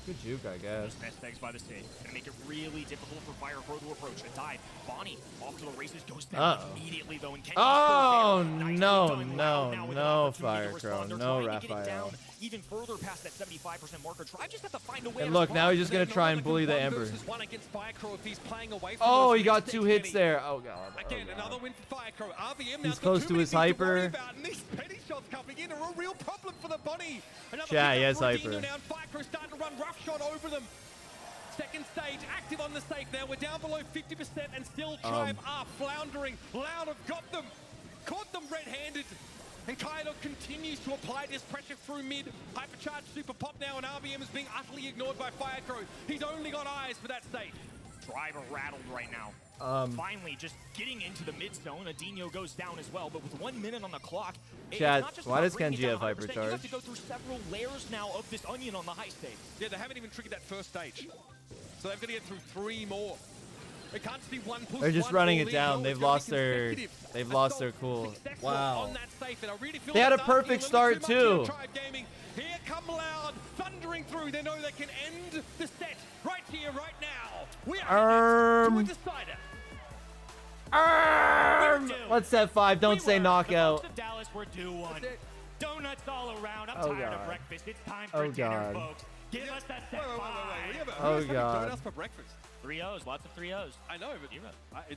Good juke, I guess. Best eggs by the state. Gonna make it really difficult for Firecrow to approach. A dive. Bonnie off to the races, goes down immediately though. And Oh no, Firecrow, no Raphael. Even further past that 75% marker. Tribe just have to find a way. And look, now he's just gonna try and bully the Ember. Oh, he got 2 hits there. Oh god. Again, another win for Firecrow. RVM He's close to his hyper. These penny shots coming in are a real problem for the bunny. Yeah, he has hyper. Now, Firecrow starting to run roughshod over them. Second stage, active on the safe now. We're down below 50% and still Tribe are floundering. Loud have got them. Caught them red-handed. And Kaido continues to apply this pressure through mid. Hypercharged super pop now, and RBM is being utterly ignored by Firecrow. He's only got eyes for that safe. Drive are rattled right now. Finally, just getting into the mid zone. Adinho goes down as well, but with 1 minute on the clock, Chad, why does Kenji have hypercharge? You have to go through several layers now of this onion on the high stage. Yeah, they haven't even triggered that first stage. So they've got to get through 3 more. They can't see one push. They're just running it down. They've lost their cool. Wow. They had a perfect start too. Here come Loud, thundering through. They know they can end the set right here, right now. We are to a decider. Let's set 5. Don't say knockout. Dallas, we're due one. Donuts all around. I'm Oh, tired God. of breakfast. It's time for Oh, dinner, God. folks. Give us that set 5. Oh, God. Donuts for breakfast. 3-0s, lots of 3-0s. I know, but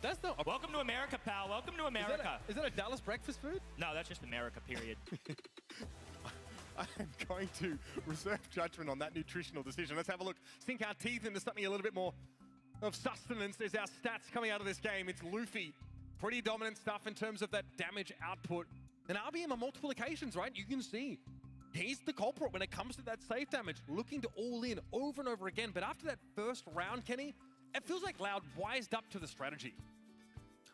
that's not. Welcome to America, pal. Welcome to America. Is that a Dallas breakfast food? No, that's just America, period. I'm going to reserve judgment on that nutritional decision. Let's have a look. Sink our teeth into something a little bit more of sustenance. There's our stats coming out of this game. It's Luffy. Pretty dominant stuff in terms of that damage output. And RBM on multiple occasions, right? You can see he's the culprit when it comes to that safe damage, looking to all in over and over again. But after that first round, Kenny, it feels like Loud wised up to the strategy.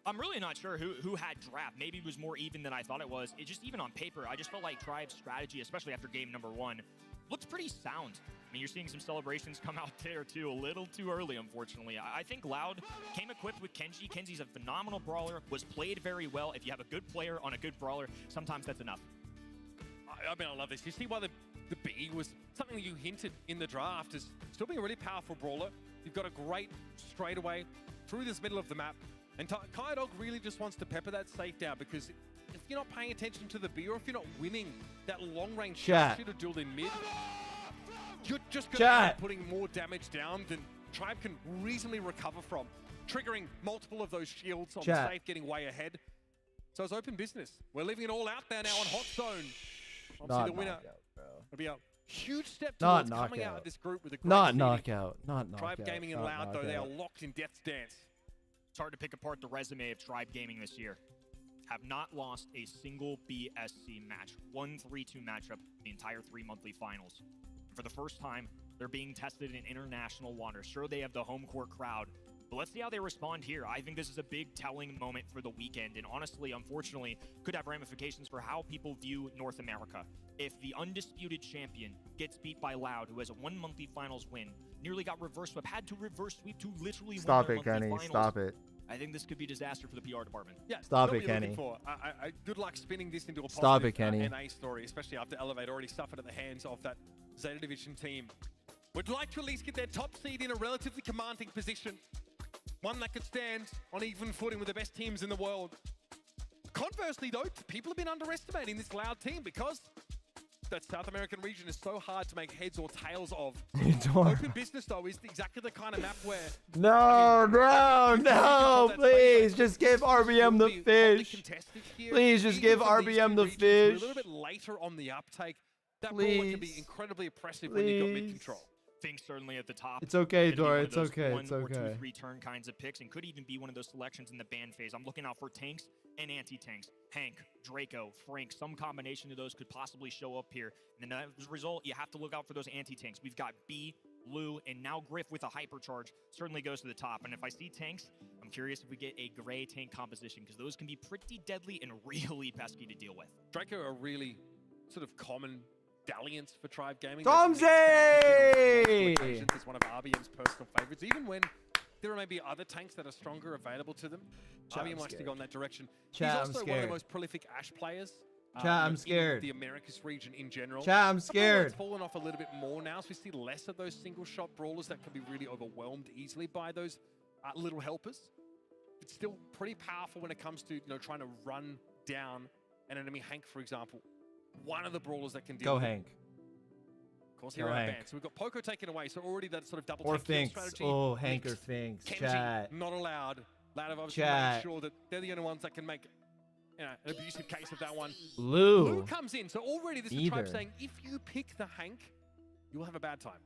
I'm really not sure who had draft. Maybe it was more even than I thought it was. It just even on paper, I just felt like Tribe's strategy, especially after game number 1, looked pretty sound. I mean, you're seeing some celebrations come out there too, a little too early, unfortunately. I think Loud came equipped with Kenji. Kenji's a phenomenal brawler, was played very well. If you have a good player on a good brawler, sometimes that's enough. I mean, I love this. You see why the B was something you hinted in the draft is still being a really powerful brawler. You've got a great straightaway through this middle of the map. And Kaido really just wants to pepper that safe down, because if you're not paying attention to the B, or if you're not winning that long-range shooter duel in mid, you're just going to end up putting more damage down than Tribe can reasonably recover from, triggering multiple of those shields on the safe, getting way ahead. So it's open business. We're leaving it all out there now on Hot Zone. Obviously, the winner will be a huge step towards coming out of this group with a great knockout. Tribe Gaming and Loud, though, they are locked in death's dance. It's hard to pick apart the resume of Tribe Gaming this year. Have not lost a single BSC match. 1-3-2 matchup the entire 3 monthly finals. For the first time, they're being tested in international waters. Sure, they have the home court crowd, but let's see how they respond here. I think this is a big telling moment for the weekend, and honestly, unfortunately, could have ramifications for how people view North America. If the undisputed champion gets beat by Loud, who has a 1 monthly finals win, nearly got reverse sweep, had to reverse sweep to literally Stop win it, their monthly Kenny. finals. Stop it. I think this could be disaster for the PR department. Yeah, Stop it, Kenny. Good luck spinning this into a positive Stop it, Kenny. NA story, especially after Elevate already suffered at the hands of that Zeta Division team. Would like to at least get their top seed in a relatively commanding position. One that could stand on even footing with the best teams in the world. Conversely, though, people have been underestimating this Loud team because that South American region is so hard to make heads or tails of. Open business, though, is exactly the kind of map where... No, please, just give RBM the fish. Please, just give RBM the fish. A little bit later on the uptake, that brawler can be incredibly oppressive when you've got mid-control. Think certainly at the top. It's okay, Could be Dora, one of it's those okay, 1 it's or okay. 2, 3 turn kinds of picks, and could even be one of those selections in the ban phase. I'm looking out for tanks and anti-tanks. Hank, Draco, Frank, some combination of those could possibly show up here. And then as a result, you have to look out for those anti-tanks. We've got B, Lou, and now Griff with a hypercharge certainly goes to the top. And if I see tanks, I'm curious if we get a gray tank composition, because those can be pretty deadly and really pesky to deal with. Draco are really sort of common dalliance for Tribe Gaming. Tomsy! It's one of RBM's personal favorites, even when there are maybe other tanks that are stronger available to them. RBM likes to go in that direction. He's also one of the most prolific Ashe players Chat, I'm in scared. the Americas region in general. Chat, I'm I feel like scared. It's fallen off a little bit more now, so we see less of those single shot brawlers that can be really overwhelmed easily by those little helpers. It's still pretty powerful when it comes to trying to run down an enemy Hank, for example. One of the brawlers that can deal Go with Hank. Of course, here Go are Hank. bans. So we've got Poco taken away, so already that sort of double Or tank kill Finks. strategy. Oh, Hank or mixed. Finks. Kenji, Chat. not allowed. Loud have obviously Chat. made sure that they're the only ones that can make an abusive case of that one. Lou. comes in, so already this is the tribe saying, if you pick the Hank, you'll have a bad time.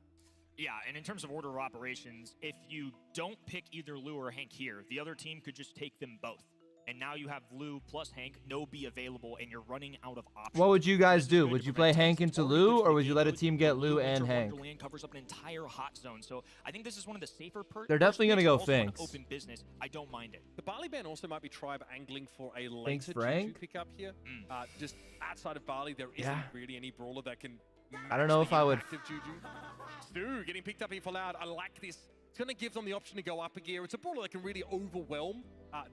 Yeah, and in terms of order of operations, if you don't pick either Lou or Hank here, the other team could just take them both. And now you have Lou plus Hank, no B available, and you're running out of options. What would you guys do? Would you play Hank into Lou, or would you let a team get Lou and Hank? Wonderland covers up an entire hot zone, so I think this is one of the safer perks. They're definitely gonna go Also on Finks. Open business, I don't mind it. The Barley ban also might be tribe angling for a Finks later Frank? Juju pick up here. Just outside of Barley, there isn't really any brawler that can I don't know match if the I would. impact of Juju. Stu getting picked up here for Loud. I like this. It's going to give them the option to go up a gear. It's a brawler that can really overwhelm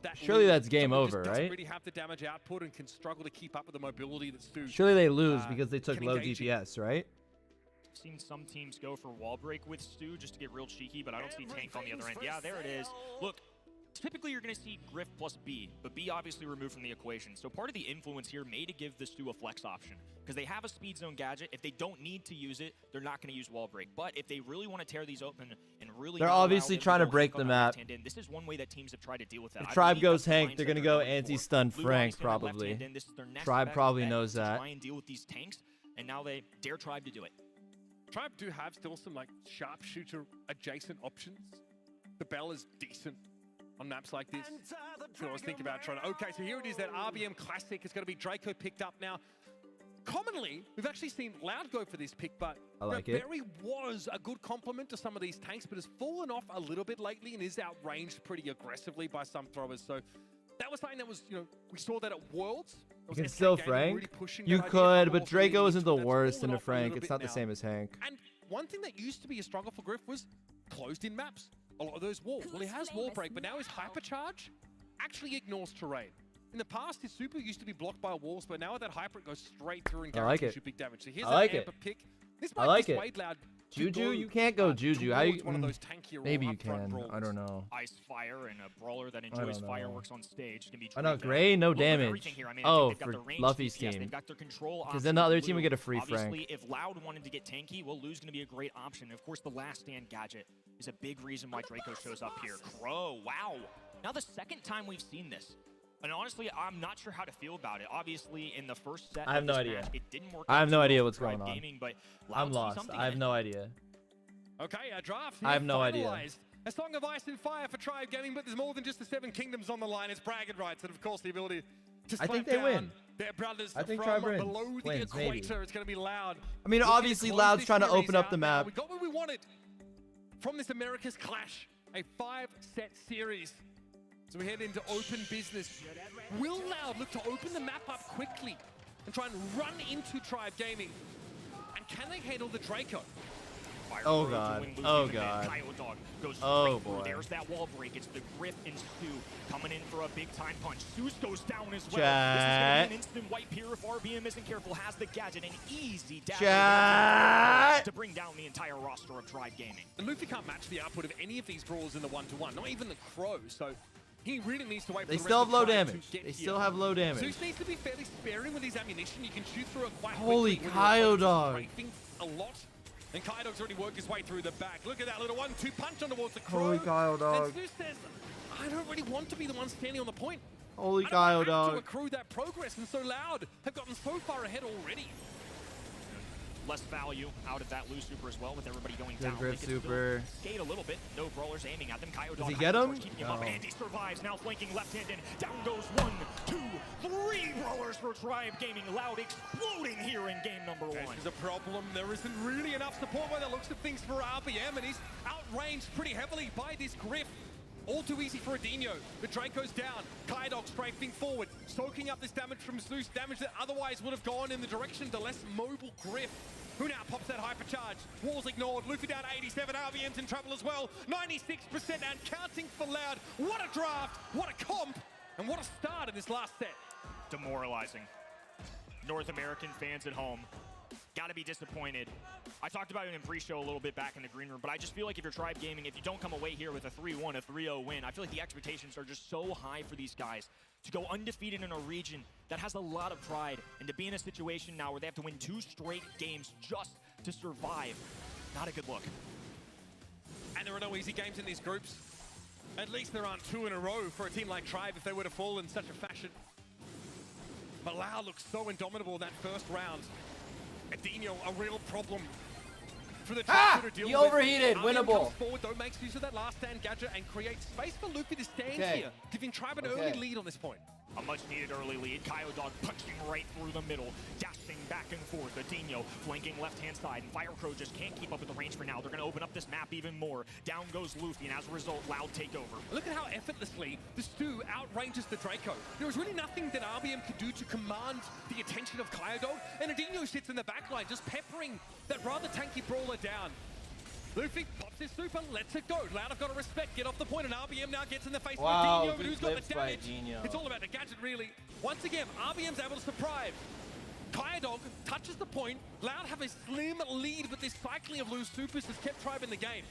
that Surely lead. that's game Someone just over, doesn't right? really have the damage output and can struggle to keep up with the mobility that Stu. Surely they lose because they took can low engage in. DPS, right? I've seen some teams go for wall break with Stu just to get real cheeky, but I don't see Tank on the other end. Yeah, there it is. Look, typically you're going to see Griff plus B, but B obviously removed from the equation. So part of the influence here may to give the Stu a flex option, because they have a speed zone gadget. If they don't need to use it, they're not going to use wall break. But if they really want to tear these open and really They're not allow obviously them trying to go break Hank the on map. left-hand in, this is one way that teams have tried to deal with that. If I Tribe believe goes that's the Hank, they're mindset gonna they're go going for. anti-stun Blue Frank, Eyes gonna probably. left-hand in. This is their next Tribe best probably bet knows to that. try and deal with these tanks, and now they dare Tribe to do it. Tribe do have still some like sharpshooter adjacent options. The Bell is decent on maps like this. So I was thinking about trying to. Okay, so here it is, that RBM Classic. It's going to be Draco picked up now. Commonly, we've actually seen Loud go for this pick, but I like it. Berry was a good complement to some of these tanks, but has fallen off a little bit lately and is outranged pretty aggressively by some throwers. So that was something that was, we saw that at Worlds. You can still Frank. You could, but Draco isn't the worst into Frank. It's not the same as Hank. And one thing that used to be a struggle for Griff was closed-in maps. A lot of those walls. Well, he has wall break, but now his hypercharge actually ignores terrain. In the past, his super used to be blocked by walls, but now with that hyper, it goes straight through and I like guarantees it. you big damage. So here's I like an it. Amber pick. This I might like it. dissuade Loud to Juju? go, You can't go Juju. How you, towards one of those tankier maybe or you upfront can. brawls. I don't know. Ice Fire and a brawler that don't enjoys know. fireworks on stage can be. I know, Drake. Gray, no Look at damage. everything here. I mean, I Oh, think they've got for the range, Luffy's DPS, team. They've got their control. Because then the options other with team would Lou. get a free Frank. Obviously, if Loud wanted to get tanky, well, Lou's going to be a great option. Of course, the last stand gadget is a big reason why Draco shows up here. Crow, wow. Now the second time we've seen this. And honestly, I'm not sure how to feel about it. Obviously, in the first set I have of no this idea. match, it didn't work I have out no too idea well what's for Tribe going on. Gaming, but I'm Loud sees lost. something I have in it. no idea. Okay, a draft. I have no idea. finalized. A Song of Ice and Fire for Tribe Gaming, but there's more than just the 7 Kingdoms on the line. It's bragging rights and, of course, the ability to I slap think they down win. their brothers I think from Tribe wins. below the Wins, maybe. equator. It's going to be Loud. I mean, Looking to obviously, close Loud's this trying to series open up out the now. map. We got what we wanted from this America's Clash, a 5-set series. So we head into open business. Will Loud look to open the map up quickly and try and run into Tribe Gaming? And can they handle the Draco? Oh, God. Oh, God. Coyote Dog goes Oh, straight through. boy. There's that wall break. It's the Griff and Stu coming in for a big time punch. Zeus goes down as well. Chat. This is going to be an instant wipe here if RBM isn't careful. Has the gadget and easy dash Chat. to bring down the entire roster of Tribe Gaming. And Luffy can't match the output of any of these brawlers in the 1-to-1, not even the Crow, so he really needs to wait for They the still rest have low of Tribe to damage. get They here. still have low damage. Zeus needs to be fairly sparing with his ammunition. You can shoot through it quite Holy quickly. Coyote Dog. Strafing a lot. And Coyote Dog's already worked his way through the back. Look at that little 1-2 punch on towards the Crow. Holy Coyote Dog. And Zeus says, I don't really want to be the one standing on the point. Holy I don't Coyote have to Dog. accrue that progress, and so Loud have gotten so far ahead already. Less value out of that Lou super as well with everybody going Good down. Griff They can still super. skate a little bit. No brawlers aiming at them. Coyote Does he Dog get him? keeping him up. No. And he survives. Now flanking left hand in. Down goes 1, 2, 3 brawlers for Tribe Gaming. Loud exploding here in game number 1. There's a problem. There isn't really enough support by the looks of things for RBM, and he's outranged pretty heavily by this Griff. All too easy for Adinho. The Draco's down. Kaidog strafing forward, soaking up this damage from Zeus, damage that otherwise would have gone in the direction of the less mobile Griff, who now pops that hypercharge. Walls ignored. Luffy down 87. RBM's in trouble as well. 96% and counting for Loud. What a draft, what a comp, and what a start in this last set. Demoralizing. North American fans at home. Gotta be disappointed. I talked about it in pre-show a little bit back in the green room, but I just feel like if you're Tribe Gaming, if you don't come away here with a 3-1, a 3-0 win, I feel like the expectations are just so high for these guys to go undefeated in a region that has a lot of pride, and to be in a situation now where they have to win 2 straight games just to survive. Not a good look. And there are no easy games in these groups. At least there aren't 2 in a row for a team like Tribe if they were to fall in such a fashion. But Lau looks so indomitable in that first round. Adinho, a real problem for the team to deal He with. overheated, RBM winnable. comes forward, though, makes use of that last stand gadget and creates space for Luffy to stand here, giving Tribe an early lead on this point. A much-needed early lead. Dog punching right through the middle, dashing back and forth. Adinho flanking left-hand side, and Firecrow just can't keep up with the range for now. They're going to open up this map even more. Down goes Luffy, and as a result, Loud take over. Look at how effortlessly the Stu outranges the Draco. There was really nothing that RBM could do to command the attention of Dog, and Adinho sits in the backline, just peppering that rather tanky brawler down. Luffy pops his super, lets it go. Loud have got to respect, get off the point, and RBM now gets in the face of Adinho, but who's got the damage? It's all about the gadget, really. Once again, RBM's able to surprise. Dog touches the point. Loud have a slim lead, but this cycling of loose supers has kept Tribe in the game.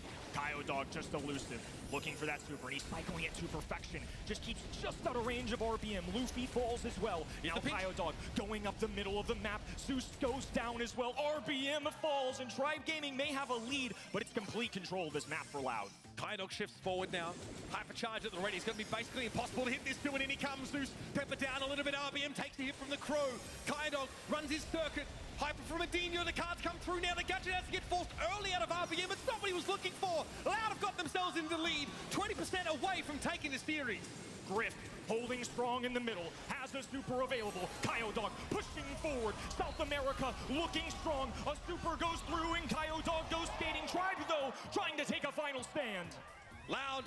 Dog just elusive, looking for that super, and he's cycling it to perfection. Just keeps just out of range of RBM. Luffy falls as well. Now Dog going up the middle of the map. Zeus goes down as well. RBM falls, and Tribe Gaming may have a lead, but it's complete control of this map for Loud. Dog shifts forward now. Hypercharge at the ready. It's going to be basically impossible to hit this two, and in he comes. Zeus pepper down a little bit. RBM takes the hit from the Crow. Dog runs his circuit. Hyper from Adinho, the cards come through now. The gadget has to get forced early out of RBM. It's not what he was looking for. Loud have got themselves in the lead. 20% away from taking the series. Griff holding strong in the middle, has a super available. Dog pushing forward. South America looking strong. A super goes through, and Dog goes skating. Tribe, though, trying to take a final stand. Loud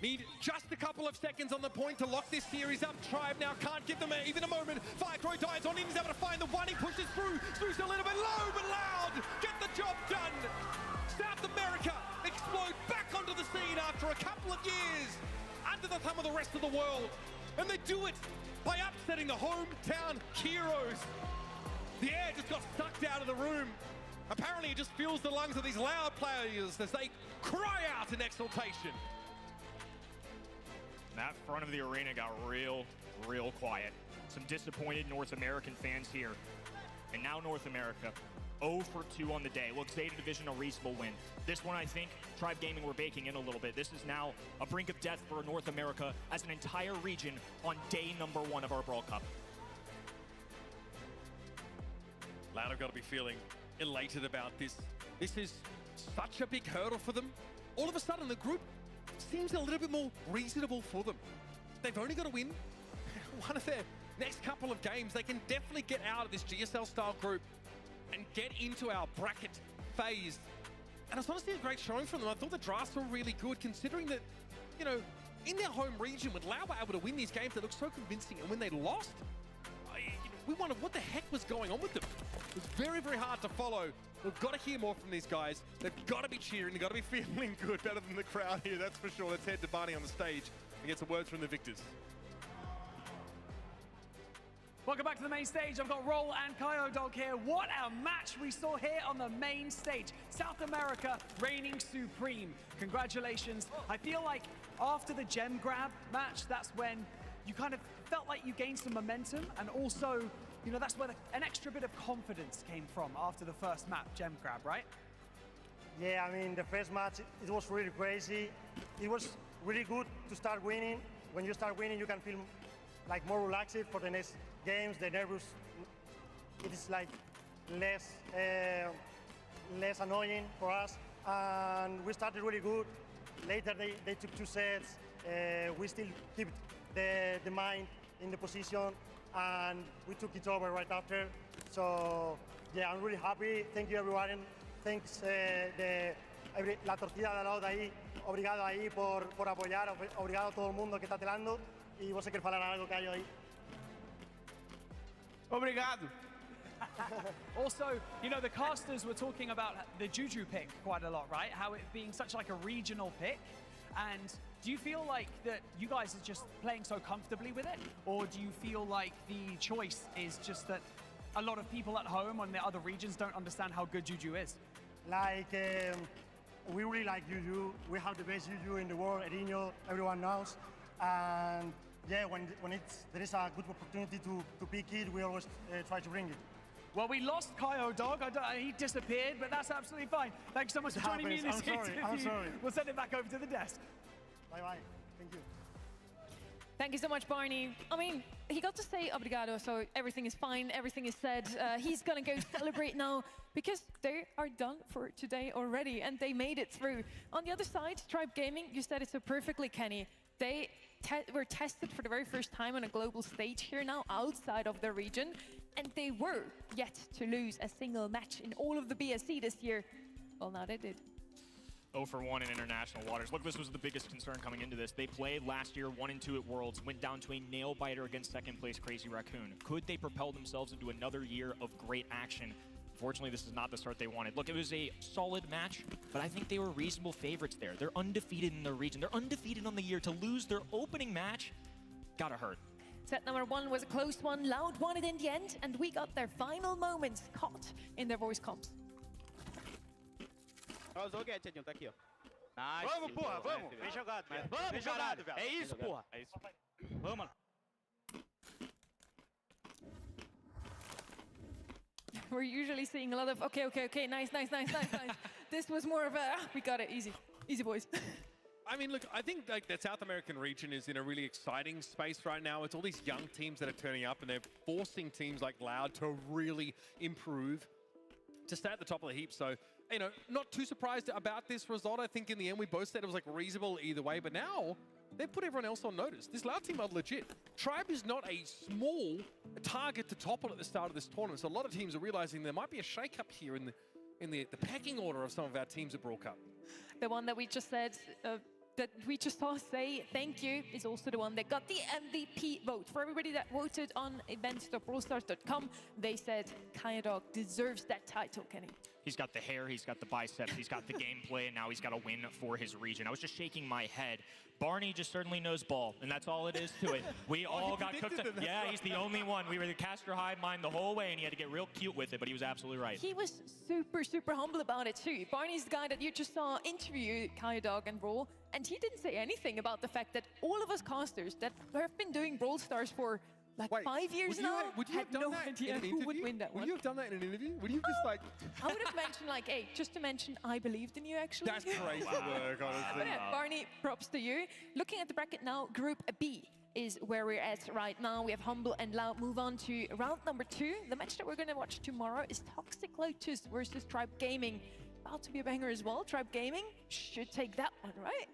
need just a couple of seconds on the point to lock this series up. Tribe now can't give them even a moment. Firecrow dives on him. He's able to find the one. He pushes through. Zeus a little bit low, but Loud get the job done. South America explode back onto the scene after a couple of years under the thumb of the rest of the world. And they do it by upsetting the hometown heroes. The air just got sucked out of the room. Apparently it just fills the lungs of these Loud players as they cry out in exultation. That front of the arena got real quiet. Some disappointed North American fans here. And now North America, 0 for 2 on the day. Look, Zeta Division, a reasonable win. This one, I think, Tribe Gaming were baking in a little bit. This is now a brink of death for North America as an entire region on day number 1 of our Brawl Cup. Loud have got to be feeling elated about this. This is such a big hurdle for them. All of a sudden, the group seems a little bit more reasonable for them. They've only got to win one of their next couple of games. They can definitely get out of this GSL-style group and get into our bracket phase. And it's honestly a great showing from them. I thought the drafts were really good, considering that, you know, in their home region, when Lau were able to win these games, they looked so convincing. And when they lost, we wondered what the heck was going on with them. It was very, very hard to follow. We've got to hear more from these guys. They've got to be cheering. They've got to be feeling good, better than the crowd here, that's for sure. Let's head to Barney on the stage and get some words from the victors. Welcome back to the main stage. I've got Roll and Dog here. What a match we saw here on the main stage. South America reigning supreme. Congratulations. I feel like after the gem grab match, that's when you kind of felt like you gained some momentum, and also, you know, that's where an extra bit of confidence came from after the first map, gem grab, right? Yeah, I mean, the first match, it was really crazy. It was really good to start winning. When you start winning, you can feel like more relaxed for the next games. The nervous, it is like less annoying for us. And we started really good. Later, they took 2 sets. We still keep the mind in the position, and we took it over right after. So yeah, I'm really happy. Thank you everyone. Thanks la tortilla de al lado de ahí. Obrigado ahí por apoyar. Obrigado a todo el mundo que está telando. Y você quer falar algo, Caio, aí? Obrigado. Also, you know, the casters were talking about the Juju pick quite a lot, right? How it being such like a regional pick. And do you feel like that you guys are just playing so comfortably with it? Or do you feel like the choice is just that a lot of people at home on the other regions don't understand how good Juju is? Like, we really like Juju. We have the best Juju in the world. Erino, everyone knows. And yeah, when there is a good opportunity to pick it, we always try to bring it. Well, we lost Kyo Dog. He disappeared, but that's absolutely fine. Thanks so much for joining me in this interview. I'm sorry. We'll send it back over to the desk. Bye-bye. Thank you. Thank you so much, Barney. I mean, he got to say obrigado, so everything is fine, everything is said. He's gonna go celebrate now because they are done for today already and they made it through. On the other side, Tribe Gaming, you said it so perfectly, Kenny. They were tested for the very first time on a global stage here now outside of their region, and they were yet to lose a single match in all of the BSC this year. Well, now they did. 0 for 1 in international waters. Look, this was the biggest concern coming into this. They played last year 1-2 at Worlds, went down to a nail-biter against second place Crazy Raccoon. Could they propel themselves into another year of great action? Unfortunately, this is not the start they wanted. Look, it was a solid match, but I think they were reasonable favorites there. They're undefeated in their region. They're undefeated on the year. To lose their opening match, gotta hurt. Set number 1 was a close one. Loud won it in the end, and we got their final moments caught in their voice comps. Ó, o Zoguete, tá aqui, ó. Nice. Vamos, porra, vamos. Bem jogado, velho. Vamos, bem jogado, velho. É isso, porra. É isso. Vamos, mano. We're usually seeing a lot of, okay, nice. This was more of a, we got it, easy boys. I mean, look, I think like the South American region is in a really exciting space right now. It's all these young teams that are turning up and they're forcing teams like Loud to really improve, to stay at the top of the heap. So, you know, not too surprised about this result. I think in the end, we both said it was like reasonable either way, but now they've put everyone else on notice. This Loud team are legit. Tribe is not a small target to topple at the start of this tournament. So a lot of teams are realizing there might be a shake-up here in the pecking order of some of our teams at Brawl Cup. The one that we just said, that we just saw say thank you is also the one that got the MVP vote. For everybody that voted on events.brawlstars.com, they said Kayadog deserves that title, Kenny. He's got the hair, he's got the biceps, he's got the gameplay, and now he's got a win for his region. I was just shaking my head. Barney just certainly knows ball, and that's all it is to it. We all got cooked up. Yeah, he's the only one. We were the caster hive mind the whole way, and he had to get real cute with it, but he was absolutely right. He was super humble about it too. Barney's the guy that you just saw interview Kayadog and Brawl, and he didn't say anything about the fact that all of us casters that have been doing Brawl Stars for like 5 years now had no idea who would win that one. Would you have done that in an interview? Would you just like... I would have mentioned like, hey, just to mention, I believed in you actually. That's crazy work, honestly. But yeah, Barney, props to you. Looking at the bracket now, Group B is where we're at right now. We have Humble and Loud move on to round number 2. The match that we're going to watch tomorrow is Toxic Lotus versus Tribe Gaming. About to be a banger as well. Tribe Gaming should take that one, right?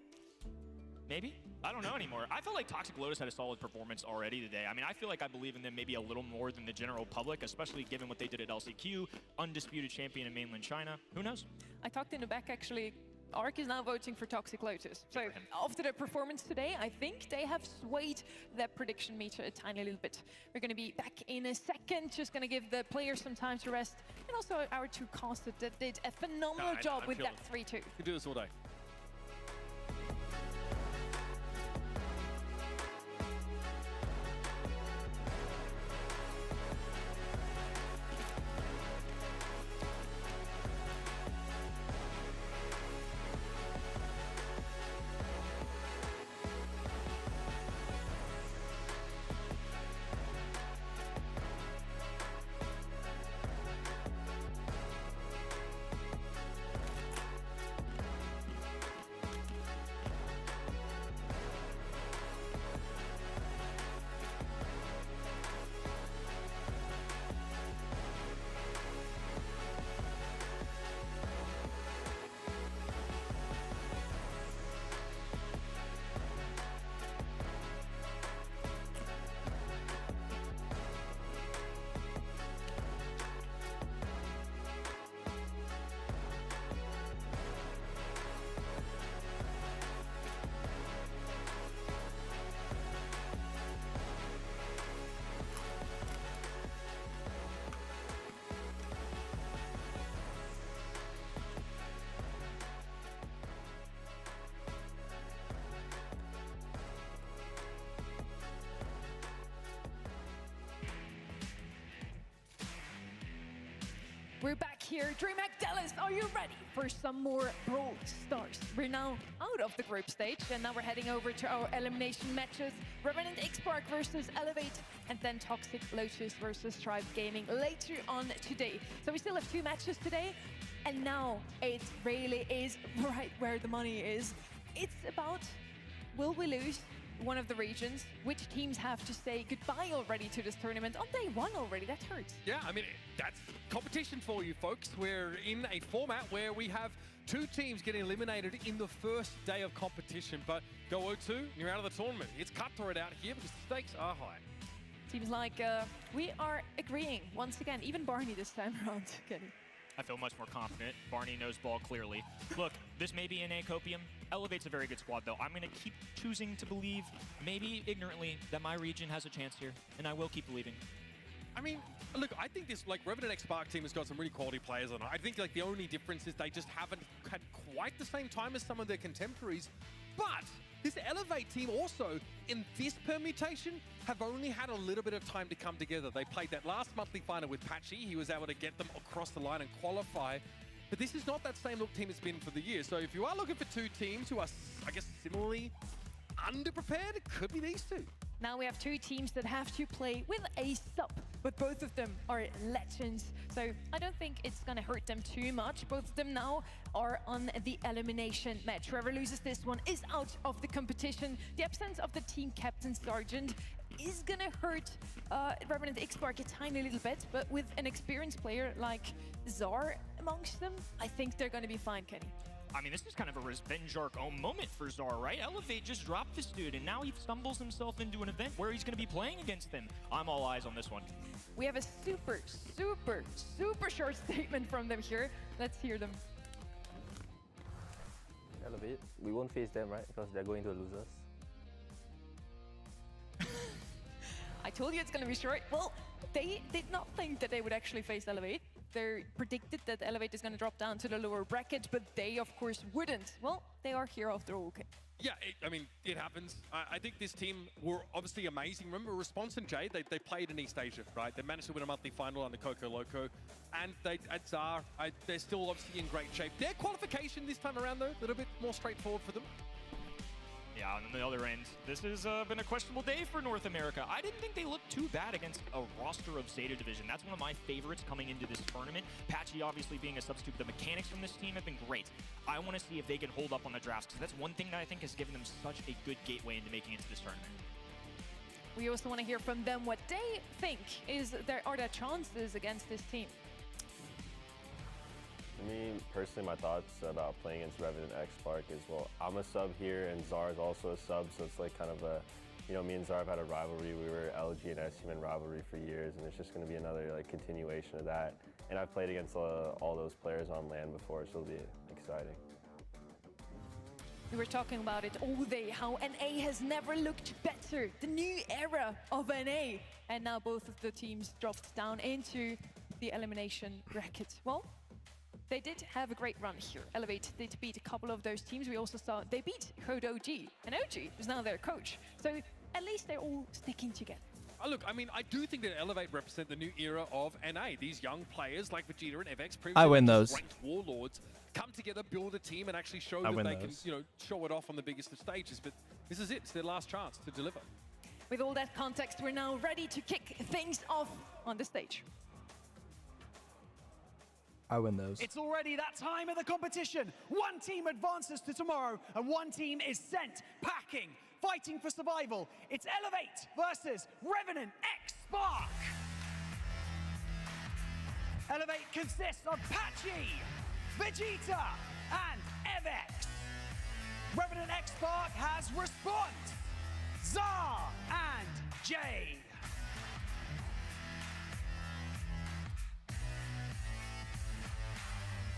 Maybe? I don't know anymore. I feel like Toxic Lotus had a solid performance already today. I mean, I feel like I believe in them maybe a little more than the general public, especially given what they did at LCQ, undisputed champion in mainland China. Who knows? I talked in the back, actually. Ark is now voting for Toxic Lotus. So after their performance today, I think they have swayed that prediction meter a tiny little bit. We're going to be back in a second. Just going to give the players some time to rest. And also our 2 casters that did a phenomenal job with that 3-2. You can do this all day. We're back here. DreamHack Dallas, are you ready for some more Brawl Stars? We're now out of the group stage, and now we're heading over to our elimination matches. Revenant X-Park versus Elevate, and then Toxic Lotus versus Tribe Gaming later on today. So we still have 2 matches today, and now it really is right where the money is. It's about, will we lose one of the regions? Which teams have to say goodbye already to this tournament on day 1 already? That hurts. Yeah, I mean, that's competition for you, folks. We're in a format where we have 2 teams getting eliminated in the first day of competition. But go 0-2, you're out of the tournament. It's cutthroat out here because the stakes are high. Seems like we are agreeing once again, even Barney this time around. Kenny. I feel much more confident. Barney knows ball clearly. Look, this may be an Copium. Elevate's a very good squad, though. I'm going to keep choosing to believe, maybe ignorantly, that my region has a chance here, and I will keep believing. I mean, look, I think this, like, Revenant X-Park team has got some really quality players on it. I think, like, the only difference is they just haven't had quite the same time as some of their contemporaries. But this Elevate team also, in this permutation, have only had a little bit of time to come together. They played that last monthly final with Patchy. He was able to get them across the line and qualify. But this is not that same look team it's been for the year. So if you are looking for 2 teams who are, I guess, similarly underprepared, it could be these 2. Now we have 2 teams that have to play with a sub, but both of them are legends. So I don't think it's going to hurt them too much. Both of them now are on the elimination match. Whoever loses this one is out of the competition. The absence of the team captain Sargent is going to hurt Revenant X-Park a tiny little bit, but with an experienced player like Zar amongst them, I think they're going to be fine, Kenny. I mean, this is kind of a revenge arc moment for Zar, right? Elevate just dropped this dude, and now he stumbles himself into an event where he's going to be playing against them. I'm all eyes on this one. We have a super short statement from them here. Let's hear them. Elevate, we won't face them, right? Because they're going to lose us. I told you it's going to be short. Well, they did not think that they would actually face Elevate. They predicted that Elevate is going to drop down to the lower bracket, but they, of course, wouldn't. Well, they are here after all. Okay. Yeah, I mean, it happens. I think this team were obviously amazing. Remember, Response and Jade, they played in East Asia, right? They managed to win a monthly final under Coco Loco. And at Zar, they're still obviously in great shape. Their qualification this time around, though, a little bit more straightforward for them. Yeah, on the other end, this has been a questionable day for North America. I didn't think they looked too bad against a roster of Zeta Division. That's one of my favorites coming into this tournament. Patchy obviously being a substitute. The mechanics from this team have been great. I want to see if they can hold up on the drafts, because that's one thing that I think has given them such a good gateway into making it to this tournament. We also want to hear from them what they think are their chances against this team. For me, personally, my thoughts about playing against Revenant X-Park is, well, I'm a sub here, and Zar is also a sub, so it's like kind of a, you know, me and Zar have had a rivalry. We were LG and SUMN rivalry for years, and it's just going to be another like continuation of that. And I've played against all those players on LAN before, so it'll be exciting. We were talking about it all day, how NA has never looked better. The new era of NA. And now both of the teams dropped down into the elimination bracket. Well, they did have a great run here. Elevate did beat a couple of those teams. We also saw they beat Code OG, and OG is now their coach. So at least they're all sticking together. Look, I mean, I do think that Elevate represent the new era of NA. These young players like Vegeta and FX, I win previously those. ranked warlords, come together, build a team, and actually show that they can, you know, show it off on the biggest of stages. But this is it. It's their last chance to deliver. With all that context, we're now ready to kick things off on the stage. I win those. It's already that time of the competition. One team advances to tomorrow, and one team is sent packing, fighting for survival. It's Elevate versus Revenant X-Spark. Elevate consists of Patchy, Vegeta, and FX. Revenant X-Spark has Response, Zar, and Jay.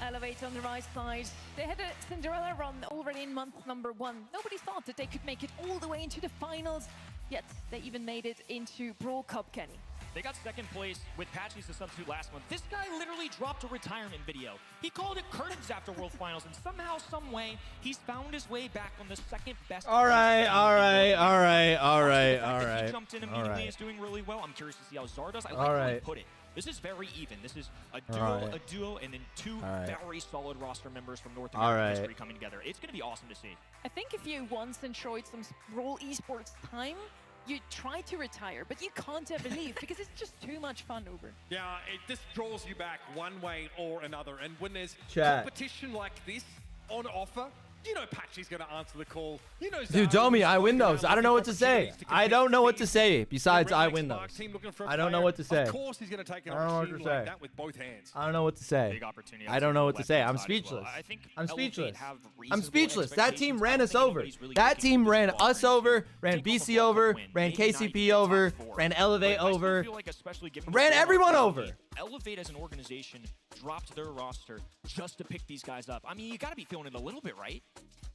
Elevate on the right side. They had a Cinderella run already in month number 1. Nobody thought that they could make it all the way into the finals, yet they even made it into Brawl Cup, Kenny. They got second place with Patchy as the substitute last month. This guy literally dropped a retirement video. He called it curtains after World Finals, and somehow, some way, he's found his way back on the second best. All right. He jumped in immediately, is doing really well. I'm curious to see how Zar does. I like how he put it. This is very even. This is a duo, Alright. a duo, and then two Alright. very solid roster members from North American Alright. history coming together. It's going to be awesome to see. I think if you once enjoyed some Brawl esports time, you try to retire, but you can't ever leave because it's just too much fun over. Yeah, it just draws you back one way or another. And when there's Chat. competition like this on offer, you know Patchy's going to answer the call. You know Dude, Domi, I win those. I don't know what to say. I don't know what to say besides I win those. I don't know what to say. Of course he's going to take an I don't know what opportunity to like say. that with both hands. I don't know what to say. Big opportunity I don't know what to say. I'm left-hand side as well. speechless. I think I'm Elevate speechless. have I'm reasonable speechless. That team expectations. ran I us don't think over. anybody's really That looking team for ran this us quadrant over, to ran take off a BC Brawl Cup over, win. ran Maybe not even KCP top over, four. ran Elevate But I still over, feel like especially given ran the everyone Brawl over. Cup, Elevate as an organization dropped their roster just to pick these guys up. I mean, you got to be feeling it a little bit, right?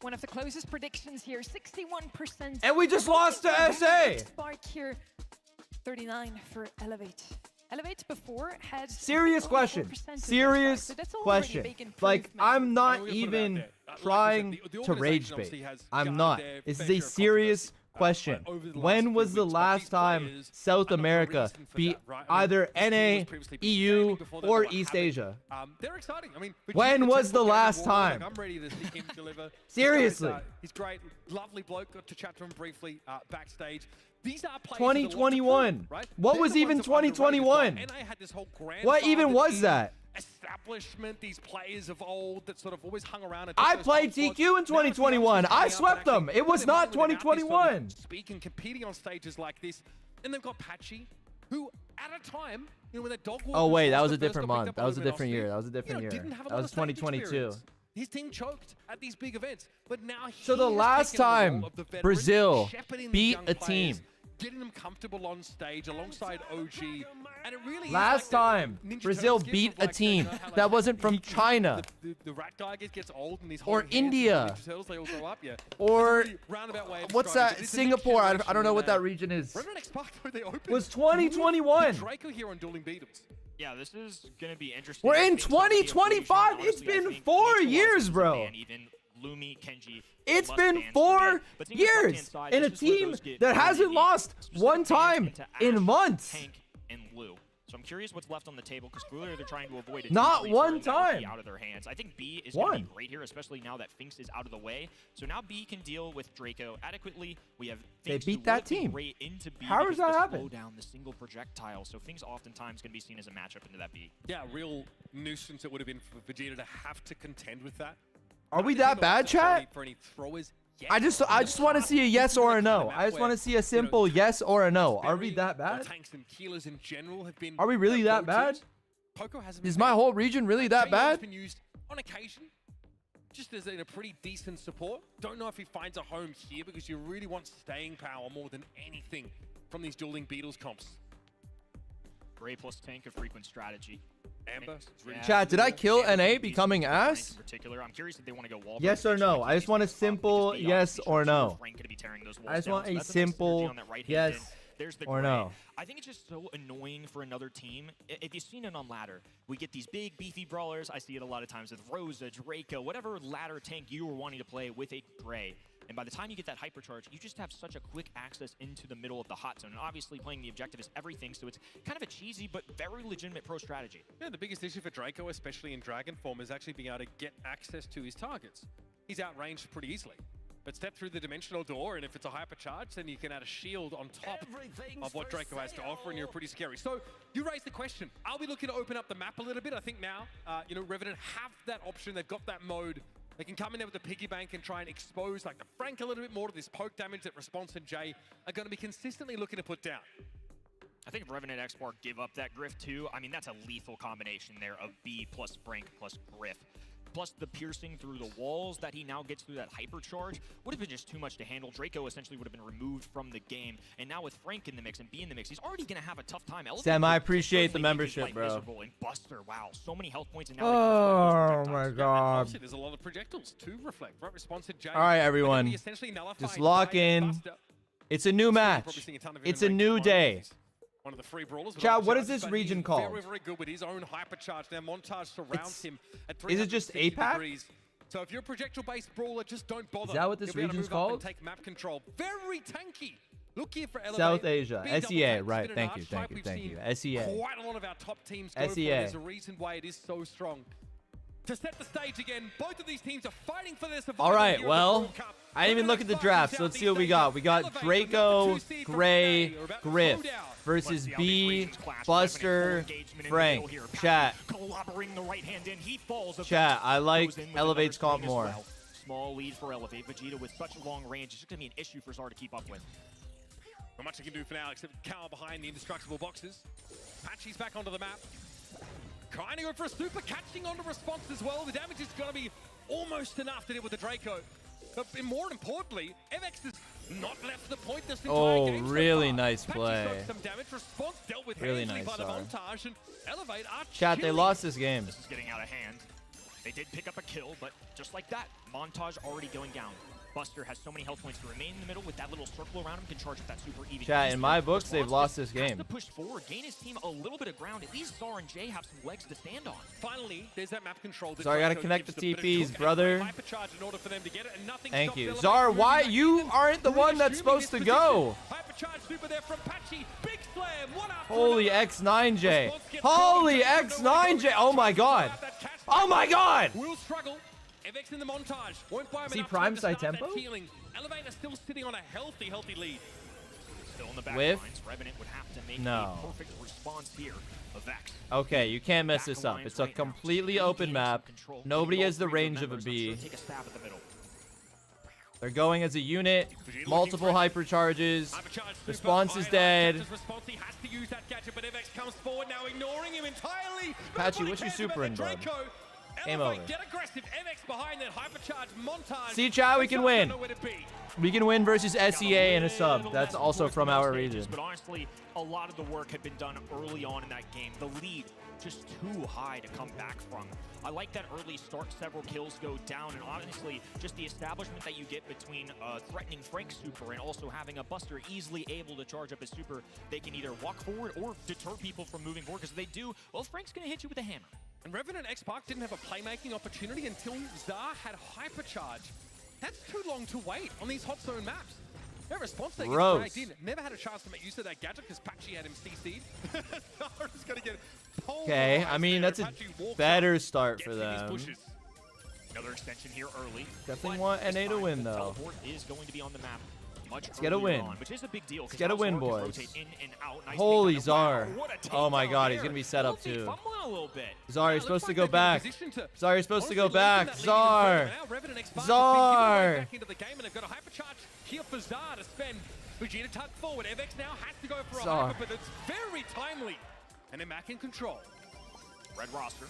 One of the closest predictions here, 61%. And we just lost to SA. Spark here, 39 for Elevate. Elevate before had Serious only question. 4% of their Serious strike, so that's already a question. big Like, improvement. I'm not And we're gonna put it out even there. Like I said, trying the to rage organization bait. obviously has I'm garnered not. their This is fair a share of serious confidence, question. over the last When few was the weeks, but last these time players South are not the America reason for beat that, right? I mean, either this team NA, was previously beat EU, Gaming before they or got East Havoc. Asia? They're exciting. I mean, When was the last time? I'm ready to see him deliver. Seriously. He's great, lovely bloke. Got to chat to him briefly backstage. These are players 2021. right? What They're was the even ones that were underrated. 2021? NA had this whole What even was grandfathered that? establishment, these players of old that sort of always hung around. And I took those played top spots. TQ in Now it's the 2021. youngsters I coming up swept and them. actually It was putting not their money where their mouth is, 2021. Speaking, competing on stages like this, and they've got Patchy, who at a time, you know, when the dog. Oh wait, that was a first got different picked month. up That by was a Luminosity, different year. That was a different year. didn't have a That lot was of stage 2022. experience. His team choked at these big events, but now So the he has last taken on the role time of the veteran, Brazil shepherding these beat young a players, team. getting them comfortable on stage alongside OG, and it really Last is like time the Ninja Brazil Turtles gif beat of, a like, team you know, how, like, that wasn't from he can- China The rat guy gets old and these or India Ninja Turtles, they all grow up, yeah. or That's a really roundabout way of what's describing it. that? It's the next Singapore. I generation don't know what in that region is. Revenant X Park, they opened Was 2021. Draco here on Dueling Beatles. Yeah, this is going to be interesting. We're I in think some of the equation, 2025. It's honestly, I been think 4 makes a lot of years, sense to bro. ban even Lumi, Kenji. It's must been ban some 4 ban. But seeing this left-hand years side, in a this is where team those get that really hasn't neat. lost Specific one bans time into in Ashe, months. Tank, and Lu. So I'm curious what's left on the table because clearly they're trying to avoid it. Not one time. Out of their hands. I think B is going to One. be great here, especially now that Finks is out of the way. So now B can deal with Draco adequately. We have They Finks beat who that will be team. great into B How because does that of the happen? slow down the single projectile. So Finks oftentimes going to be seen as a matchup into that B. Yeah, real nuisance it would have been for Vegeta to have to contend with that. Are we that bad, chat? For any throwers, yes. I just want to see a yes or a no. I just want to see a simple yes or a no. Are we that bad? Tanks and healers in general have been. Are we really that bad? Poco hasn't Is been my bad. whole region really that Jay has bad? been used on occasion, just as in a pretty decent support. Don't know if he finds a home here because you really want staying power more than anything from these Dueling Beatles comps. Gray plus tank, a frequent strategy. Amber, Yeah, Chat, did I kill Amber NA is becoming ass? in particular. I'm curious if they want to go wall Yes break. or no? I just want a simple yes or no. Frank gonna be tearing those I walls just down, want so a that's nice synergy simple on that right-hand yes end. There's the or gray. no. I think it's just so annoying for another team. If you've seen it on ladder, we get these big, beefy brawlers. I see it a lot of times with Rosa, Draco, whatever ladder tank you were wanting to play with a gray. And by the time you get that hypercharge, you just have such a quick access into the middle of the hot zone. And obviously playing the objective is everything, so it's kind of a cheesy but very legitimate pro strategy. Yeah, the biggest issue for Draco, especially in Dragon form, is actually being able to get access to his targets. He's outranged pretty easily. But step through the dimensional door, and if it's a hypercharge, then you can add a shield on top of what Draco has to offer, and you're pretty scary. So you raise the question, are we looking to open up the map a little bit? I think now, you know, Revenant have that option. They've got that mode. They can come in there with the piggy bank and try and expose like the Frank a little bit more to this poke damage that Response and Jay are going to be consistently looking to put down. I think if Revenant X-Park give up that Griff too, I mean, that's a lethal combination there of B plus Frank plus Griff. Plus the piercing through the walls that he now gets through that hypercharge would have been just too much to handle. Draco essentially would have been removed from the game. And now with Frank in the mix and B in the mix, he's already going to have a tough time. Sam, I Elevate appreciate the certainly make his membership, life bro. miserable. And Buster, wow, so many health points. And now Oh they can my And god. obviously, there's a lot of projectiles to reflect. Right, Response and Jay. All right, are gonna be everyone. essentially nullifying Just lock Jay and in. Buster. It's a new match. Probably seeing a ton of It's him a in new ranked day. commodities. One of the free brawlers. with Chat, what hypercharges, is this but region he's called? Very, very good with his own hypercharge. Now Montage surrounds It's- him at is it just 360 APAC? degrees. So if you're a projectile-based brawler, just don't bother. Is that what this You'll be able to region's move up and called? take map control. Very tanky. Look here for Elevate. South Asia. B double SEA, tanks right. been an Thank you, archetype thank you, we've thank seen you. SEA. Quite a lot of our top teams go for it. SEA. There's a reason why it is so strong. To set the stage again, both of these teams are fighting for their survival. All right, here at the well, Brawl Cup. I didn't even look at the draft, so let's see what we got. We got Draco, Gray, Griff versus B, Buster, Frank. Chat. Chat, I like Elevate's comp more. Small lead for Elevate. Vegeta with such a long range, it's just going to be an issue for Zar to keep up with. Not much he can do for now, except cower behind the indestructible boxes. Patchy's back onto the map. Trying to go for a super, catching on the response as well. The damage is going to be almost enough to deal with the Draco. But more importantly, MX has not left the point this entire game so really far. nice Patchy's play. got some damage. Response dealt with Really handily nice, by the Zar. montage, and Elevate are Chat, they chilling. lost this game. This is getting out of hand. They did pick up a kill, but just like that, montage already going down. Buster has so many health points to remain in the middle with that little circle around him, can charge up that super even. Chat, in my books, they've lost this Has game. to push forward, gain his team a little bit of ground. At least Zar and Jay have some legs to stand on. Finally, there's that map control. that Zar, you gotta Draco connect gives the them, but it TPs, took a brother. hypercharge in order for them to get it, and nothing Thank stopped you. Elevate Zar, moving why? back You in. aren't the one that's Reassuming supposed to his go. position. Hypercharge super there from Patchy. Big slam, one after Holy another. X9J. Response gets Holy caught. X9J. Oh my god. Oh my god. Will struggle. MX in the montage. Won't buy him Is he enough prime time to start side that tempo? healing. Elevator still sitting on a healthy lead. Still in the back Whiff? lines, Revenant would have to make No. a perfect response here. A Vex. Okay, you can't mess this up. It's a completely open map. Nobody has the range of a B. Take a stab at the middle. They're going as a unit. Multiple hypercharges. Response is dead. Response, he has to use that gadget, but MX comes forward now, ignoring him entirely. Patchy, what's your super in, bud? Game over. Get aggressive. MX behind that hypercharge montage. See, chat, we can win. Nowhere to be. We can win versus SEA in a sub. That's also from our region. But honestly, a lot of the work had been done early on in that game. The lead just too high to come back from. I like that early start, several kills go down, and honestly, just the establishment that you get between threatening Frank's super and also having a Buster easily able to charge up his super. They can either walk forward or deter people from moving forward, because if they do, well, Frank's going to hit you with a hammer. And Revenant X Park didn't have a playmaking opportunity until Zar had hypercharge. That's too long to wait on these hot zone maps. Their response they get Gross. dragged in. Never had a chance to make use of that gadget because Patchy had him CC'd. Zar's gonna get Okay, I mean, that's a better start for them. Another extension here early. Definitely But want this NA to time, win, the though. teleport is going to be on the map much Let's get a earlier win. on, which is a big deal. Let's get a win, boys. Rotate in and out. Nice Holy takedown. Zar. Wow, what a Oh my takedown god, he's there. going to be set up Guilty too. fumbling a little bit. Zar, you're supposed to go back. Zar, you're supposed to go Honestly, back. losing that lead Zar. is now Revenant X Park has been given Zar. back into the game, and they've got a hypercharge here for Zar to spend. Vegeta tuck forward. MX now has to go for a Zar. hyper, but it's very timely. And they're back in control. Red roster.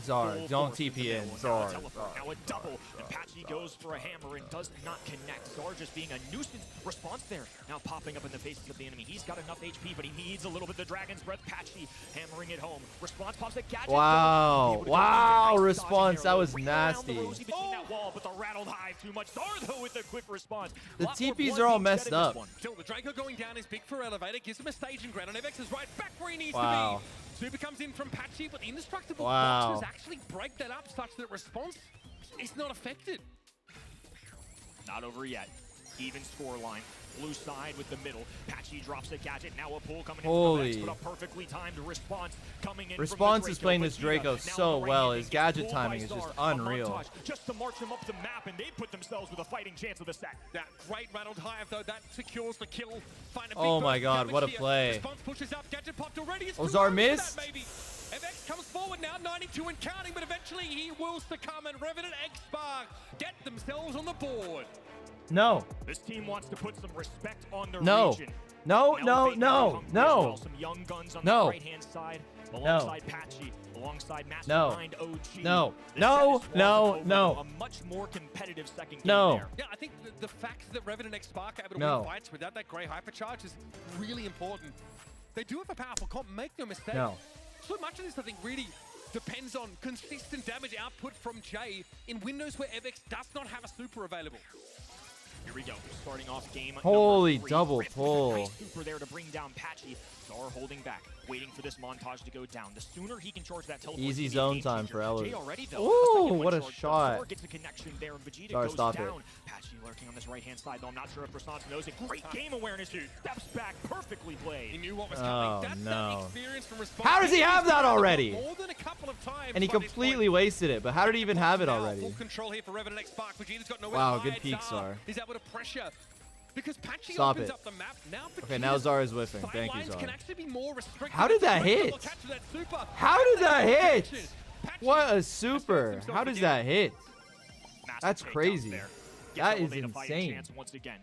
Zar, Full don't force into TP the in. middle. Zar. Now a teleport, now a double, and Patchy goes for a hammer and does not connect. Zar just being a nuisance response there. Now popping up in the faces of the enemy. He's got enough HP, but he needs a little bit of the Dragon's Breath. Patchy hammering it home. Response pops a gadget. Wow. Wow, Nice response. dodging That was there. Way around the nasty. rosy between that wall, but the rattled hive too much. Zar though with a quick response. The Lot more TPs blood are all being messed shed in this up. one. Still, the Draco going down is big for Elevator. Gives him a staging ground, and MX is right back where he needs Wow. to be. Super comes in from Patchy, but the indestructible Wow. boxes actually break that up such that response is not affected. Not over yet. Even scoreline. Blue side with the middle. Patchy drops a gadget. Now a pull coming in from the Vex, Holy. but a perfectly timed response coming in Response from the is playing But this Draco Vegeta, now so on the well. right His hand, gadget pulled by timing is just Zar. A unreal. montage just to march him up the map, and they put themselves with a fighting chance of the set. That great rattled hive, though, that secures the kill. Find a big Oh my burst god, damage what a here. play. Response pushes up, gadget popped already. It's Oh, too Zar early for missed? that, maybe. MX comes forward now, 92 and counting, but eventually he will succumb, and Revenant X Spark get themselves on the board. No. This team wants to put some respect on their No. region. No, And no, elevate their no, hunger as no. well. Some young guns on No. the right-hand side, alongside Patchy, alongside Mastermind OG. No. This No. set is No. over No. A much more competitive second game No. there. Yeah, I think the fact that Revenant X Spark are able to No. win fights without that grey hypercharge is really important. They do have a powerful comp, make no mistake. No. So much of this, I think, really depends on consistent damage output from Jay in windows where MX does not have a super available. Here we go. Starting off game Holy number 3. double Griff with a pull. nice super there to bring down Patchy. Zar holding back, waiting for this montage to go down. The sooner he can charge that teleport, Easy it's zone game time changer. for Ella. Jay already, though, Ooh, second one what a charge, but shot. Zar gets a connection there, and Vegeta Zar, goes stop it. down. Patchy lurking on this right-hand side, though. I'm not sure if Rasant knows it. Great game awareness, dude. Steps back, perfectly played. He knew what was Oh, coming. That's no. that experience from Response. How does he have that already? More than a couple of times And he by this completely point. wasted it. But how did he even have it Now, already? Full control here for Revenant X Spark. Vegeta's got nowhere Wow, to good hide. peek, Zar Zar. is able to pressure. Because Patchy Stop opens it. up the map. Now Okay, now Vegeta's Zar is whiffing. Thank you, sidelines Zar. can actually be more restricted. How did that hit? Double catch with that super. How did that hit? Patchy What a super. How does that hit? Massive That's takedowns crazy. there. Gives That is Elevate a fighting insane. chance once again.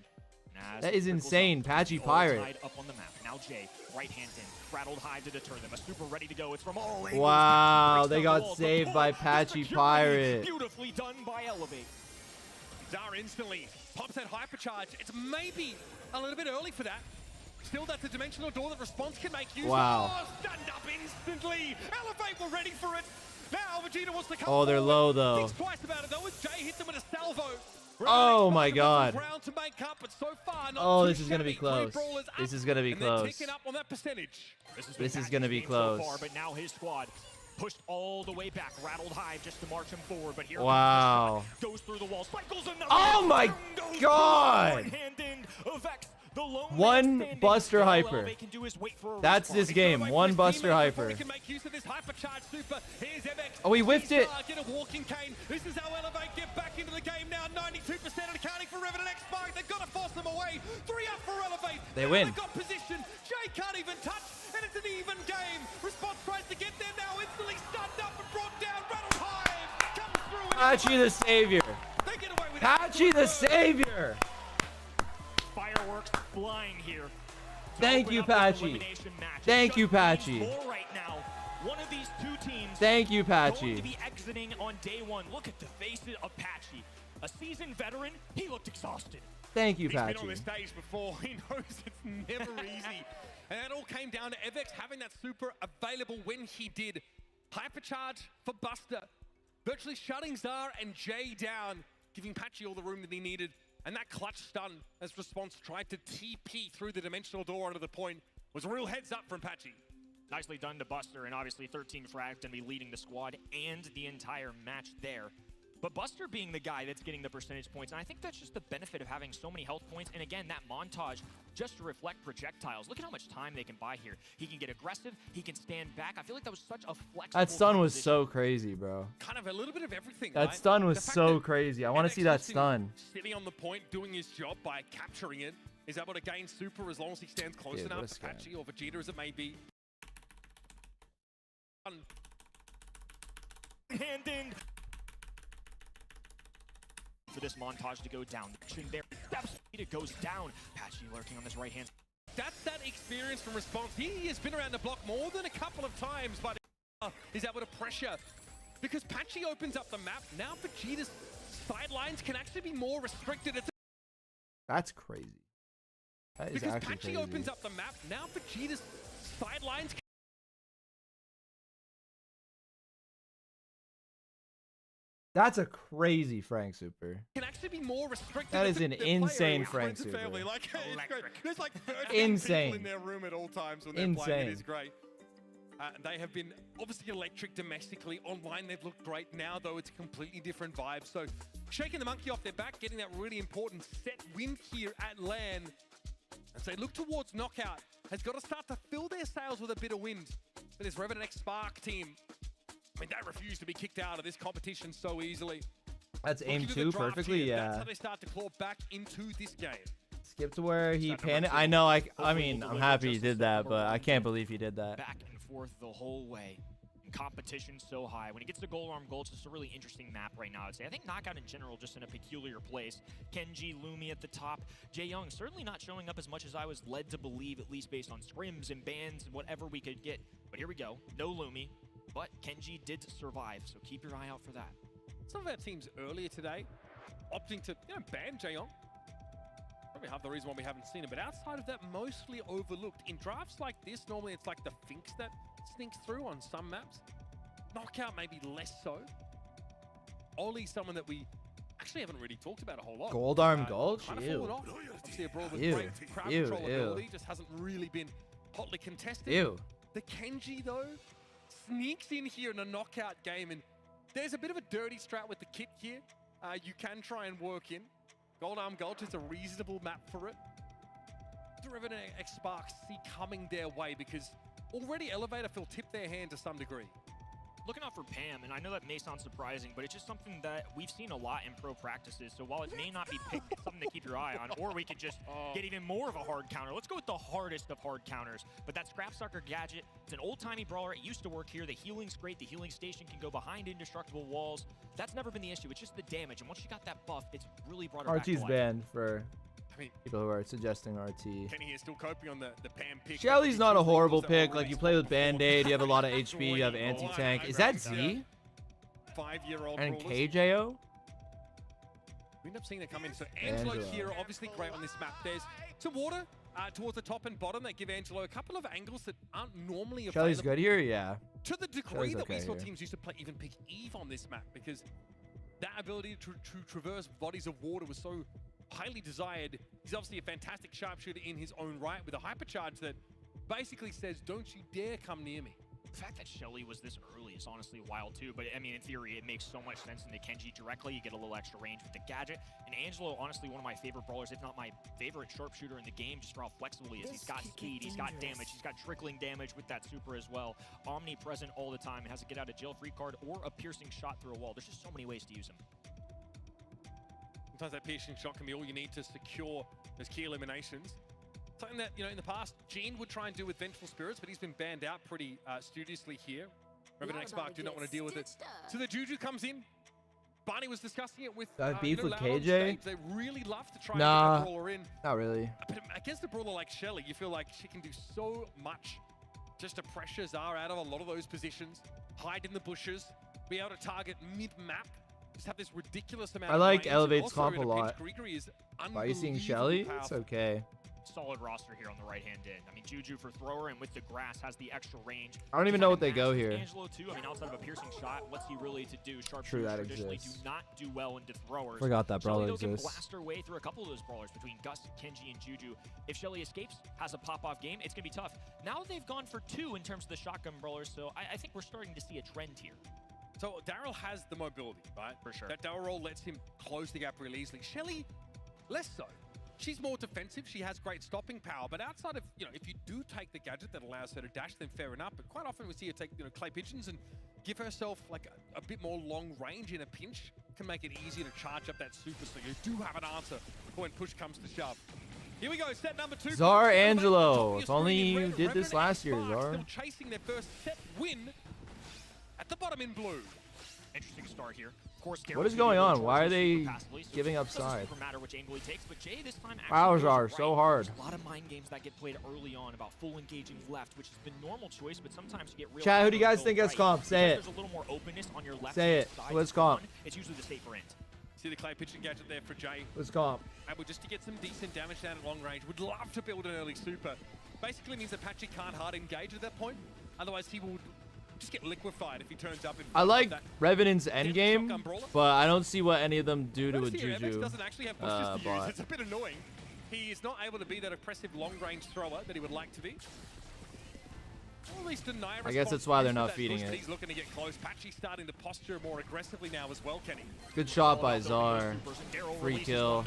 As That is trickles insane. up, Patchy all Pirate. tied up on the map. Now Jay, right hand in, rattled high to deter them. A super ready to go. It's from all angles. Wow, Breaks they down the got walls. saved The by pull, the Patchy security, Pirate. Beautifully done by Elevate. Zar instantly pops that hypercharge. It's maybe a little bit early for that. Still, that's a dimensional door that Response can make use Wow. of. Oh, stunned up instantly. Elevate were ready for it. Now Vegeta wants to come Oh, they're forward. low, though. Thinks twice about it, though, as Jay hits him with a salvo. Oh, my God. Round to make up, but so far, not Oh, too this is going to be shabby. Three close. brawlers This up, is going to be and they're close. ticking up on that percentage. This is going to be So close. far, but now his squad pushed all the way back, rattled high just to march him forward. But here Wow. comes the shot, goes through the wall, cycles another. Oh my goes God. right-hand end of X, the lone man One standing. Buster All Hyper. Elevate can do is wait for a That's response. this game. One Buster Hyper. He can make use of this hypercharge super. Here's MX. Oh, he whiffed it. Get a walking cane. This is how Elevate get back into the game now. 92% and accounting for Revenant X Spark. They've got to force them away. 3 up for Elevate. They Now win. They've got position. Jay can't even touch, and it's an even game. Response tries to get there now. Instantly stunned up and brought down. Rattled Hive comes through. Patchy the Savior. They get away with Patchy the Savior. Fireworks flying here. Thank you, Patchy. Thank you, Patchy. More right now. One of these two teams Thank you, going to Patchy. be exiting on day one. Look at the faces of Patchy. A seasoned veteran, he looked exhausted. Thank you, He's been on Patchy. this stage before. He knows it's never easy. And it all came down to Evex having that super available when he did. Hypercharge for Buster. Virtually shutting Zar and Jay down, giving Patchy all the room that he needed. And that clutch stun as Response tried to TP through the dimensional door onto the point was a real heads up from Patchy. Nicely done to Buster, and obviously 13 frags going to be leading the squad and the entire match there. But Buster being the guy that's getting the percentage points, and I think that's just the benefit of having so many health points. And again, that montage just to reflect projectiles. Look at how much time they can buy here. He can get aggressive, he can stand back. I feel like that was such a flexible That stun was position. so crazy, bro. Kind of a little bit of everything, That right? stun was The fact so that crazy. I want to MX see that was stun. Sitting on the point, doing his job by capturing it, is able to gain super as long as he stands close Dude, what enough a to scam. Patchy or Vegeta as it may be. Hand in. For this montage to go down. There, steps, it goes down. Patchy lurking on this right hand. That's that experience from Response. He has been around the block more than a couple of times, but is able to pressure. Because Patchy opens up the map, now Vegeta's sidelines can actually be more restricted. It's That's crazy. That is because actually Patchy crazy. opens up the map, now Vegeta's sidelines That's a crazy Frank super. can actually be more restricted. That is They're an playing insane with Frank friends and super. family. Like, it's great. There's like 13 Insane. people in their room at all times when they're playing. It Insane. is great. They have been obviously electric domestically. Online, they've looked great. Now, though, it's a completely different vibe. So, shaking the monkey off their back, getting that really important set win here at LAN. As they look towards knockout, has got to start to fill their sails with a bit of wind. For this Revenant X Spark team, I mean, they refuse to be kicked out of this competition so easily. That's aim Looking to the 2 draft perfectly, here, That's yeah. how they start to claw back into this game. Skip to where he Step number panicked. 2. I know, I Hopefully mean, we'll I'm deliver happy he just did as that, number but I 1. can't believe he did that. Back and forth the whole way. And competition so high. When it gets to goal arm goal, it's just a really interesting map right now, I'd say. I think Knockout in general just in a peculiar place. Kenji, Lumi at the top. Jae Young certainly not showing up as much as I was led to believe, at least based on scrims and bans and whatever we could get. But here we go. No Lumi, but Kenji did survive, so keep your eye out for that. Some of our teams earlier today opting to ban Jaeyoung. Probably half the reason why we haven't seen him, but outside of that, mostly overlooked. In drafts like this, normally it's like the Finks that sneaks through on some maps. Knockout maybe less so. Oli, someone that we actually haven't really talked about a whole lot. Gold arm gold? Kind of Ew. fallen off. Obviously a brawl with Ew. great crowd Ew, control ew. ability, just hasn't really been hotly contested. Ew. The Kenji, though, sneaks in here in a knockout game, and there's a bit of a dirty strat with the kit here. You can try and work in. Gold Arm Gulch is a reasonable map for it. The Revenant X-Sparks see coming their way because already Elevator feel tip their hand to some degree. Looking out for Pam, and I know that may sound surprising, but it's just something that we've seen a lot in pro practices. So while it may not be picked, it's something to keep your eye on, or we could just get even more of a hard counter. Let's go with the hardest of hard counters. But that Scrap Sucker gadget, it's an old-timey brawler. It used to work here. The healing's great. The healing station can go behind indestructible walls. That's never been the issue. It's just the damage. And once you got that buff, it's really brought her back to RT's life. banned for mean, people who are suggesting RT. Kenny here still coping on the Pam pick. Shelly's not a horrible pick. Like, you play with Band-Aid, you have a lot of HP, you have anti-tank. Is that Z? 5-year-old And brawlers. KJO? We end up seeing it come in. So Angelo Angelo. here, obviously great on this map. There's some water towards the top and bottom that give Angelo a couple of angles that aren't normally available. Shelly's good here? Yeah. To the degree Shelly's that we okay saw here. teams used to play even pick Eve on this map, because that ability to traverse bodies of water was so highly desired. He's obviously a fantastic sharpshooter in his own right with a hypercharge that basically says, don't you dare come near me. The fact that Shelly was this early is honestly wild too, but I mean, in theory, it makes so much sense into Kenji directly. You get a little extra range with the gadget. And Angelo, honestly, one of my favorite brawlers, if not my favorite sharpshooter in the game, just for how flexible he is. He's got speed, he's got damage, he's got trickling damage with that super as well. Omnipresent all the time. It has a get out of jail free card or a piercing shot through a wall. There's just so many ways to use him. Sometimes that piercing shot can be all you need to secure those key eliminations. Something that, you know, in the past, Gene would try and do with Vengeful Spirits, but he's been banned out pretty studiously here. Revenant X-Spark do not want to deal with it. So the Juju comes in. Barney was discussing it with Beef with Loud on KJ? stage. They really love to try and Nah, get the brawler in. not really. But against a brawler like Shelly, you feel like she can do so much just to pressure Zara out of a lot of those positions, hide in the bushes, be able to target mid-map, just have this ridiculous amount I of like range. Elevate's Also comp in a pinch, lot. Gregory is Why are you seeing unbelievably Shelly? It's powerful. okay. Solid roster here on the right-hand end. I mean, Juju for thrower, and with the grass has the extra range. I don't even know what they go here. Angelo too. I mean, outside of a piercing shot, what's he really to do? True, that Sharpshooters traditionally exists. do not do well into throwers. Forgot that Shelly, brawler though, can exists. blast her way through a couple of those brawlers between Gus, Kenji, and Juju. If Shelly escapes, has a pop-off game, it's gonna be tough. Now they've gone for 2 in terms of the shotgun brawlers, so I think we're starting to see a trend here. So Daryl has the mobility, right? For sure. That Daryl roll lets him close the gap really easily. Shelly, less so. She's more defensive. She has great stopping power. But outside of, you know, if you do take the gadget that allows her to dash, then fair enough. But quite often we see her take, you know, clay pigeons and give herself like a bit more long range in a pinch. Can make it easier to charge up that super, so you do have an answer for when push comes to shove. Here we go, set number 2. Zar Angelo. If only you did this last year, Zar. Still chasing their first set win at the bottom in blue. Interesting start here. Of course, What is going on? Why are they giving up side? Doesn't matter which angle he takes, but Jay this time Wow, actually Zar, goes so right. hard. There's a lot of mind games that get played early on about full engaging left, which has been normal choice, but sometimes you get real. Chat, who do you guys go think gets right. comp? Say Because it. There's a little more openness on your left. Say it. Side What's to comp? run. It's usually the safer end. See the clay pitching gadget there for Jay. Let's comp. Able just to get some decent damage down at long range. Would love to build an early super. Basically means Apache can't hard engage at that point. Otherwise, he will just get liquefied if he turns up in I like that. Revenant's endgame, but I don't see what any of them do to a Notice here, Evans Juju. doesn't actually have bushes to use. bot. It's a bit annoying. He is not able to be that oppressive long-range thrower that he would like to be. Or at least deny I guess that's why they're not that feeding push that it. He's looking to get close. Patchy starting to posture more aggressively now as well, Kenny. Good shot by Zar. Free kill.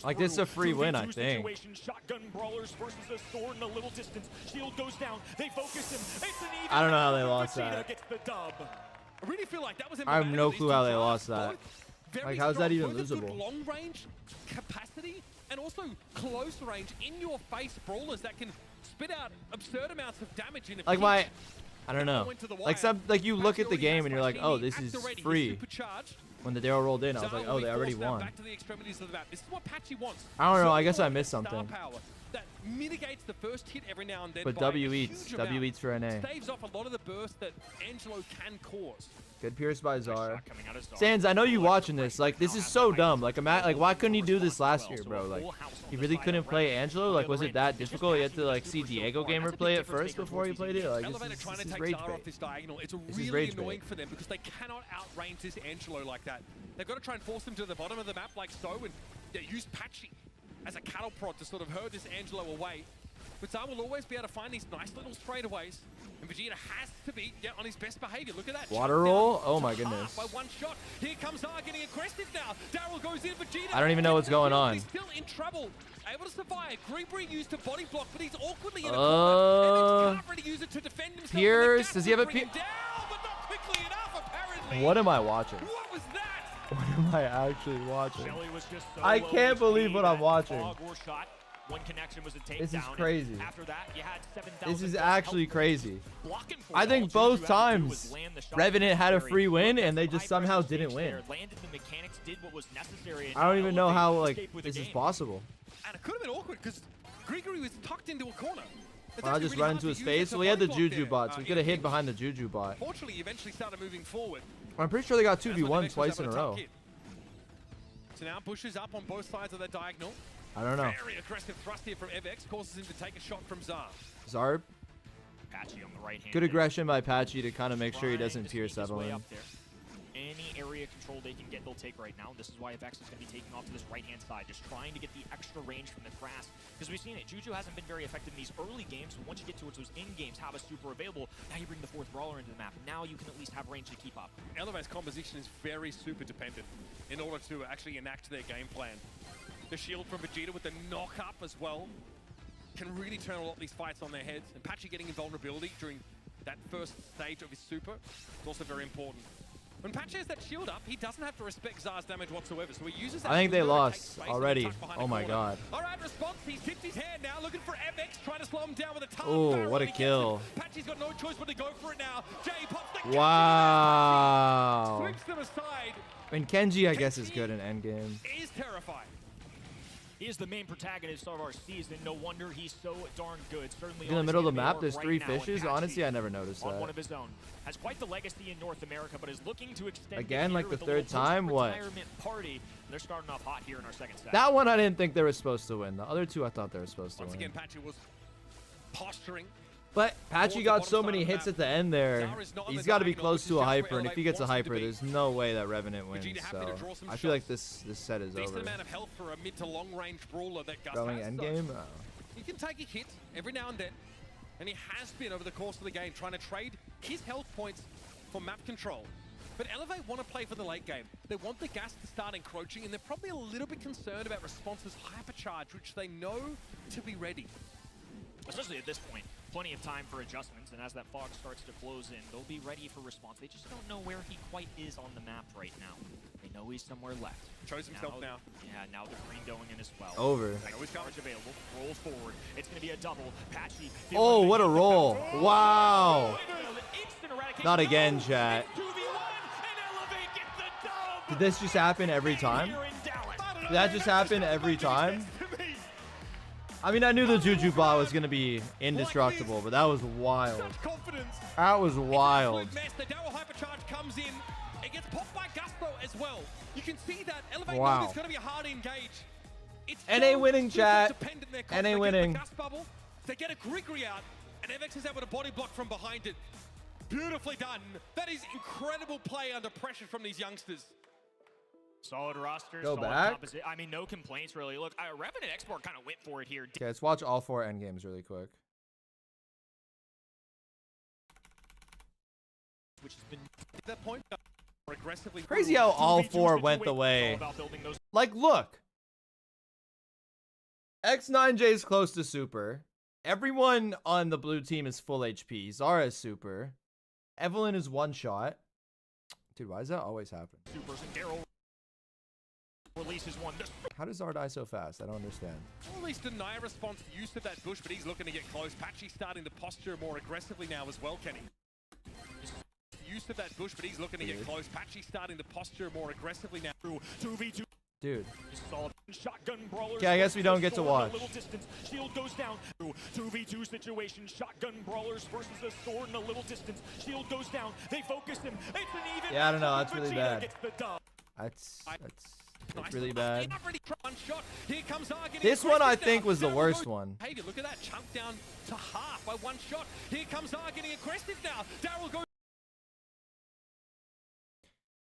Like, this is a free win, I think. Shotgun brawlers versus a sword in a little distance. Shield goes down. They focus him. It's an even I don't know how they match. lost Vegeta that. gets the dub. I really feel like that was I have no these clue two how they players, lost that. both very Like, how's that strong, even both have good losable? long range capacity and also close range in your face brawlers that can spit out absurd amounts of damage in a Like pinch. I don't know. Went to the Like wire. like you look at the Patchy game already and you're like, has oh, Fashini this at is the ready. He's free. supercharged. When the Daryl rolled in, I was Zara like, will oh, be they already forced now won. Back to the extremities of the map. This is what Patchy wants. I don't know, I guess I Something missed star something. power that mitigates the first hit every now and then. But by W a eats. huge W amount. eats for NA. Staves off a lot of the burst that Angelo can cause. Good pierce by Zar. coming out of Zar. Sans, I know you watching this. Like, this is so dumb. Like, why couldn't he do this last year, bro? Like, he really couldn't play Angelo? Like, was it that difficult? You had to, like, see Diego Gamer play it first before he played it? Like, Elevator trying to this is take rage Zara off bait. this diagonal. It's This is really rage annoying bait. for them because they cannot outrange this Angelo like that. They've got to try and force him to the bottom of the map like so and use Patchy as a cattle prod to sort of herd this Angelo away. But Zar will always be able to find these nice little straightaways. And Vegeta has to be on his best behavior. Look at that. Water roll? Oh my goodness. By one shot. Here comes Zar getting aggressive now. Daryl goes in. Vegeta. I don't even know what's going on. He's still in trouble. Able to survive. Greenberry used a body block, but he's awkwardly in a corner. And can't really use it to defend himself. Pierce, does he have a Pierce? What am I watching? What was that? What am I actually watching? Was just so I low can't believe what I'm that watching. fog or shot. One connection was a takedown. This is crazy. After that, you had 7,000 This is just actually help crazy. blocking for I you. think All both Juju had to do times was land the shot Revenant had a necessary. free win Look, and they high just somehow pressure didn't stage win. there, landed the mechanics, did what was necessary, and I don't now even know how Elevate like escape with the this is game. possible. And it could have been awkward because Gregory was tucked into a corner. It's Why not actually just really run hard into to his use face? as a Well, he had the body block Juju there. bot, so he could have hid behind the Juju bot. Fortunately, he eventually started moving forward. I'm pretty sure they got That's when 2v1 Nemex was twice in a able to row. tuck in. So now pushes up on both sides of the diagonal. I don't know. Very aggressive thrust here from Evex, causes him to take a shot from Zar. Zarb. Patchy on the right hand. Good aggression by Patchy to kind of make sure he Trying doesn't to pierce sneak his way Evelyn. up there. Any area control they can get, they'll take right now. This is why FX is going to be taking off to this right-hand side, just trying to get the extra range from the grass. Because we've seen it. Juju hasn't been very effective in these early games, but once you get towards those in-games, have a super available, now you bring the fourth brawler into the map. Now you can at least have range to keep up. Elevate's composition is very super dependent in order to actually enact their game plan. The shield from Vegeta with the knock-up as well can really turn a lot of these fights on their heads. And Patchy getting invulnerability during that first stage of his super is also very important. When Patchy has that shield up, he doesn't have to respect Zar's damage whatsoever, so he uses that. I think they window to take lost space and already. tuck behind Oh the my corner. god. All right, response. He's tipped his hand now, looking for MX, trying to slow him down with a ton. Oh, what a kill. Patchy's got no choice but to go for it now. Jay pops the Wow. sweeps them aside. I mean, Kenji, I guess, is good in endgame. Is terrified. He is the main protagonist of our season. No wonder he's so darn good. Certainly In the on his middle of the enemy map, org there's right 3 now, and fishes. Patchy, Honestly, I never noticed on one that. of his own, has quite the legacy in North America, but is looking to extend Again, it like here the with a third little time? What? post-retirement party. They're starting off hot here in our second set. That one I didn't think they were supposed to win. The other two I thought they were supposed to Once win. again, Patchy was posturing. But Patchy got so many hits at the end there. He's got to be close to a hyper, and if he gets a hyper, there's no way that Revenant wins. So I feel like this set is Decent over. amount of health for a mid to long range brawler that Gus Going has. endgame? So he can take a hit every now and then, and he has been over the course of the game trying to trade his health points for map control. But Elevate want to play for the late game. They want the gas to start encroaching, and they're probably a little bit concerned about Response's hypercharge, which they know to be ready. Especially at this point, plenty of time for adjustments, and as that fog starts to close in, they'll be ready for Response. They just don't know where he quite is on the map right now. They know he's somewhere left. Shows himself now. Yeah, now the green going in as well. Over. No charge available. Roll forward. It's going to be a double. Patchy. Oh, what a roll. Wow. Not again, chat. Did this just happen every time? Did that just happen every time? I mean, I knew the Juju bot was going to be indestructible, but that was wild. That was wild. The Daryl hypercharge comes in. It gets popped by Gusto as well. You can see that Elevate Wow. knows it's going to be a hard engage. It's NA winning, super chat. dependent their NA cost. They get the winning. gas bubble. They get a Grigri out, and MX is able to body block from behind it. Beautifully done. That is incredible play under pressure from these youngsters. Solid roster. Go solid back. composite. I mean, no complaints really. Look, Revenant Export kind of went for it here. Okay, let's watch all 4 endgames really quick. Which has been at that point more aggressively. Crazy how all 4 went the way. Like, look. X9J is close to super. Everyone on the blue team is full HP. Zara is super. Evelyn is 1 shot. Dude, why does that always happen? Supers and Daryl releases one. How does Zara die so fast? I don't understand. Or at least deny response use of that bush, but he's looking to get close. Patchy starting to posture more aggressively now as well, Kenny. Use of that bush, but he's looking to get close. Patchy starting to posture more aggressively now. 2v2. Dude. Solid shotgun brawlers. Okay, I guess we don't get to Sword watch. in a little distance. Shield goes down. 2v2 situation. Shotgun brawlers versus a sword in a little distance. Shield goes down. They focus him. It's an even. Yeah, I don't know. matchup, That's and really Vegeta bad. gets the dub. That's really bad. Here comes Zar getting This one I aggressive think now. was the Daryl worst goes- one. Behavior. Look at that, chunked down to half by 1 shot. Here comes Zar getting aggressive now. Daryl goes.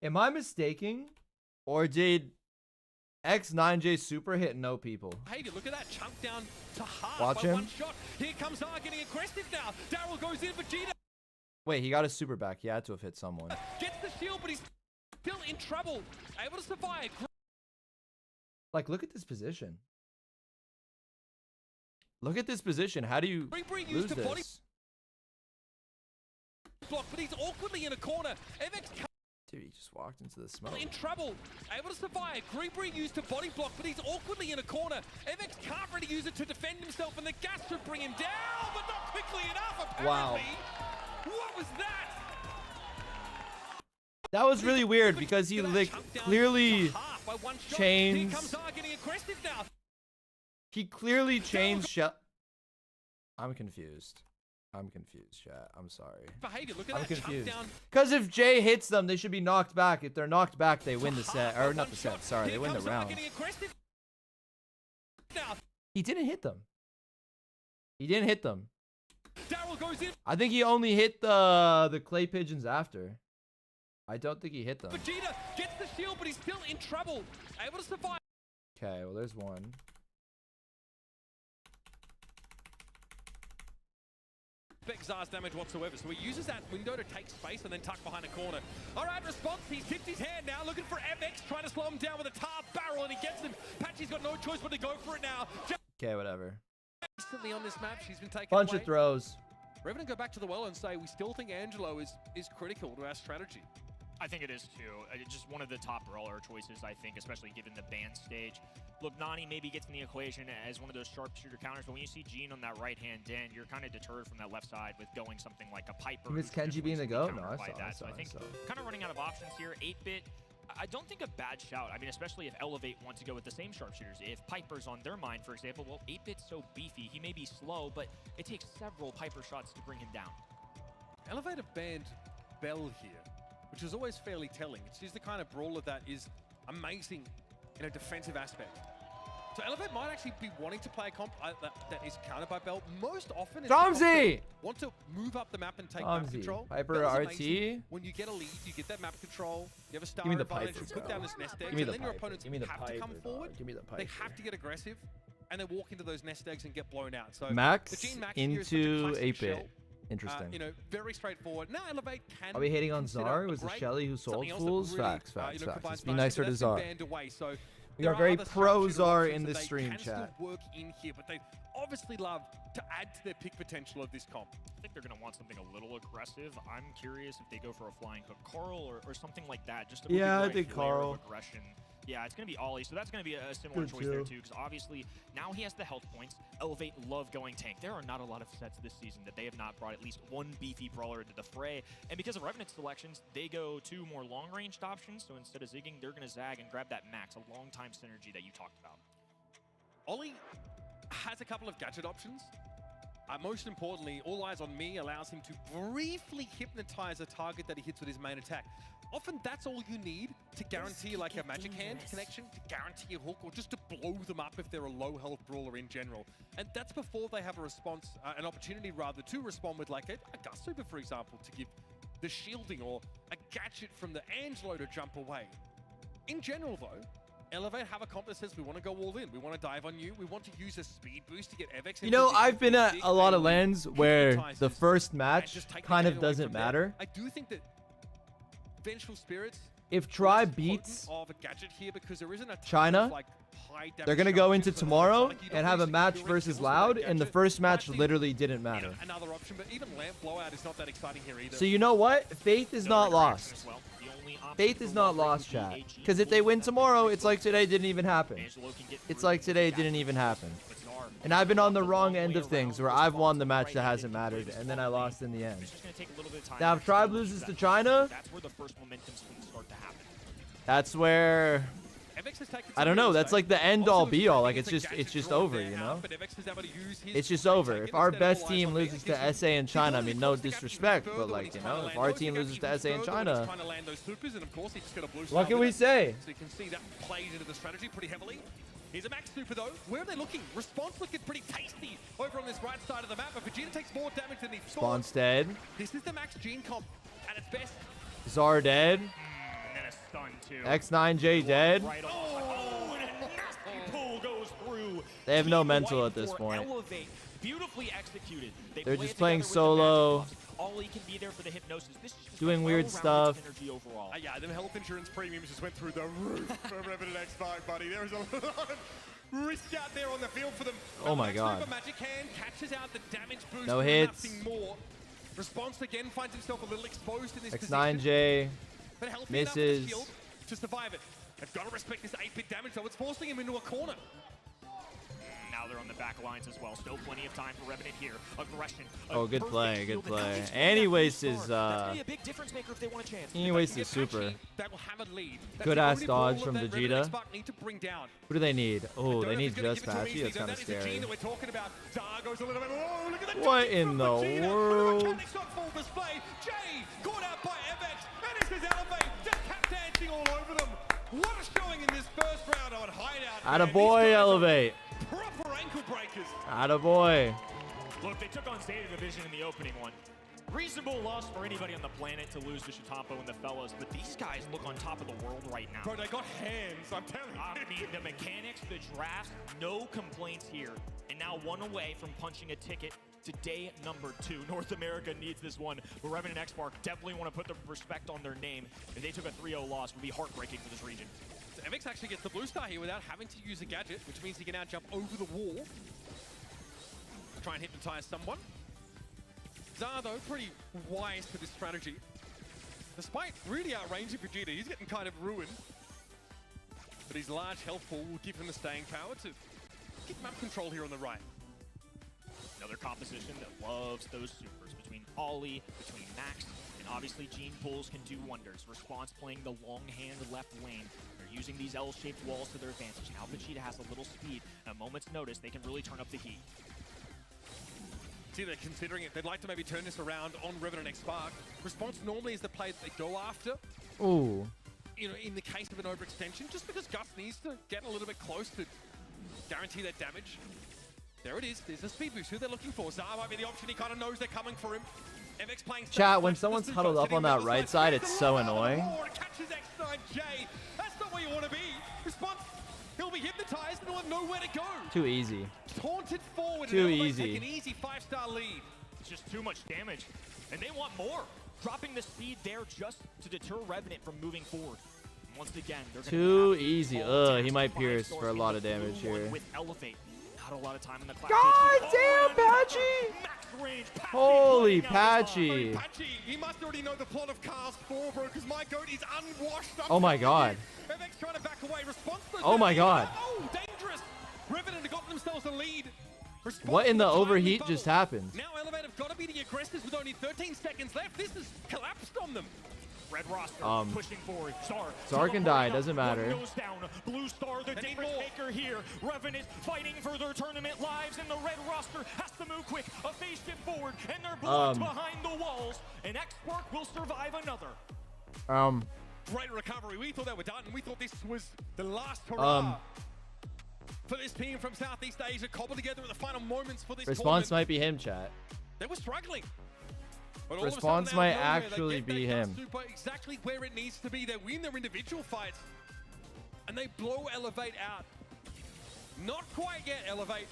Am I mistaken? Or did X9J super hitting no people. Behavior. Look at that. Chunk down to half Watch by him. one shot. Here comes R getting aggressive now. Daryl goes in. Vegeta Wait, he got his super back. He had to have hit someone. gets the shield, but he's still in trouble. Able to survive. Like, look at this position. Look at this position. How do you lose this? Block, but he's awkwardly in a corner. MX Dude, he just walked into the smoke. in trouble. Able to survive. Greenberry used to body block, but he's awkwardly in a corner. MX can't really use it to defend himself, and the gas should bring him down, but not quickly enough, apparently. Wow. What was that? That was really weird because he like clearly changed. Here comes R getting aggressive now. He clearly changed shell. I'm confused. I'm confused, chat. I'm sorry. Behavior. Look at I'm that. Chunk confused. down. Because if Jay hits them, they should be knocked back. If they're knocked back, they win the set. Or not the set. Sorry, they win the round. He didn't hit them. He didn't hit them. Daryl goes in. I think he only hit the clay pigeons after. I don't think he hit them. Vegeta gets the shield, but he's still in trouble. Able to survive. Okay, well, there's one. Zar's damage whatsoever, so he uses that window to take space and then tuck behind a corner. All right, response. He's tipped his hand now, looking for MX, trying to slow him down with a tar barrel, and he gets him. Patchy's got no choice but to go for it now. Okay, whatever. Recently on this map, she's been taken Bunch away. of throws. Revenant go back to the well and say, we still think Angelo is critical to our strategy. I think it is too. Just one of the top brawler choices, I think, especially given the ban stage. Look, Nani maybe gets in the equation as one of those sharpshooter counters, but when you see Gene on that right-hand den, you're kind of deterred from that left side with going something like a Piper. Miss Kenji being the GOAT? No, I saw. So I think kind of running out of options here. 8-bit, I don't think a bad shout. I mean, especially if Elevate wants to go with the same sharpshooters. If Piper's on their mind, for example, well, 8-bit's so beefy. He may be slow, but it takes several Piper shots to bring him down. Elevate have banned Bell here, which is always fairly telling. She's the kind of brawler that is amazing in a defensive aspect. So Elevate might actually be wanting to play a comp that is countered by Bell. Most often, it's Tomsy! Want to move up the map and take map control. Piper Bell's RT. amazing. When you get a lead, you get that map control. You have a star Give me the advantage. Piper, You put bro. down this nest egg, Give me and the then your Piper. opponents Give me the have to come Piper, forward. dog. Give me the They Piper. have to get aggressive, and then walk into those nest eggs and get blown out. So Max the Gene Max here is such a into classic 8-bit. shell. Interesting. You know, very straightforward. Now Elevate can. Are we hating on consider Zar? a Was it great- Shelly who sold something else that fools? really, Facts. you know, Let's combines be both, nicer but to that's been Zar. banned away, so We there are very other pro sharpshooter Zar options in that this they stream, can still chat. work in here, but they obviously love to add to their pick potential of this comp. I think they're going to want something a little aggressive. I'm curious if they go for a flying hook Carl or something like that. Just to Yeah, I right think layer of Carl. aggression. Yeah, it's going to be Ollie, so that's going to be a similar Good choice there too. too, because obviously now he has the health points. Elevate love going tank. There are not a lot of sets this season that they have not brought at least one beefy brawler into the fray, and because of Revenant selections, they go two more long-ranged options, so instead of zigging, they're going to zag and grab that max, a long-time synergy that you talked about. Ollie has a couple of gadget options. Most importantly, All Eyes on Me allows him to briefly hypnotize a target that he hits with his main attack. Often that's all you need to guarantee like a magic hand connection, to guarantee a hook, or just to blow them up if they're a low health brawler in general. And that's before they have a response, an opportunity rather, to respond with like a Gust Super, for example, to give the shielding or a gadget from the Angelo to jump away. In general though, Elevate have a comp that says we want to go all in. We want to dive on you. We want to use a speed boost to get Evex. You know, I've been at a lot of lands where the first match kind of doesn't matter. I do think that Vengeful Spirits, If Tribe beats of a gadget here because there isn't a ton China, of, like, high damage they're going to go into sharpshooter, tomorrow like, you don't and have a basically match do it versus with that Loud, and the gadget. first match I think, literally didn't matter. another option, but even Lamp Blowout is not that exciting here either. So you know what? Faith is not lost. Faith is not lost, chat. Because if they win tomorrow, it's like today didn't even happen. It's like today didn't even happen. And I've been on the wrong end of things where I've won the match that hasn't mattered, and then I lost in the end. Now, if Tribe loses to China, That's where the first momentum swings start to happen. that's where... I don't know. That's like the end all be all. Like it's just over, you know? It's just over. If our best team loses to SA and China, I mean, no disrespect, but like, you know, if our team loses to SA and China, what can we say? So you can see that plays into the strategy pretty heavily. Here's a max super though. Where are they looking? Response looking pretty tasty over on this right side of the map, but Vegeta takes more damage than he thought. Spawn's dead. This is the max Gene comp at its best. Zar dead. And then a stun too. X9J dead. Right off. Oh, and They have no Team mental White at this for point. Elevate, beautifully executed. They They're play just it playing together with their magic solo, buffs. Ollie can be there for the hypnosis. This is just doing a weird well-rounded stuff. synergy overall. Yeah, the health insurance premiums just went through the roof for Revenant X-Spark, buddy. There is a lot of risk out there on the field for them. Oh my God. Super Magic Hand catches out the damage boost. No but hits. Nothing more. Response again finds himself a little exposed in this X9J but healthy enough with the misses. shield to survive it. They've got to respect this 8-bit damage, though. It's forcing him into a corner. Now they're on the back lines as well. Still plenty of time for Revenant here. Aggression. Oh, good play, good play. And he wastes his That's be a big difference maker if they want a chance. he wastes his super. That will have a lead. That's Good the ass only dodge ball from that Vegeta. Revenant X-Spark need to bring down. Who do they need? Oh, they Don't know need if he's gonna just give it to him Patchy. easily, That's though. kind of That is the scary. gene that we're talking about. Dar goes a little bit. Oh, look at the What dodge in from the Vegeta. But world? the mechanics on full display. Jay caught out by Evex. And this is Elevate. Just tap dancing all over them. What a showing in this first round on Hideout. man. Attaboy, These guys are Elevate. Proper ankle breakers. Attaboy. Look, they took on Zeta Division in the opening one. Reasonable loss for anybody on the planet to lose to Shitampo and the fellas, but these guys look on top of the world right now. Bro, they got hands, I'm telling you. I mean, the mechanics, the drafts, no complaints here. And now one away from punching a ticket to day number 2. North America needs this one, but Revenant and X-Spark definitely want to put the respect on their name. If they took a 3-0 loss, it would be heartbreaking for this region. So Evex actually gets the blue star here without having to use a gadget, which means he can now jump over the wall. Try and hypnotize someone. Zar, though, pretty wise to this strategy. Despite really outranging Vegeta, he's getting kind of ruined. But his large health pool will give him the staying power to get map control here on the right. Another composition that loves those supers between Ollie, between Max, and obviously Gene pulls can do wonders. Response playing the long hand left lane. They're using these L-shaped walls to their advantage. Now Vegeta has a little speed. At a moment's notice, they can really turn up the heat. See, they're considering it. They'd like to maybe turn this around on Revenant X-Spark. Response normally is the play that they go after. Ooh. You know, in the case of an overextension, just because Gus needs to get a little bit close to guarantee that damage. There it is. There's a speed boost. Who they're looking for. Zar might be the option. He kind of knows they're coming for him. MX playing Chat, when someone's huddled up on that right side, it's so annoying. Catches X9J. That's not where you want to be. Response. He'll be hypnotized and he'll have nowhere to go. Too easy. Taunted forward. Too and easy. Take an easy 5-star lead. It's just too much damage, and they want more. Dropping the speed there just to deter Revenant from moving forward. Once again, they're Too easy. Ugh, he might pierce for a lot of damage blue one here. with Elevate. Not a lot of time in the clock. God damn, Patchy! Max range, Patchy Holy playing out his Patchy. Patchy, he must already know the plot of Cars 4, bro, because my goat is unwashed. Oh my God. MX trying to back away. Response. Oh my God. Oh, dangerous. Revenant have gotten themselves a lead. Response What in the to timely overheat bubble. just happened? Now Elevate have got to be the aggressors with only 13 seconds left. This has collapsed on them. Red roster pushing forward. Zar can die, doesn't One matter. goes down. Blue Star, the difference maker here. Revenant fighting for their tournament lives, and the red roster has to move quick. A phase shift forward, and they're blocked behind the walls. And X-Spark will survive another. Great recovery. We thought they were done. We thought this was the last hurrah for this team from Southeast Asia, cobbled together at the final moments for this Response tournament. might be him, chat. They were struggling. But all of a Response sudden, out might of nowhere, they actually get that be Gun him. Super exactly where it needs to be. They win their individual fights, and they blow Elevate out. Not quite yet, Elevate.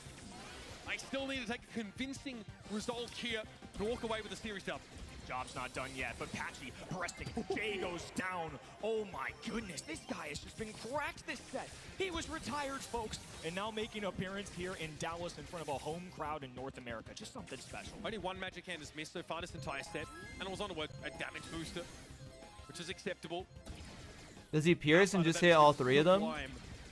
They still need to take a convincing result here to walk away with the series dub. Job's not done yet, but Patchy pressing. Jay goes down. Oh my goodness, this guy has just been cracked this set. He was retired, folks, and now making an appearance here in Dallas in front of a home crowd in North America. Just something special. Only one Magic Hand has missed so far this entire set, and it was on a damage booster, which is acceptable. Does he pierce and just hit all 3 of them?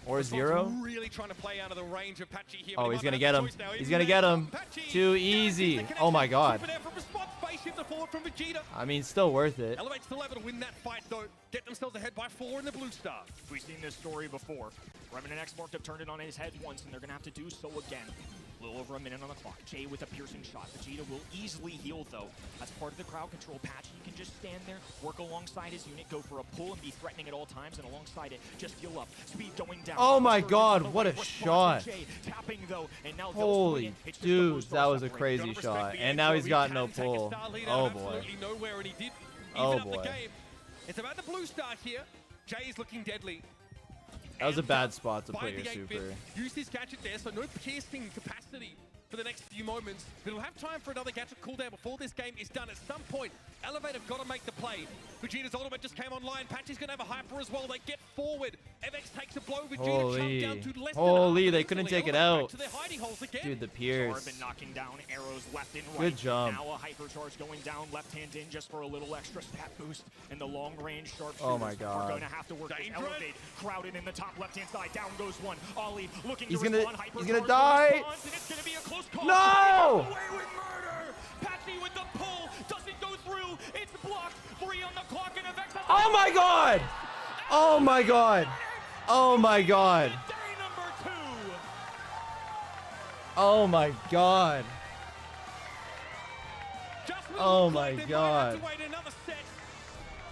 Or Response 0? really trying to play out of the range of Patchy here. Oh, but he he's might gonna have get the him. choice now. He's Even gonna get there, him. Patchy Too guarantees easy. the Oh my connection. God. Super there from Response. Base shift the forward from Vegeta. I mean, still worth it. Elevate's still able to win that fight though. Get themselves ahead by 4 in the blue star. We've seen this story before. Revenant and X-Spark have turned it on his head once, and they're gonna have to do so again. A little over a minute on the clock. Jay with a piercing shot. Vegeta will easily heal, though. As part of the crowd control, Patchy can just stand there, work alongside his unit, go for a pull, and be threatening at all times, and alongside it, just heal up. Speed going down. Oh my Third God, on the what way. a Response shot. from Jay, tapping, though, and now Holy it's just the blue dude, star that was a separating. crazy Gotta respect shot. the And edge, now though. he's He got can no take a pull. star lead Oh out of boy. absolutely nowhere, and he did Oh even up boy. the game. It's about the blue star here. Jay is looking deadly. That was a bad spot to by put your the 8-bit. super. Use this gadget there, so no piercing capacity for the next few moments. But it'll have time for another gadget cooldown before this game is done. At some point, Elevate have got to make the play. Vegeta's ultimate just came online. Patchy's going to have a hyper as well. They get forward. FX takes a blow. Vegeta chunked down to less than Holy, half. they couldn't take it Elevate back out. to their hidey holes again. Dude, the Pierce. Zara been knocking down arrows left and right. Good jump. Now a hyper charge going down left hand in just for a little extra stat boost. And the long range sharpshooters Oh my are God. going to have to work with Elevate. Crowded in the top left hand side. Down goes one. Ollie looking He's to gonna- respond. Hyper he's gonna charge die. response, and it's gonna be a close call. No! He gets away with murder. Patchy with the pull. Doesn't go through. It's blocked. 3 on the clock and FX has Oh my God! Oh my God! Oh my God! day number 2. Oh my God! Oh my God! Wait another set.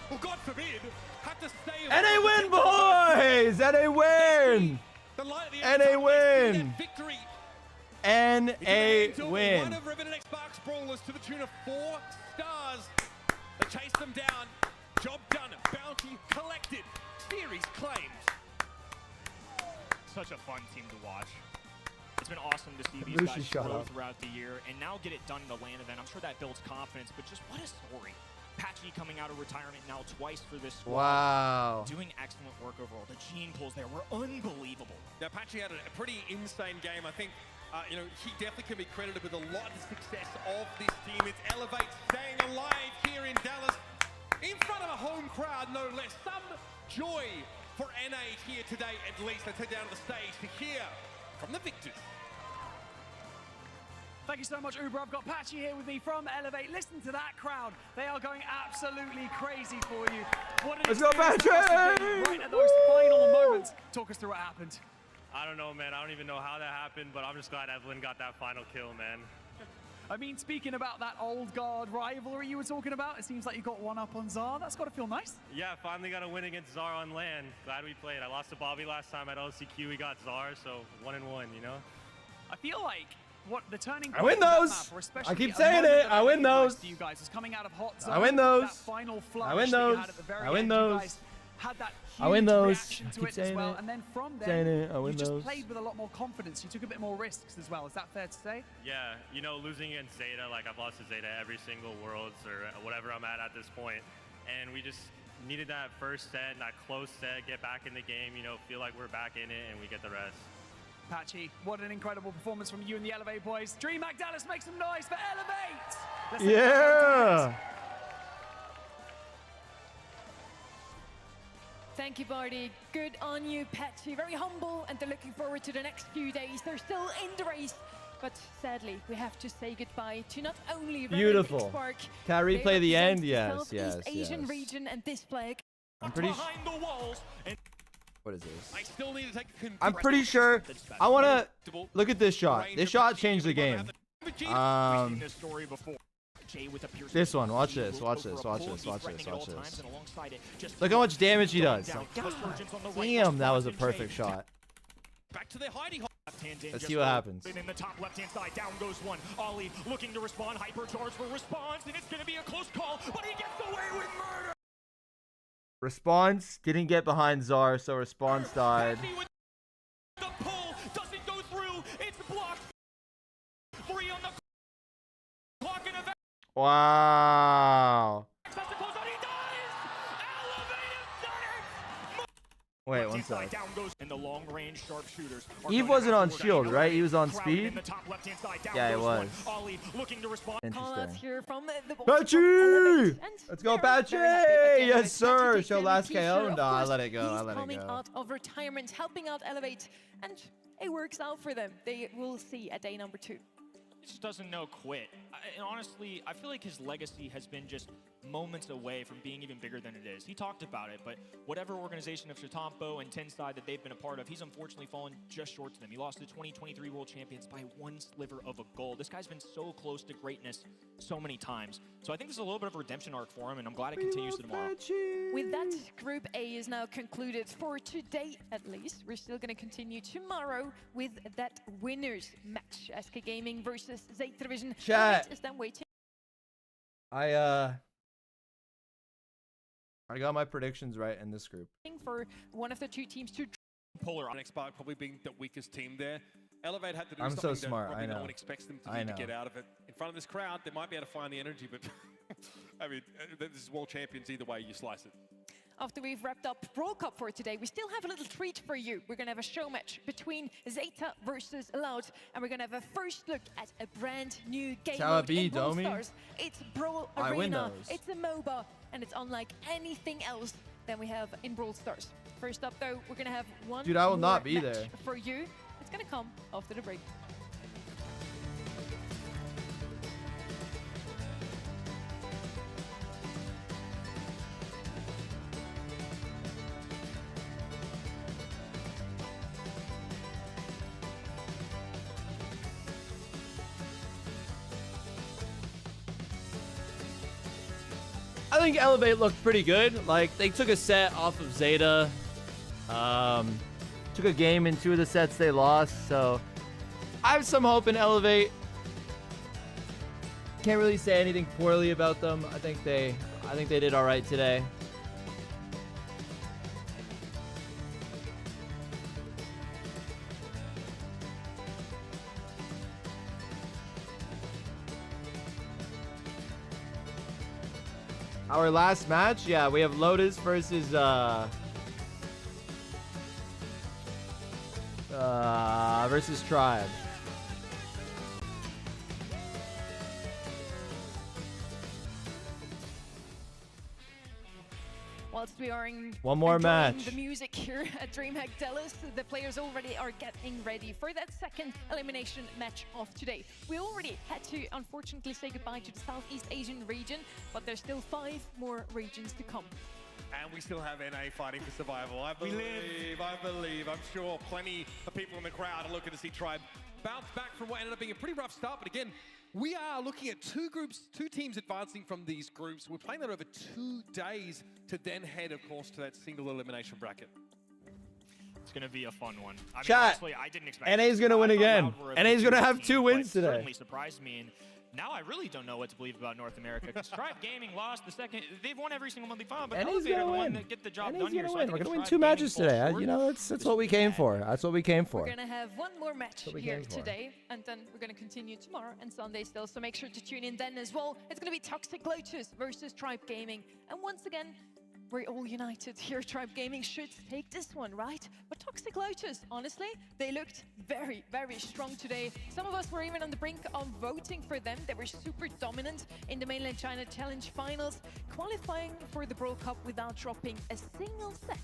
Well, God forbid, have to stay. And they win, boys! And they win! And they win! Victory. And a One win. of Revenant Xbox brawlers to the tune of 4 stars. They chase them down. Job done. Bounty collected. Series claimed. Such a fun team to watch. It's been awesome to see these Lucy guys shut grow up. throughout the year and now get it done in the LAN event. I'm sure that builds confidence, but just what a story. Patchy coming out of retirement now twice for this squad. Wow. Doing excellent work overall. The gene pulls there were unbelievable. Now, Patchy had a pretty insane game. I think, you know, he definitely can be credited with a lot of the success of this team. It's Elevate staying alive here in Dallas in front of a home crowd, no less. Some joy for NA here today, at least. Let's head down to the stage to hear from the victors. Thank you so much, Uber. I've got Patchy here with me from Elevate. Listen to that crowd. They are going absolutely crazy for you. What an Let's go, experience that must have been Patchy! right at those final moments. Talk us through what happened. I don't know, man. I don't even know how that happened, but I'm just glad Evelyn got that final kill, man. I mean, speaking about that old guard rivalry you were talking about, it seems like you got one up on Zara. That's got to feel nice. Yeah, finally got a win against Zara on LAN. Glad we played. I lost to Bobby last time at LCQ. We got Zara, so 1-1, you know? I feel like what the turning I win point of that those. map, or especially I keep a saying moment it. that I win recognized those. to you guys is coming out of hot zone. I win those. That final I flourish win that you those. had at the very I win end, those. You guys had that I win huge those. reaction I to keep it as saying well, it. and then from Saying there, it. I win you just those. played with a lot more confidence. You took a bit more risks as well. Is that fair to say? Yeah, you know, losing against Zeta, like I've lost to Zeta every single Worlds or whatever I'm at this point. And we just needed that first set, that close set, get back in the game, you know, feel like we're back in it and we get the rest. Patchy, what an incredible performance from you and the Elevate boys. DreamHack Dallas, make some noise for Elevate! Let's take Yeah. Thank you, Barty. Good on you, Patchy. Very humble, and they're looking forward to the next few days. They're still in the race, but sadly, we have to say goodbye to not only Beautiful. Spark. Can I replay the end? Yes, Southeast yes, Asian yes. region and this flag. I'm pretty. Behind the walls. And What is this? I still need to take a I'm pretty sure. I want to look at this shot. This shot changed the game. We've seen this story before. Jay with a piercing This one. Watch shield this. Watch over this. a Watch pull. this. He's Watch threatening this. at all Watch times, this. and alongside it, just Look how much damage he going does. down. Resurgence on the right. Damn, that was a Jay. perfect shot. Back to their hidey hole. Left hand in, Let's just see what for- happens. And in the top left hand side, down goes one. Ollie looking to respond. Hypercharge for response, and it's going to be a close call, but he gets away with murder. Response didn't get behind Czar, so response died. Patchy with the pull doesn't go through. It's blocked. 3 on the clock and a Wow. has to close out. He dies. Elevated done it. Wait, Left one hand side, sec. down goes, and the long range sharpshooters. are Eve going to wasn't have on to work shield, out. right? He was on Crowded in speed? the top left-hand side, down Yeah, he goes was. one. Ollie looking to respond. Call out Interesting. here from the Patchy! Let's go, Patchy! Yes, sir. Patchy Show takes last the t-shirt. KO. Of No, I course, let it go. I he's let it coming go. out of retirement, helping out Elevate, and it works out for them. They will see at day number 2. He just doesn't know quit. And honestly, I feel like his legacy has been just moments away from being even bigger than it is. He talked about it, but whatever organization of Chatampo and Tenside that they've been a part of, he's unfortunately fallen just short to them. He lost to the 2023 World Champions by 1 sliver of a goal. This guy's been so close to greatness so many times. So I think this is a little bit of a redemption arc for him, and I'm glad it continues to tomorrow. With that, Group A is now concluded for today, at least. We're still going to continue tomorrow with that winners match. SK Gaming versus Zeta Division. Chat. Elevate is then waiting. I got my predictions right in this group. For one of the 2 teams to Polar Xbox probably being the weakest team there. Elevate had to do I'm something so smart, that probably I know. no one expects them to I do to know. get out of it. In front of this crowd, they might be able to find the energy, but I mean, this is world champions either way you slice it. After we've wrapped up Brawl Cup for today, we still have a little treat for you. We're going to have a show match between Zeta versus Loud, and we're going to have a first look at a brand new game how it mode be, in Brawl Domi. Stars. It's Brawl I win Arena. those. It's a MOBA, and it's unlike anything else than we have in Brawl Stars. First up, though, we're going to have one Dude, I will not more be match there. for you. It's going to come after the break. I think Elevate looked pretty good. Like, they took a set off of Zeta. Took a game in 2 of the sets they lost. So, I have some hope in Elevate. Can't really say anything poorly about them. I think they did all right today. Our last match, yeah, we have Lotus versus versus Tribe. Whilst we are One more enjoying match. the music here at DreamHack Dallas, the players already are getting ready for that second elimination match of today. We already had to, unfortunately, say goodbye to the Southeast Asian region, but there's still 5 more regions to come. And we still have NA fighting for survival. I believe. I'm sure plenty of people in the crowd are looking to see Tribe bounce back from what ended up being a pretty rough start. But again, we are looking at 2 teams advancing from these groups. We're playing that over 2 days to then head, of course, to that single elimination bracket. It's going to be a fun one. I mean, Chat, honestly, I didn't expect NA's going to win again. NA's going to have 2 wins today. Certainly surprised me, and now I really don't know what to believe about North America. Because Tribe Gaming lost the second. They've won every single monthly final, but NA's Elevator gonna the one win. that get the job NA's done here. gonna So I win. think We're if gonna win Tribe 2 Gaming matches falls today. short, You know, that's what we came for. That's what we came for. We're going to have one more match what we here came for. today, and then we're going to continue tomorrow and Sunday still, so make sure to tune in then as well. It's going to be Toxic Lotus versus Tribe Gaming, and once again, we're all united here. Tribe Gaming should take this one, right? But Toxic Lotus, honestly, they looked very, very strong today. Some of us were even on the brink of voting for them. They were super dominant in the Mainland China Challenge Finals, qualifying for the Brawl Cup without dropping a single set.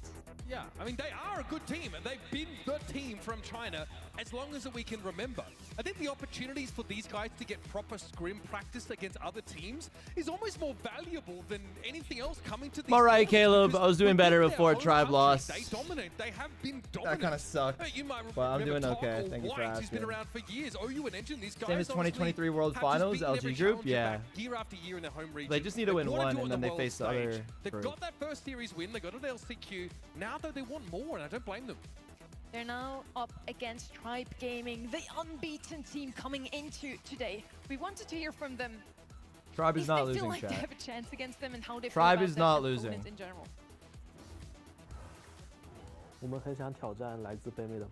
Yeah, I mean, they are a good team, and they've been the team from China as long as we can remember. I think the opportunities for these guys to get proper scrim practice against other teams is almost more valuable than anything else coming to these. I'm all right, tournaments, Caleb. because I was doing within better their before own Tribe country, lost. They dominate. They have been That dominant. kind of sucked. You might Well, I'm remember doing Tom okay. or Thank you for White, who's asking. been around for years. OU and Engine, these guys Same as 2023 World have just Finals, beaten every LG Group, challenger yeah. back year after year in their home region. They just need to win wanna one, do it and on then they world face the stage. other They've group. got that first series win. They got it at LCQ. Now, though, they want more, and I don't blame them. They're now up against Tribe Gaming, the unbeaten team coming into today. We wanted to hear from them. Tribe is if not they feel losing, like they chat. have a chance against them and how they Tribe feel about is them not as losing. opponents in general. 我们很想挑战来自北美的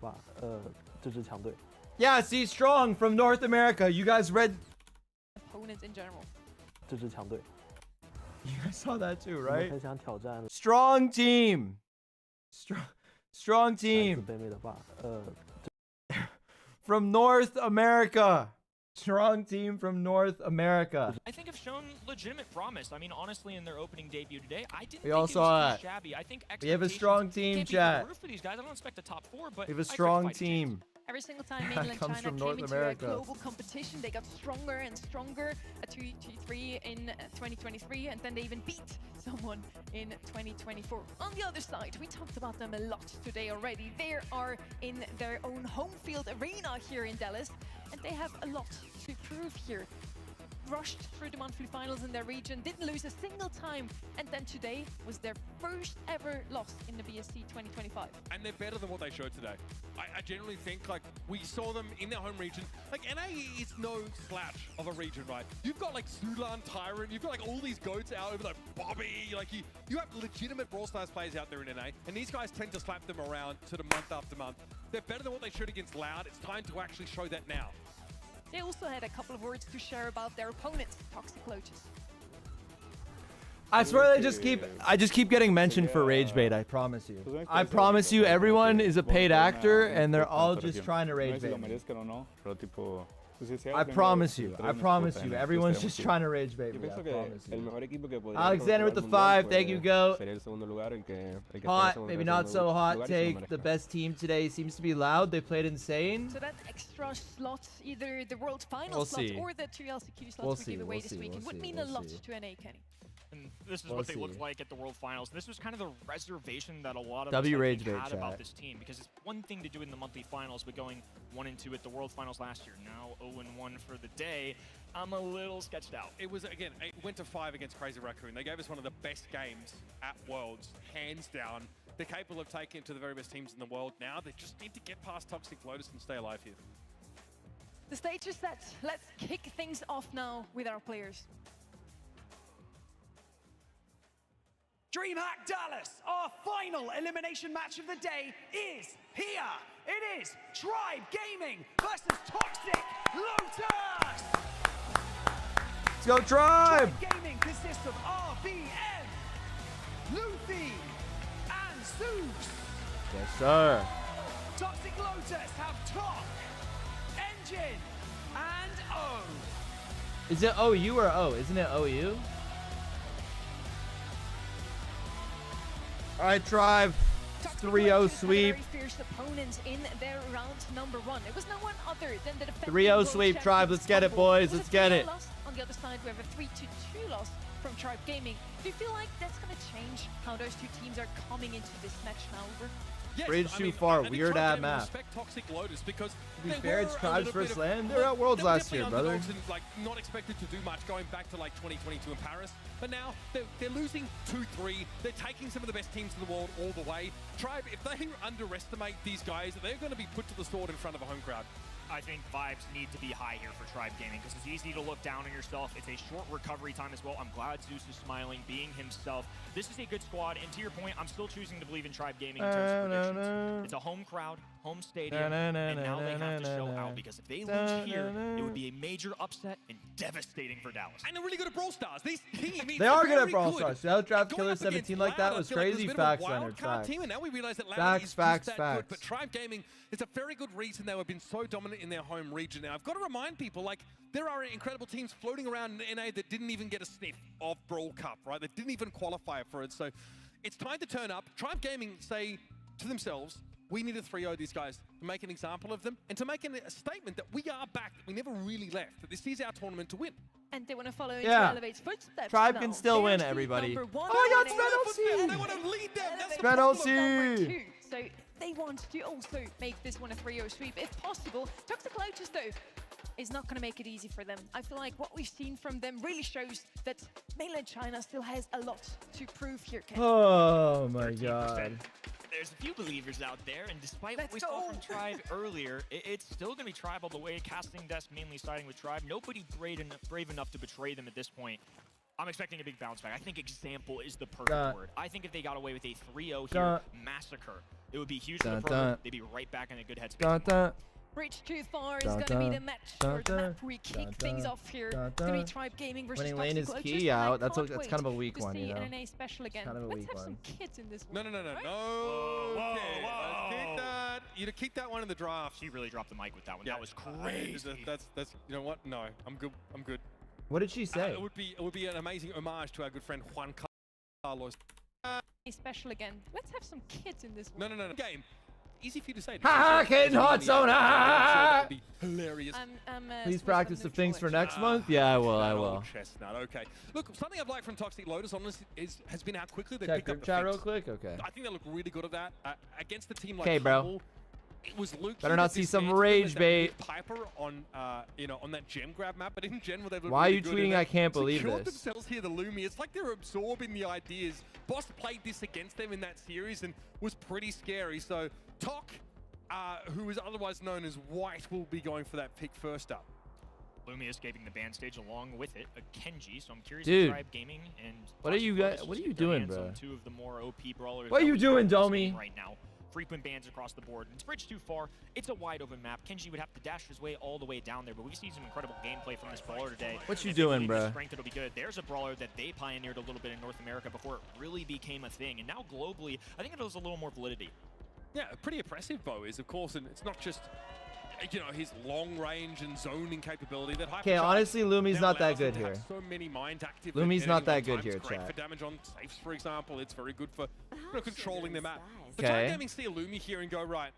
这支强队。 Yeah, see, strong from North America. You guys read. Opponents in general. 这支强队。 You guys saw that too, 我 right? 们很想挑战 Strong team. Strong 来自 team 北美的from North America. Strong team from North America. I think have shown legitimate promise. I mean, honestly, in their opening debut today, I didn't We think all it was saw too it. shabby. I think We have a strong expectations team, can't be through the chat. roof for these guys. I don't expect a top 4, but We have a I expect strong fight to change. team. Every single time That Mainland comes China from came North into America. a global competition, they got stronger and stronger at 2-3 in 2023, and then they even beat someone in 2024. On the other side, we talked about them a lot today already. They are in their own home field arena here in Dallas, and they have a lot to prove here. Rushed through the monthly finals in their region, didn't lose a single time, and then today was their first ever loss in the BSC 2025. And they're better than what they showed today. I generally think, like, We saw them in their home region. Like, NA is no slouch of a region, right? You've got like Sulan, Tyrant, you've got like all these goats out over like Bobby, like you have legitimate Brawl Stars players out there in NA, and these guys tend to slap them around sort of month after month. They're better than what they should against Loud. It's time to actually show that now. They also had a couple of words to share about their opponents, Toxic Lotus. I swear I just keep getting mentioned for rage bait, I promise you. I promise you everyone is a paid actor and they're all just trying to rage bait me. I promise you, everyone's just trying to rage bait me, I promise you. Alexander with the 5, thank you, Go. Hot, maybe not so hot take. The best team today seems to be Loud. They played insane. So that extra slot, either the World Final slot or the 2 LCQ slots we give away this weekend would mean a lot to NA, Kenny. And this is what they looked like at the World Finals. This was kind of the reservation that a lot of Rage us had chat. about this team, because it's one thing to do in the monthly finals, but going 1-2 at the World Finals last year, now 0-1 for the day, I'm a little sketched out. It was, again, it went to 5 against Crazy Raccoon. They gave us one of the best games at Worlds, hands down. They're capable of taking it to the very best teams in the world now. They just need to get past Toxic Lotus and stay alive here. The stage is set. Let's kick things off now with our players. DreamHack Dallas, our final elimination match of the day is here. It is Tribe Gaming versus Toxic Lotus. Let's go, Tribe! Tribe Gaming consists of RVM, Luffy, and Zeus. Yes, sir. Toxic Lotus have Top, Engine, and O. Is it OU or O? Isn't it OU? All right, Tribe. 3-0 sweep. Very fierce opponents in their round number 1. It was no one other than the defending 3-0 sweep, Tribe. Let's get it, boys. Let's get it. Loss. On the other side, we have a 3-2 loss from Tribe Gaming. Do you feel like that's going to change how those two teams are coming into this match now? Yes, Bridge too far, weird ad map. Respect Toxic Lotus because to be fair, it's Tribe's first land. They're at Worlds last year, brother. And, like, not expected to do much going back to like 2022 in Paris, but now they're losing 2-3. They're taking some of the best teams in the world all the way. Tribe, if they underestimate these guys, they're going to be put to the sword in front of a home crowd. I think vibes need to be high here for Tribe Gaming, because it's easy to look down on yourself. It's a short recovery time as well. I'm glad Zeus is smiling, being himself. This is a good squad, and to your point, I'm still choosing to believe in Tribe Gaming in terms of predictions. It's a home crowd, home stadium, and now they have to show out, because if they lose here, it would be a major upset and devastating for Dallas. And they're really good at Brawl Stars. They are good at Brawl Stars. So Draft Killer 17 like that was crazy. Facts, Leonard. Facts. Team, and now we realize that Loud is Facts. good, but Tribe Gaming is a very good reason they have been so dominant in their home region. Now, I've got to remind people, like, there are incredible teams floating around in NA that didn't even get a sniff of Brawl Cup, right? They didn't even qualify for it. So it's time to turn up. Tribe Gaming say to themselves, we need to 3-0 these guys to make an example of them and to make a statement that we are back, that we never really left, that this is our tournament to win. And they want to follow into Elevate's footsteps. Tribe can still win, everybody. Oh my god, Sven They want to lead them. That's Sven OC. So they want to also make this one a 3-0 sweep if possible. Toxic Lotus, though, is not going to make it easy for them. I feel like what we've seen from them really shows that mainland China still has a lot to prove here, Ken. Oh my god. There's a few believers out there, and despite what we saw from Tribe earlier, it's still going to be Tribe all the way. Casting Desk mainly siding with Tribe. Nobody brave enough to betray them at this point. I'm expecting a big bounce back. I think example is the perfect word. I think if they got away with a 3-0 here, massacre, it would be huge for the program. They'd be right back in a good headspace. Bridge too far is going to be the match or the map we kick things off here. It's going to be Tribe Gaming versus Winning lane is Toxic key Lotus, out. That's kind of a weak one, you know. NA special again. Kind of a Let's weak have one. some kids in this one. No. Right? Whoa. Let's keep that. You'd keep that one in the draft. She really dropped the mic with that one. Yeah, that was crazy. That's you know what? No, I'm good. I'm good. What did she say? It would be an amazing homage to our good friend Juan Carlos. Special again. Let's have some kids in this one. No. Game. Easy for you to say. Ha! Kid hot zone. That'd be hilarious. Please practice the things for next month. Yeah, I will. Chestnut. Okay. Look, something I've liked from Toxic Lotus, honestly, has been how quickly they Check picked up group the chat fix. real quick. Okay. I think they look really good at that against the team like. Okay, bro. Humble. It was Luke. Better not see some rage bait. Piper on, on that gem grab map, but in general they look Why are really you good tweeting? I can't believe secured this. themselves here, the Lumi. It's like they're absorbing the ideas. Boss played this against them in that series and was pretty scary. So Tok who is otherwise known as White, will be going for that pick first up. Lumi escaping the ban stage along with it, a Kenji. So I'm curious Dude. if Tribe Gaming and What are you guys? Lotus What are just you get their doing, hands on bro? Two of the more OP brawlers. What are that you we doing, have in this Domi? game right now. Frequent bans across the board. It's bridged too far. It's a wide open map. Kenji would have to dash his way all the way down there, but we've seen some incredible gameplay from this brawler today. What you And if they doing, believe his bruh? Strength, it'll be good. There's a brawler that they pioneered a little bit in North America before it really became a thing, and now globally, I think it has a little more validity. Yeah, pretty impressive Bo is, of course, and it's not just his long range and zoning capability that Okay, honestly, Lumi's not that good here. So many mines active. Lumi's at not any that one good time. here, It's great chat. for damage on safes, for example. It's very good for controlling the map. But Okay. Tribe Gaming see a Lumi here and go, right,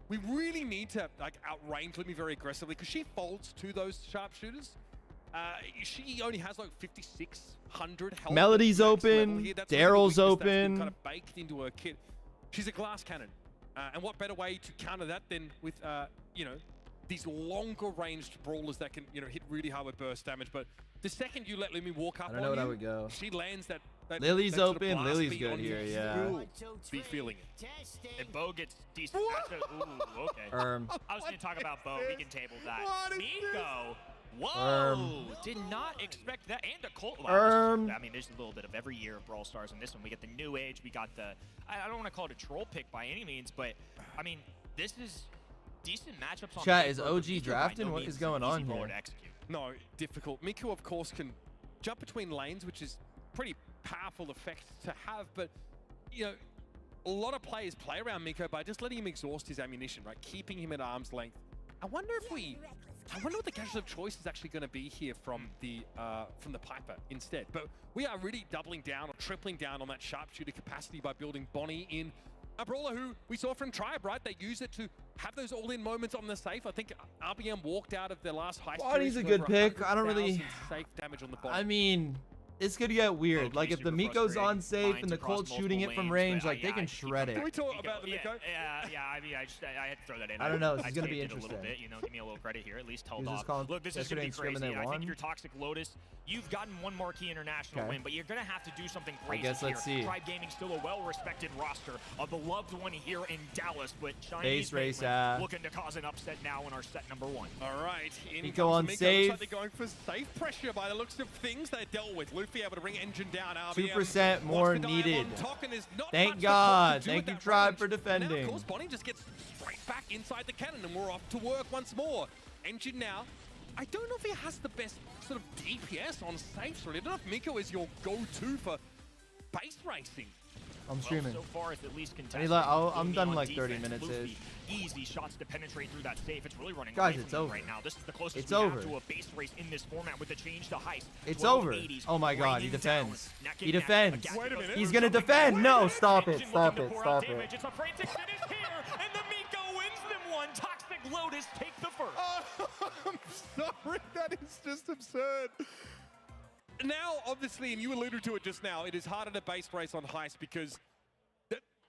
we really need to outrange Lumi very aggressively because she folds to those sharpshooters. She only has like 5,600 health. Melody's max level open, here. That's Daryl's the weakness that's been open. kind of baked into her kit. She's a glass cannon. And what better way to counter that than with, these longer ranged brawlers that can, hit really hard with burst damage. But the second you let Lumi walk up I don't know on what I you, would go. she lands that Lily's that sort of open, blast Lily's beat good on you. here, You yeah. will be feeling it. And Bo gets decent. Ooh, okay. I was going to talk about Bo. We can table that. Miko. Whoa! Did not expect that. And a Colt. Wow, I mean, there's a little bit of every year of Brawl Stars in this one. We get the new age. We got the. I don't want to call it a troll pick by any means, but I mean, this is decent matchups on Chat, paper, is but OG these are by drafting? no What means is going an easy on brawler here? to execute. No, difficult. Miko, of course, can jump between lanes, which is pretty powerful effect to have, but, a lot of players play around Miko by just letting him exhaust his ammunition, right? Keeping him at arm's length. I wonder what the gadget of choice is actually going to be here from the Piper instead. But we are really doubling down or tripling down on that sharpshooter capacity by building Bonnie in. A brawler who we saw from Tribe, right? They use it to have those all-in moments on the safe. I think RBM walked out of their last heist. Bonnie's series a with good over pick. I don't 100,000 really. safe damage on the Bonnie. I mean, it's gonna get weird. Like if the Miko's on safe and the Colt's shooting it from range, like they can shred it. Can we talk about the Miko? Yeah. I mean, I had to throw that in. I don't know, this I is gonna be saved it a little interesting. bit, give me a little credit here. At least held He was just off. calling Look, this is gonna yesterday be and screaming crazy. they I won. think you're Toxic Lotus. You've gotten one marquee international Okay. win, but you're gonna have to do something crazy guess let's here. see. Tribe Gaming still a well-respected roster, a beloved one here in Dallas, but Base Chinese race, Maitland looking to cause an upset now in our set number 1. All right, in Miko comes on Miko. save. Looks like they're going for safe pressure by the looks of things they dealt with. Luffy able to bring engine down. 2% more wants to dive needed. on Tok and is not much Thank to God. do Thank with you, that Tribe, range. for And now, defending. of course, Bonnie just gets straight back inside the cannon, and we're off to work once more. Engine now. I don't know if he has the best sort of DPS on safes, really. I don't know if Miko is your go-to for base racing. I'm streaming. So far, it's at least I contested. need I'm Lumi done in on like 30 defense. minutes Luffy, ish. Easy shots to penetrate through that safe. It's really running Guys, away it's from you over. right now. This is the closest It's we over. have to a base race in this format with the change to heist. It's 12 over. 80s Oh my God, he raining down. defends. Now He getting defends. that. Wait a minute. He's gonna defend. No, stop it. Engine Stop looking it. to pour out Stop it. damage. It's a frantic finish here, and the Miko wins them one. Toxic Lotus take the first. I'm sorry, that is just absurd. Now, obviously, and you alluded to it just now, it is harder to base race on heist because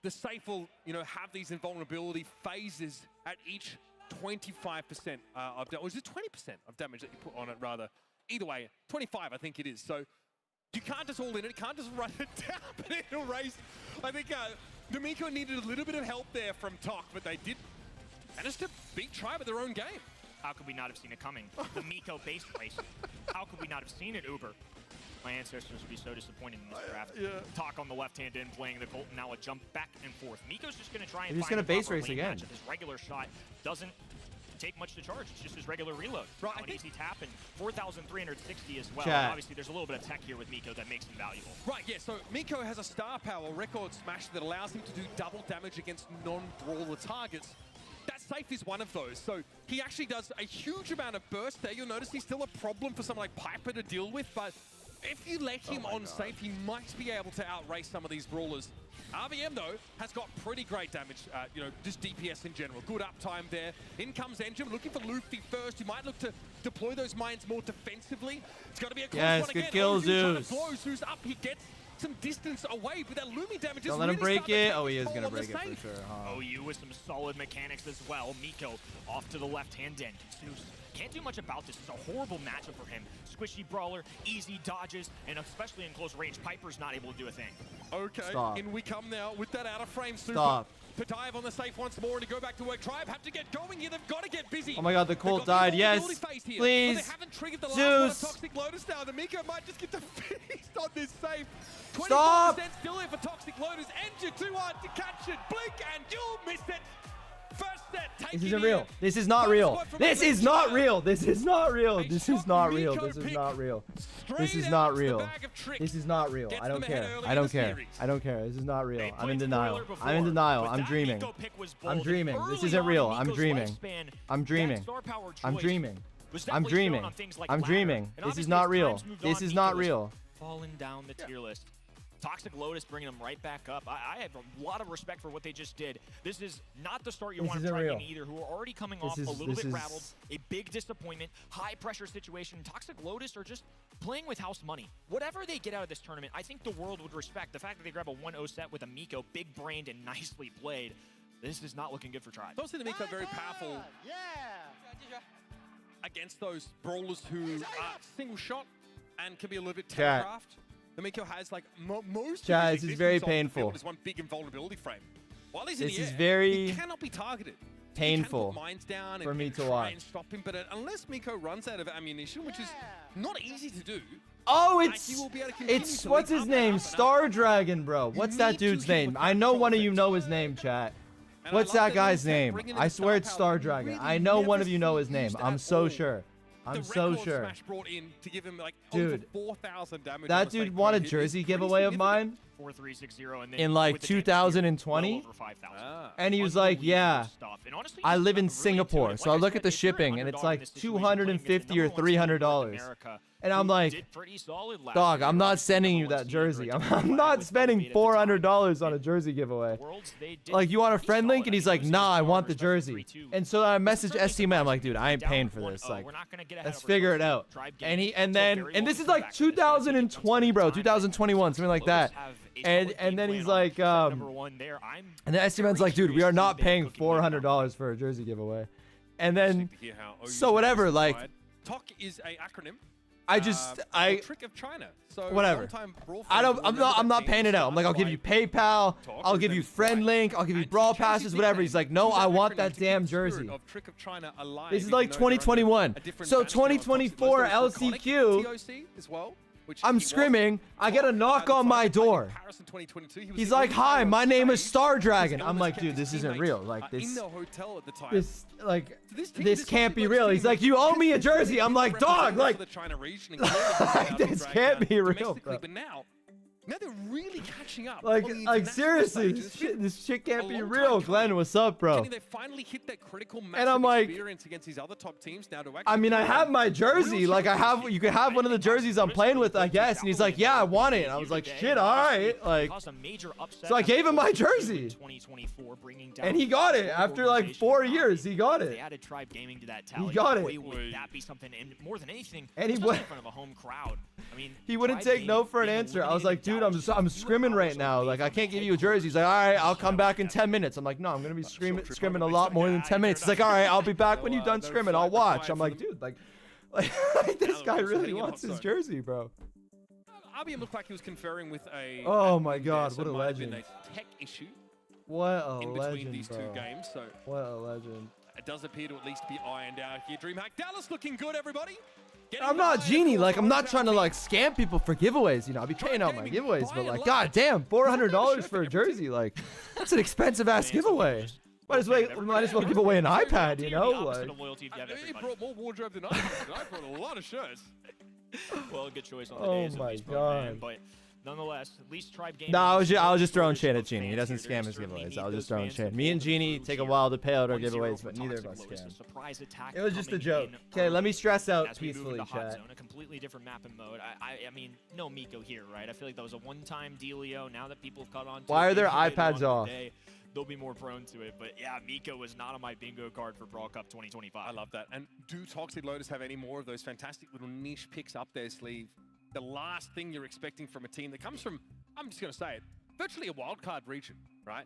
the safe will, have these invulnerability phases at each 25% of damage. Or is it 20% of damage that you put on it, rather? Either way, 25, I think it is. So you can't just all in it, can't just run it down, but in a race, I think the Miko needed a little bit of help there from Tok, but they did manage to beat Tribe at their own game. How could we not have seen it coming? The Miko base race. How could we not have seen it, Uber? My ancestors would be so disappointed in this draft. Talk on the left-hand end, playing the Colt, and now a jump back and forth. Miko's just going to try and He's just find gonna the base proper race lane again. matchup. His regular shot doesn't take much to charge. It's just his regular reload. Right, Now an easy tap and 4,360 as well. Chat. And obviously, there's a little bit of tech here with Miko that makes him valuable. Right, yeah, so Miko has a star power record smash that allows him to do double damage against non-brawler targets. That safe is one of those, so he actually does a huge amount of burst there. You'll notice he's still a problem for someone like Piper to deal with, but if you let him on safe, he might be able to outrace some of these brawlers. RBM, though, has got pretty great damage, just DPS in general. Good uptime there. In comes Engine, looking for Luffy first. He might look to deploy those mines more defensively. It's got to be a close Yes, one good again. kill, Ozu trying to Zeus. blow Zeus up. He gets some distance away, but that Lumi damage is Don't let him really break starting to it. take Oh, he its is toll gonna on the break it safe. for sure. Huh? OU with some solid mechanics as well. Miko off to the left-hand end. Zeus can't do much about this. It's a horrible matchup for him. Squishy brawler, easy dodges, and especially in close range, Piper's not able to do a thing. Okay, Stop. in we come now with that out of frame super. Stop. to dive on the safe once more and to go back to work. Tribe have to get going here. They've got to get busy. Oh my god, the Colt died. Yes. Please. They haven't triggered the last one of Zeus. Toxic Lotus now. The Miko might just get the feast on this safe. 24% Stop. still here for Toxic Lotus. Enter too hard to catch it. Blink and you'll miss it. First set, This isn't real. This is not real. This is not real. This is not real. This is not real. This is not real. This is not real. This is not real. I don't care. I don't care. I don't care. This is not real. I'm in denial. I'm in denial. I'm dreaming. I'm dreaming. This isn't real. I'm dreaming. I'm dreaming. I'm dreaming. I'm dreaming. I'm dreaming. This is not real. This is not real. Falling down the tier list. Toxic Lotus bringing them right back up. I have a lot of respect for what they just did. This is not the start you want to try in either, who are already coming off a little bit rattled. A big disappointment, high pressure situation. Toxic Lotus are just playing with house money. Whatever they get out of this tournament, I think the world would respect. The fact that they grab a 1-0 set with a Miko, big brained and nicely played. This is not looking good for Tribe. Obviously, the Miko very powerful against those brawlers who are single shot and can be a little bit telegraphed. The Miko has like most. Chad, of this is very painful. Is one big invulnerability frame. While he's This in the is air, very he cannot be targeted. painful Mines down for and, me and to try watch. and stop him, but unless Miko runs out of ammunition, which is not easy to do. Oh, he it's will be able to continue it's to what's lead his up and name? up and up. Star Dragon, bro. What's that dude's name? I know one of you know his name, chat. What's that guy's name? I swear it's Star Dragon. I know one of you know his name. I'm so sure. I'm so sure. Smash brought in to give him like Dude, over 4,000 damage. that dude won a jersey giveaway of mine 4-3-6-0 and then in like with the damage, 2020, well over 5,000. and he was like, "Yeah, And honestly, I live in really Singapore, into it. so I Like look said, at the if you're an shipping, and it's underdog like in this situation, playing against the $250 or number one seed in North $300." America, And I'm who like, did pretty solid last "Dog, year, I'm not obviously sending the you number that one seed, jersey. right, I'm not spending $400 on a jersey giveaway." Like, you want a friend link? And he's like, "Nah, I want the jersey." And so I messaged STM. I'm like, "Dude, I ain't paying for this. Like, let's figure it out." And this is like 2020, bro, 2021, something like that. And then he's like, and then STM's like, "Dude, we are not paying $400 for a jersey giveaway." And then, so whatever, like, TOC is a acronym. Trick of China. So whatever. I'm not paying it out. I'm like, "I'll give you PayPal, I'll give you friend link, I'll give you Brawl passes, whatever." He's like, "No, I want that damn jersey." This is like 2021. So 2024 LCQ, I'm scrimming. I get a knock on my door. He's like, "Hi, my name is Star Dragon." I'm like, "Dude, this isn't real. Like, this can't be real." He's like, "You owe me a jersey." I'm like, "Dog, like, this can't be real, bro." But now they're really catching up. Like seriously, this shit can't be real. Glenn, what's up, bro? They finally hit that critical mass And I'm like, experience against these other top teams now to actually I mean, I have my jersey. Like, you can have one of the jerseys I'm playing with, I guess. And he's like, "Yeah, I want it." And I was like, "Shit, all right." Like, so I gave him my jersey. And he got it after like 4 years. He got it. They added Tribe Gaming to that tally. He got it. Boy, would that be something? And more than anything, And he especially in front of a home crowd. I mean, He wouldn't Tribe take no Gaming for an being answer. I was like, "Dude, I'm eliminated scrimming right now. Like, I can't give you a jersey." He's like, "All right, I'll come back in 10 minutes." I'm like, "No, I'm gonna be scrimming a lot more than 10 minutes." He's like, "All right, I'll be back when you're done scrimming. I'll watch." I'm like, "Dude, like this guy really wants his jersey, bro." Albion looked like he was conferring with a. Oh my God, so what a it might have been legend. a tech issue What a in between legend, these bro. two games. So What a legend. it does appear to at least be ironed out here. DreamHack Dallas looking good, everybody. I'm not Genie. Like, I'm not trying to like scam people for giveaways. You know, I'll be paying out my giveaways, but like, god damn, $400 for a jersey. Like, that's an expensive ass giveaway. Might as well give away an iPad. You know, like. He brought more wardrobe than I did. I brought a lot of shirts. Well, a good choice on the Oh days of my these God. man, but nonetheless, at least Tribe Gaming. No, I was just throwing shade at Genie. He doesn't scam his giveaways. I was just throwing shade. Me and Genie take a while to pay out our giveaways, but neither of us scam. Surprise attack. It was just a coming joke. in Okay, let me stress out as we move peacefully, into hot chat. zone, a completely different map and mode. I mean, no Miko here, right? I feel like that was a one-time dealio. Now that people have caught on to Why it, are their maybe later on iPads in the off? day, they'll be more prone to it. But yeah, Miko was not on my bingo card for Brawl Cup 2025. I love that. And do Toxic Lotus have any more of those fantastic little niche picks up their sleeve? The last thing you're expecting from a team that comes from, I'm just going to say it, virtually a wildcard region, right?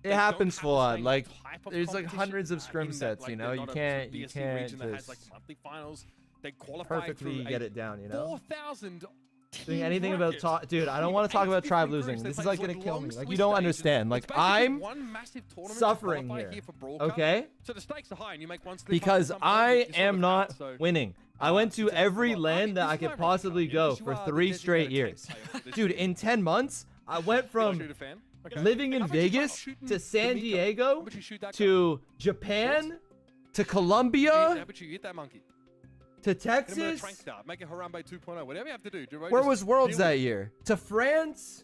It happens full on. Like, there's like hundreds of scrim in that, sets. like, You know, they're you not a can't BSC region that has just like monthly finals. They qualify perfectly through get it down. You know. 4,000 doing anything about dude, I don't want to talk about Tribe losing. This is like gonna kill me. Like, you don't understand. Like, I'm suffering here. Okay? So the stakes are high and you make one slip Because I am not winning. I went to every land that I could possibly go for 3 straight years. Dude, in 10 months, I went from living in Vegas to San Diego to Japan to Colombia to Texas. Make a Harambe 2.0, whatever you have to do. Where was Worlds that year? To France.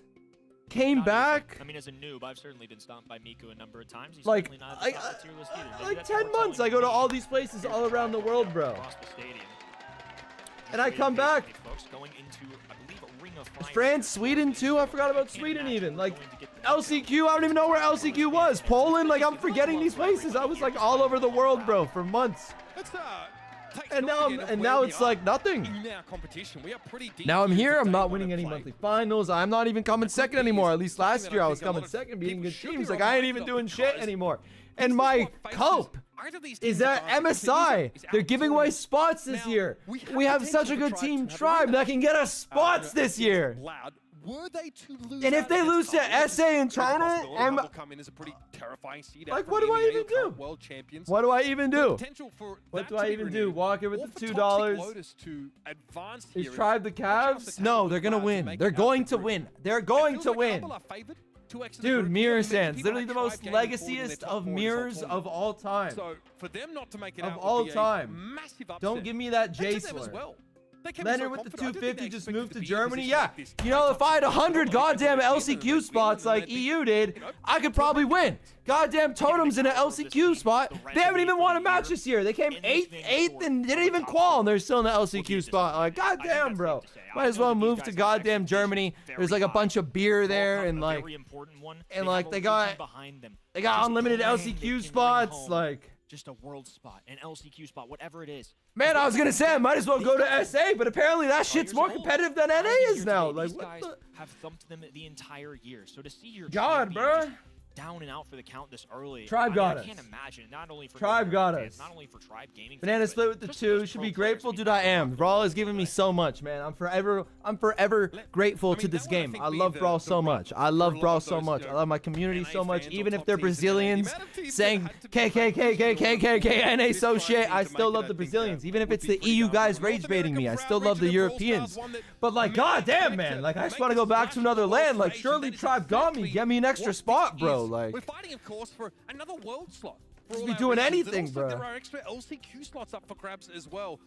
Came back. I mean, as a noob, I've certainly been stomped by Miku a number of times. He's Like, certainly not at the top of the tier list either. Maybe like that's 10 more months. telling I go to than all these places all around the world, bro. across the stadium. And I come back. Folks, going into, I believe, a Ring of Fire. France, Sweden too. I forgot about Sweden even. Like LCQ, I don't even know where LCQ was. Poland, like I'm forgetting these places. I was like all over the world, bro, for months. And now it's like nothing. Now I'm here. I'm not winning any monthly finals. I'm not even coming second anymore. At least last year I was coming second, beating good teams. Like I ain't even doing shit anymore. And my cope is at MSI. They're giving away spots this year. We have such a good team Tribe that can get us spots this year. And if they lose to SA in China, I'm like, what do I even do? What do I even do? What do I even do? Walk in with the $2. Is Tribe the Cavs? No, they're gonna win. They're going to win. They're going to win. Dude, Mirror Sands, literally the most legaciest of mirrors of all time. So for them not to make it Of out all would be a time. massive upset. Don't give me that J That's them as slur. well. They came in Leonard so with the confident. I don't think 250 they just expected moved to be in a Germany. position Yeah, like this. you know, if I had 100 goddamn LCQ spots like EU did, I could probably win. Goddamn Totems in an LCQ spot. They haven't even won a match this year. They came 8th, and didn't even qual, and they're still in the LCQ spot. Like, goddamn, bro. Might as well move to goddamn Germany. There's like a bunch of beer there, and like they got unlimited LCQ spots. Like, just a world spot, an LCQ spot, whatever it is. man, I was gonna say I might as well go to SA, but apparently that shit's more competitive than NA is now. Like, These what guys the? have thumped them the entire year. So to see your God, champion bruh. just down and out for the count this early. Tribe got I us. can't imagine. Not only for Tribe got fans, us. Not only for Tribe Gaming. Banana fans, split with the 2. Should be grateful, dude. I am. Brawl has given me so much, man. I'm forever grateful to this game. I love Brawl so much. I love Brawl so much. I love my community so much. Even if they're Brazilians saying KKKKKKK NA so shit, I still love the Brazilians. Even if it's the EU guys rage baiting me, I still love the Europeans. But like, goddamn, man. Like, I just want to go back to another land. Like, surely Tribe got me. Get me an extra spot, bro. Like, We're fighting, of course, for another world slot. For Just all be our doing reasons. anything, And also bro. There are extra LCQ slots up for grabs as well.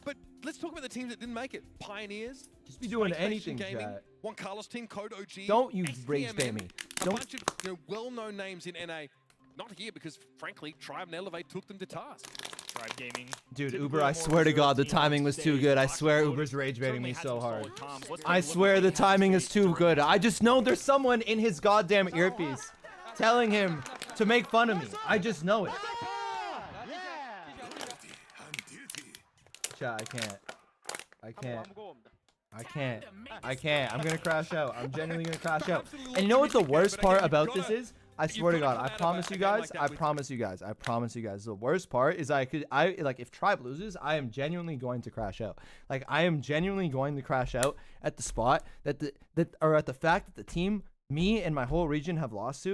But let's talk about the teams that didn't make it. Pioneers. Just be doing Space anything, Station Gaming, chat. Juan Carlos team, Code OG. Don't you rage bait me. A Don't. bunch of well-known names in NA. Not here because, frankly, Tribe and Elevate took them to task. Tribe Gaming. Dude, Typically Uber, a I more swear to reserved God, the team timing on was too stage. good. I Fox swear Lotus Uber's rage baiting me certainly had so some hard. solid comms. Let's I take a look swear at the the timing is too good. I just know there's someone in his goddamn earpiece telling him to make fun of me. I just know it. Chat, I can't. I'm gonna crash out. I'm genuinely gonna crash out. And you know what the worst part about this is? I swear to God, I promise you guys, the worst part is like, if Tribe loses, I am genuinely going to crash out. Like, I am genuinely going to crash out at the spot at the fact that the team, me and my whole region have lost.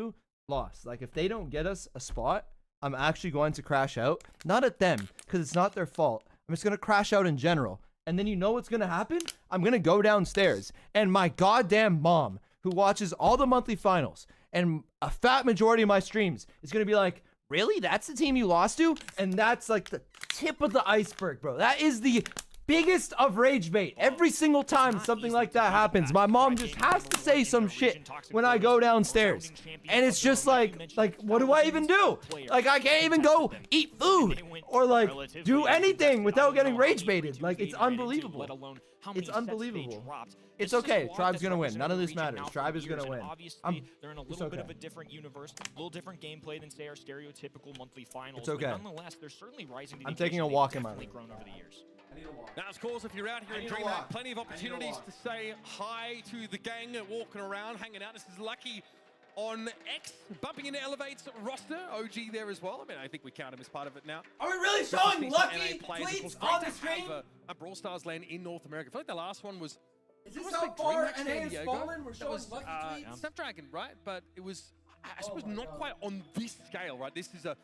Like, if they don't get us a spot, I'm actually going to crash out. Not at them, because it's not their fault. I'm just gonna crash out in general. And then you know what's gonna happen? I'm gonna go downstairs, and my goddamn mom, who watches all the monthly finals and a fat majority of my streams, is gonna be like, really? That's the team you lost to? And that's like the tip of the iceberg, bro. That is the biggest of rage bait. Every single time something like that happens, my mom just has to say some shit when I go downstairs. And it's just like, what do I even do? Like, I can't even go eat food or like do anything without getting rage baited. Like, it's unbelievable. It's unbelievable. It's okay. Tribe's gonna win. None of this matters. Tribe is gonna win. They're in a little bit of a different universe, a little different gameplay than, say, our stereotypical monthly finals. It's okay. But nonetheless, they're certainly rising to the I'm taking a occasion. walk They've in my definitely room. grown over the years. Now, of course, if you're out here in DreamHack, plenty of opportunities to say hi to the gang walking around, hanging out. This is Lucky on X, bumping into Elevate's roster. OG there as well. I mean, I think we count him as part of it now. Are we really showing Lucky tweets on the stream? stream? A Brawl Stars land in North America. I feel like the last one was Is this I how wanna say far DreamHack NA San has Diego. fallen? We're That showing was lucky tweets. Snapdragon, right? But it was, I suppose, not quite on this scale, right? This is a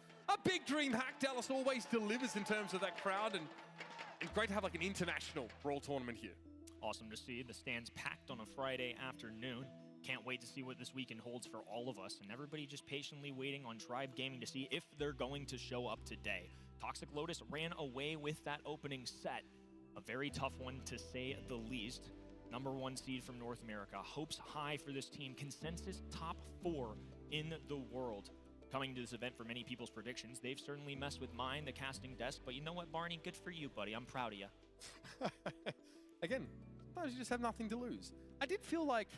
big DreamHack. Dallas always delivers in terms of that crowd, and great to have like an international Brawl tournament here. Awesome to see. The stands packed on a Friday afternoon. Can't wait to see what this weekend holds for all of us, and everybody just patiently waiting on Tribe Gaming to see if they're going to show up today. Toxic Lotus ran away with that opening set. A very tough one to say the least. #1 seed from North America. Hopes high for this team. Consensus top 4 in the world. Coming to this event for many people's predictions. They've certainly messed with mine, the casting desk, but you know what, Barney? Good for you, buddy. I'm proud of you. Again, sometimes you just have nothing to lose. I did feel like,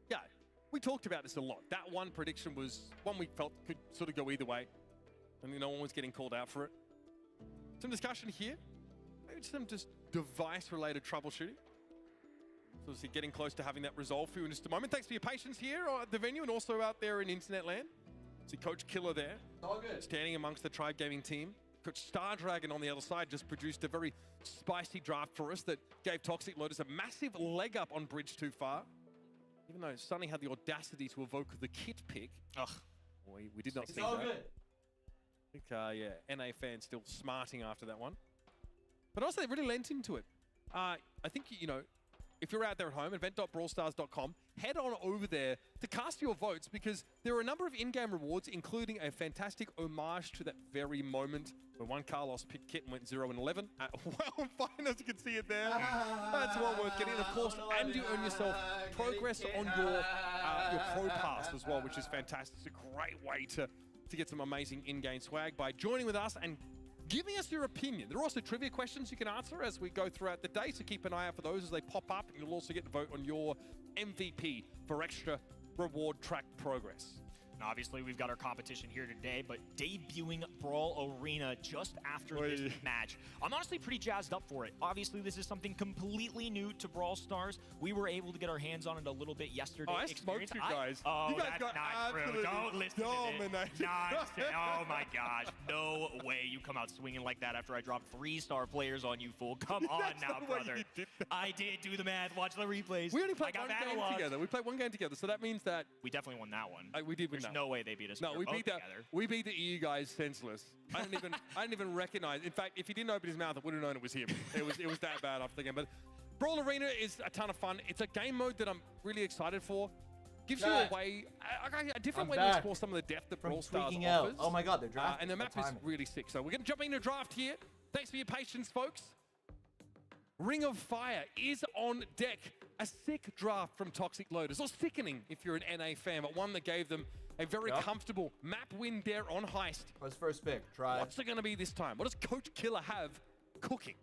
yeah, we talked about this a lot. That one prediction was one we felt could sort of go either way. I mean, no one was getting called out for it. Some discussion here. Maybe some just device-related troubleshooting. So obviously getting close to having that resolved for you in just a moment. Thanks for your patience here at the venue and also out there in Internet Land. See Coach Killer there. All good. Standing amongst the Tribe Gaming team. Coach Star Dragon on the other side just produced a very spicy draft for us that gave Toxic Lotus a massive leg up on Bridge Too Far. Even though Sunny had the audacity to evoke the kit pick. Ugh. We did not see all that. good. I think, yeah, NA fans still smarting after that one. But also, they really lent into it. I think, you know, if you're out there at home, event.brawlstars.com, head on over there to cast your votes because there are a number of in-game rewards, including a fantastic homage to that very moment when one Carlos picked Kit and went 0-11. Well, fine, as you can see it there. That's well worth getting. And of course, and you earn yourself progress on your Pro Pass as well, which is fantastic. It's a great way to get some amazing in-game swag by joining with us and giving us your opinion. There are also trivia questions you can answer as we go throughout the day, so keep an eye out for those as they pop up. And you'll also get to vote on your MVP for extra reward track progress. And obviously, we've got our competition here today, but debuting Brawl Arena just after this match. I'm honestly pretty jazzed up for it. Obviously, this is something completely new to Brawl Stars. We were able to get our hands on it a little bit yesterday. Oh, I smoked you guys. Oh, you guys that's got not true. Don't listen to this. dominated. Oh my gosh. No way you come out swinging like that after I dropped 3-star players on you, fool. Come on now, brother. I did do the math. Watch the replays. We only played one game together. We played one game together, so that means that we definitely won that one. We did win There's that no way they beat us. No, we beat that. Together. We beat the EU guys senseless. I didn't even recognize. In fact, if he didn't open his mouth, I would have known it was him. It was that bad after the game. But Brawl Arena is a ton of fun. It's a game mode that I'm really excited for. Gives you a way, a different way to explore some of the depth that Brawl Stars offers. Oh my God, they're drafting. And the map is really sick. So we're going to jump into a draft here. Thanks for your patience, folks. Ring of Fire is on deck. A sick draft from Toxic Lotus, or sickening if you're an NA fan, but one that gave them a very comfortable map win there on Heist. What's first pick? Try. What's it going to be this time? What does Coach Killer have cooking?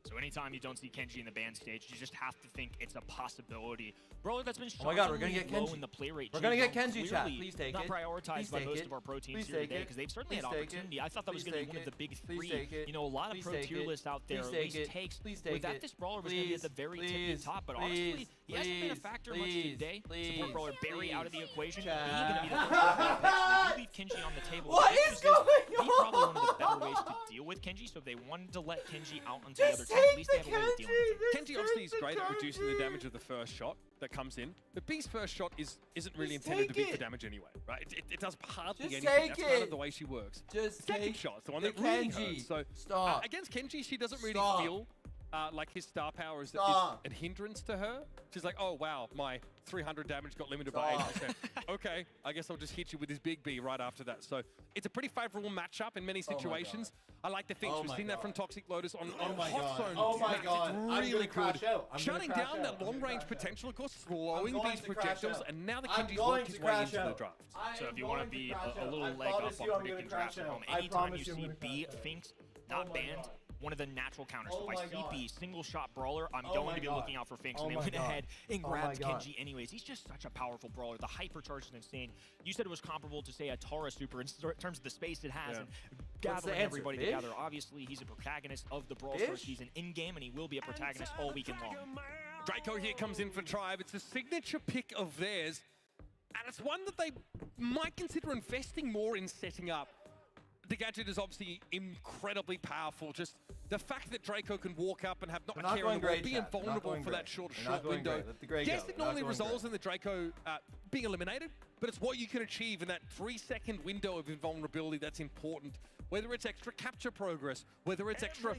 So anytime you don't see Kenji in the band stage, you just have to think it's a possibility. Brawler that's been Oh my God, we're gonna shockingly get low Kenji. in the play rate. We're gonna get clearly Kenji, chat. Please take not it. prioritized Please by take most it. of our pro teams Please here take today it. because they've certainly Please had take opportunity. it. I thought that was Please going to be take one of the big it. Please three. take it. You know, a lot of Please pro take tier it. lists out there Please at take least it. takes. Please take With that, it. this Brawler was going to be at the very tippy top, but honestly, he hasn't been a factor much today. Support Brawler Barry out of the equation. He going to be the first pick. So you leave Kenji on the table. What is going on? He's probably one of the better ways to deal with Kenji, so if they wanted to let Kenji out onto the other team, at least they have a way of dealing with him. Kenji obviously is great at reducing the damage of the first shot that comes in, but B's first shot isn't really intended to beat the damage anyway, right? It does hardly Just anything. take That's kind it. of the way she works. Just Second take shot, the one the that really Kenji. hurts. So Stop. against Kenji, she doesn't really Stop. feel like his star power is a hindrance to her. She's like, oh wow, my 300 damage got limited by 8%. Okay, I guess I'll just hit you with this big B right after that. So it's a pretty favorable matchup in many situations. I like the things. We've seen that from Toxic Lotus on hot zone. Oh my God. It's really good. I'm Shutting gonna crash down out. that long range potential, of course, slowing going these to crash projectiles, out. and now the I'm Kenji's going worked to his way crash into the out. draft. So if you want to be a little leg up on predicting drafts at home, I anytime you promise you I'm see gonna B crash out. Finks not banned, one of the natural counters. So Oh if I my see God. B single shot brawler, I'm Oh going my to be God. looking out for Finks. Oh And they my went God. ahead and Oh my grabbed God. Kenji anyways. He's just such a powerful brawler. The hypercharge is insane. You said it was comparable to, say, a Tara super in terms of the space it has. Yeah. And What's the gathering answer, everybody fish? together. Obviously, he's a protagonist of the Brawl Stars Fish? season in-game, and he will be a protagonist all weekend long. Draco here comes in for Tribe. It's a signature pick of theirs, and it's one that they might consider investing more in setting up. The gadget is obviously incredibly powerful. Just The fact that Draco can walk up and have not They're a not care going in the world, great, being chat. They're not vulnerable going for great. that short They're not going window. great. Let the gray Yes, go. it They're not normally going results great. in the Draco being eliminated, but it's what you can achieve in that 3-second window of invulnerability that's important. Whether it's extra capture progress, whether it's extra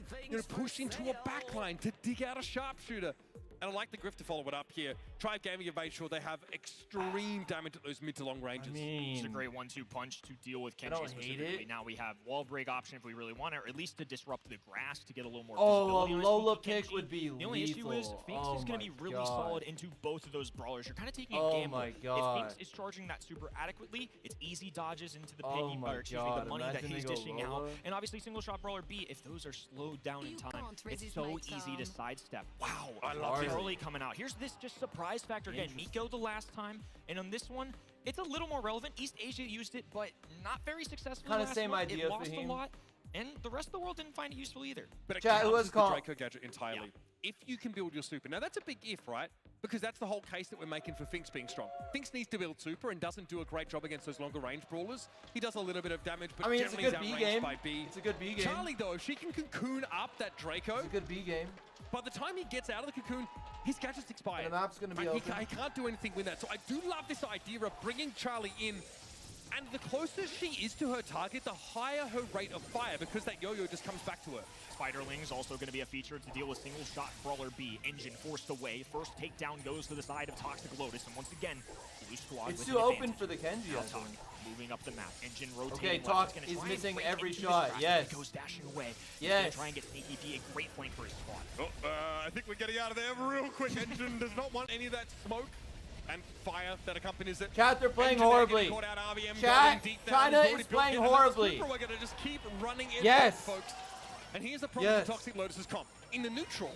push into a backline to dig out a sharpshooter. And I like the Griff to follow it up here. Tribe Gaming have made sure they have extreme damage at those mid to long ranges. It's a great 1-2 punch to deal with Kenji don't hate specifically. it. Now we have wall break option if we really want it, or at least to disrupt the grass to get a little more Oh, a visibility on his Lola sneaky pick Kenji. would be The only issue is lethal. Finks Oh is going to be my really God. solid into both of those brawlers. You're kind of taking a Oh gamble. my If God. Finks is charging that super adequately, it's easy dodges into the Oh piggy, my or excuse me, God. the money that Imagine he's they go dishing out. Lola. And obviously single shot brawler B, if those are slowed down in time, it's so easy to sidestep. Wow, I love this. Charlie coming out. Here's this just surprise factor again. Miko the last time, and on this one, it's a little more relevant. East Asia used it, but not very successfully. Kinda last same month. idea It for lost a him. lot, and the rest of the world didn't find it useful either. But it Chat, who counts has as the call? Draco gadget entirely. If you can build your super. Now that's a big if, right? Because that's the whole case that we're making for Finks being strong. Finks needs to build super and doesn't do a great job against those longer range brawlers. He does a little bit of damage, but I mean, it's a generally good he's B outranged game. by B. It's a good B game. Charlie, though, if she can cocoon up that Draco, It's a good B game. by the time he gets out of the cocoon, his gadget's expired. And the map's gonna be And open. he can't do anything with that. So I do love this idea of bringing Charlie in. And the closer she is to her target, the higher her rate of fire, because that yo-yo just comes back to her. Spiderling's also going to be a feature to deal with single shot brawler B. Engine forced away. First takedown goes to the side of Toxic Lotus, and once again, Blue Squad It's with too an open advantage. for the Kenji, Now I think. Talk moving up the map. Engine rotating. Okay, left. Talk He's gonna is try and missing break every into this shot, grass. yes. He goes dashing away. He's Yes. gonna try and get sneaky P, a great flank for his squad. Oh, I think we're getting out of there real quick. Engine does not want any of that smoke and fire that accompanies it. Chat, they're playing Engine there horribly. getting caught out, RVM Chat, going deep there. China He's already is built playing in another horribly. super. We're gonna just keep running in, Yes. folks. And here's the problem Yes. with Toxic Lotus's comp. In the neutral,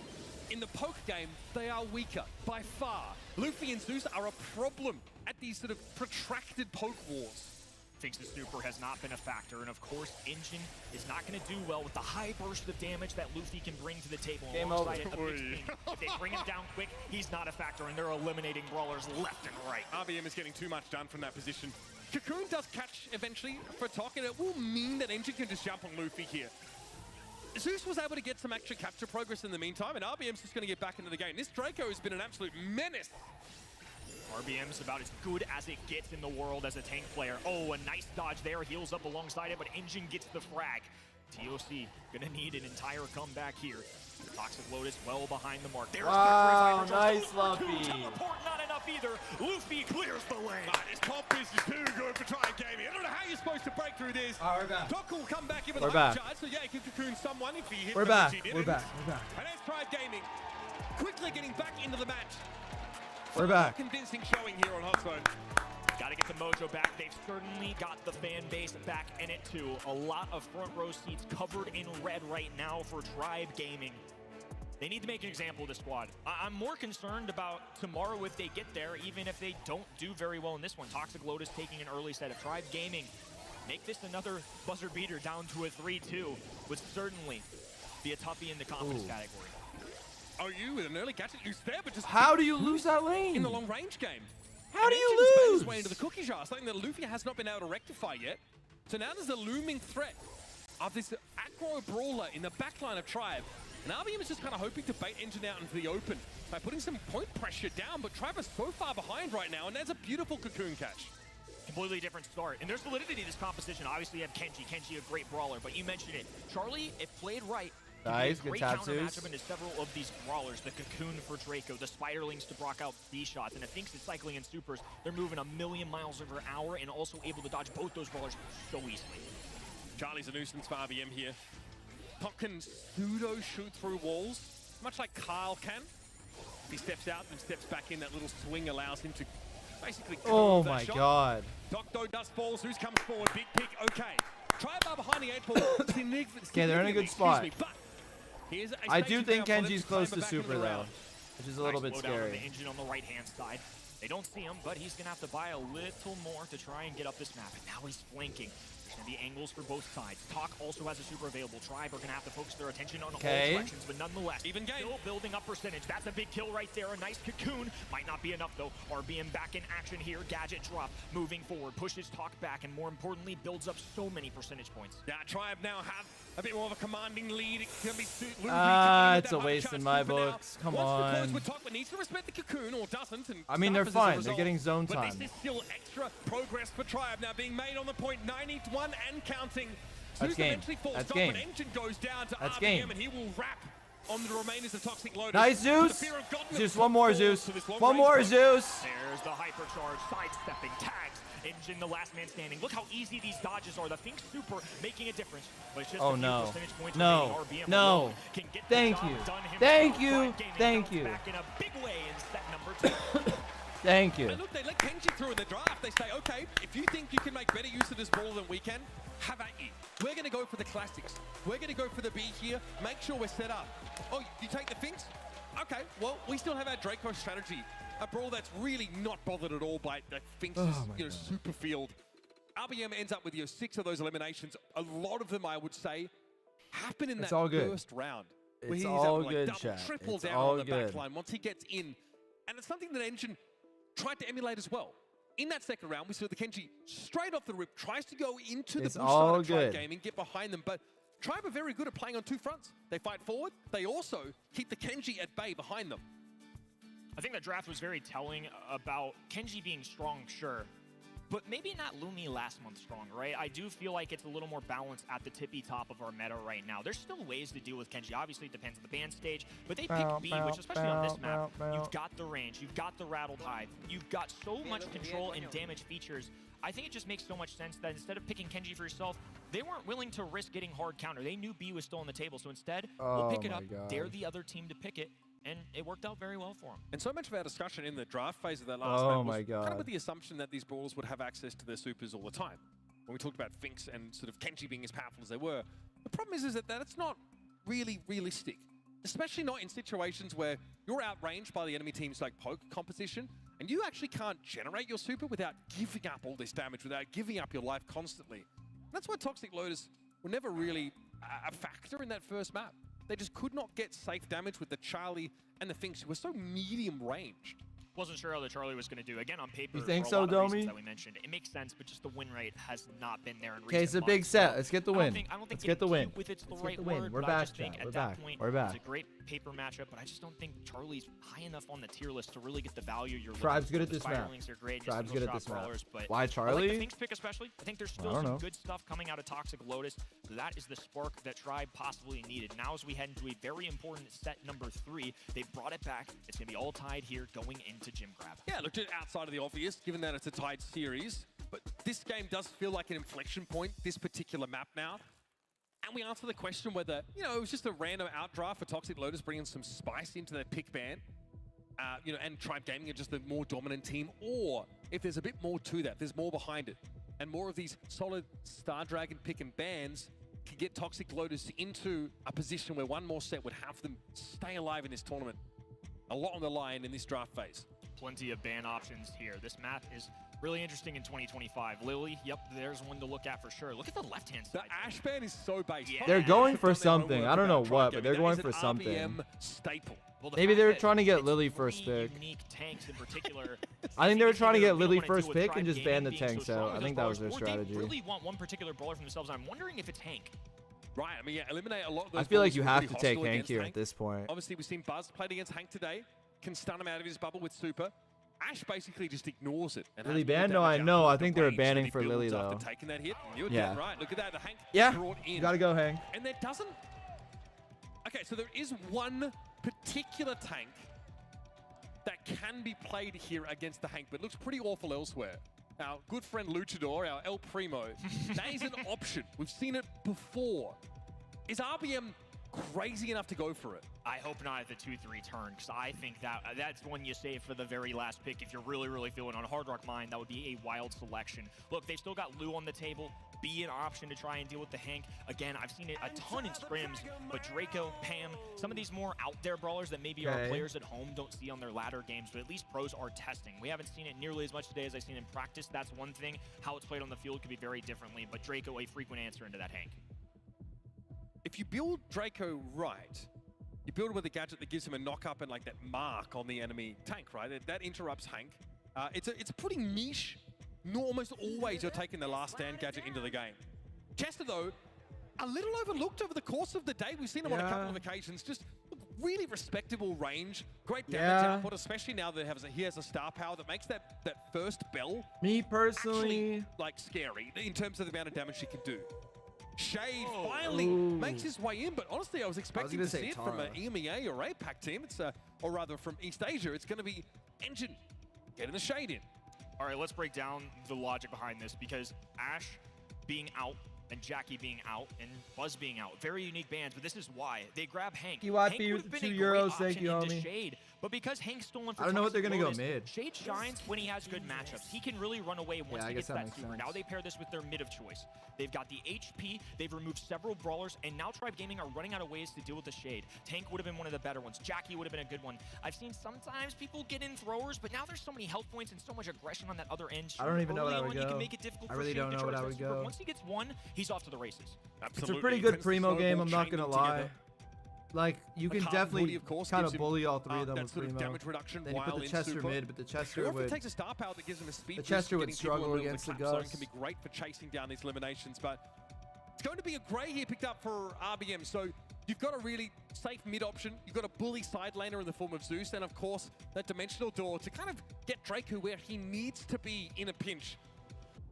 in the poke game, they are weaker by far. Luffy and Zeus are a problem at these sort of protracted poke wars. Thinks the super has not been a factor, and of course, Engine is not going to do well with the high burst of damage that Luffy can bring to the table. Game Alongside over. it, a big swing. If they bring him down quick, he's not a factor, and they're eliminating brawlers left and right. RVM is getting too much done from that position. Cocoon does catch eventually for Tok, and it will mean that Engine can just jump on Luffy here. Zeus was able to get some extra capture progress in the meantime, and RBM's just going to get back into the game. This Draco has been an absolute menace. RBM's about as good as it gets in the world as a tank player. Oh, a nice dodge there, heals up alongside it, but Engine gets the frag. TOC gonna need an entire comeback here. Toxic Lotus well behind the mark. There's Wow, the nice, Luffy. Luffy. Teleport not enough either. Luffy clears the lane. This comp is too good for Tribe Gaming. I don't know how you're supposed to break through this. All right, we're back. Tok will come back in with We're a back. charge, so yeah, he can cocoon someone if he hit We're them, back. which he We're didn't. back. We're back. And there's Tribe Gaming quickly getting back into the match. We're back. Convincing showing here on Hot Zone. Got to get the mojo back. They've certainly got the fan base back in it too. A lot of front row seats covered in red right now for Tribe Gaming. They need to make an example of the squad. I'm more concerned about tomorrow if they get there, even if they don't do very well in this one. Toxic Lotus taking an early set of Tribe Gaming. Make this another buzzer beater down to a 3-2 would certainly be a toughie in the confidence category. OU with an early gadget use there, but just How do you lose that lane? in the long range game? How And do you Engine's made lose? his way into the cookie jar, something that Luffy has not been able to rectify yet. So now there's a looming threat of this aggro brawler in the backline of Tribe. And RBM is just kind of hoping to bait Engine out into the open by putting some point pressure down, but Tribe is so far behind right now, and there's a beautiful cocoon catch. Completely different start. And there's validity to this composition. Obviously, you have Kenji. Kenji, a great brawler, but you mentioned it. Charlie, if played right, Nice, good great counter tattoos. matchup into several of these brawlers. The Cocoon for Draco, the Spiderlings to block out B-shots, and I think it's cycling in supers. They're moving a million miles per hour and also able to dodge both those brawlers so easily. Charlie's a nuisance for RBM here. Tok can pseudo-shoot through walls, much like Kyle can. If he steps out and steps back in, that little swing allows him to basically Oh curve that my shot. God. Tok though does fall, Zeus comes forward, big pick, okay. Tribe are behind the 8 ball. Okay, they're in a good spot. But here's a I do staging think ground for them Kenji's to close climb to back into super the though, round. which is a little bit Nice slowdown on scary. the Engine on the right-hand side. They don't see him, but he's going to have to buy a little more to try and get up this map. And now he's flanking. There's going to be angles for both sides. Tok also has a super available. Tribe are going to have to focus their attention on all directions, but nonetheless, even game. Still building up percentage. That's a big kill right there. A nice cocoon. Might not be enough, though. RBM back in action here. Gadget drop. Moving forward. Pushes Tok back, and more importantly, builds up so many percentage points. Yeah, Tribe now have a bit more of a commanding lead. It's going to be It's a waste in my books. Come on. Needs to respect the cocoon or doesn't. And I mean, they're suffers as a fine. They're result. getting zone But time. this is still extra progress for Tribe now being made on the point. 91 and counting. That's Zeus game. eventually falls That's off, game. but Engine goes down to That's RBM, game. and he will wrap on the remainders of Toxic Lotus. Nice, Zeus. Zeus, one more, Zeus. One more, Zeus. There's the hypercharge, sidestepping, tags, Engine, the last man standing. Look how easy these dodges are. The Finks Super making a difference. But it's just Oh a few no. percentage points No. remaining. RBM No. alone can get the Thank job you. done himself. Thank you. Tribe Gaming Thank bounce you. back in a big way in set number 2. Thank you. And look, they let Kenji through in the draft. They say, okay, if you think you can make better use of this ball than we can, have at you. We're going to go for the classics. We're going to go for the B here. Make sure we're set up. Oh, you take the Finks? Okay, well, we still have our Draco strategy. A Brawl that's really not bothered at all by the Finks' super field. RBM ends up with 6 of those eliminations. A lot of them, I would say, happen in It's that all good. first round. It's Where he's all able to, good, double, chat. triple It's down all on the good. back line once he gets in. And it's something that Engine tried to emulate as well. In that second round, we saw the Kenji straight off the rip, tries to go into the It's bush all side of Tribe good. Gaming, get behind them, but Tribe are very good at playing on 2 fronts. They fight forward, they also keep the Kenji at bay behind them. I think the draft was very telling about Kenji being strong, sure, but maybe not Lumi last month strong, right? I do feel like it's a little more balanced at the tippy top of our meta right now. There's still ways to deal with Kenji. Obviously, it depends on the ban stage, but they pick B, which especially on this map, you've got the range, you've got the rattled hide, you've got so much control and damage features. I think it just makes so much sense that instead of picking Kenji for yourself, they weren't willing to risk getting hard counter. They knew B was still on the table, so instead, we'll pick it up, dare the other team to pick it, and it worked out very well for him. And so much of our discussion in the draft phase of that last map was kind God. of with the assumption that these brawlers would have access to their supers all the time. When we talked about Finks and sort of Kenji being as powerful as they were, the problem is that that's not really realistic. Especially not in situations where you're outranged by the enemy team's like poke composition, and you actually can't generate your super without giving up all this damage, without giving up your life constantly. And that's why Toxic Lotus were never really a factor in that first map. They just could not get safe damage with the Charlie and the Finks, who were so medium ranged. Wasn't sure how the Charlie was going to do. Again, on paper, You think for a so, lot of reasons Domi? that we mentioned, it makes sense, but just the win rate has not been there in Okay, it's a recent big months. set. So Let's get the I don't win. think- I don't think Let's get the getting win. cute with it's the Let's get right the win. word, We're but I back, just think chat. at We're that back. point, We're it's back. a great paper matchup, but I just don't think Charlie's high enough on the tier list to really get the value you're looking Tribe's for. good at The this map. Spiralings are great, Tribe's just good at shot this map. brawlers, but Why I like Charlie? the Finks pick especially. I think there's still don't some know. good stuff coming out of Toxic Lotus. That is the spark that Tribe possibly needed. Now as we head into a very important set number 3, they brought it back. It's going to be all tied here going into Gym Grab. Yeah, look, just outside of the obvious, given that it's a tied series, but this game does feel like an inflection point, this particular map now. And we answer the question whether, you know, it was just a random outdraft for Toxic Lotus, bringing some spice into their pick ban, you know, and Tribe Gaming are just the more dominant team, or if there's a bit more to that, there's more behind it. And more of these solid Star Dragon pick and bans can get Toxic Lotus into a position where one more set would have them stay alive in this tournament. A lot on the line in this draft phase. Plenty of ban options here. This map is really interesting in 2025. Lily, yep, there's one to look at for sure. Look at the left-hand side. The Ash ban is so base. Yeah. They're going for They've done their own something. work I don't know about what, Tribe but they're Gaming. going That for is an something. RBM staple. Well, the Maybe fact they were that trying to get it's Lily 3 first pick. unique tanks in particular. I think they were trying to get They don't Lily wanna deal first with pick Tribe and just Gaming ban the being tank, so strong I with think those that was their brawlers, or strategy. They really want one particular brawler for themselves. I'm wondering if it's Hank. Right, I mean, yeah, eliminate a lot of those I feel like brawlers you who are have really to take hostile Hank against here at this point. Obviously, we've seen Buzz played against Hank today. Can stun him out of his bubble with super. Ash basically just ignores it. And Lily has more banned? No, I damage know. out I of the think they were range that banning he for Lily, builds though. after taking that hit. You're Yeah. dead right. Look at that. The Hank Yeah, brought in. you gotta go, Hank. And there doesn't... Okay, so there is one particular tank that can be played here against the Hank, but looks pretty awful elsewhere. Our good friend Luchador, our El Primo, that is an option. We've seen it before. Is RBM crazy enough to go for it? I hope not at the 2-3 turn, because I think that that's one you save for the very last pick. If you're really feeling on Hard Rock Mine, that would be a wild selection. Look, they've still got Lou on the table. Be an option to try and deal with the Hank. Again, I've seen it a ton in scrims, but Draco, Pam, some of these more out there brawlers that maybe our players at home don't see on their ladder games, but at least pros are testing. We haven't seen it nearly as much today as I've seen in practice. That's one thing. How it's played on the field could be very differently, but Draco, a frequent answer into that Hank. If you build Draco right, you build with a gadget that gives him a knock-up and like that mark on the enemy tank, right? That interrupts Hank. It's a pretty niche. Almost always you're taking the last stand gadget into the game. Chester, though, a little overlooked over the course of the day. We've seen him on a couple of occasions. Just really respectable range. Great damage output, especially now that he has a star power that makes that first bell Me personally, actually, like, scary in terms of the amount of damage she can do. Shade finally makes his way in, but honestly, I was expecting to see it from an EMEA or APAC team. It's or rather from East Asia. It's going to be Engine getting the Shade in. All right, let's break down the logic behind this, because Ash being out and Jackie being out and Buzz being out, very unique bans, but this is why they grab Hank. You Hank YP would have been a €2, great thank option you, into homie. Shade, but because Hank's stolen for I don't know what they're Toxic gonna go Lotus, mid. Shade shines when he has good matchups. He can really run away once I he guess gets that that makes super. sense. Now they pair this with their mid of choice. They've got the HP, they've removed several brawlers, and now Tribe Gaming are running out of ways to deal with the Shade. Tank would have been one of the better ones. Jackie would have been a good one. I've seen sometimes people get in throwers, but now there's so many health points and so much aggression on that other end. I don't even know Early what I would on, you go. can make it difficult I for really Shade don't to know what charge I that would super. go. Once he gets one, he's off to the races. It's a pretty good primo game, I'm not going to lie. Like, you can definitely kind of bully all three of them with primo. Damage reduction Then you put while the in Chester super. mid, but the Chester Or if would... it takes a star power that gives him a speed The boost, Chester would getting people in struggle the middle of against the clap zone Gus. can be great for chasing down these eliminations, but it's going to be a Grey here picked up for RBM, so you've got a really safe mid option. You've got a bully side laner in the form of Zeus, and of course, that dimensional door to kind of get Draco where he needs to be in a pinch.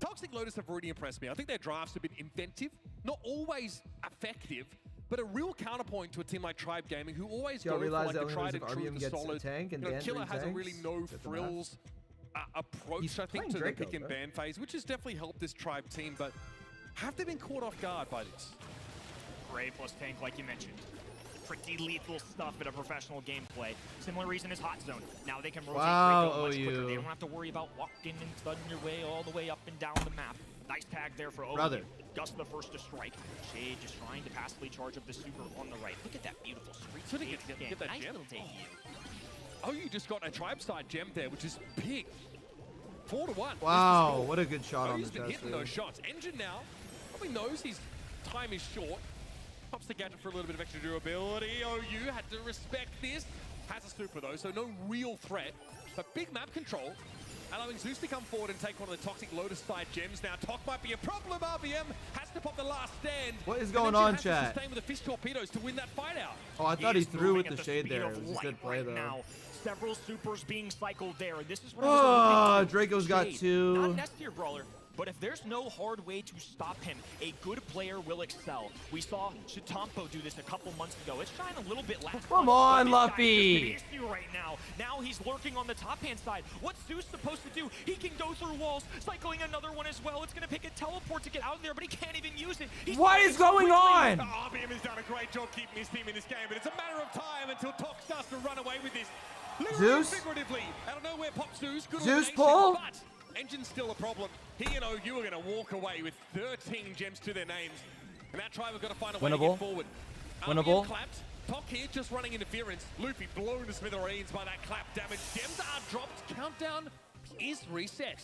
Toxic Lotus have already impressed me. I think their drafts have been inventive, not always effective, but a real counterpoint to a team like Tribe Gaming, who always go for like the tried and true, the solid. Tank and Killer has a really no frills approach, I think, to the pick and ban phase, which has definitely helped this Tribe team. But have they been caught off guard by this? Gray plus Tank, like you mentioned. Pretty lethal stuff in a professional gameplay. Similar reason as Hot Zone. Now they can rotate Draco much quicker. They don't have to worry about walking and thudding your way all the way up and down the map. Nice tag there for OU. Gus the first to strike. Shade just trying to passively charge up the super on the right. Look at that beautiful streak. So they get that nice gem. little take you. Oh, you just got a Tribe side gem there, which is big. 4-1. Wow, what a good shot on He's the been hitting Chester. those shots. Engine now probably knows his time is short. Pops the gadget for a little bit of extra durability. OU had to respect this. Has a super though, so no real threat. But big map control, allowing Zeus to come forward and take one of the Toxic Lotus side gems. Now Tok might be a problem. RBM has to pop the last stand. What is And going Engine on, has to chat? sustain with the fish torpedoes to win that fight out. Oh, I thought he He's threw with moving the at shade speed there. of It was a light good play, right though. now. Several supers being cycled there. This is what I was Oh, alluding to. Draco's got Shade, two. Not an S-tier brawler, but if there's no hard way to stop him, a good player will excel. We saw Chitampo do this a couple months ago. It's shined a little bit last Come month, on, but this guy's Luffy. just an issue right now. Now he's lurking on the top-hand side. What's Zeus supposed to do? He can go through walls, cycling another one as well. It's going to pick a teleport to get out of there, but he can't even use it. He's What is going on? RBM has done a great job keeping his team in this game, but it's a matter of time until Tok starts to run away with this. Literally Zeus? figuratively, out of nowhere, pop Zeus. Good Zeus elimination, pull? but Engine's still a problem. He and OU are going to walk away with 13 gems to their names. And that Tribe have got to find a way to Winnable. get forward. Winnable. RBM clapped. Tok here just running interference. Luffy blown to smithereens by that clap damage. Gems are dropped. Countdown is reset.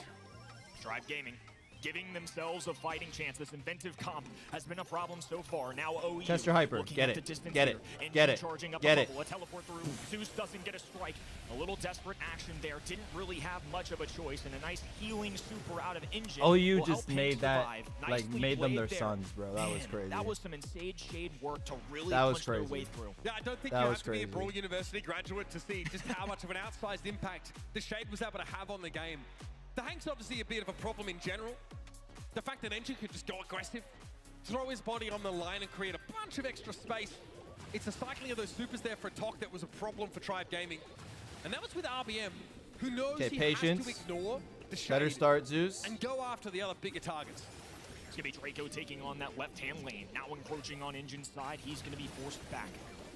Tribe Gaming giving themselves a fighting chance. This inventive comp has been a problem so far. Now OU Chester Hyper, looking get at it, the distance get here. it, Engine get it, charging up get a it. bubble. A teleport through. Zeus doesn't get a strike. A little desperate action there. Didn't really have much of a choice, and a nice healing super out of Engine. OU will just help him made that, survive. like, Nicely made them played their there. sons, bro. That was Man, crazy. That was some insane shade work to really That was punch their crazy. way through. Yeah, I don't think That you was have to be a crazy. Brawl University graduate to see just how much of an outsized impact the Shade was able to have on the game. The Hank's obviously a bit of a problem in general. The fact that Engine could just go aggressive, throw his body on the line and create a bunch of extra space. It's the cycling of those supers there for Tok that was a problem for Tribe Gaming. And that was with RBM, who knows Okay, he patience. has to ignore the Shade Better start, Zeus. and go after the other bigger targets. It's going to be Draco taking on that left-hand lane. Now encroaching on Engine's side. He's going to be forced back.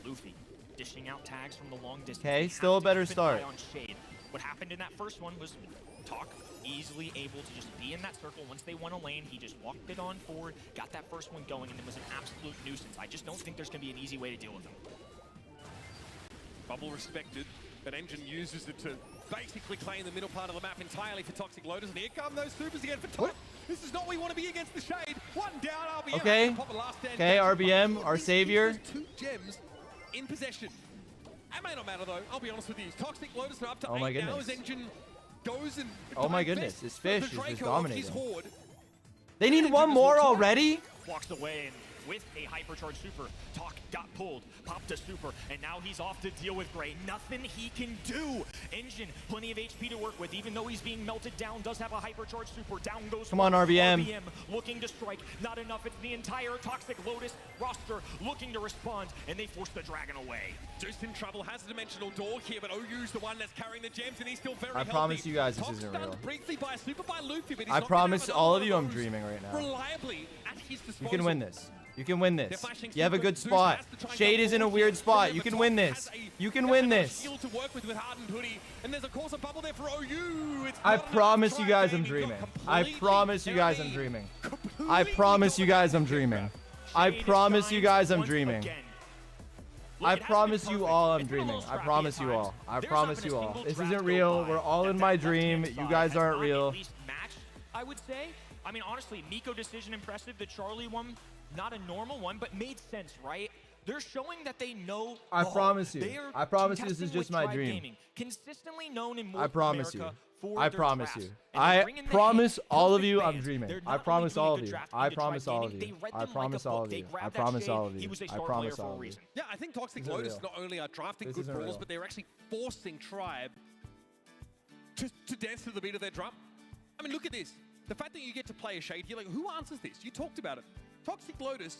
Luffy dishing out tags from the long distance. Okay, They still have a to better keep an eye start. on Shade. What happened in that first one was Tok easily able to just be in that circle. Once they won a lane, he just walked it on forward, got that first one going, and it was an absolute nuisance. I just don't think there's going to be an easy way to deal with him. Bubble respected, but Engine uses it to basically claim the middle part of the map entirely for Toxic Lotus, and here come those supers again for Tok. This is not what we want to be against the Shade. One down, RBM. Okay. has to pop a last stand Okay, down. RBM, our At least savior. keeps those 2 gems in possession. That may not matter though, I'll be honest with you. Toxic Lotus are up to Oh my 8 now goodness. as Engine goes and Oh my dives goodness, best this for fish the is just Draco off dominating. his horde. They need one more already? Walks away, and with a hypercharged super. Talk got pulled, popped a super, and now he's off to deal with Gray. Nothing he can do. Engine, plenty of HP to work with, even though he's being melted down, does have a hypercharged super. Down goes Come on, RBM. looking to strike. Not enough. It's the entire Toxic Lotus roster looking to respond, and they force the dragon away. Just in trouble, has a dimensional door here, but OU's the one that's carrying the gems, and he's still very I healthy. promise you guys this Top isn't stunned real. briefly by a super by Luffy, but he's I not promise gonna have all of another you one I'm of those dreaming right now. reliably at his disposal. You can win this. You can win this. They're flashing You have a super. good Zeus spot. has to try and Shade go is in a forward weird here. spot. You However, can win Top this. has a- You can has win a this. shield to work with Hardened Hoodie, and there's of course a bubble there for OU. It's I not enough. promise you Tribe guys I'm Gaming got dreaming. I completely promise you guys I'm enemy. dreaming. I promise you guys I'm dreaming. I promise you guys I'm dreaming. I promise you all I'm dreaming. I promise you all. I promise you all. This isn't real. We're all in my dream. You guys aren't real. I would say. I mean, honestly, Miko decision impressive. The Charlie one, not a normal one, but made sense, right? They're showing that they know. I ball. promise you. They are I promise you this contesting is just with my Tribe dream. Gaming, consistently known in North I promise you. America for I their promise drafts. you. And they're I bringing the promise all of perfect you I'm bands. dreaming. They're I not promise only all doing of a you. good draft I into Tribe promise all of Gaming, you. they read I them like promise a all book. of They you. I grabbed that promise Shade. all of He you. was a I star player promise for all a of you. reason. Yeah, I think Toxic This isn't Lotus real. not only are drafting This good isn't brawlers, real. but they're actually forcing Tribe to dance to the beat of their drum. I mean, look at this. The fact that you get to play a Shade here, like, who answers this? You talked about it. Toxic Lotus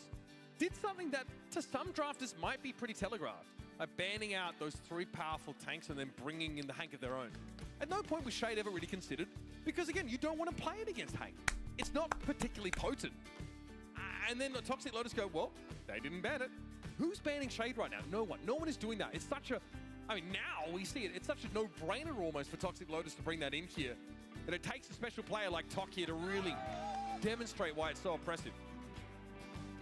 did something that to some drafters might be pretty telegraphed. Like banning out those 3 powerful tanks and then bringing in the Hank of their own. At no point was Shade ever really considered, because again, you don't want to play it against Hank. It's not particularly potent. And then the Toxic Lotus go, well, they didn't ban it. Who's banning Shade right now? No one. No one is doing that. It's such a, I mean, now we see it. It's such a no-brainer almost for Toxic Lotus to bring that in here. And it takes a special player like Tok here to really demonstrate why it's so oppressive.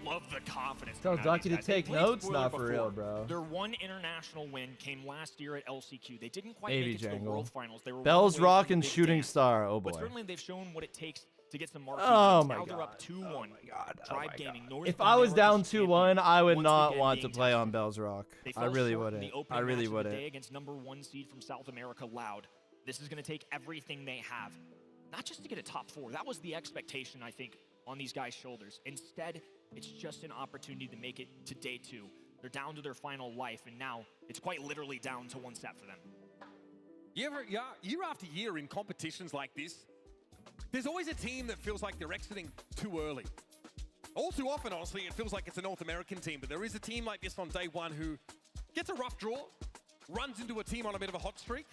Love the confidence. Tell coming out of Ducky these to guys. They take played notes, Spoiler not for real, before. bro. Their one international win came last year at LCQ. They didn't quite AV make it to the Jangle. World Finals. They were Bells one away Rock from and the big Shooting dance. Star. Oh But boy. certainly they've shown what it takes to get some marquee Oh wins. my Now they're God. up 2-1. Tribe Gaming, North If I was America's down champion, 2-1, I would once not again want to being play tested. on Bells Rock. They I fell really short in the wouldn't. opening I really match of the wouldn't. day against #1 seed from South America, Loud. This is going to take everything they have, not just to get a top 4. That was the expectation, I think, on these guys' shoulders. Instead, it's just an opportunity to make it to day 2. They're down to their final life, and now it's quite literally down to 1 set for them. Year after year in competitions like this, there's always a team that feels like they're exiting too early. All too often, honestly, it feels like it's a North American team, but there is a team like this on day 1 who gets a rough draw, runs into a team on a bit of a hot streak,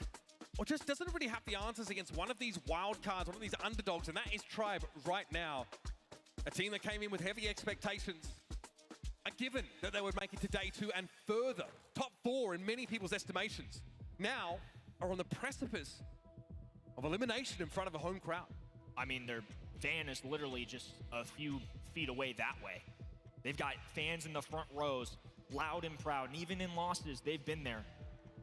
or just doesn't really have the answers against one of these wild cards, one of these underdogs, and that is Tribe right now. A team that came in with heavy expectations, a given that they would make it to day 2 and further, top 4 in many people's estimations, now are on the precipice of elimination in front of a home crowd. I mean, their fan is literally just a few feet away that way. They've got fans in the front rows, loud and proud, and even in losses, they've been there.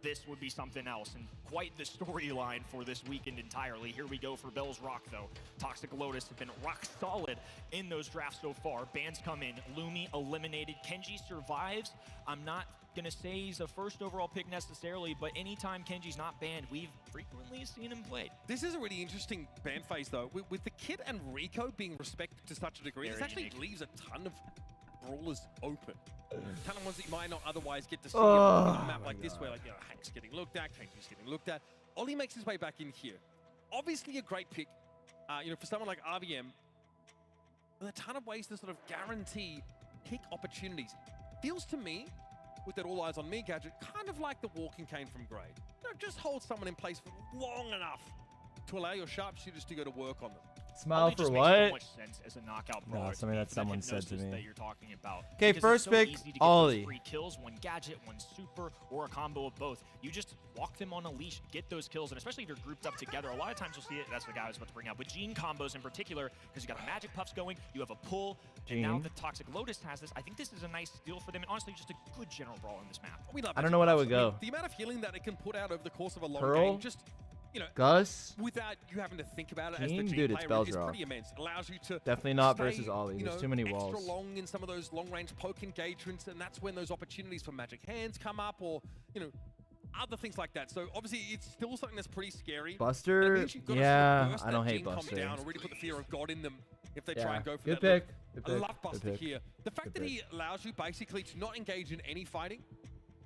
This would be something else, and quite the storyline for this weekend entirely. Here we go for Bells Rock, though. Toxic Lotus have been rock solid in those drafts so far. Bans come in. Lumi eliminated. Kenji survives. I'm not going to say he's a first overall pick necessarily, but anytime Kenji's not banned, we've frequently seen him played. This is a really interesting ban phase, though. With the Kid and Rico being respected to such a degree, this actually leaves a ton of brawlers open. Ton of ones that you might not otherwise get to see on a map like this, where, like, you know, Hank's getting looked at, Kenji's getting looked at. Ollie makes his way back in here. Obviously a great pick, you know, for someone like RVM, with a ton of ways to sort of guarantee pick opportunities. Feels to me, with that all eyes on me gadget, kind of like the walking cane from Grey. You know, just hold someone in place for long enough to allow your sharpshooters to go to work on them. Smile Ollie for just what? Makes so much sense as a knockout No, brawler. something that someone said to me. That you're talking about. Okay, Because first it's so pick, easy to get Ollie. those free kills, one gadget, one super, or a combo of both. You just walk them on a leash, get those kills, and especially if you're grouped up together, a lot of times you'll see it. That's the guy I was about to bring up. With Gene combos in particular, because you got the magic puffs going, you have a pull, and now Gene. the Toxic Lotus has this. I think this is a nice steal for them, and honestly, just a good general brawl on this map. We love I don't know what I would go. The amount of healing that it can put out over the course of a long Pearl? game, just, you know, Gus? without you having to think about it as Gene? the Gene Dude, it's player, Bells is Rock. pretty immense. It allows you to Definitely not stay, versus Ollie. you There's know, too many extra walls. long in some of those long-range poke engagements, and that's when those opportunities for magic hands come up, or, you know, other things like that. So obviously it's still something that's pretty scary. Buster? That means you've got to Yeah, sort of burst I don't that hate Gene comp Buster. down, or really put the fear of God in them if they try and go for Good that pick. look. Good I pick. love Good Buster pick. here. The fact Good that he allows you basically to not engage in any fighting,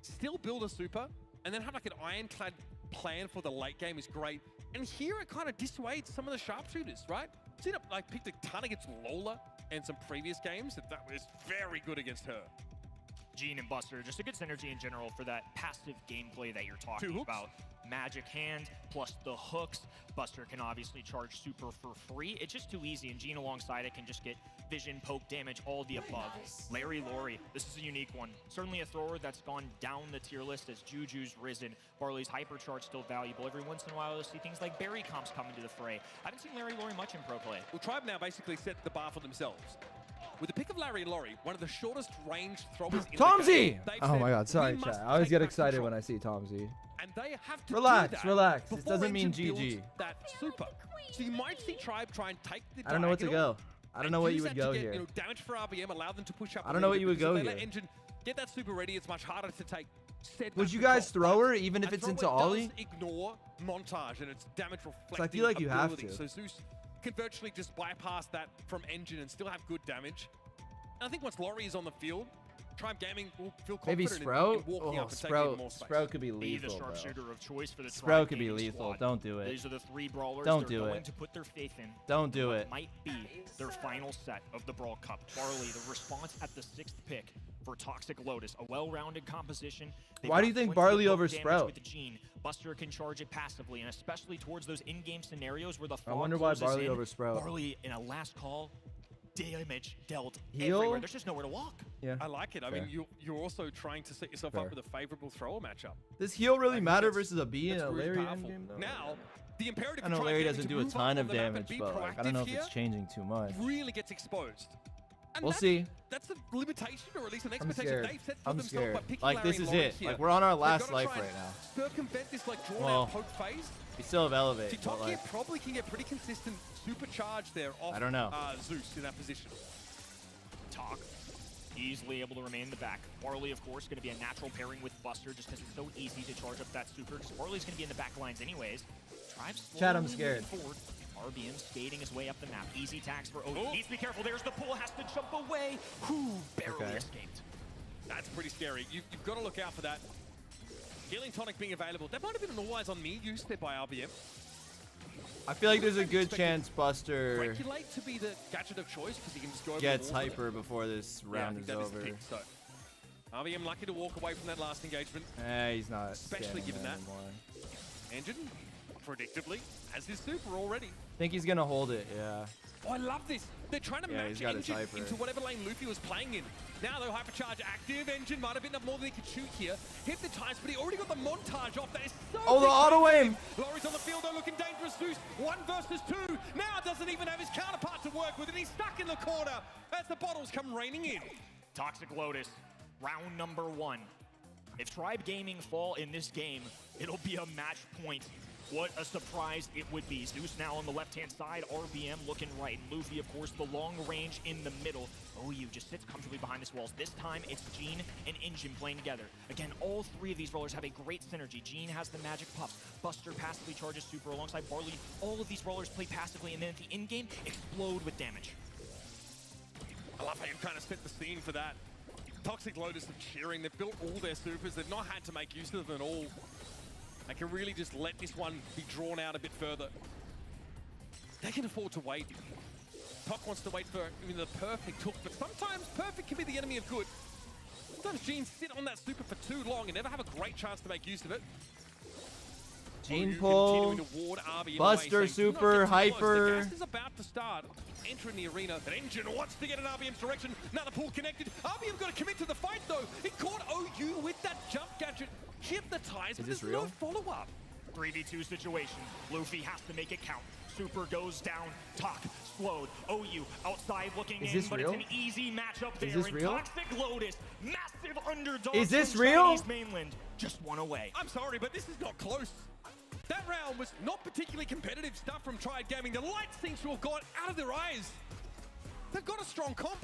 still build a super, and then have like an ironclad plan for the late game is great. And here it kind of dissuades some of the sharpshooters, right? Seen it like picked a ton against Lola in some previous games. That was very good against her. Gene and Buster, just a good synergy in general for that passive gameplay that you're talking about. Magic hand plus the hooks. Buster can obviously charge super for free. It's just too easy, and Gene alongside it can just get vision, poke damage, all the above. Larry Laurie, this is a unique one. Certainly a thrower that's gone down the tier list as Juju's risen. Barley's hypercharge still valuable. Every once in a while, you'll see things like Barry comps come into the fray. I haven't seen Larry Laurie much in pro play. Well, Tribe now basically set the bar for themselves. With the pick of Larry Laurie, one of the shortest range throwers in Tom the Z! game, they've Oh said, my god, sorry, "We chat. must I always take get back excited control." when I see Tom Z. And they have to Relax, do that relax. This before doesn't mean Engine builds GG. That super. So you might see Tribe try and take the I don't know what to diagonal go. I don't and know what use you would that to go get, here. You know, damage for RBM, allow them to push up. I don't know what you would go If they let here. Engine get that super ready, it's much harder to take. Would you guys throw her even if A it's into thrower Ollie? does ignore montage and its damage reflecting I feel like you have ability. to. So Zeus can virtually just bypass that from Engine and still have good damage. And I think once Laurie is on the field, Tribe Gaming will feel Maybe confident Sprout? in walking Oh, up and taking even more space. Sprout could be Be the lethal, bro. sharpshooter of choice for the Sprout Tribe could be Gaming lethal. squad. Don't do it. These are the three brawlers Don't they're do going it. to put their faith in. Don't do What it. might be their final set of the Brawl Cup. Barley, the response at the 6th pick for Toxic Lotus, a well-rounded composition. They've Why do got you think plenty of Barley poke over damage Sprout? With the Gene. Buster can charge it passively, and especially towards those in-game scenarios where the fog wonder why closes Barley in, over Sprout. Barley, in a last call, damage dealt Heal? everywhere. There's just nowhere to walk. Yeah. I like it. I Fair. mean, you're also trying to set yourself Fair. up with a favorable thrower matchup. Does heal really I think matter that's- versus a B in that's a really Larry powerful. endgame though? Now, the imperative I know for Tribe Larry Gaming doesn't to do a move ton up of on the map and damage, be but like, I don't know if proactive it's changing too much. here really gets exposed. And We'll that's- see. That's a limitation, or at least an I'm expectation scared. they've set for I'm themselves by scared. picking Like, Larry this and is Laurie it. here. Like, we're on our They've last gotta life try and right now. Circumvent this like drawn Well, out poke phase. We still have Elevate, See, but Top like, probably can get pretty consistent supercharge there off I don't know. Zeus in that position. Talk. Easily able to remain in the back. Barley, of course, going to be a natural pairing with Buster just because it's so easy to charge up that super because Barley's going to be in the back lines anyways. Tribe Chat, I'm slowly scared. moving forward. RBM skating his way up the map. Easy tags for Odin. Needs to be careful. There's the pull. Has to jump away. Whew, barely Okay. escaped. That's pretty scary. You've got to look out for that. Healing Tonic being available. That might have been an all eyes on me use there by RBM. I feel like there's a good chance Buster Regulate to be the gadget of choice because he can just go over gets the wall with it. hyper before this Yeah, I round think is that is the over. pick, so. RBM lucky to walk away from that last engagement. He's not Especially standing given there that. anymore. Engine, predictably, has his super already. Think he's gonna hold it, yeah. Oh, I love this. They're trying to Yeah, he's match got his Engine hyper. into whatever lane Luffy was playing in. Now, though, Hypercharge active. Engine might have bitten up more than he could shoot here. Hypnotized, but he already got the montage off. That is so Oh, the big auto for him. aim! Laurie's on the field, though, looking dangerous. Zeus, 1 versus 2. Now doesn't even have his counterpart to work with, and he's stuck in the corner as the bottles come raining in. Toxic Lotus, round number 1. If Tribe Gaming fall in this game, it'll be a match point. What a surprise it would be. Zeus now on the left-hand side, RBM looking right. Luffy, of course, the long range in the middle. OU just sits comfortably behind his walls. This time, it's Gene and Engine playing together. Again, all three of these rollers have a great synergy. Gene has the magic puff. Buster passively charges super alongside Barley. All of these rollers play passively, and then at the end game, explode with damage. I love how you kind of set the scene for that. Toxic Lotus are cheering. They've built all their supers. They've not had to make use of them at all. They can really just let this one be drawn out a bit further. They can afford to wait. Tok wants to wait for even the perfect hook, but sometimes perfect can be the enemy of good. Sometimes Gene sit on that super for too long and never have a great chance to make use of it. Gene OU pull, continuing to ward RB Buster away, saying, "Do not super, get too close." hyper. The gas is about to start. Entering the arena. An Engine wants to get in RBM's direction. Now the pool connected. RBM got to commit to the fight though. He caught OU with that jump gadget. Hypnotized, but this there's real? no follow-up. 3v2 situation. Luffy has to make it count. Super goes down. Talk slowed. OU outside looking Is in, this but real? it's an easy matchup there. Is this And real? Toxic Lotus, massive underdog. Is this from real? Chinese mainland, just one away. I'm sorry, but this is not close. That round was not particularly competitive stuff from Tribe Gaming. The light seems to have gone out of their eyes. They've got a strong comp.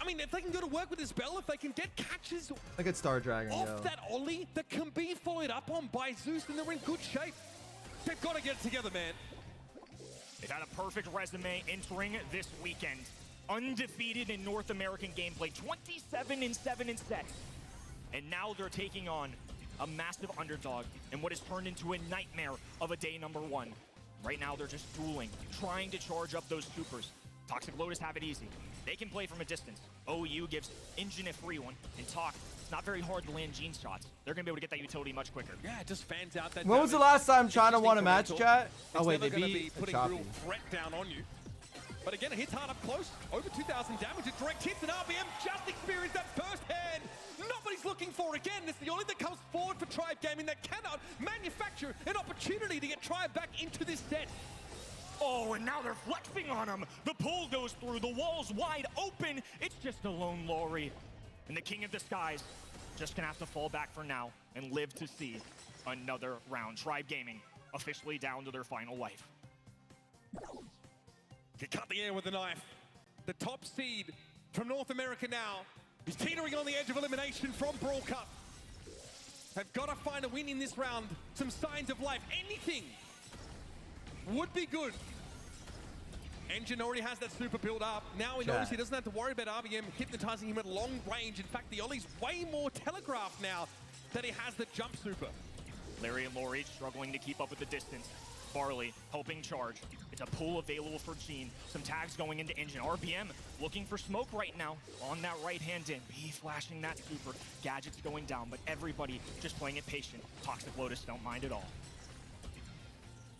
I mean, if they can go to work with this spell, if they can get catches Look at Star Dragon, off yo. that Ollie that can be followed up on by Zeus, then they're in good shape. They've got to get it together, man. They've had a perfect resume entering this weekend. Undefeated in North American gameplay, 27-7 in sets. And now they're taking on a massive underdog in what has turned into a nightmare of a day number 1. Right now, they're just dueling, trying to charge up those supers. Toxic Lotus have it easy. They can play from a distance. OU gives Engine a free one, and Talk, it's not very hard to land Gene shots. They're going to be able to get that utility much quicker. Yeah, it just fans out that When was the last time China won a match, chat? Oh wait, they beat putting Choppy. real threat down on you. But again, it hits hard up close. Over 2,000 damage at direct hits, and RBM just experienced that firsthand. Nobody's looking for again. It's the only that comes forward for Tribe Gaming that cannot manufacture an opportunity to get Tribe back into this set. Oh, and now they're flexing on him. The pull goes through, the wall's wide open. It's just a lone Laurie. And the King of the Skies just gonna have to fall back for now and live to see another round. Tribe Gaming officially down to their final life. He cut the air with a knife. The top seed from North America now is teetering on the edge of elimination from Brawl Cup. They've got to find a win in this round. Some signs of life. Anything would be good. Engine already has that super build up. Now he knows he doesn't have to worry about RBM hypnotizing him at long range. In fact, the Ollie's way more telegraphed now that he has the jump super. Larry and Laurie struggling to keep up with the distance. Barley helping charge. It's a pull available for Gene. Some tags going into Engine. RBM looking for smoke right now on that right-hand in. He flashing that super. Gadgets going down, but everybody just playing it patient. Toxic Lotus don't mind at all.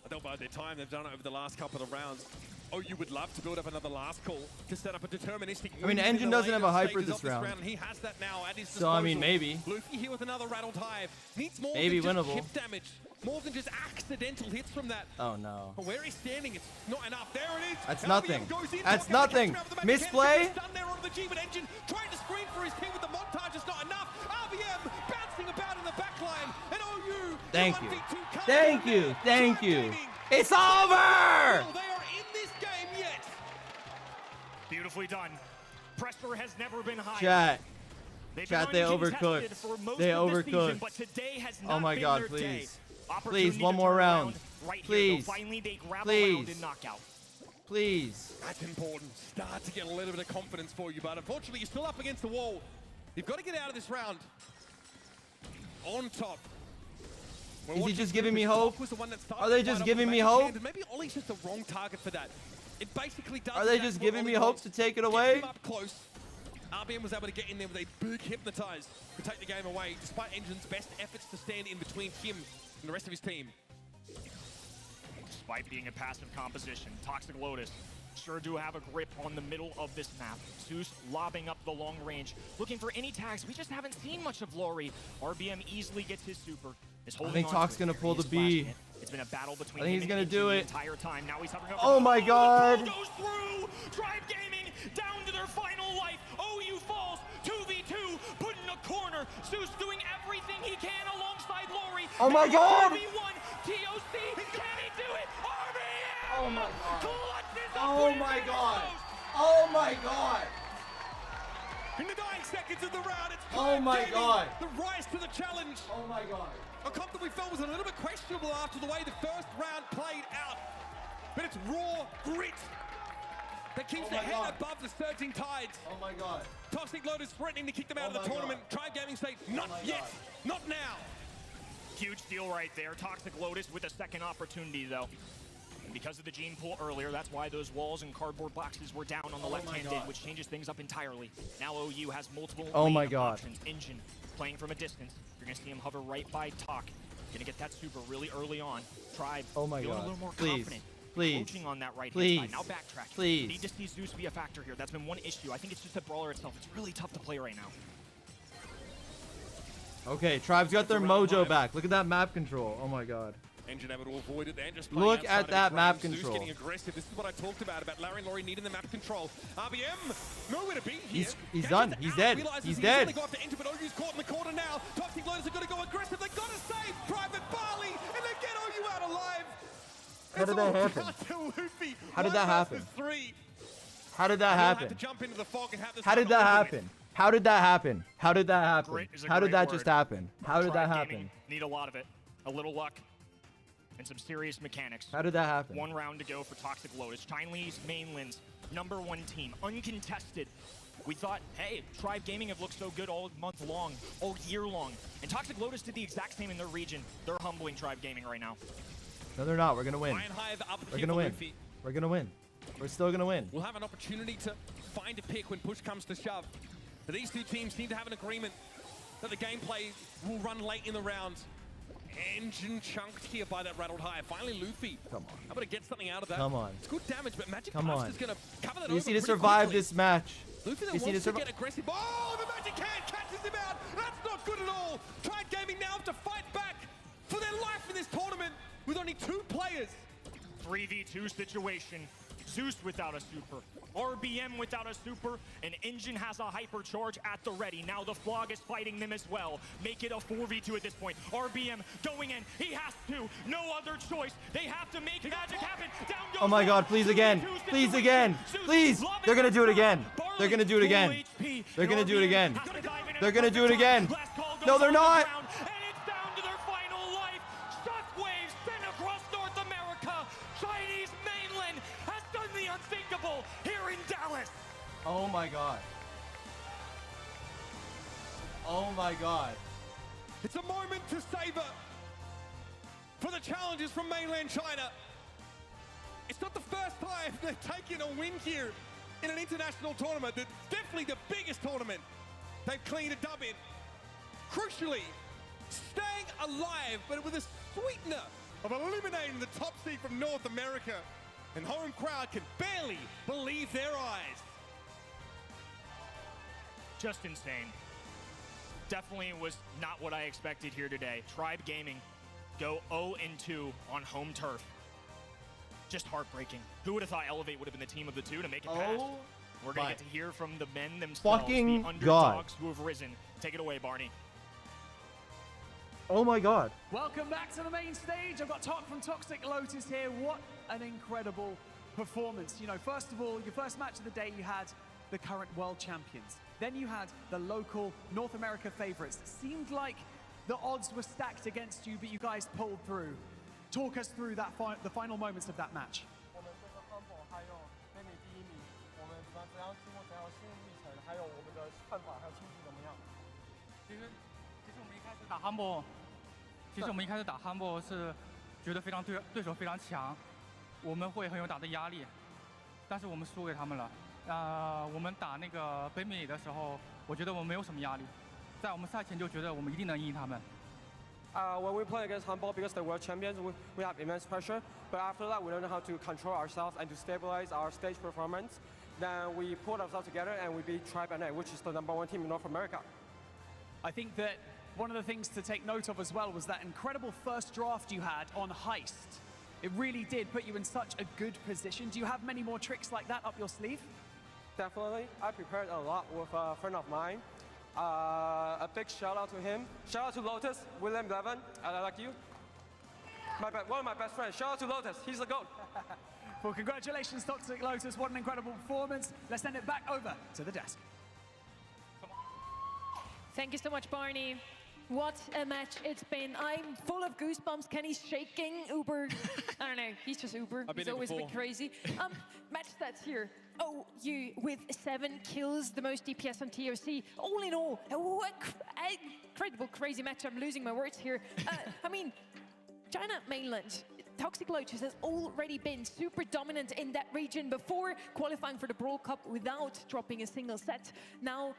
I don't mind their time. They've done it over the last couple of rounds. Oh, you would love to build up another last call to set up a deterministic I mean, move Engine in the doesn't have a later hyper stages this of round. And he has that now at his So, I mean, disposal. maybe. Luffy here with another rattled hive. Needs more Maybe than just winnable. chip damage. More than just accidental hits from that. Oh no. But where he's standing, it's not enough. There it is. That's LBM nothing. goes in, That's Talk nothing. catches him out of the back. Misplay? He gets done there on the G, but Engine trying to screen for his team with the montage is not enough. RBM bouncing about in the backline. And OU. Thank you. Thank you. Thank you. It's over! They are in this game yet. Beautifully done. Pressure has never been higher. Chat. They've Chat, been they uncontested overcooked. for most They of this season, overcooked. but today has Oh not my been god, their day. please. Opportunity Please, one to more turn round. around right Please. Here, though. Finally, they grab a round Please. and knockout. Please. That's important. Start to get a little bit of confidence for you, but unfortunately, you're still up against the wall. You've got to get out of this round on top. Is he just giving me hope? Are they just giving me hope? Maybe Ollie's just the wrong target for that. It basically does. Are they just giving me hope to take it away? Him up close. RBM was able to get in there with a big hypnotize to take the game away, despite Engine's best efforts to stand in between him and the rest of his team. Despite being a passive composition, Toxic Lotus sure do have a grip on the middle of this map. Zeus lobbing up the long range, looking for any tags. We just haven't seen much of Laurie. RBM easily gets his super. Is I holding think on Talk's to it. gonna pull the He is B. flashing it. It's been a battle between I think him he's gonna and do Engine it. the entire time. Now he's hovering over. Oh my god. The pull goes through. Tribe Gaming down to their final life. OU falls 2v2, put in a corner. Zeus doing everything he can alongside Laurie. Oh my god. 2v1. TOC, can he do it? RBM! Oh my god. Clutches up Oh with my his god. post. Oh my god. In the dying seconds of the round, it's Oh Tribe my Gaming, god. the rise to the challenge. Oh my god. A comp that we felt was a little bit questionable after the way the first round played out. But it's raw grit that keeps Oh the my head god. above the surging tides. Oh my god. Toxic Lotus threatening to kick them out Oh of the my tournament. Tribe Gaming say, not my yet, god. not now. Huge deal right there. Toxic Lotus with a second opportunity, though. And because of the gene pull earlier, that's why those walls and cardboard boxes were down on the Oh my left-hand god. end, which changes things up entirely. Now OU has multiple Oh my lane god. options. Engine playing from a distance. You're going to see him hover right by Talk. Gonna get that super really early on. Tribe Oh my feeling god. a little more Please. confident. Please. Coaching on that right Please. hand side. Now backtracking. Please. Need to see Zeus be a factor here. That's been one issue. I think it's just the brawler itself. It's really tough to play right now. Okay, Tribe's got their mojo back. Look at that map control. Oh my god. Engine able to avoid it and just Look at that map Zeus control. getting aggressive. This is what I talked about Larry and Laurie needing the map control. RBM, nowhere to be here. He's done. He's dead. Realizes He's he dead. only go after Engine, but OU's caught in the corner now. Toxic Lotus are going to go aggressive. They've got to save Private Barley, and they get OU out alive. How did that happen? How did that happen? How did that happen? How did that happen? How did that happen? How did that happen? Grit is a How did great that word. just happen? How did that Tribe happen? Gaming need a lot of it. A little luck. and some serious mechanics. How did that happen? 1 round to go for Toxic Lotus. Chinese mainland's #1 team, uncontested. We thought, hey, Tribe Gaming have looked so good all month long, all year long. And Toxic Lotus did the exact same in their region. They're humbling Tribe Gaming right now. No, they're not. We're going to win. Lion Hive up We're here going to for win. Luffy. We're going to win. We're still going to win. We'll have an opportunity to find a pick when push comes to shove. But these two teams seem to have an agreement that the gameplay will run late in the round. Engine chunked here by that rattled high. Finally, Luffy. Come on. I'm going to get something out of that. Come on. It's good damage, but Magic Come Blast on. is going to cover that You over just need to pretty survive quickly. this match. Luffy then You just need wants to to get aggressive. Oh, the Magic Hand catches him out. That's not good at all. Tribe Gaming now have to fight back for their life in this tournament with only 2 players. 3v2 situation. Zeus without a super. RBM without a super. And Engine has a hypercharge at the ready. Now the Flog is fighting them as well. Make it a 4v2 at this point. RBM going in. He has to. No other choice. They have to make magic happen. Down goes Oh my God, please again. Please again. Please. They're going to do it again. They're going to do it again. They're going to do it again. They're going to do it again. No, they're not. And it's down to their final life. Shockwaves sent across North America. Chinese mainland has done the unthinkable here in Dallas. Oh my God. Oh my God. It's a moment to savor for the challengers from mainland China. It's not the first time they've taken a win here in an international tournament. That's definitely the biggest tournament they've cleaned a dub in. Crucially, staying alive, but with a sweetener of eliminating the top seed from North America. And the home crowd can barely believe their eyes. Just insane. Definitely was not what I expected here today. Tribe Gaming go 0-2 on home turf. Just heartbreaking. Who would have thought Elevate would have been the team of the 2 to make it past? We're going to get to hear from the men themselves, Fucking the underdogs God. who have risen. Take it away, Barney. Oh my God. Welcome back to the main stage. I've got Talk from Toxic Lotus here. What an incredible performance. You know, first of all, your first match of the day, you had the current world champions. Then you had the local North America favorites. It seemed like the odds were stacked against you, but you guys pulled through. Talk us through that the final moments of that match. 我们这个 combo 还有北美第1名，我们怎样经过怎样心路历程，还有我们的看法还有心情怎么样？其实我们一开始打 Humble， 其实我们一开始打 Humble 是觉得对手非常强，我们会很有大的压力，但是我们输给他们了。我们打那个北美的时候，我觉得我们没有什么压力，在我们赛前就觉得我们一定能赢他们。 When we play against Humble, because they're world champions, we have immense pressure. But after that, we learned how to control ourselves and to stabilize our stage performance. Then we pulled ourselves together and we beat Tribe NA, which is the #1 team in North America. I think that one of the things to take note of as well was that incredible first draft you had on Heist. It really did put you in such a good position. Do you have many more tricks like that up your sleeve? Definitely. I prepared a lot with a friend of mine. A big shout out to him. Shout out to Lotus, William Levin. I like you. One of my best friends. Shout out to Lotus. He's the GOAT. Well, congratulations, Toxic Lotus. What an incredible performance. Let's send it back over to the desk. Thank you so much, Barney. What a match it's been. I'm full of goosebumps. Kenny's shaking. Uber. I don't know. He's just Uber. I've been He's here always a bit before. crazy. Match stats here. Oh, you with 7 kills, the most DPS on TOC. All in all, what incredible, crazy match. I'm losing my words here. I mean, China mainland. Toxic Lotus has already been super dominant in that region before qualifying for the Brawl Cup without dropping a single set. Now,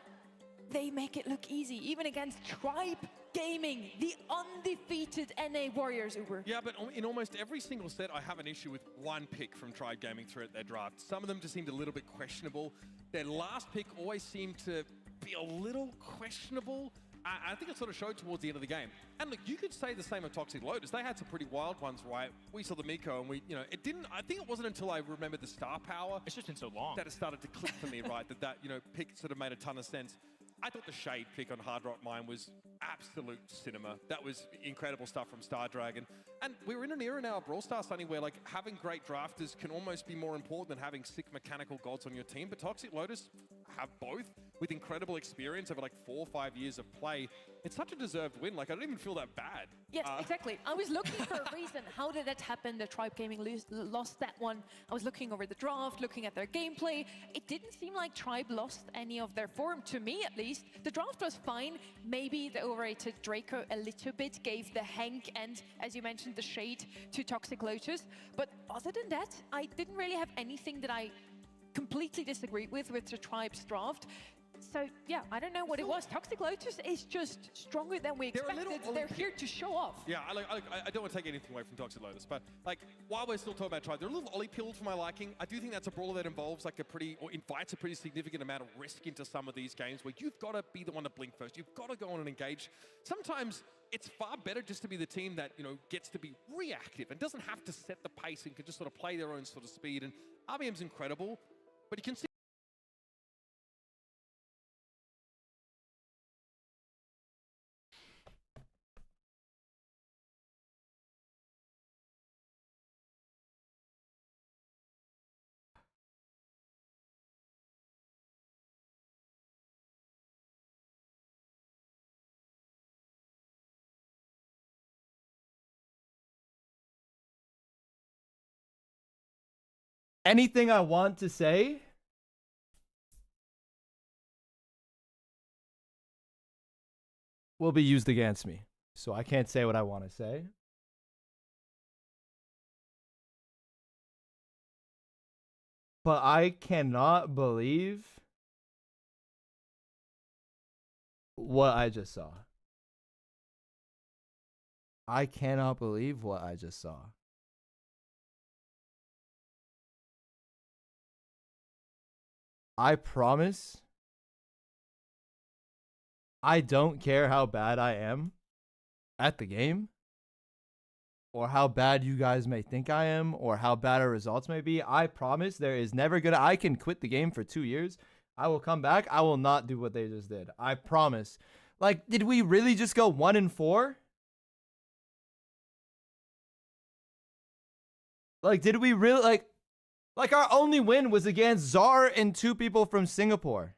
they make it look easy, even against Tribe Gaming, the undefeated NA Warriors, Uber. Yeah, but in almost every single set, I have an issue with one pick from Tribe Gaming throughout their draft. Some of them just seemed a little bit questionable. Their last pick always seemed to be a little questionable. I think it sort of showed towards the end of the game. And look, you could say the same of Toxic Lotus. They had some pretty wild ones, right? We saw the Miko and it didn't, I think it wasn't until I remembered the star power. It's just been so long. That it started to click for me, right? That pick sort of made a ton of sense. I thought the Shade pick on Hard Rock Mine was absolute cinema. That was incredible stuff from Star Dragon. And we're in an era now of Brawl Stars, Sunny, where like having great drafters can almost be more important than having sick mechanical gods on your team. But Toxic Lotus have both. with incredible experience over like 4 or 5 years of play. It's such a deserved win. Like, I don't even feel that bad. Yes, exactly. I was looking for a reason. How did that happen? The Tribe Gaming lost that one. I was looking over the draft, looking at their gameplay. It didn't seem like Tribe lost any of their form, to me at least. The draft was fine. Maybe the overrated Draco a little bit gave the Hank and, as you mentioned, the Shade to Toxic Lotus. But other than that, I didn't really have anything that I completely disagreed with the Tribe's draft. So, yeah, I don't know what it was. Toxic Lotus is just stronger than we expected. They're here to show off. Yeah, I don't want to take anything away from Toxic Lotus, but like while we're still talking about Tribe, they're a little ollie pilled for my liking. I do think that's a brawler that involves like invites a pretty significant amount of risk into some of these games where you've got to be the one to blink first. You've got to go on and engage. Sometimes it's far better just to be the team that, you know, gets to be reactive and doesn't have to set the pace and can just sort of play their own sort of speed. And RBM's incredible, but you can see anything I want to say will be used against me. So I can't say what I want to say. But I cannot believe what I just saw. I cannot believe what I just saw. I promise I don't care how bad I am at the game or how bad you guys may think I am or how bad our results may be. I promise there is never gonna, I can quit the game for 2 years. I will come back. I will not do what they just did. I promise. Like, did we really just go 1-4? Like, did we really, like our only win was against Czar and 2 people from Singapore.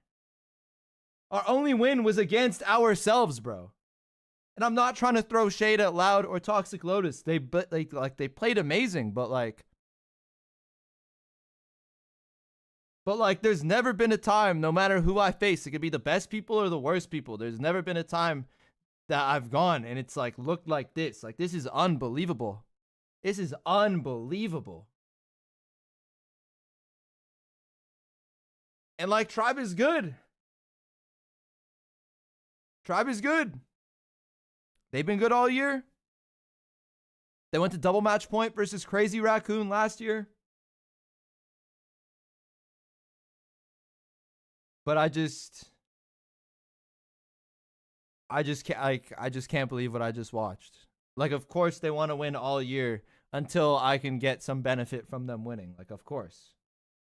Our only win was against ourselves, bro. And I'm not trying to throw shade at Loud or Toxic Lotus. They they played amazing, but there's never been a time, no matter who I face, it could be the best people or the worst people. There's never been a time that I've gone and it's like looked like this. Like, this is unbelievable. This is unbelievable. And like, Tribe is good. Tribe is good. They've been good all year. They went to double match point versus Crazy Raccoon last year. But I just can't believe what I just watched. Like, of course they want to win all year until I can get some benefit from them winning. Like, of course.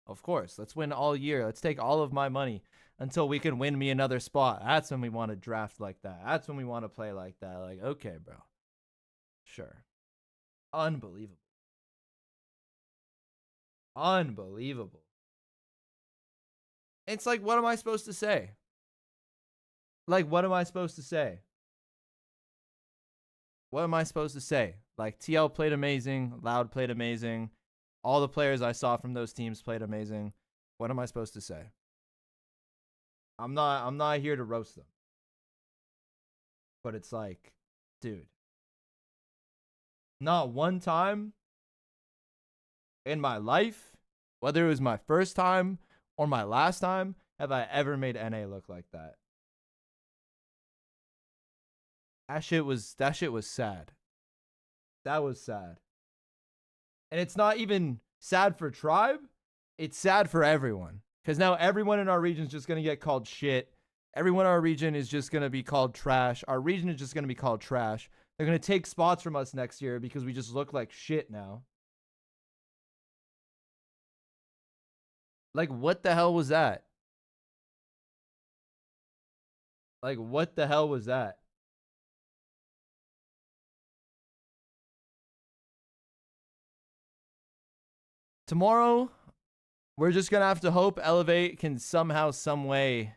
Of course. Let's win all year. Let's take all of my money until we can win me another spot. That's when we want to draft like that. That's when we want to play like that. Like, okay, bro. Sure. Unbelievable. Unbelievable. It's like, what am I supposed to say? Like, what am I supposed to say? What am I supposed to say? Like, TL played amazing. Loud played amazing. All the players I saw from those teams played amazing. What am I supposed to say? I'm not here to roast them. But it's like, dude. Not one time in my life, whether it was my first time or my last time, have I ever made NA look like that. That shit was sad. That was sad. And it's not even sad for Tribe. It's sad for everyone. Because now everyone in our region is just going to get called shit. Everyone in our region is just going to be called trash. Our region is just going to be called trash. They're going to take spots from us next year because we just look like shit now. Like, what the hell was that? Like, what the hell was that? Tomorrow, we're just going to have to hope Elevate can somehow, some way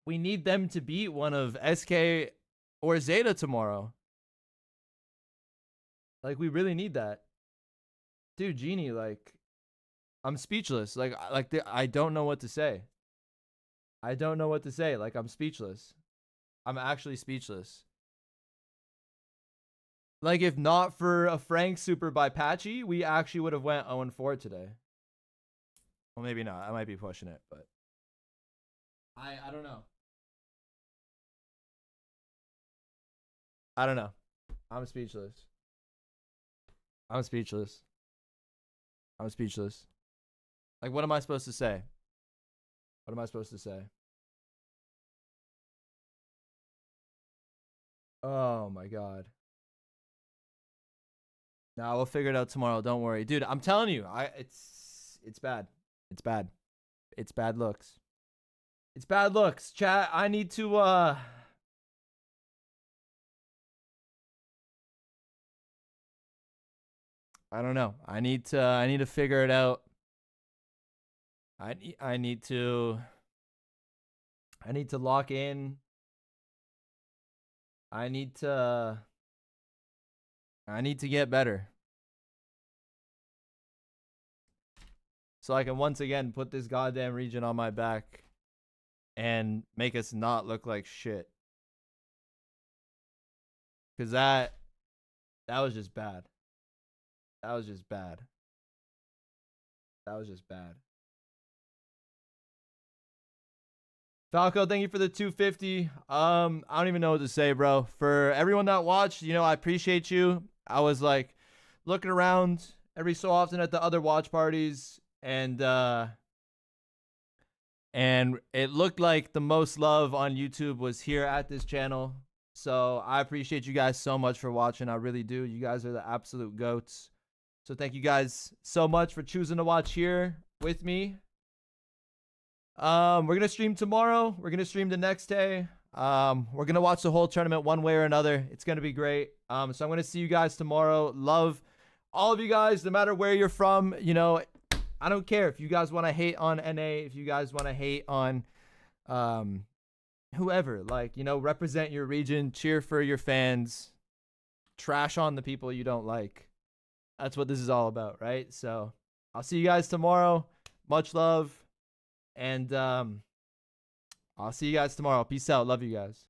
we need them to beat one of SK or Zeta tomorrow. Like, we really need that. Dude, Genie, like, I'm speechless. I don't know what to say. I don't know what to say. Like, I'm speechless. I'm actually speechless. Like, if not for a Frank Super by Patchy, we actually would have went 0-4 today. Well, maybe not. I might be pushing it, but I don't know. I don't know. I'm speechless. I'm speechless. I'm speechless. Like, what am I supposed to say? What am I supposed to say? Oh my god. Nah, we'll figure it out tomorrow. Don't worry. Dude, I'm telling you, it's bad. It's bad. It's bad looks. It's bad looks. Chat, I need to I don't know. I need to figure it out. I need to lock in. I need to get better. So I can once again put this goddamn region on my back and make us not look like shit. Cause that was just bad. That was just bad. That was just bad. Falco, thank you for the 250. I don't even know what to say, bro. For everyone that watched, you know, I appreciate you. I was like looking around every so often at the other watch parties, and it looked like the most love on YouTube was here at this channel. So I appreciate you guys so much for watching. I really do. You guys are the absolute goats. So thank you guys so much for choosing to watch here with me. We're going to stream tomorrow. We're going to stream the next day. We're going to watch the whole tournament one way or another. It's going to be great. So I'm going to see you guys tomorrow. Love all of you guys, no matter where you're from. You know, I don't care if you guys want to hate on NA, if you guys want to hate on whoever. Like, you know, represent your region, cheer for your fans, trash on the people you don't like. That's what this is all about, right? So I'll see you guys tomorrow. Much love. And I'll see you guys tomorrow. Peace out. Love you guys.